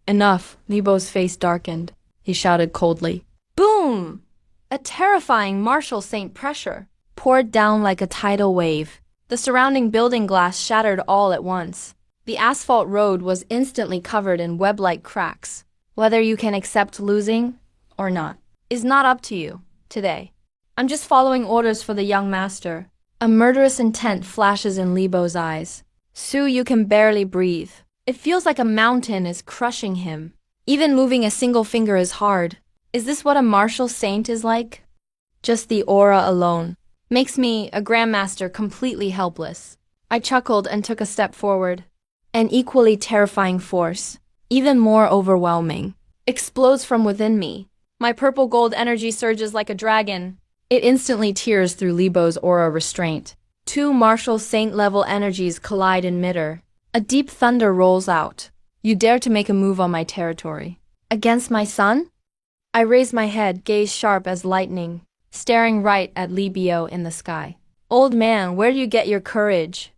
Enough. Libo's face darkened. He shouted coldly. Boom! A terrifying Marshall Saint pressure poured down like a tidal wave. The surrounding building glass shattered all at once. The asphalt road was instantly covered in web-like cracks. Whether you can accept losing or not is not up to you today. I'm just following orders for the young master. A murderous intent flashes in Libo's eyes. Su, you can barely breathe. It feels like a mountain is crushing him. Even moving a single finger is hard. Is this what a martial saint is like? Just the aura alone makes me, a grandmaster, completely helpless. I chuckled and took a step forward. An equally terrifying force, even more overwhelming, explodes from within me. My purple gold energy surges like a dragon. It instantly tears through Libo's aura restraint. Two martial saint-level energies collide in midair. A deep thunder rolls out. You dare to make a move on my territory. Against my son? I raise my head, gaze sharp as lightning, staring right at Libio in the sky. Old man, where do you get your courage?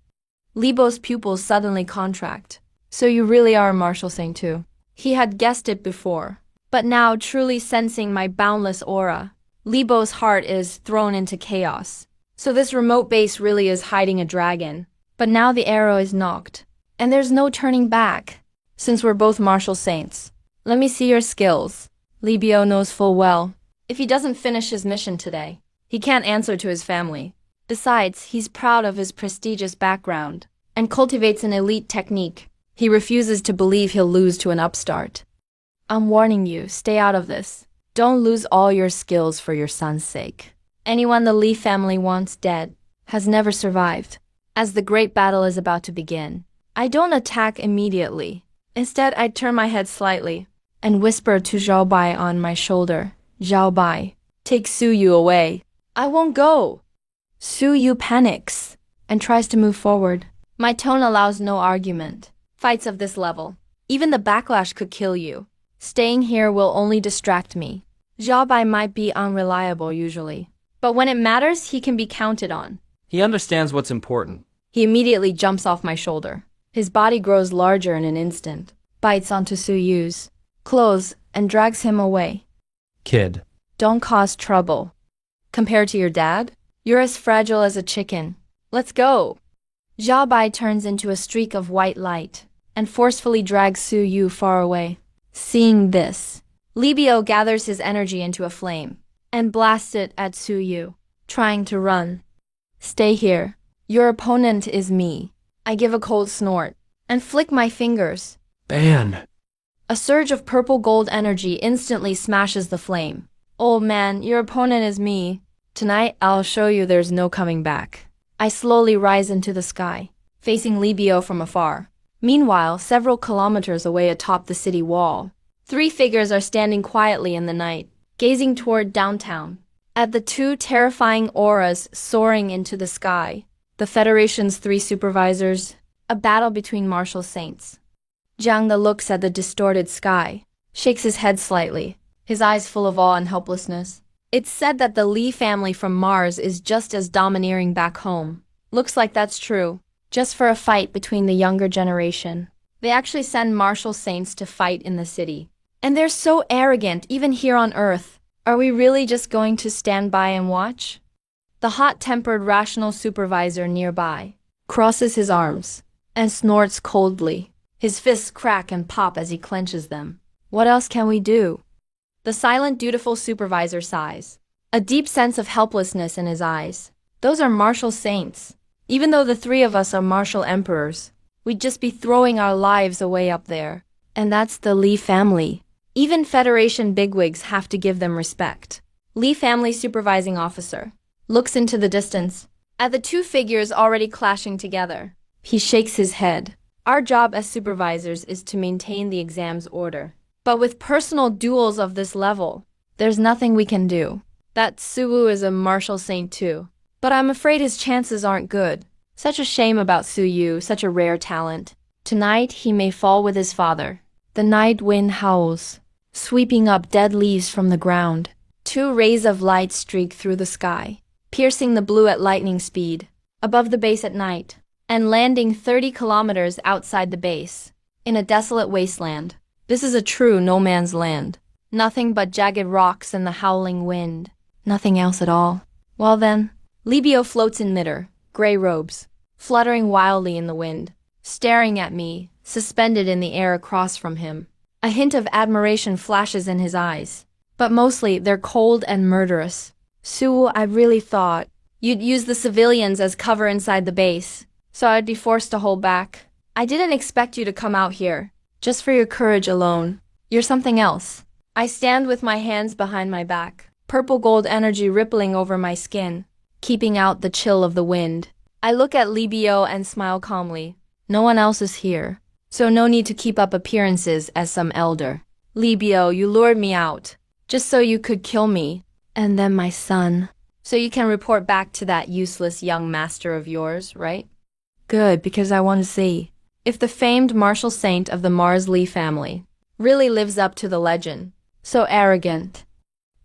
Libo's pupils suddenly contract. So you really are a martial saint too. He had guessed it before, but now truly sensing my boundless aura, Libo's heart is thrown into chaos. So this remote base really is hiding a dragon. But now the arrow is knocked, and there's no turning back. Since we're both martial saints, let me see your skills. Libio knows full well, if he doesn't finish his mission today, he can't answer to his family. Besides, he's proud of his prestigious background and cultivates an elite technique. He refuses to believe he'll lose to an upstart. I'm warning you, stay out of this. Don't lose all your skills for your son's sake. Anyone the Lee family wants dead has never survived. As the great battle is about to begin, I don't attack immediately. Instead, I turn my head slightly and whisper to Zhao Bai on my shoulder. Zhao Bai, take Su Yu away. I won't go. Su Yu panics and tries to move forward. My tone allows no argument. Fights of this level, even the backlash could kill you. Staying here will only distract me. Zhao Bai might be unreliable usually, but when it matters, he can be counted on. He understands what's important. He immediately jumps off my shoulder. His body grows larger in an instant, bites onto Su Yu's clothes, and drags him away. Kid. Don't cause trouble. Compared to your dad, you're as fragile as a chicken. Let's go. Zhao Bai turns into a streak of white light and forcefully drags Su Yu far away. Seeing this, Libio gathers his energy into a flame and blasts it at Su Yu, trying to run. Stay here. Your opponent is me. I give a cold snort and flick my fingers. Ban. A surge of purple gold energy instantly smashes the flame. Old man, your opponent is me. Tonight, I'll show you there's no coming back. I slowly rise into the sky, facing Libio from afar. Meanwhile, several kilometers away atop the city wall, three figures are standing quietly in the night, gazing toward downtown. At the two terrifying auras soaring into the sky, the Federation's three supervisors, a battle between martial saints. Jiang De looks at the distorted sky, shakes his head slightly, his eyes full of awe and helplessness. It's said that the Lee family from Mars is just as domineering back home. Looks like that's true. Just for a fight between the younger generation. They actually send martial saints to fight in the city. And they're so arrogant, even here on Earth. Are we really just going to stand by and watch? The hot-tempered rational supervisor nearby crosses his arms and snorts coldly. His fists crack and pop as he clenches them. What else can we do? The silent, dutiful supervisor sighs, a deep sense of helplessness in his eyes. Those are martial saints. Even though the three of us are martial emperors, we'd just be throwing our lives away up there. And that's the Lee family. Even Federation bigwigs have to give them respect. Lee family supervising officer looks into the distance at the two figures already clashing together. He shakes his head. Our job as supervisors is to maintain the exam's order. But with personal duels of this level, there's nothing we can do. That Suwu is a martial saint too. But I'm afraid his chances aren't good. Such a shame about Su Yu, such a rare talent. Tonight he may fall with his father. The night wind howls, sweeping up dead leaves from the ground. Two rays of light streak through the sky, piercing the blue at lightning speed, above the base at night, and landing 30 kilometers outside the base, in a desolate wasteland. This is a true no man's land. Nothing but jagged rocks and the howling wind. Nothing else at all. Well then, Libio floats in midair, gray robes, fluttering wildly in the wind, staring at me, suspended in the air across from him. A hint of admiration flashes in his eyes, but mostly they're cold and murderous. Sue, I really thought you'd use the civilians as cover inside the base, so I'd be forced to hold back. I didn't expect you to come out here, just for your courage alone. You're something else. I stand with my hands behind my back, purple gold energy rippling over my skin, keeping out the chill of the wind. I look at Libio and smile calmly. No one else is here, so no need to keep up appearances as some elder. Libio, you lured me out, just so you could kill me, and then my son, so you can report back to that useless young master of yours, right? Good, because I want to see if the famed martial saint of the Mars Lee family really lives up to the legend. So arrogant.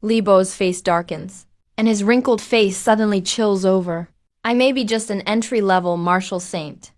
Libo's face darkens, and his wrinkled face suddenly chills over. I may be just an entry-level martial saint,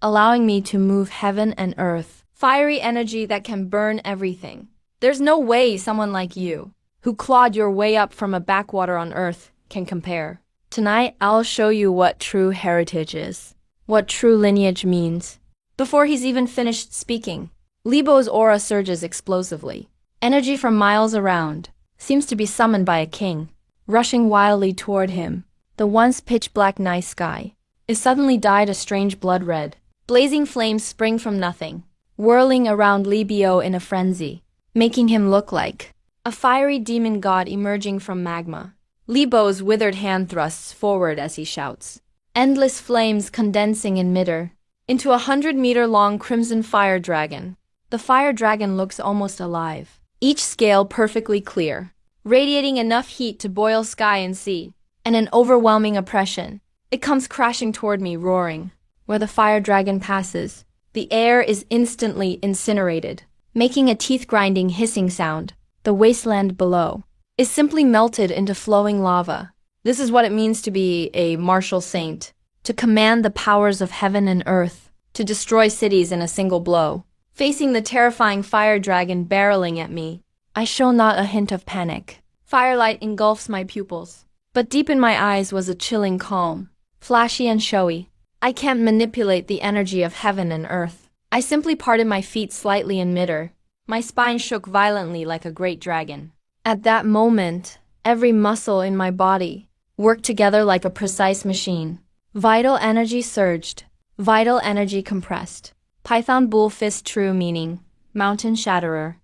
allowing me to move heaven and earth, fiery energy that can burn everything. There's no way someone like you, who clawed your way up from a backwater on earth, can compare. Tonight, I'll show you what true heritage is, what true lineage means. Before he's even finished speaking, Libo's aura surges explosively. Energy from miles around seems to be summoned by a king, rushing wildly toward him. The once pitch-black night sky is suddenly dyed a strange blood red. Blazing flames spring from nothing, whirling around Libio in a frenzy, making him look like a fiery demon god emerging from magma. Libo's withered hand thrusts forward as he shouts, endless flames condensing in midair into a 100-meter-long crimson fire dragon. The fire dragon looks almost alive, each scale perfectly clear, radiating enough heat to boil sky and sea, and an overwhelming oppression. It comes crashing toward me, roaring. Where the fire dragon passes, the air is instantly incinerated, making a teeth-grinding hissing sound. The wasteland below is simply melted into flowing lava. This is what it means to be a martial saint, to command the powers of heaven and earth, to destroy cities in a single blow. Facing the terrifying fire dragon barreling at me, I show not a hint of panic. Firelight engulfs my pupils, but deep in my eyes was a chilling calm, flashy and showy. I can't manipulate the energy of heaven and earth. I simply parted my feet slightly in midair. My spine shook violently like a great dragon. At that moment, every muscle in my body worked together like a precise machine. Vital energy surged, vital energy compressed. Python bull fist true meaning, mountain shatterer.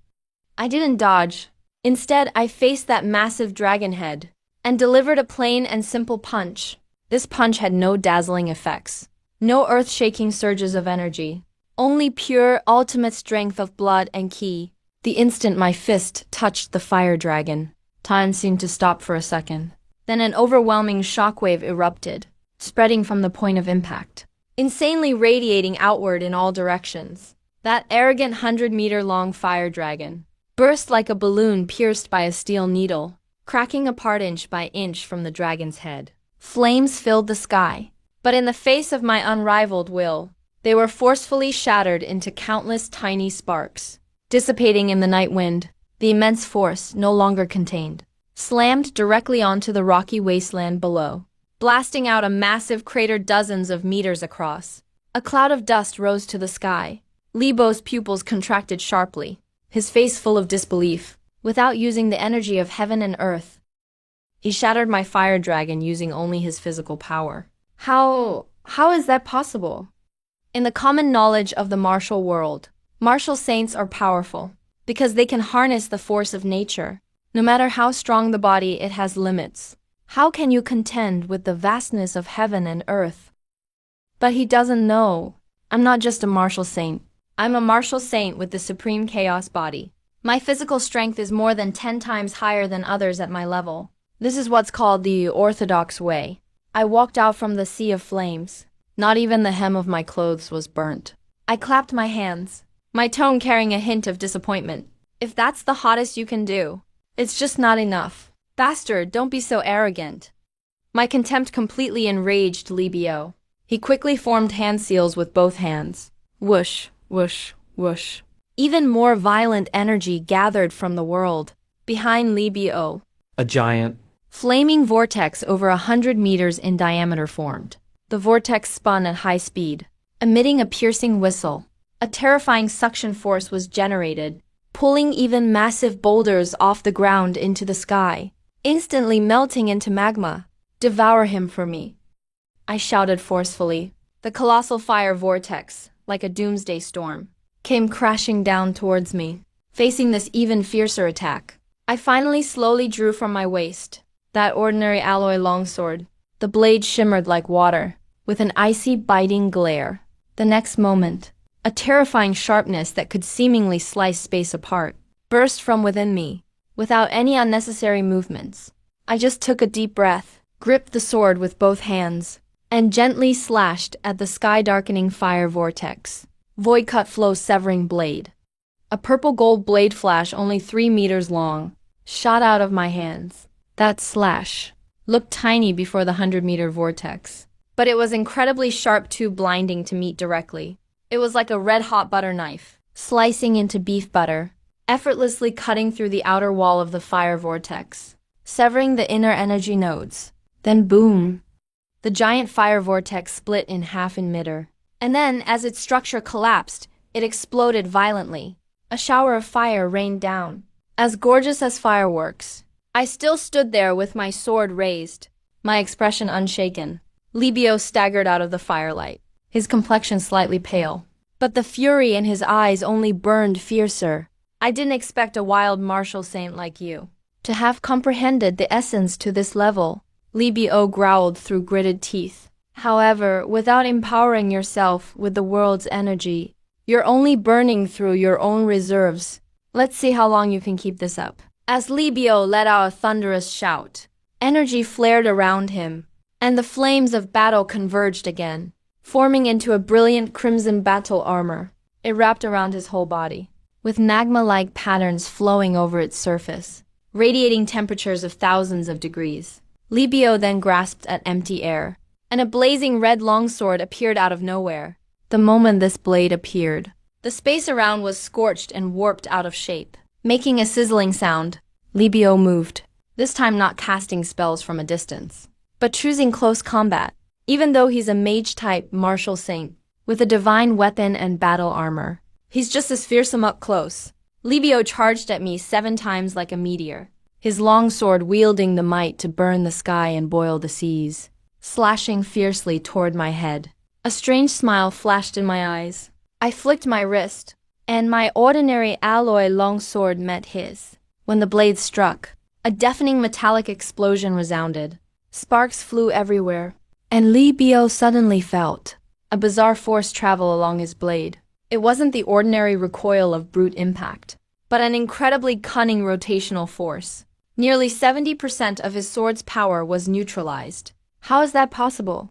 I didn't dodge. Instead, I faced that massive dragon head and delivered a plain and simple punch. This punch had no dazzling effects, no earth-shaking surges of energy, only pure, ultimate strength of blood and ki. The instant my fist touched the fire dragon, time seemed to stop for a second. Then an overwhelming shockwave erupted, spreading from the point of impact, insanely radiating outward in all directions. That arrogant 100-meter-long fire dragon burst like a balloon pierced by a steel needle, cracking apart inch by inch from the dragon's head. Flames filled the sky, but in the face of my unrivaled will, they were forcefully shattered into countless tiny sparks. Dissipating in the night wind, the immense force, no longer contained, slammed directly onto the rocky wasteland below, blasting out a massive crater dozens of meters across. A cloud of dust rose to the sky. Libo's pupils contracted sharply, his face full of disbelief. Without using the energy of heaven and earth, he shattered my fire dragon using only his physical power. How is that possible? In the common knowledge of the martial world, martial saints are powerful because they can harness the force of nature. No matter how strong the body, it has limits. How can you contend with the vastness of heaven and earth? But he doesn't know. I'm not just a martial saint. I'm a martial saint with the supreme chaos body. My physical strength is more than 10 times higher than others at my level. This is what's called the orthodox way. I walked out from the sea of flames. Not even the hem of my clothes was burnt. I clapped my hands, my tone carrying a hint of disappointment. If that's the hottest you can do, It's just not enough. Bastard, don't be so arrogant. My contempt completely enraged Libio. He quickly formed hand seals with both hands. Whoosh, whoosh, whoosh. Even more violent energy gathered from the world. Behind Libio, A giant, flaming vortex over 100 meters in diameter formed. The vortex spun at high speed, emitting a piercing whistle. A terrifying suction force was generated, pulling even massive boulders off the ground into the sky, instantly melting into magma. Devour him for me, I shouted forcefully. The colossal fire vortex, like a doomsday storm, came crashing down towards me. Facing this even fiercer attack, I finally slowly drew from my waist that ordinary alloy longsword. The blade shimmered like water, with an icy, biting glare. The next moment, a terrifying sharpness that could seemingly slice space apart burst from within me, without any unnecessary movements. I just took a deep breath, gripped the sword with both hands, and gently slashed at the sky-darkening fire vortex. Void cut flow severing blade. A purple gold blade flash only 3 meters long shot out of my hands. That slash looked tiny before the 100-meter vortex, but it was incredibly sharp, too blinding to meet directly. It was like a red-hot butter knife, slicing into beef butter, effortlessly cutting through the outer wall of the fire vortex, severing the inner energy nodes. Then boom! The giant fire vortex split in half in midair. And then, as its structure collapsed, it exploded violently. A shower of fire rained down, as gorgeous as fireworks. I still stood there with my sword raised, my expression unshaken. Libio staggered out of the firelight, his complexion slightly pale, but the fury in his eyes only burned fiercer. I didn't expect a wild martial saint like you to have comprehended the essence to this level, Libio growled through gritted teeth. However, without empowering yourself with the world's energy, you're only burning through your own reserves. Let's see how long you can keep this up. As Libio let out a thunderous shout, energy flared around him, and the flames of battle converged again, forming into a brilliant crimson battle armor. It wrapped around his whole body, with magma-like patterns flowing over its surface, radiating temperatures of thousands of degrees. Libio then grasped at empty air, and a blazing red longsword appeared out of nowhere. The moment this blade appeared, the space around was scorched and warped out of shape. Making a sizzling sound, Libio moved, this time not casting spells from a distance, but choosing close combat. Even though he's a mage-type martial saint, with a divine weapon and battle armor, he's just as fearsome up close. Libio charged at me 7 times like a meteor, his long sword wielding the might to burn the sky and boil the seas, slashing fiercely toward my head. A strange smile flashed in my eyes. I flicked my wrist, and my ordinary alloy longsword met his. When the blade struck, a deafening metallic explosion resounded. Sparks flew everywhere, and Libio suddenly felt a bizarre force travel along his blade. It wasn't the ordinary recoil of brute impact, but an incredibly cunning rotational force. Nearly 70% of his sword's power was neutralized. How is that possible?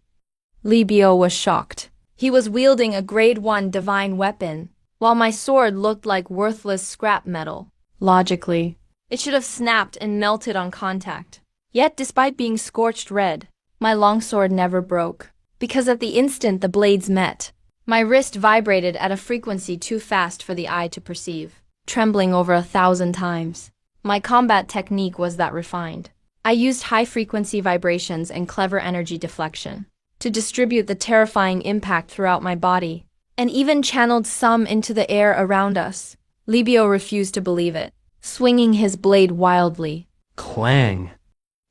Libio was shocked. He was wielding a grade 1 divine weapon, while my sword looked like worthless scrap metal. Logically, it should have snapped and melted on contact. Yet, despite being scorched red, my longsword never broke, because at the instant the blades met, my wrist vibrated at a frequency too fast for the eye to perceive, trembling over 1,000 times. My combat technique was that refined. I used high-frequency vibrations and clever energy deflection to distribute the terrifying impact throughout my body, and even channeled some into the air around us. Libio refused to believe it, swinging his blade wildly. clang,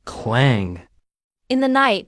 clang. In the night,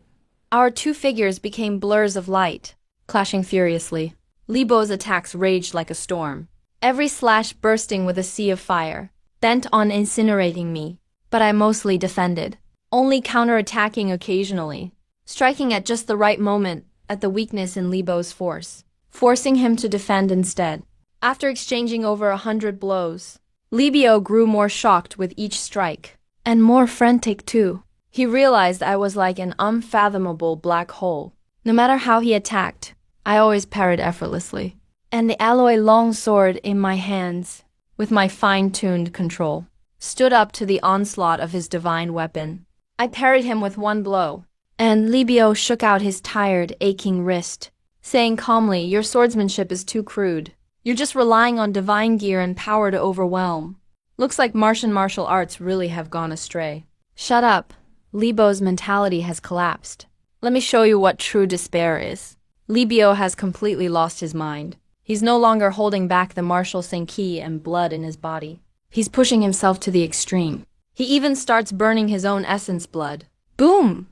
our 2 figures became blurs of light, clashing furiously. Libio's attacks raged like a storm, every slash bursting with a sea of fire, bent on incinerating me, but I mostly defended, only counterattacking occasionally, striking at just the right moment at the weakness in Libio's force, forcing him to defend instead. After exchanging over 100 blows, Libio grew more shocked with each strike, and more frantic too. He realized I was like an unfathomable black hole. No matter how he attacked, I always parried effortlessly. And the alloy longsword in my hands, with my fine-tuned control, stood up to the onslaught of his divine weapon. I parried him with one blow, and Libio shook out his tired, aching wrist, saying calmly, "Your swordsmanship is too crude. You're just relying on divine gear and power to overwhelm. Looks like Martian martial arts really have gone astray." Shut up. Libio's mentality has collapsed. Let me show you what true despair is. Libio has completely lost his mind. He's no longer holding back the martial Senki and blood in his body. He's pushing himself to the extreme. He even starts burning his own essence blood. Boom!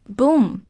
Boom!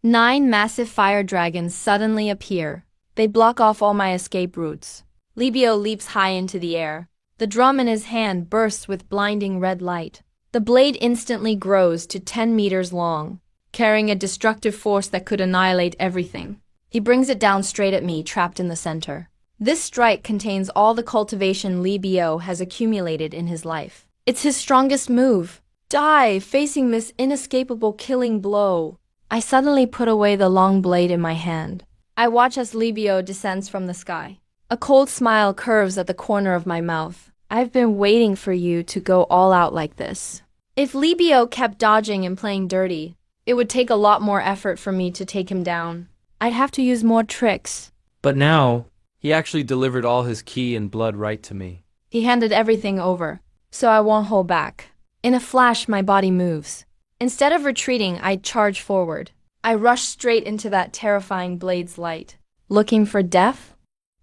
9 massive fire dragons suddenly appear. They block off all my escape routes. Libio leaps high into the air. The drum in his hand bursts with blinding red light. The blade instantly grows to 10 meters long, carrying a destructive force that could annihilate everything. He brings it down straight at me, trapped in the center. This strike contains all the cultivation Libio has accumulated in his life. It's his strongest move. Die, facing this inescapable killing blow. I suddenly put away the long blade in my hand. I watch as Libio descends from the sky. A cold smile curves at the corner of my mouth. I've been waiting for you to go all out like this. If Libio kept dodging and playing dirty, it would take a lot more effort for me to take him down. I'd have to use more tricks. But now, he actually delivered all his ki and blood right to me. He handed everything over, so I won't hold back. In a flash, my body moves. Instead of retreating, I charge forward. I rush straight into that terrifying blade's light. Looking for death?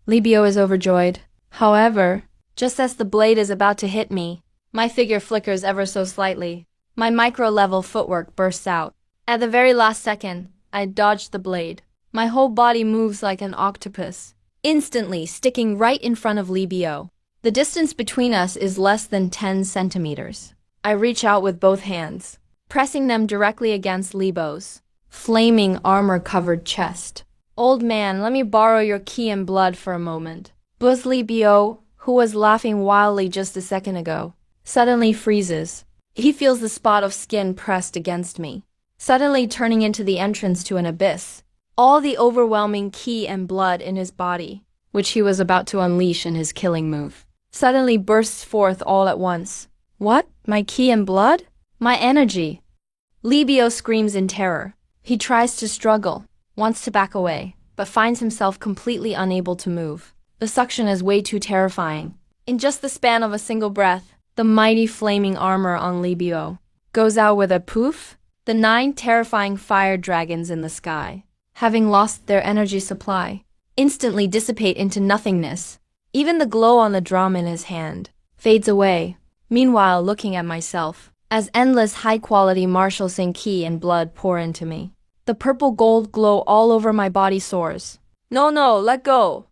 Libio is overjoyed. However, just as the blade is about to hit me, my figure flickers ever so slightly. My micro-level footwork bursts out. At the very last second, I dodge the blade. My whole body moves like an octopus, instantly sticking right in front of Libio. The distance between us is less than 10 centimeters. I reach out with both hands, pressing them directly against Libio's flaming armor-covered chest. "Old man, let me borrow your ki and blood for a moment." Buzz Libio, who was laughing wildly just a second ago, suddenly freezes. He feels the spot of skin pressed against me, suddenly turning into the entrance to an abyss. All the overwhelming ki and blood in his body, which he was about to unleash in his killing move, suddenly bursts forth all at once. What? My ki and blood? My energy? Libio screams in terror. He tries to struggle, wants to back away, but finds himself completely unable to move. The suction is way too terrifying. In just the span of a single breath, the mighty flaming armor on Libio goes out with a poof. The 9 terrifying fire dragons in the sky, having lost their energy supply, instantly dissipate into nothingness. Even the glow on the drum in his hand fades away. Meanwhile, looking at myself, as endless high-quality martial Senki and blood pour into me. The purple gold glow all over my body soars. No, let go.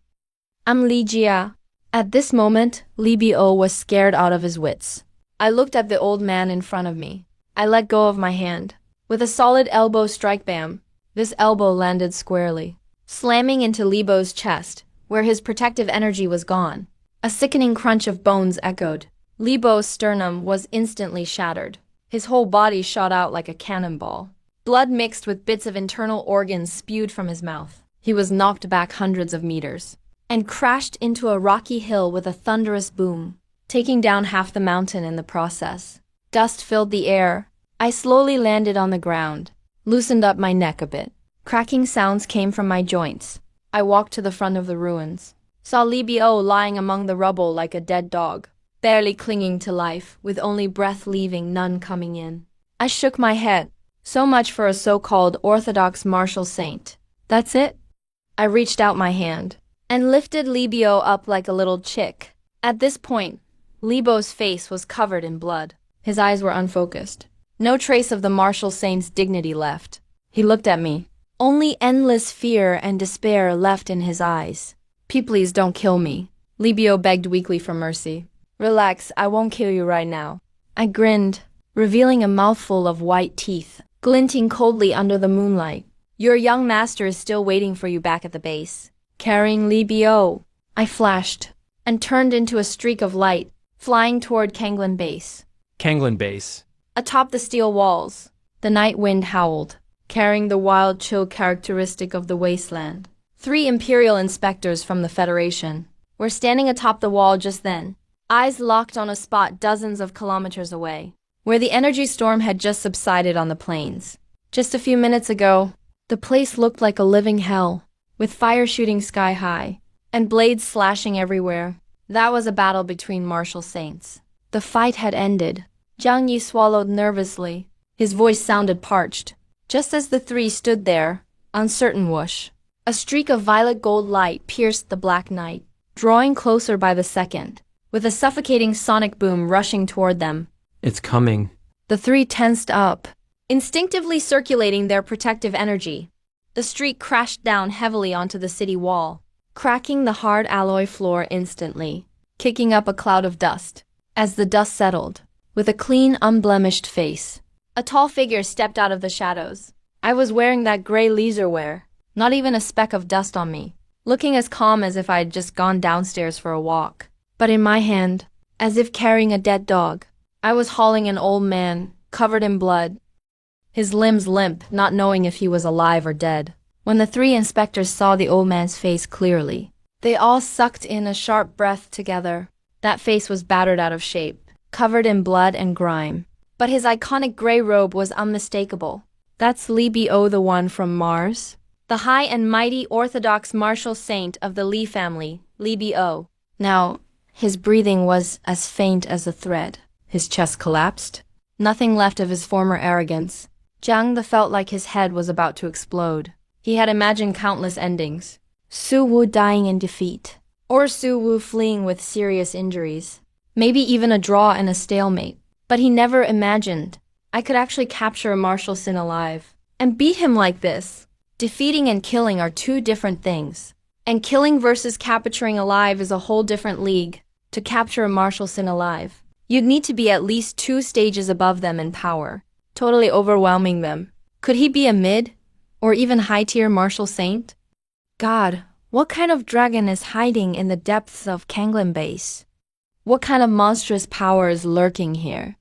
I'm Ligia. At this moment, Libio was scared out of his wits. I looked at the old man in front of me. I let go of my hand. With a solid elbow strike, bam. This elbow landed squarely, slamming into Libio's chest, where his protective energy was gone. A sickening crunch of bones echoed. Libio's sternum was instantly shattered. His whole body shot out like a cannonball. Blood mixed with bits of internal organs spewed from his mouth. He was knocked back hundreds of meters and crashed into a rocky hill with a thunderous boom, taking down half the mountain in the process. Dust filled the air. I slowly landed on the ground, loosened up my neck a bit. Cracking sounds came from my joints. I walked to the front of the ruins, saw Libio lying among the rubble like a dead dog, barely clinging to life, with only breath leaving, none coming in. I shook my head. So much for a so-called orthodox martial saint. That's it? I reached out my hand and lifted Libio up like a little chick. At this point, Libio's face was covered in blood. His eyes were unfocused. No trace of the martial saint's dignity left. He looked at me. Only endless fear and despair left in his eyes. Please don't kill me. Libio begged weakly for mercy. Relax, I won't kill you right now. I grinned, revealing a mouthful of white teeth, glinting coldly under the moonlight. Your young master is still waiting for you back at the base, carrying Libio. I flashed and turned into a streak of light, flying toward Kanglin Base. Kanglin Base. Atop the steel walls, the night wind howled, carrying the wild chill characteristic of the wasteland. 3 Imperial inspectors from the Federation were standing atop the wall just then, eyes locked on a spot dozens of kilometers away, where the energy storm had just subsided on the plains. Just a few minutes ago, the place looked like a living hell, with fire shooting sky high, and blades slashing everywhere. That was a battle between martial saints. The fight had ended. Jiang Yi swallowed nervously. His voice sounded parched. Just as the three stood there, uncertain whoosh. A streak of violet gold light pierced the black night, drawing closer by the second, with a suffocating sonic boom rushing toward them. It's coming. The three tensed up, instinctively circulating their protective energy. The streak crashed down heavily onto the city wall, cracking the hard alloy floor instantly, kicking up a cloud of dust. As the dust settled, with a clean, unblemished face, a tall figure stepped out of the shadows. I was wearing that gray leisure wear, not even a speck of dust on me, looking as calm as if I had just gone downstairs for a walk. But in my hand, as if carrying a dead dog, I was hauling an old man, covered in blood, his limbs limp, not knowing if he was alive or dead. When the three inspectors saw the old man's face clearly, they all sucked in a sharp breath together. That face was battered out of shape, covered in blood and grime. But his iconic gray robe was unmistakable. That's Li Bo, the one from Mars? The high and mighty orthodox martial saint of the Li family, Li Bo. Now, his breathing was as faint as a thread. His chest collapsed. Nothing left of his former arrogance. Jiang the felt like his head was about to explode. He had imagined countless endings. Su Wu dying in defeat, or Su Wu fleeing with serious injuries. Maybe even a draw and a stalemate. But he never imagined I could actually capture a martial sin alive and beat him like this. Defeating and killing are two different things. And killing versus capturing alive is a whole different league. To capture a martial sin alive, you'd need to be at least 2 stages above them in power, totally overwhelming them. Could he be a mid, or even high-tier martial saint? God, what kind of dragon is hiding in the depths of Kanglin Base? What kind of monstrous power is lurking here?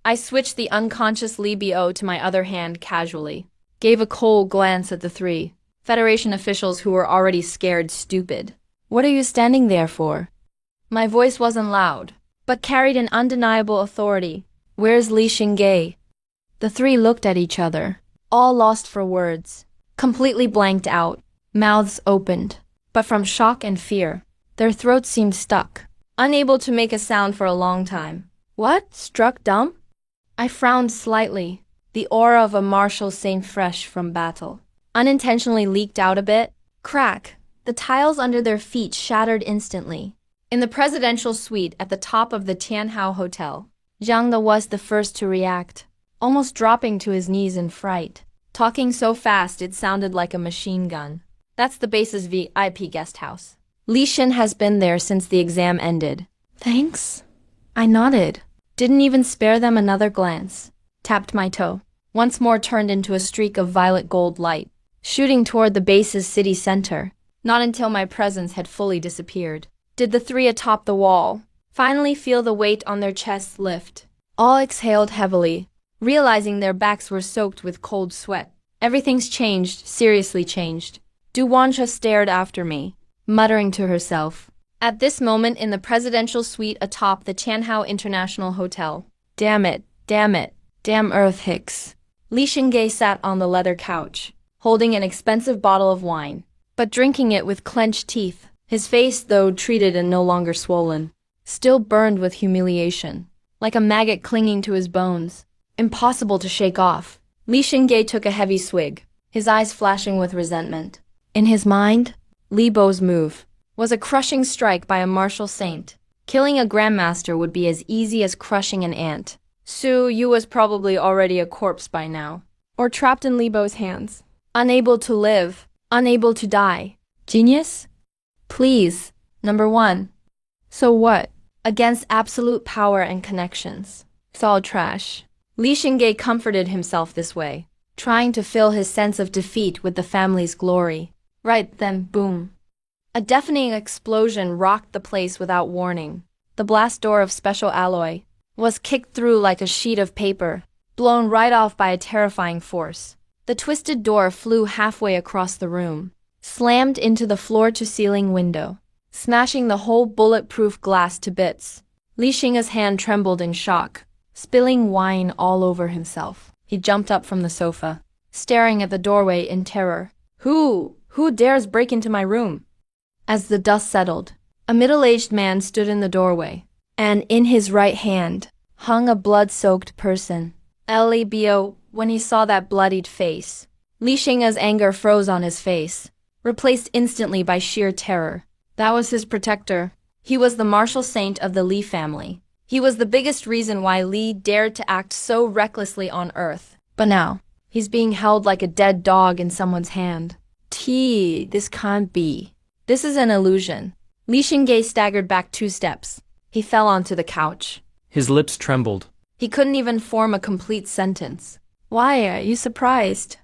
I switched the unconscious Li Bo to my other hand casually, gave a cold glance at the three Federation officials who were already scared stupid. What are you standing there for? My voice wasn't loud, but carried an undeniable authority. Where's Li Xingge? The three looked at each other, all lost for words, completely blanked out, mouths opened, but from shock and fear, their throats seemed stuck, unable to make a sound for a long time. What? Struck dumb? I frowned slightly. The aura of a martial saint fresh from battle unintentionally leaked out a bit. Crack! The tiles under their feet shattered instantly. In the presidential suite at the top of the Tianhao Hotel, Jiang De was the first to react, almost dropping to his knees in fright, talking so fast it sounded like a machine gun. That's the base's VIP guest house. Li Xin has been there since the exam ended. Thanks. I nodded. Didn't even spare them another glance. Tapped my toe. Once more turned into a streak of violet gold light, shooting toward the base's city center. Not until my presence had fully disappeared did the three atop the wall finally feel the weight on their chests lift. All exhaled heavily, realizing their backs were soaked with cold sweat. Everything's changed, seriously changed. Du Wancha stared after me, muttering to herself. At this moment in the presidential suite atop the Tianhao International Hotel. Damn it, damn Earth Hicks. Li Xingge sat on the leather couch, holding an expensive bottle of wine, but drinking it with clenched teeth. His face, though treated and no longer swollen, still burned with humiliation, like a maggot clinging to his bones, impossible to shake off. Li Xingge took a heavy swig, his eyes flashing with resentment. In his mind, Li Bo's move was a crushing strike by a martial saint. Killing a grandmaster would be as easy as crushing an ant. Su Yu was probably already a corpse by now, or trapped in Li Bo's hands, unable to live, unable to die. Genius? Please. Number 1. So what? Against absolute power and connections. It's all trash. Li Xingge comforted himself this way, trying to fill his sense of defeat with the family's glory. Right then, boom. A deafening explosion rocked the place without warning. The blast door of special alloy was kicked through like a sheet of paper, blown right off by a terrifying force. The twisted door flew halfway across the room, slammed into the floor-to-ceiling window, smashing the whole bulletproof glass to bits. Li Xing's hand trembled in shock, spilling wine all over himself. He jumped up from the sofa, staring at the doorway in terror. Who dares break into my room? As the dust settled, a middle-aged man stood in the doorway, and in his right hand hung a blood-soaked person. When he saw that bloodied face, Li Xing's anger froze on his face, replaced instantly by sheer terror. That was his protector. He was the martial saint of the Li family. He was the biggest reason why Li dared to act so recklessly on Earth. But now, he's being held like a dead dog in someone's hand. This can't be. This is an illusion. Li Xingge staggered back 2 steps. He fell onto the couch. His lips trembled. He couldn't even form a complete sentence. Why are you surprised?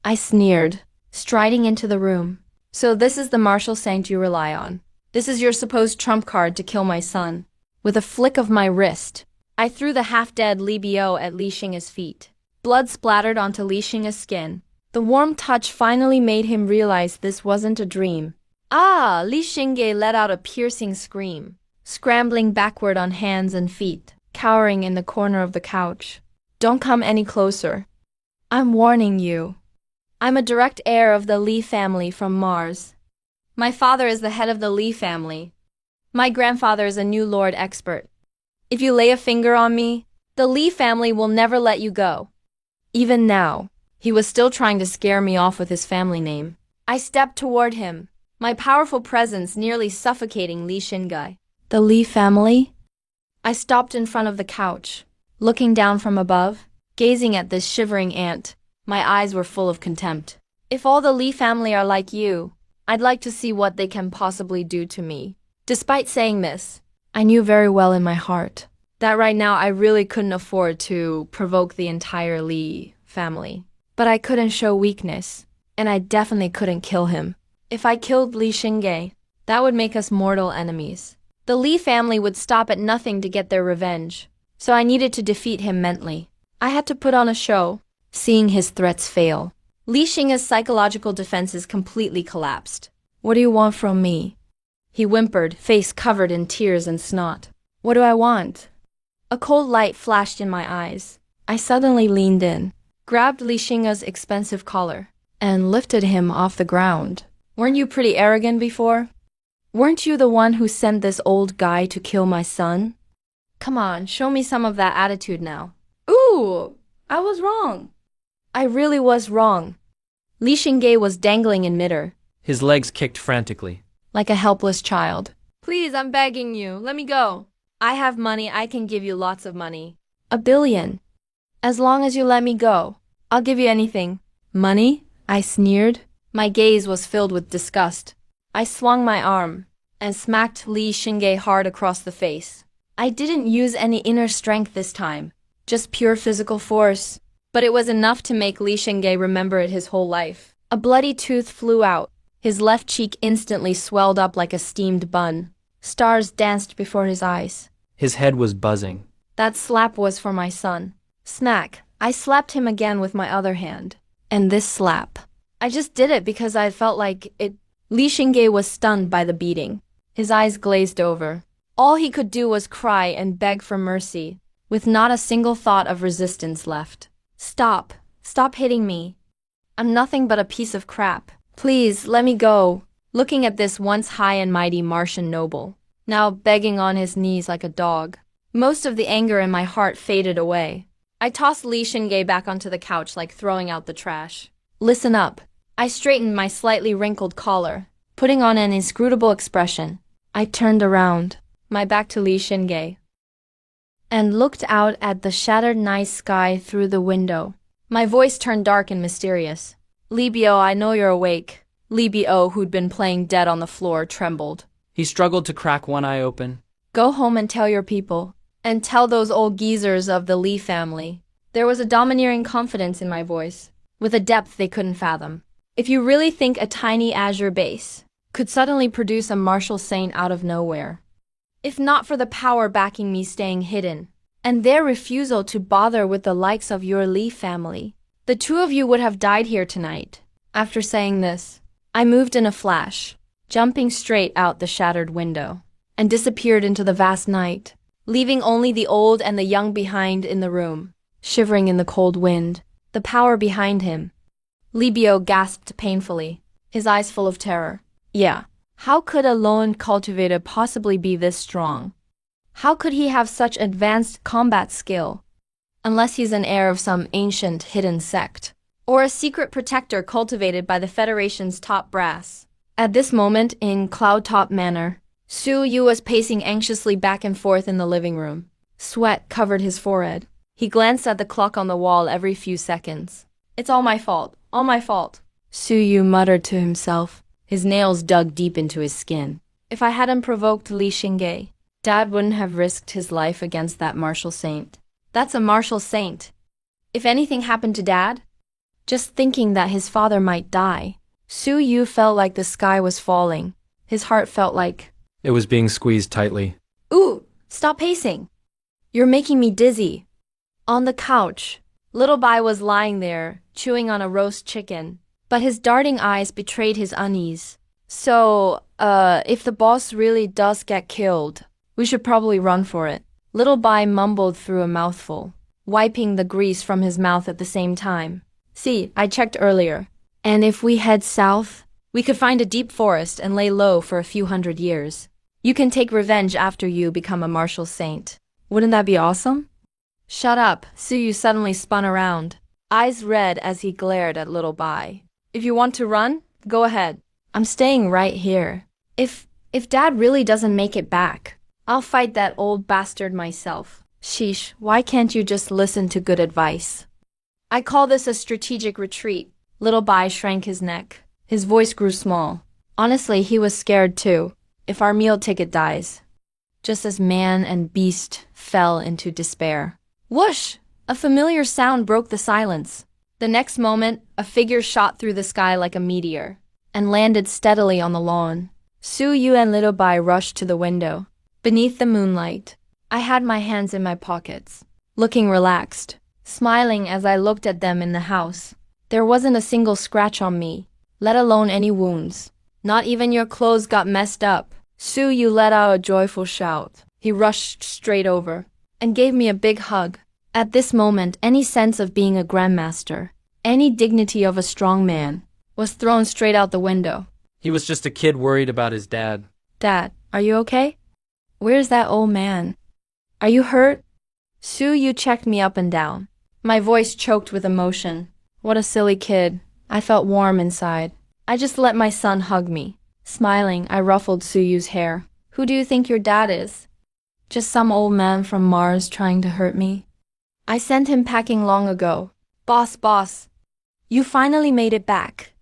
I sneered, striding into the room. So this is the martial saint you rely on. This is your supposed trump card to kill my son. With a flick of my wrist, I threw the half-dead Li Biao at Li Xing's feet. Blood splattered onto Li Xing's skin. The warm touch finally made him realize this wasn't a dream. Li Xingge let out a piercing scream, scrambling backward on hands and feet, cowering in the corner of the couch. Don't come any closer. I'm warning you. I'm a direct heir of the Li family from Mars. My father is the head of the Li family. My grandfather is a new lord expert. If you lay a finger on me, the Li family will never let you go. Even now, he was still trying to scare me off with his family name. I stepped toward him, my powerful presence nearly suffocating Li Xingge. The Li family? I stopped in front of the couch, looking down from above, gazing at this shivering ant. My eyes were full of contempt. If all the Li family are like you, I'd like to see what they can possibly do to me. Despite saying this, I knew very well in my heart that right now I really couldn't afford to provoke the entire Li family. But I couldn't show weakness, and I definitely couldn't kill him. If I killed Li Xingge, that would make us mortal enemies. The Li family would stop at nothing to get their revenge, so I needed to defeat him mentally. I had to put on a show. Seeing his threats fail, Li Xing's psychological defenses completely collapsed. What do you want from me? He whimpered, face covered in tears and snot. What do I want? A cold light flashed in my eyes. I suddenly leaned in, grabbed Li Xing's expensive collar, and lifted him off the ground. Weren't you pretty arrogant before? Weren't you the one who sent this old guy to kill my son? Come on, show me some of that attitude now. Ooh, I was wrong. I really was wrong. Li Xingge was dangling in midair. His legs kicked frantically. Like a helpless child. Please, I'm begging you, let me go. I have money, I can give you lots of money. 1 billion. As long as you let me go, I'll give you anything. Money? I sneered. My gaze was filled with disgust. I swung my arm and smacked Li Xingge hard across the face. I didn't use any inner strength this time, just pure physical force. But it was enough to make Li Xingge remember it his whole life. A bloody tooth flew out. His left cheek instantly swelled up like a steamed bun. Stars danced before his eyes. His head was buzzing. That slap was for my son. Smack. I slapped him again with my other hand. And this slap. I just did it because I felt like it. Li Xingge was stunned by the beating. His eyes glazed over. All he could do was cry and beg for mercy, with not a single thought of resistance left. Stop. Stop hitting me. I'm nothing but a piece of crap. Please, let me go. Looking at this once high and mighty Martian noble, now begging on his knees like a dog. Most of the anger in my heart faded away. I tossed Li Xingge back onto the couch like throwing out the trash. Listen up. I straightened my slightly wrinkled collar, putting on an inscrutable expression. I turned around, my back to Li Xingge, and looked out at the shattered night sky through the window. My voice turned dark and mysterious. Li Biao, I know you're awake. Li Biao, who'd been playing dead on the floor, trembled. He struggled to crack one eye open. Go home and tell your people, and tell those old geezers of the Li family. There was a domineering confidence in my voice, with a depth they couldn't fathom. If you really think a tiny azure base could suddenly produce a martial saint out of nowhere, if not for the power backing me staying hidden, and their refusal to bother with the likes of your Li family, the 2 of you would have died here tonight. After saying this, I moved in a flash, jumping straight out the shattered window, and disappeared into the vast night. leaving only the old and the young behind in the room, shivering in the cold wind. The power behind him. Libio gasped painfully, his eyes full of terror. Yeah. How could a lone cultivator possibly be this strong? How could he have such advanced combat skill? Unless he's an heir of some ancient hidden sect, or a secret protector cultivated by the Federation's top brass. At this moment, in Cloudtop Manor, Su Yu was pacing anxiously back and forth in the living room. Sweat covered his forehead. He glanced at the clock on the wall every few seconds. It's all my fault, all my fault. Su Yu muttered to himself, his nails dug deep into his skin. If I hadn't provoked Li Xingge, Dad wouldn't have risked his life against that martial saint. That's a martial saint. If anything happened to Dad, just thinking that his father might die, Su Yu felt like the sky was falling. His heart felt like It was being squeezed tightly. Ooh, stop pacing. You're making me dizzy. On the couch, Little Bai was lying there, chewing on a roast chicken, but his darting eyes betrayed his unease. So, if the boss really does get killed, we should probably run for it. Little Bai mumbled through a mouthful, wiping the grease from his mouth at the same time. See, I checked earlier. And if we head south, we could find a deep forest and lay low for a few hundred years. You can take revenge after you become a martial saint. Wouldn't that be awesome? Shut up, Su Yu suddenly spun around, eyes red as he glared at Little Bai. If you want to run, go ahead. I'm staying right here. If Dad really doesn't make it back, I'll fight that old bastard myself. Sheesh, why can't you just listen to good advice? I call this a strategic retreat. Little Bai shrank his neck. His voice grew small. Honestly, he was scared too, if our meal ticket dies. Just as man and beast fell into despair. Whoosh! A familiar sound broke the silence. The next moment, a figure shot through the sky like a meteor and landed steadily on the lawn. Su Yu and Little Bai rushed to the window. Beneath the moonlight, I had my hands in my pockets, looking relaxed, smiling as I looked at them in the house. There wasn't a single scratch on me, let alone any wounds. Not even your clothes got messed up. Su Yu let out a joyful shout. He rushed straight over and gave me a big hug. At this moment, any sense of being a grandmaster, any dignity of a strong man, was thrown straight out the window. He was just a kid worried about his dad. Dad, are you okay? Where's that old man? Are you hurt? Su Yu checked me up and down. My voice choked with emotion. What a silly kid. I felt warm inside. I just let my son hug me. Smiling, I ruffled Su Yu's hair. Who do you think your dad is? Just some old man from Mars trying to hurt me? I sent him packing long ago. Boss, you finally made it back.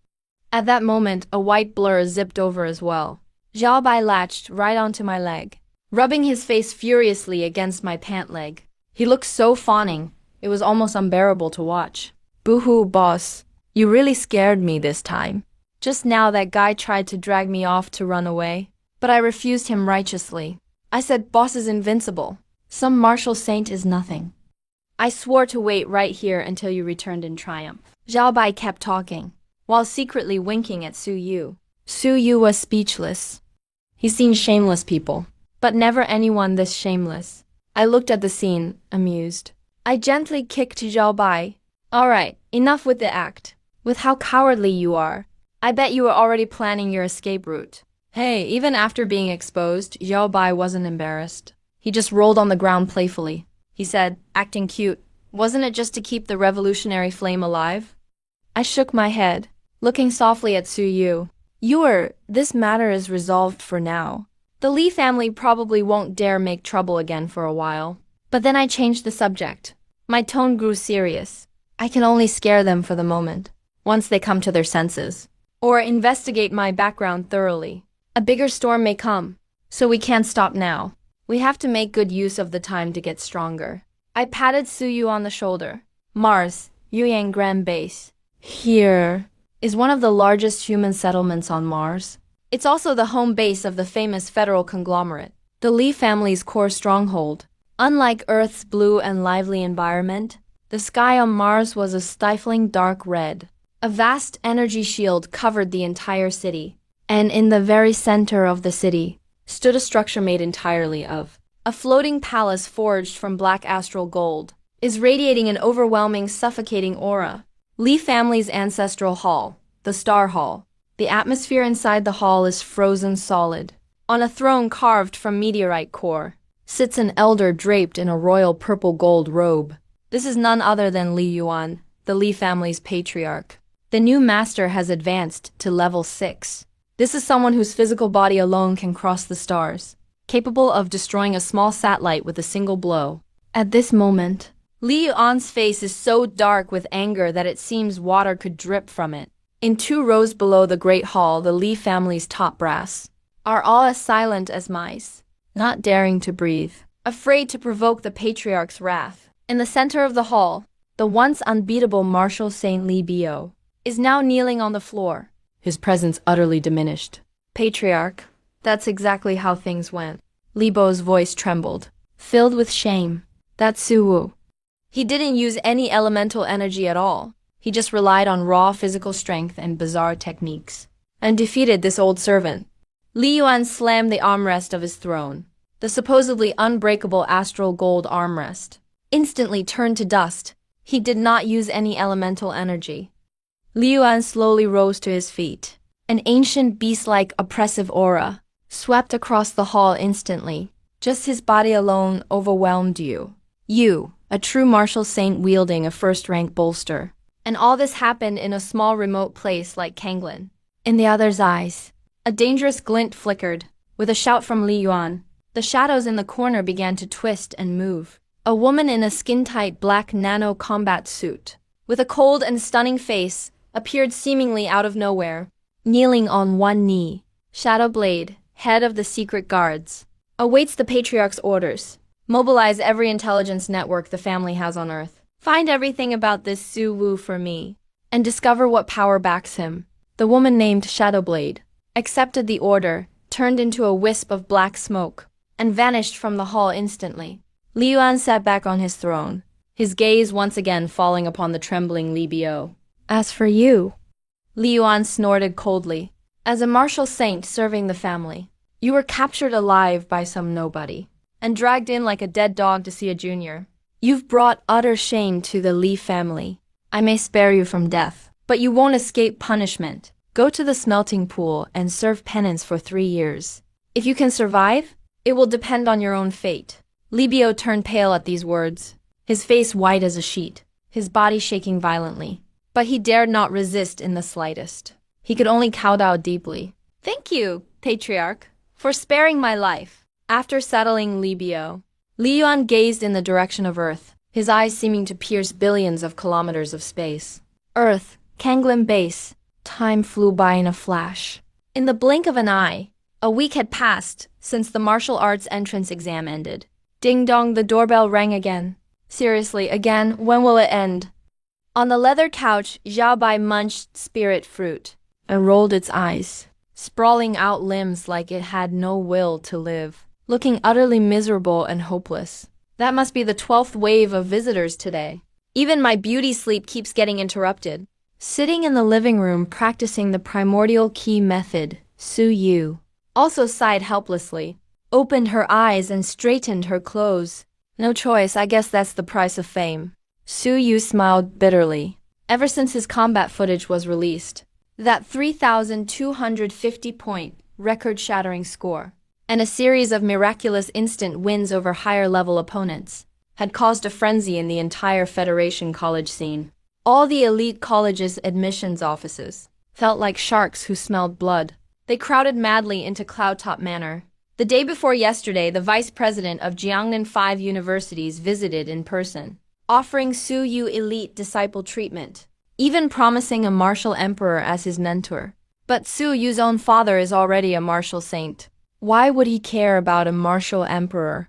At that moment, a white blur zipped over as well. Xiao Bai latched right onto my leg, rubbing his face furiously against my pant leg. He looked so fawning, it was almost unbearable to watch. Boo-hoo, boss. You really scared me this time. Just now that guy tried to drag me off to run away, but I refused him righteously. I said boss is invincible. Some martial saint is nothing. I swore to wait right here until you returned in triumph. Xiao Bai kept talking, while secretly winking at Su Yu. Su Yu was speechless. He's seen shameless people, but never anyone this shameless. I looked at the scene, amused. I gently kicked Xiao Bai. All right, enough with the act. With how cowardly you are, I bet you were already planning your escape route. Hey, even after being exposed, Xiao Bai wasn't embarrassed. He just rolled on the ground playfully. He said, acting cute, wasn't it just to keep the revolutionary flame alive? I shook my head, looking softly at Su Yu. This matter is resolved for now. The Li family probably won't dare make trouble again for a while. But then I changed the subject. My tone grew serious. I can only scare them for the moment, once they come to their senses. Or investigate my background thoroughly. A bigger storm may come, so we can't stop now. We have to make good use of the time to get stronger. I patted Su Yu on the shoulder. Mars, Yuyang Grand Base. Here is one of the largest human settlements on Mars. It's also the home base of the famous federal conglomerate, the Li family's core stronghold. Unlike Earth's blue and lively environment, the sky on Mars was a stifling dark red. A vast energy shield covered the entire city, and in the very center of the city stood a structure made entirely of a floating palace forged from black astral gold, is radiating an overwhelming, suffocating aura. Li family's ancestral hall, the Star Hall. The atmosphere inside the hall is frozen solid. On a throne carved from meteorite core, sits an elder draped in a royal purple gold robe. This is none other than Li Yuan, the Li family's patriarch. The new master has advanced to level 6. This is someone whose physical body alone can cross the stars, capable of destroying a small satellite with a single blow. At this moment, Li Yuan's face is so dark with anger that it seems water could drip from it. In 2 rows below the Great Hall, the Li family's top brass are all as silent as mice, not daring to breathe, afraid to provoke the patriarch's wrath. In the center of the hall, the once unbeatable Marshal Saint Li Bio is now kneeling on the floor, his presence utterly diminished. Patriarch, that's exactly how things went. Li Bo's voice trembled, filled with shame. That's Su Wu. He didn't use any elemental energy at all. He just relied on raw physical strength and bizarre techniques, and defeated this old servant. Li Yuan slammed the armrest of his throne, the supposedly unbreakable astral gold armrest, instantly turned to dust. He did not use any elemental energy. Li Yuan slowly rose to his feet. An ancient beast-like oppressive aura swept across the hall instantly. Just his body alone overwhelmed you. You, a true martial saint wielding a first-rank bolster. And all this happened in a small remote place like Kanglin. In the other's eyes, a dangerous glint flickered. With a shout from Li Yuan, the shadows in the corner began to twist and move. A woman in a skin-tight black nano-combat suit, with a cold and stunning face, appeared seemingly out of nowhere, kneeling on one knee. Shadowblade, head of the secret guards, awaits the Patriarch's orders. Mobilize every intelligence network the family has on Earth. Find everything about this Su Wu for me, and discover what power backs him. The woman named Shadowblade accepted the order, turned into a wisp of black smoke, and vanished from the hall instantly. Li Yuan sat back on his throne, his gaze once again falling upon the trembling Li Bio. As for you, Li Yuan snorted coldly. As a martial saint serving the family, you were captured alive by some nobody, and dragged in like a dead dog to see a junior. You've brought utter shame to the Li family. I may spare you from death, but you won't escape punishment. Go to the smelting pool and serve penance for 3 years. If you can survive, it will depend on your own fate. Li Bio turned pale at these words, his face white as a sheet, his body shaking violently. But he dared not resist in the slightest. He could only kowtow deeply. Thank you, Patriarch, for sparing my life. After settling Li Bio, Li Yuan gazed in the direction of Earth, his eyes seeming to pierce billions of kilometers of space. Earth, Kanglin Base. Time flew by in a flash. In the blink of an eye, a week had passed since the martial arts entrance exam ended. Ding dong, the doorbell rang again. Seriously, again, when will it end? On the leather couch, Xiao Bai munched spirit fruit and rolled its eyes, sprawling out limbs like it had no will to live, looking utterly miserable and hopeless. That must be the 12th wave of visitors today. Even my beauty sleep keeps getting interrupted. Sitting in the living room practicing the primordial key method, Su Yu also sighed helplessly, opened her eyes and straightened her clothes. No choice, I guess that's the price of fame. Su Yu smiled bitterly. Ever since his combat footage was released, that 3,250-point record-shattering score, and a series of miraculous instant wins over higher-level opponents, had caused a frenzy in the entire Federation college scene. All the elite college's admissions offices felt like sharks who smelled blood. They crowded madly into Cloudtop Manor. The day before yesterday, the vice president of Jiangnan 5 universities visited in person, offering Su Yu elite disciple treatment, even promising a martial emperor as his mentor. But Su Yu's own father is already a martial saint. Why would he care about a martial emperor?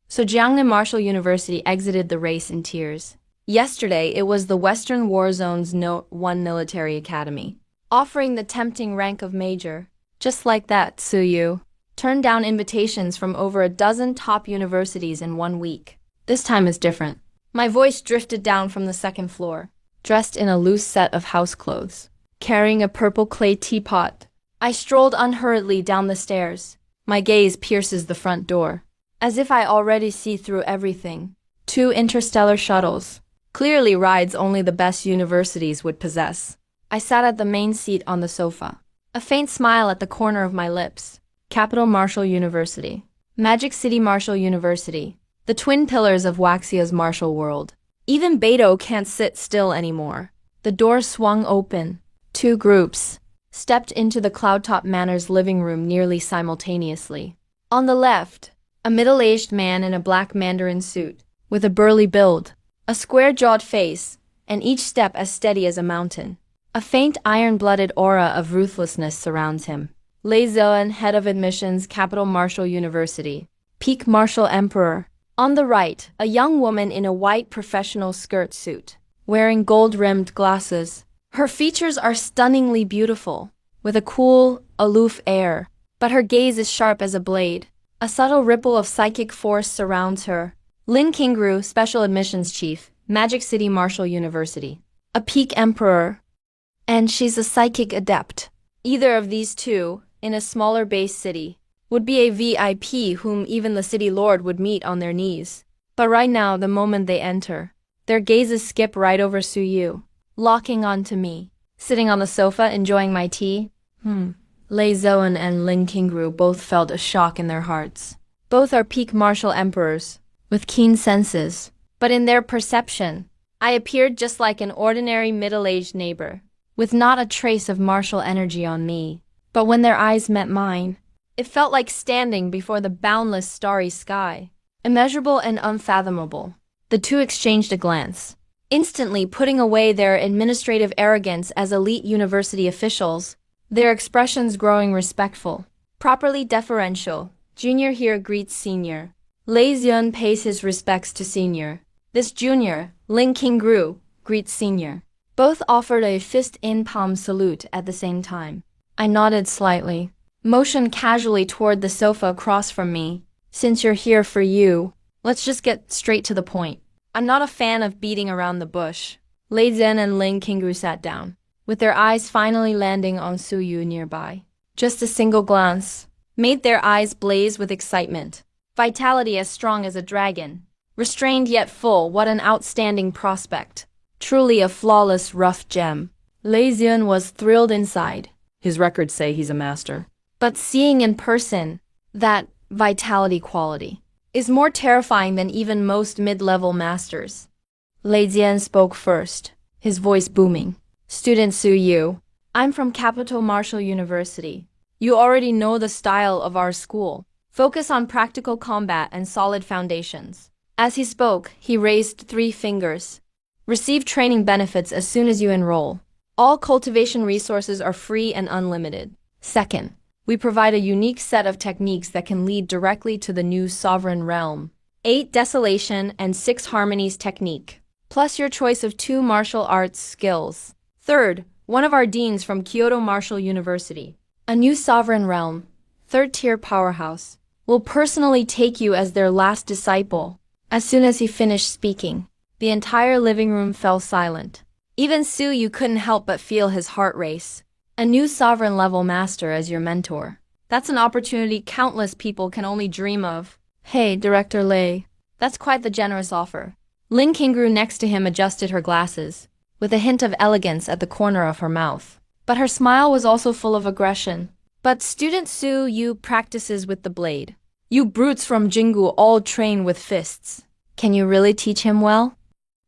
So Jiangnan Martial University exited the race in tears. Yesterday, it was the Western War Zone's Note 1 military academy, offering the tempting rank of major. Just like that, Su Yu turned down invitations from over a dozen top universities in 1 week. This time is different. My voice drifted down from the 2nd floor, dressed in a loose set of house clothes, carrying a purple clay teapot. I strolled unhurriedly down the stairs. My gaze pierces the front door. as if I already see through everything. 2 interstellar shuttles. Clearly rides only the best universities would possess. I sat at the main seat on the sofa. A faint smile at the corner of my lips. Capital Marshall University. Magic City Marshall University. The twin pillars of Waxia's martial world. Even Beto can't sit still anymore. The door swung open. 2 groups stepped into the Cloudtop Manor's living room nearly simultaneously. On the left, a middle-aged man in a black mandarin suit, with a burly build, a square-jawed face, and each step as steady as a mountain. A faint iron-blooded aura of ruthlessness surrounds him. Lei Zhen, head of admissions, Capital Marshall University. Peak Marshall Emperor. On the right, a young woman in a white professional skirt suit, wearing gold-rimmed glasses. Her features are stunningly beautiful, with a cool, aloof air, but her gaze is sharp as a blade. A subtle ripple of psychic force surrounds her. Lin Kingru, Special Admissions Chief, Magic City Marshall University. A peak emperor. And she's a psychic adept. Either of these two, in a smaller base city, would be a VIP whom even the city lord would meet on their knees. But right now, the moment they enter, their gazes skip right over Su Yu, locking onto me. Sitting on the sofa, enjoying my tea. Lei Zhen and Lin Kingru both felt a shock in their hearts. Both are peak martial emperors, with keen senses. But in their perception, I appeared just like an ordinary middle-aged neighbor, with not a trace of martial energy on me. But when their eyes met mine, it felt like standing before the boundless starry sky, immeasurable and unfathomable. The two exchanged a glance, instantly putting away their administrative arrogance as elite university officials, their expressions growing respectful, properly deferential. Junior here greets senior. Lei Zhen pays his respects to senior. This junior, Lin Kingru, greets senior. Both offered a fist-in-palm salute at the same time. I nodded slightly, motioned casually toward the sofa across from me. Since you're here for you, let's just get straight to the point. I'm not a fan of beating around the bush. Lei Zhen and Lin Kingru sat down, with their eyes finally landing on Su Yu nearby. Just a single glance made their eyes blaze with excitement. Vitality as strong as a dragon. Restrained yet full, what an outstanding prospect. Truly a flawless rough gem. Lei Zhen was thrilled inside. His records say he's a master. But seeing in person that vitality quality is more terrifying than even most mid-level masters. Lei Zhen spoke first, his voice booming. Student Su Yu, I'm from Capital Marshall University. You already know the style of our school. Focus on practical combat and solid foundations. As he spoke, he raised 3 fingers. Receive training benefits as soon as you enroll. All cultivation resources are free and unlimited. Second, we provide a unique set of techniques that can lead directly to the new sovereign realm. 8 Desolation and 6 Harmonies technique, plus your choice of 2 martial arts skills. Third, one of our deans from Kyoto Martial University, a new sovereign realm, 3rd-tier powerhouse, will personally take you as their last disciple. As soon as he finished speaking, the entire living room fell silent. Even Su Yu couldn't help but feel his heart race. A new sovereign-level master as your mentor. That's an opportunity countless people can only dream of. Hey, Director Lei, that's quite the generous offer. Lin Kingru next to him adjusted her glasses, with a hint of elegance at the corner of her mouth. But her smile was also full of aggression. But student Su Yu practices with the blade. You brutes from Jingu all train with fists. Can you really teach him well?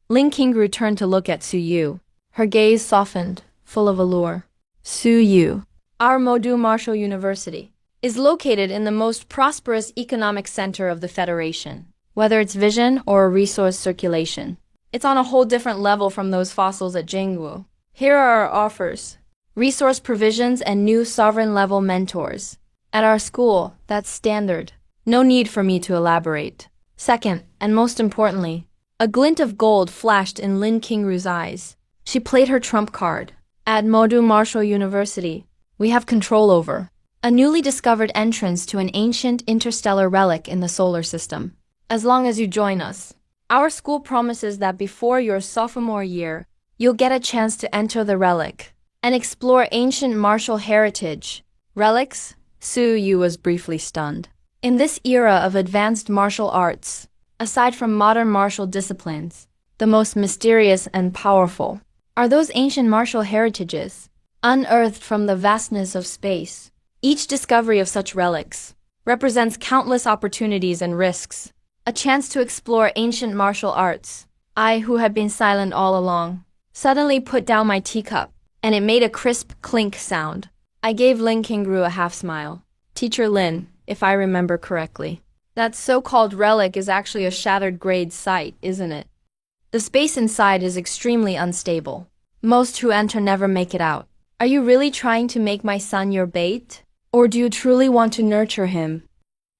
Lin Kingru turned to look at Su Yu. Her gaze softened, full of allure. Su Yu, our Modu Martial University, is located in the most prosperous economic center of the Federation. Whether it's vision or resource circulation, it's on a whole different level from those fossils at Jingwu. Here are our offers. Resource provisions and new sovereign-level mentors. At our school, that's standard. No need for me to elaborate. Second, and most importantly, a glint of gold flashed in Lin Kingru's eyes. She played her trump card. At Modu Martial University, we have control over a newly discovered entrance to an ancient interstellar relic in the solar system. As long as you join us, our school promises that before your sophomore year, you'll get a chance to enter the relic and explore ancient martial heritage. Relics? Su Yu was briefly stunned. In this era of advanced martial arts, aside from modern martial disciplines, the most mysterious and powerful are those ancient martial heritages, unearthed from the vastness of space. Each discovery of such relics represents countless opportunities and risks, a chance to explore ancient martial arts. I, who had been silent all along, suddenly put down my teacup, and it made a crisp clink sound. I gave Lin Kingru a half smile. Teacher Lin, if I remember correctly, that so-called relic is actually a shattered grade site, isn't it? The space inside is extremely unstable. Most who enter never make it out. Are you really trying to make my son your bait? Or do you truly want to nurture him?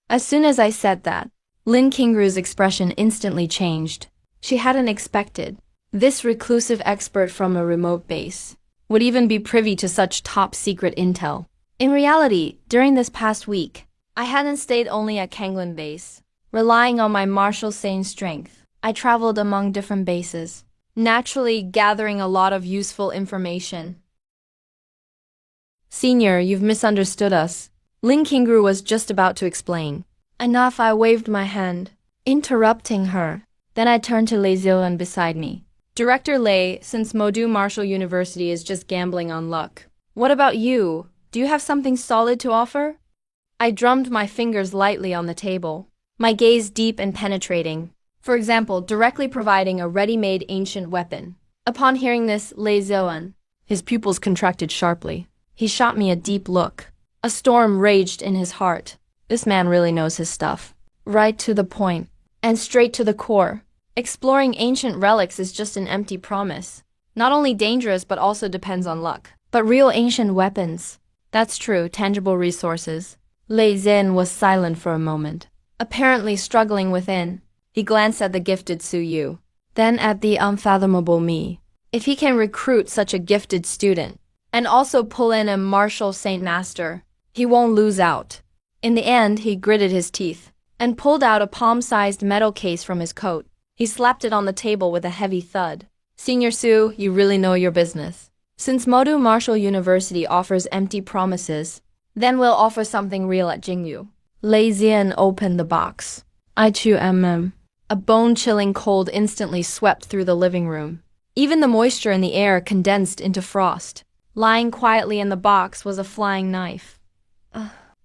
As soon as I said that, Lin Kingru's expression instantly changed. She hadn't expected this reclusive expert from a remote base would even be privy to such top-secret intel. In reality, during this past week, I hadn't stayed only at Kanglin base. Relying on my martial sane strength, I traveled among different bases, naturally gathering a lot of useful information. Senior, you've misunderstood us. Lin Kingru was just about to explain. Enough, I waved my hand, interrupting her. Then I turned to Lei Zillan beside me. Director Lei, since Modu Martial University is just gambling on luck, what about you? Do you have something solid to offer? I drummed my fingers lightly on the table, my gaze deep and penetrating. For example, directly providing a ready-made ancient weapon. Upon hearing this, Lei Zillan, his pupils contracted sharply. He shot me a deep look. A storm raged in his heart. This man really knows his stuff. Right to the point, and straight to the core. Exploring ancient relics is just an empty promise. Not only dangerous, but also depends on luck. But real ancient weapons, that's true, tangible resources. Lei Zin was silent for a moment, apparently struggling within. He glanced at the gifted Su Yu, then at the unfathomable me. If he can recruit such a gifted student, and also pull in a martial saint master, he won't lose out. In the end, he gritted his teeth, and pulled out a palm-sized metal case from his coat. He slapped it on the table with a heavy thud. Senior Su, you really know your business. Since Modu Martial University offers empty promises, then we'll offer something real at Jingyu. Lei Zian opened the box. I chew A bone-chilling cold instantly swept through the living room. Even the moisture in the air condensed into frost. Lying quietly in the box was a flying knife.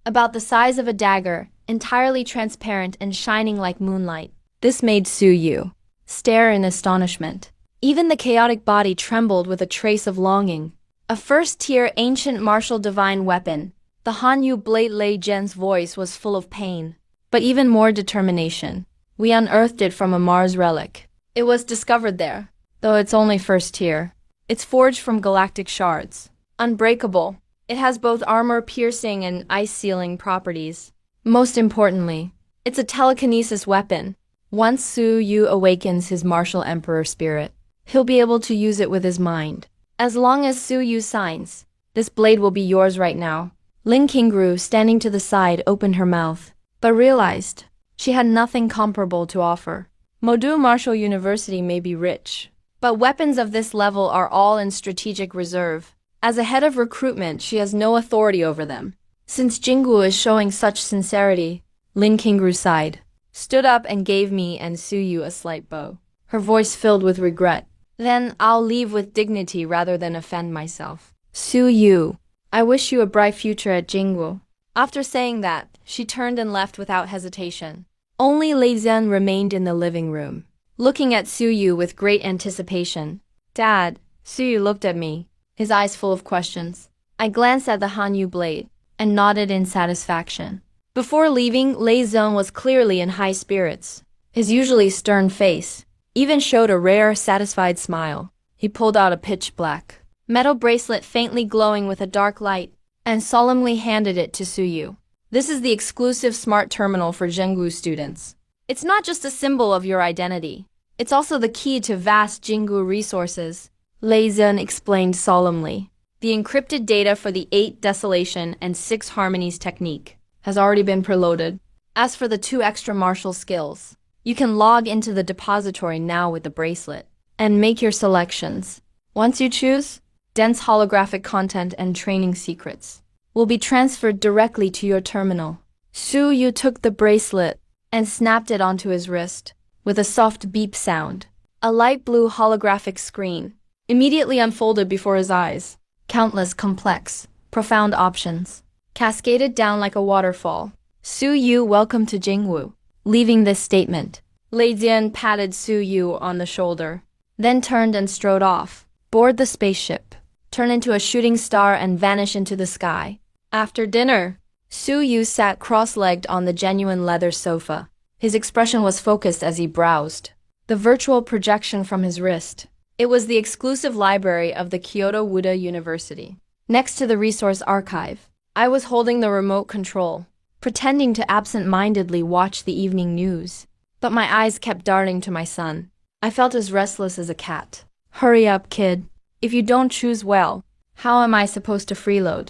About the size of a dagger, entirely transparent and shining like moonlight. This made Su Yu stare in astonishment. Even the chaotic body trembled with a trace of longing. A first-tier ancient martial divine weapon. The Hanyu Blade Lei Zhen's voice was full of pain, but even more determination. We unearthed it from a Mars relic. It was discovered there, though it's only first tier. It's forged from galactic shards. Unbreakable. It has both armor-piercing and ice-sealing properties. Most importantly, it's a telekinesis weapon. Once Su Yu awakens his martial emperor spirit, he'll be able to use it with his mind. As long as Su Yu signs, this blade will be yours right now. Lin Kingru, standing to the side, opened her mouth, but realized she had nothing comparable to offer. Modu Martial University may be rich, but weapons of this level are all in strategic reserve. As a head of recruitment, she has no authority over them. Since Jinggu is showing such sincerity, Lin Kingru sighed, stood up and gave me and Su Yu a slight bow. Her voice filled with regret. Then I'll leave with dignity rather than offend myself. Su Yu, I wish you a bright future at Jinggu. After saying that, she turned and left without hesitation. Only Lei Zhen remained in the living room, looking at Su Yu with great anticipation. Dad, Su Yu looked at me, his eyes full of questions. I glanced at the Hanyu blade and nodded in satisfaction. Before leaving, Lei Zhen was clearly in high spirits. His usually stern face even showed a rare, satisfied smile. He pulled out a pitch-black metal bracelet faintly glowing with a dark light and solemnly handed it to Su Yu. This is the exclusive smart terminal for Jinggu students. It's not just a symbol of your identity. It's also the key to vast Jinggu resources, Lei Zhen explained solemnly. The encrypted data for the 8 Desolation and 6 Harmonies technique has already been preloaded. As for the 2 extra martial skills, you can log into the depository now with the bracelet and make your selections. Once you choose, dense holographic content and training secrets will be transferred directly to your terminal. Su Yu took the bracelet and snapped it onto his wrist with a soft beep sound. A light blue holographic screen immediately unfolded before his eyes. Countless complex, profound options cascaded down like a waterfall. Su Yu, welcome to Jingwu. Leaving this statement, Lei Jian patted Su Yu on the shoulder, then turned and strode off, board the spaceship, turn into a shooting star and vanish into the sky. After dinner, Su Yu sat cross-legged on the genuine leather sofa. His expression was focused as he browsed the virtual projection from his wrist. It was the exclusive library of the Kyoto Wuda University. Next to the resource archive, I was holding the remote control, pretending to absent-mindedly watch the evening news. But my eyes kept darting to my son. I felt as restless as a cat. Hurry up, kid. If you don't choose well, how am I supposed to freeload?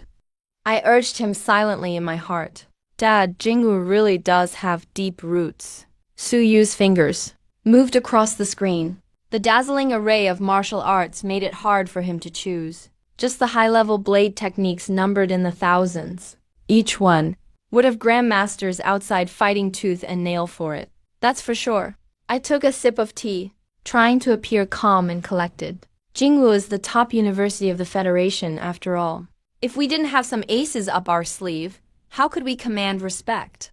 I urged him silently in my heart. Dad, Jingwu really does have deep roots. Su Yu's fingers moved across the screen. The dazzling array of martial arts made it hard for him to choose. Just the high-level blade techniques numbered in the thousands. Each one would have grandmasters outside fighting tooth and nail for it. That's for sure. I took a sip of tea, trying to appear calm and collected. Jingwu is the top university of the Federation, after all. If we didn't have some aces up our sleeve, how could we command respect?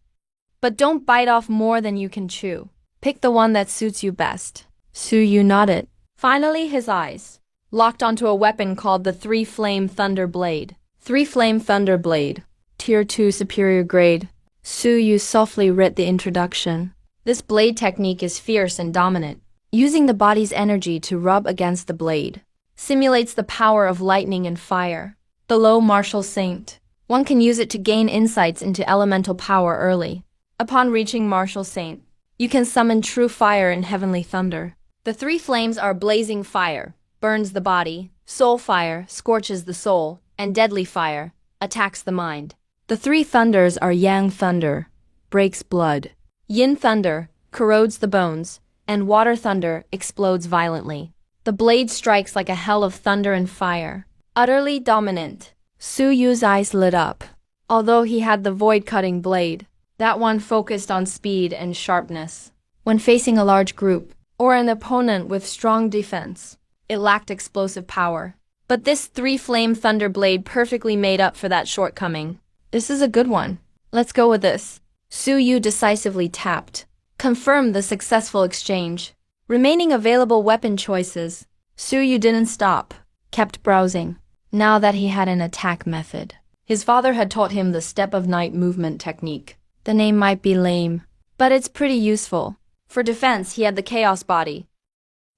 But don't bite off more than you can chew. Pick the one that suits you best. Su Yu nodded. Finally, his eyes locked onto a weapon called the Three-Flame Thunder Blade. Three-Flame Thunder Blade. Tier 2 superior grade. Su Yu softly read the introduction. This blade technique is fierce and dominant, using the body's energy to rub against the blade. Simulates the power of lightning and fire. The low martial saint. One can use it to gain insights into elemental power early. Upon reaching martial saint, you can summon true fire and heavenly thunder. The three flames are blazing fire, burns the body, soul fire, scorches the soul, and deadly fire, attacks the mind. The three thunders are yang thunder, breaks blood. Yin thunder, corrodes the bones, and water thunder explodes violently. The blade strikes like a hell of thunder and fire. Utterly dominant. Su Yu's eyes lit up. Although he had the void-cutting blade, that one focused on speed and sharpness. When facing a large group, or an opponent with strong defense, it lacked explosive power. But this three-flame thunder blade perfectly made up for that shortcoming. This is a good one. Let's go with this. Su Yu decisively tapped. Confirmed the successful exchange. Remaining available weapon choices. Su Yu didn't stop. Kept browsing. Now that he had an attack method. His father had taught him the step of night movement technique. The name might be lame, but it's pretty useful. For defense, he had the chaos body.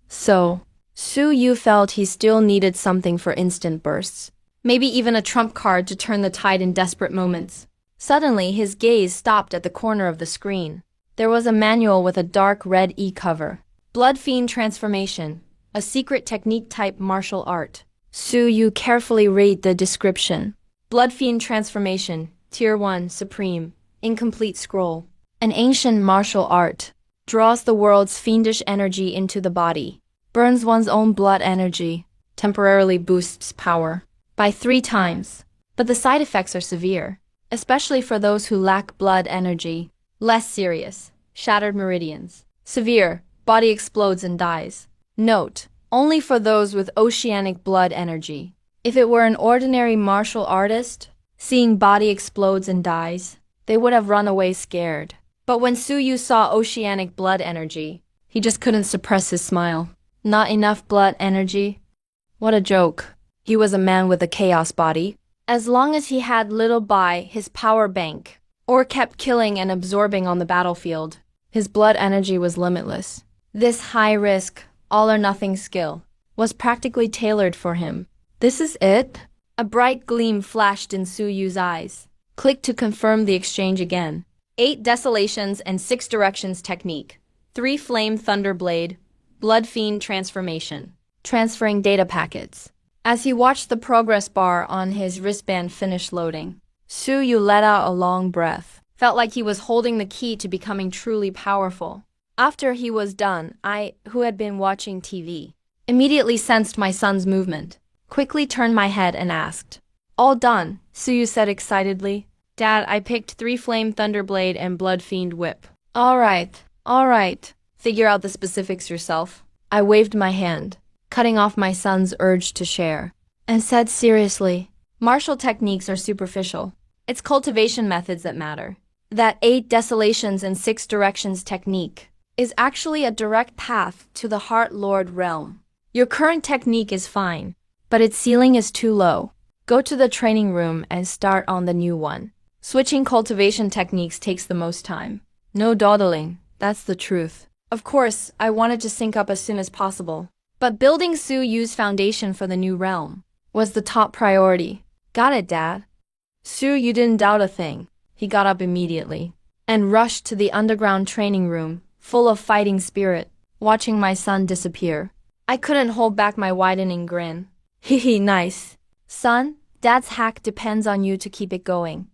So, Su Yu felt he still needed something for instant bursts. Maybe even a trump card to turn the tide in desperate moments. Suddenly, his gaze stopped at the corner of the screen. There was a manual with a dark red e-cover. Blood Fiend Transformation, a secret technique-type martial art. Su Yu carefully read the description. Blood Fiend Transformation, Tier 1, Supreme, incomplete scroll. An ancient martial art. Draws the world's fiendish energy into the body. Burns one's own blood energy. Temporarily boosts power. By 3 times. But the side effects are severe. Especially for those who lack blood energy. Less serious. Shattered meridians. Severe. Body explodes and dies. Note. Only for those with oceanic blood energy. If it were an ordinary martial artist, seeing body explodes and dies, they would have run away scared. But when Su Yu saw oceanic blood energy, he just couldn't suppress his smile. Not enough blood energy? What a joke. He was a man with a chaos body. As long as he had little by his power bank, or kept killing and absorbing on the battlefield, his blood energy was limitless. This high-risk, all-or-nothing skill was practically tailored for him. This is it? A bright gleam flashed in Su Yu's eyes. Click to confirm the exchange again. 8 Desolations and 6 Directions technique. 3 Flame Thunder Blade. Blood Fiend Transformation. Transferring data packets. As he watched the progress bar on his wristband finish loading, Su Yu let out a long breath. Felt like he was holding the key to becoming truly powerful. After he was done, I, who had been watching TV, immediately sensed my son's movement. Quickly turned my head and asked. All done, Su Yu said excitedly. Dad, I picked 3 Flame Thunderblade and Blood Fiend Whip. Alright. Figure out the specifics yourself. I waved my hand, cutting off my son's urge to share, and said seriously, martial techniques are superficial. It's cultivation methods that matter. That 8 desolations and 6 directions technique is actually a direct path to the Heart Lord realm. Your current technique is fine, but its ceiling is too low. Go to the training room and start on the new one. Switching cultivation techniques takes the most time. No dawdling, that's the truth. Of course, I wanted to sync up as soon as possible, but building Su Yu's foundation for the new realm was the top priority. Got it, Dad. Su Yu didn't doubt a thing. He got up immediately and rushed to the underground training room, full of fighting spirit, watching my son disappear. I couldn't hold back my widening grin. Hehe, nice. Son, Dad's hack depends on you to keep it going.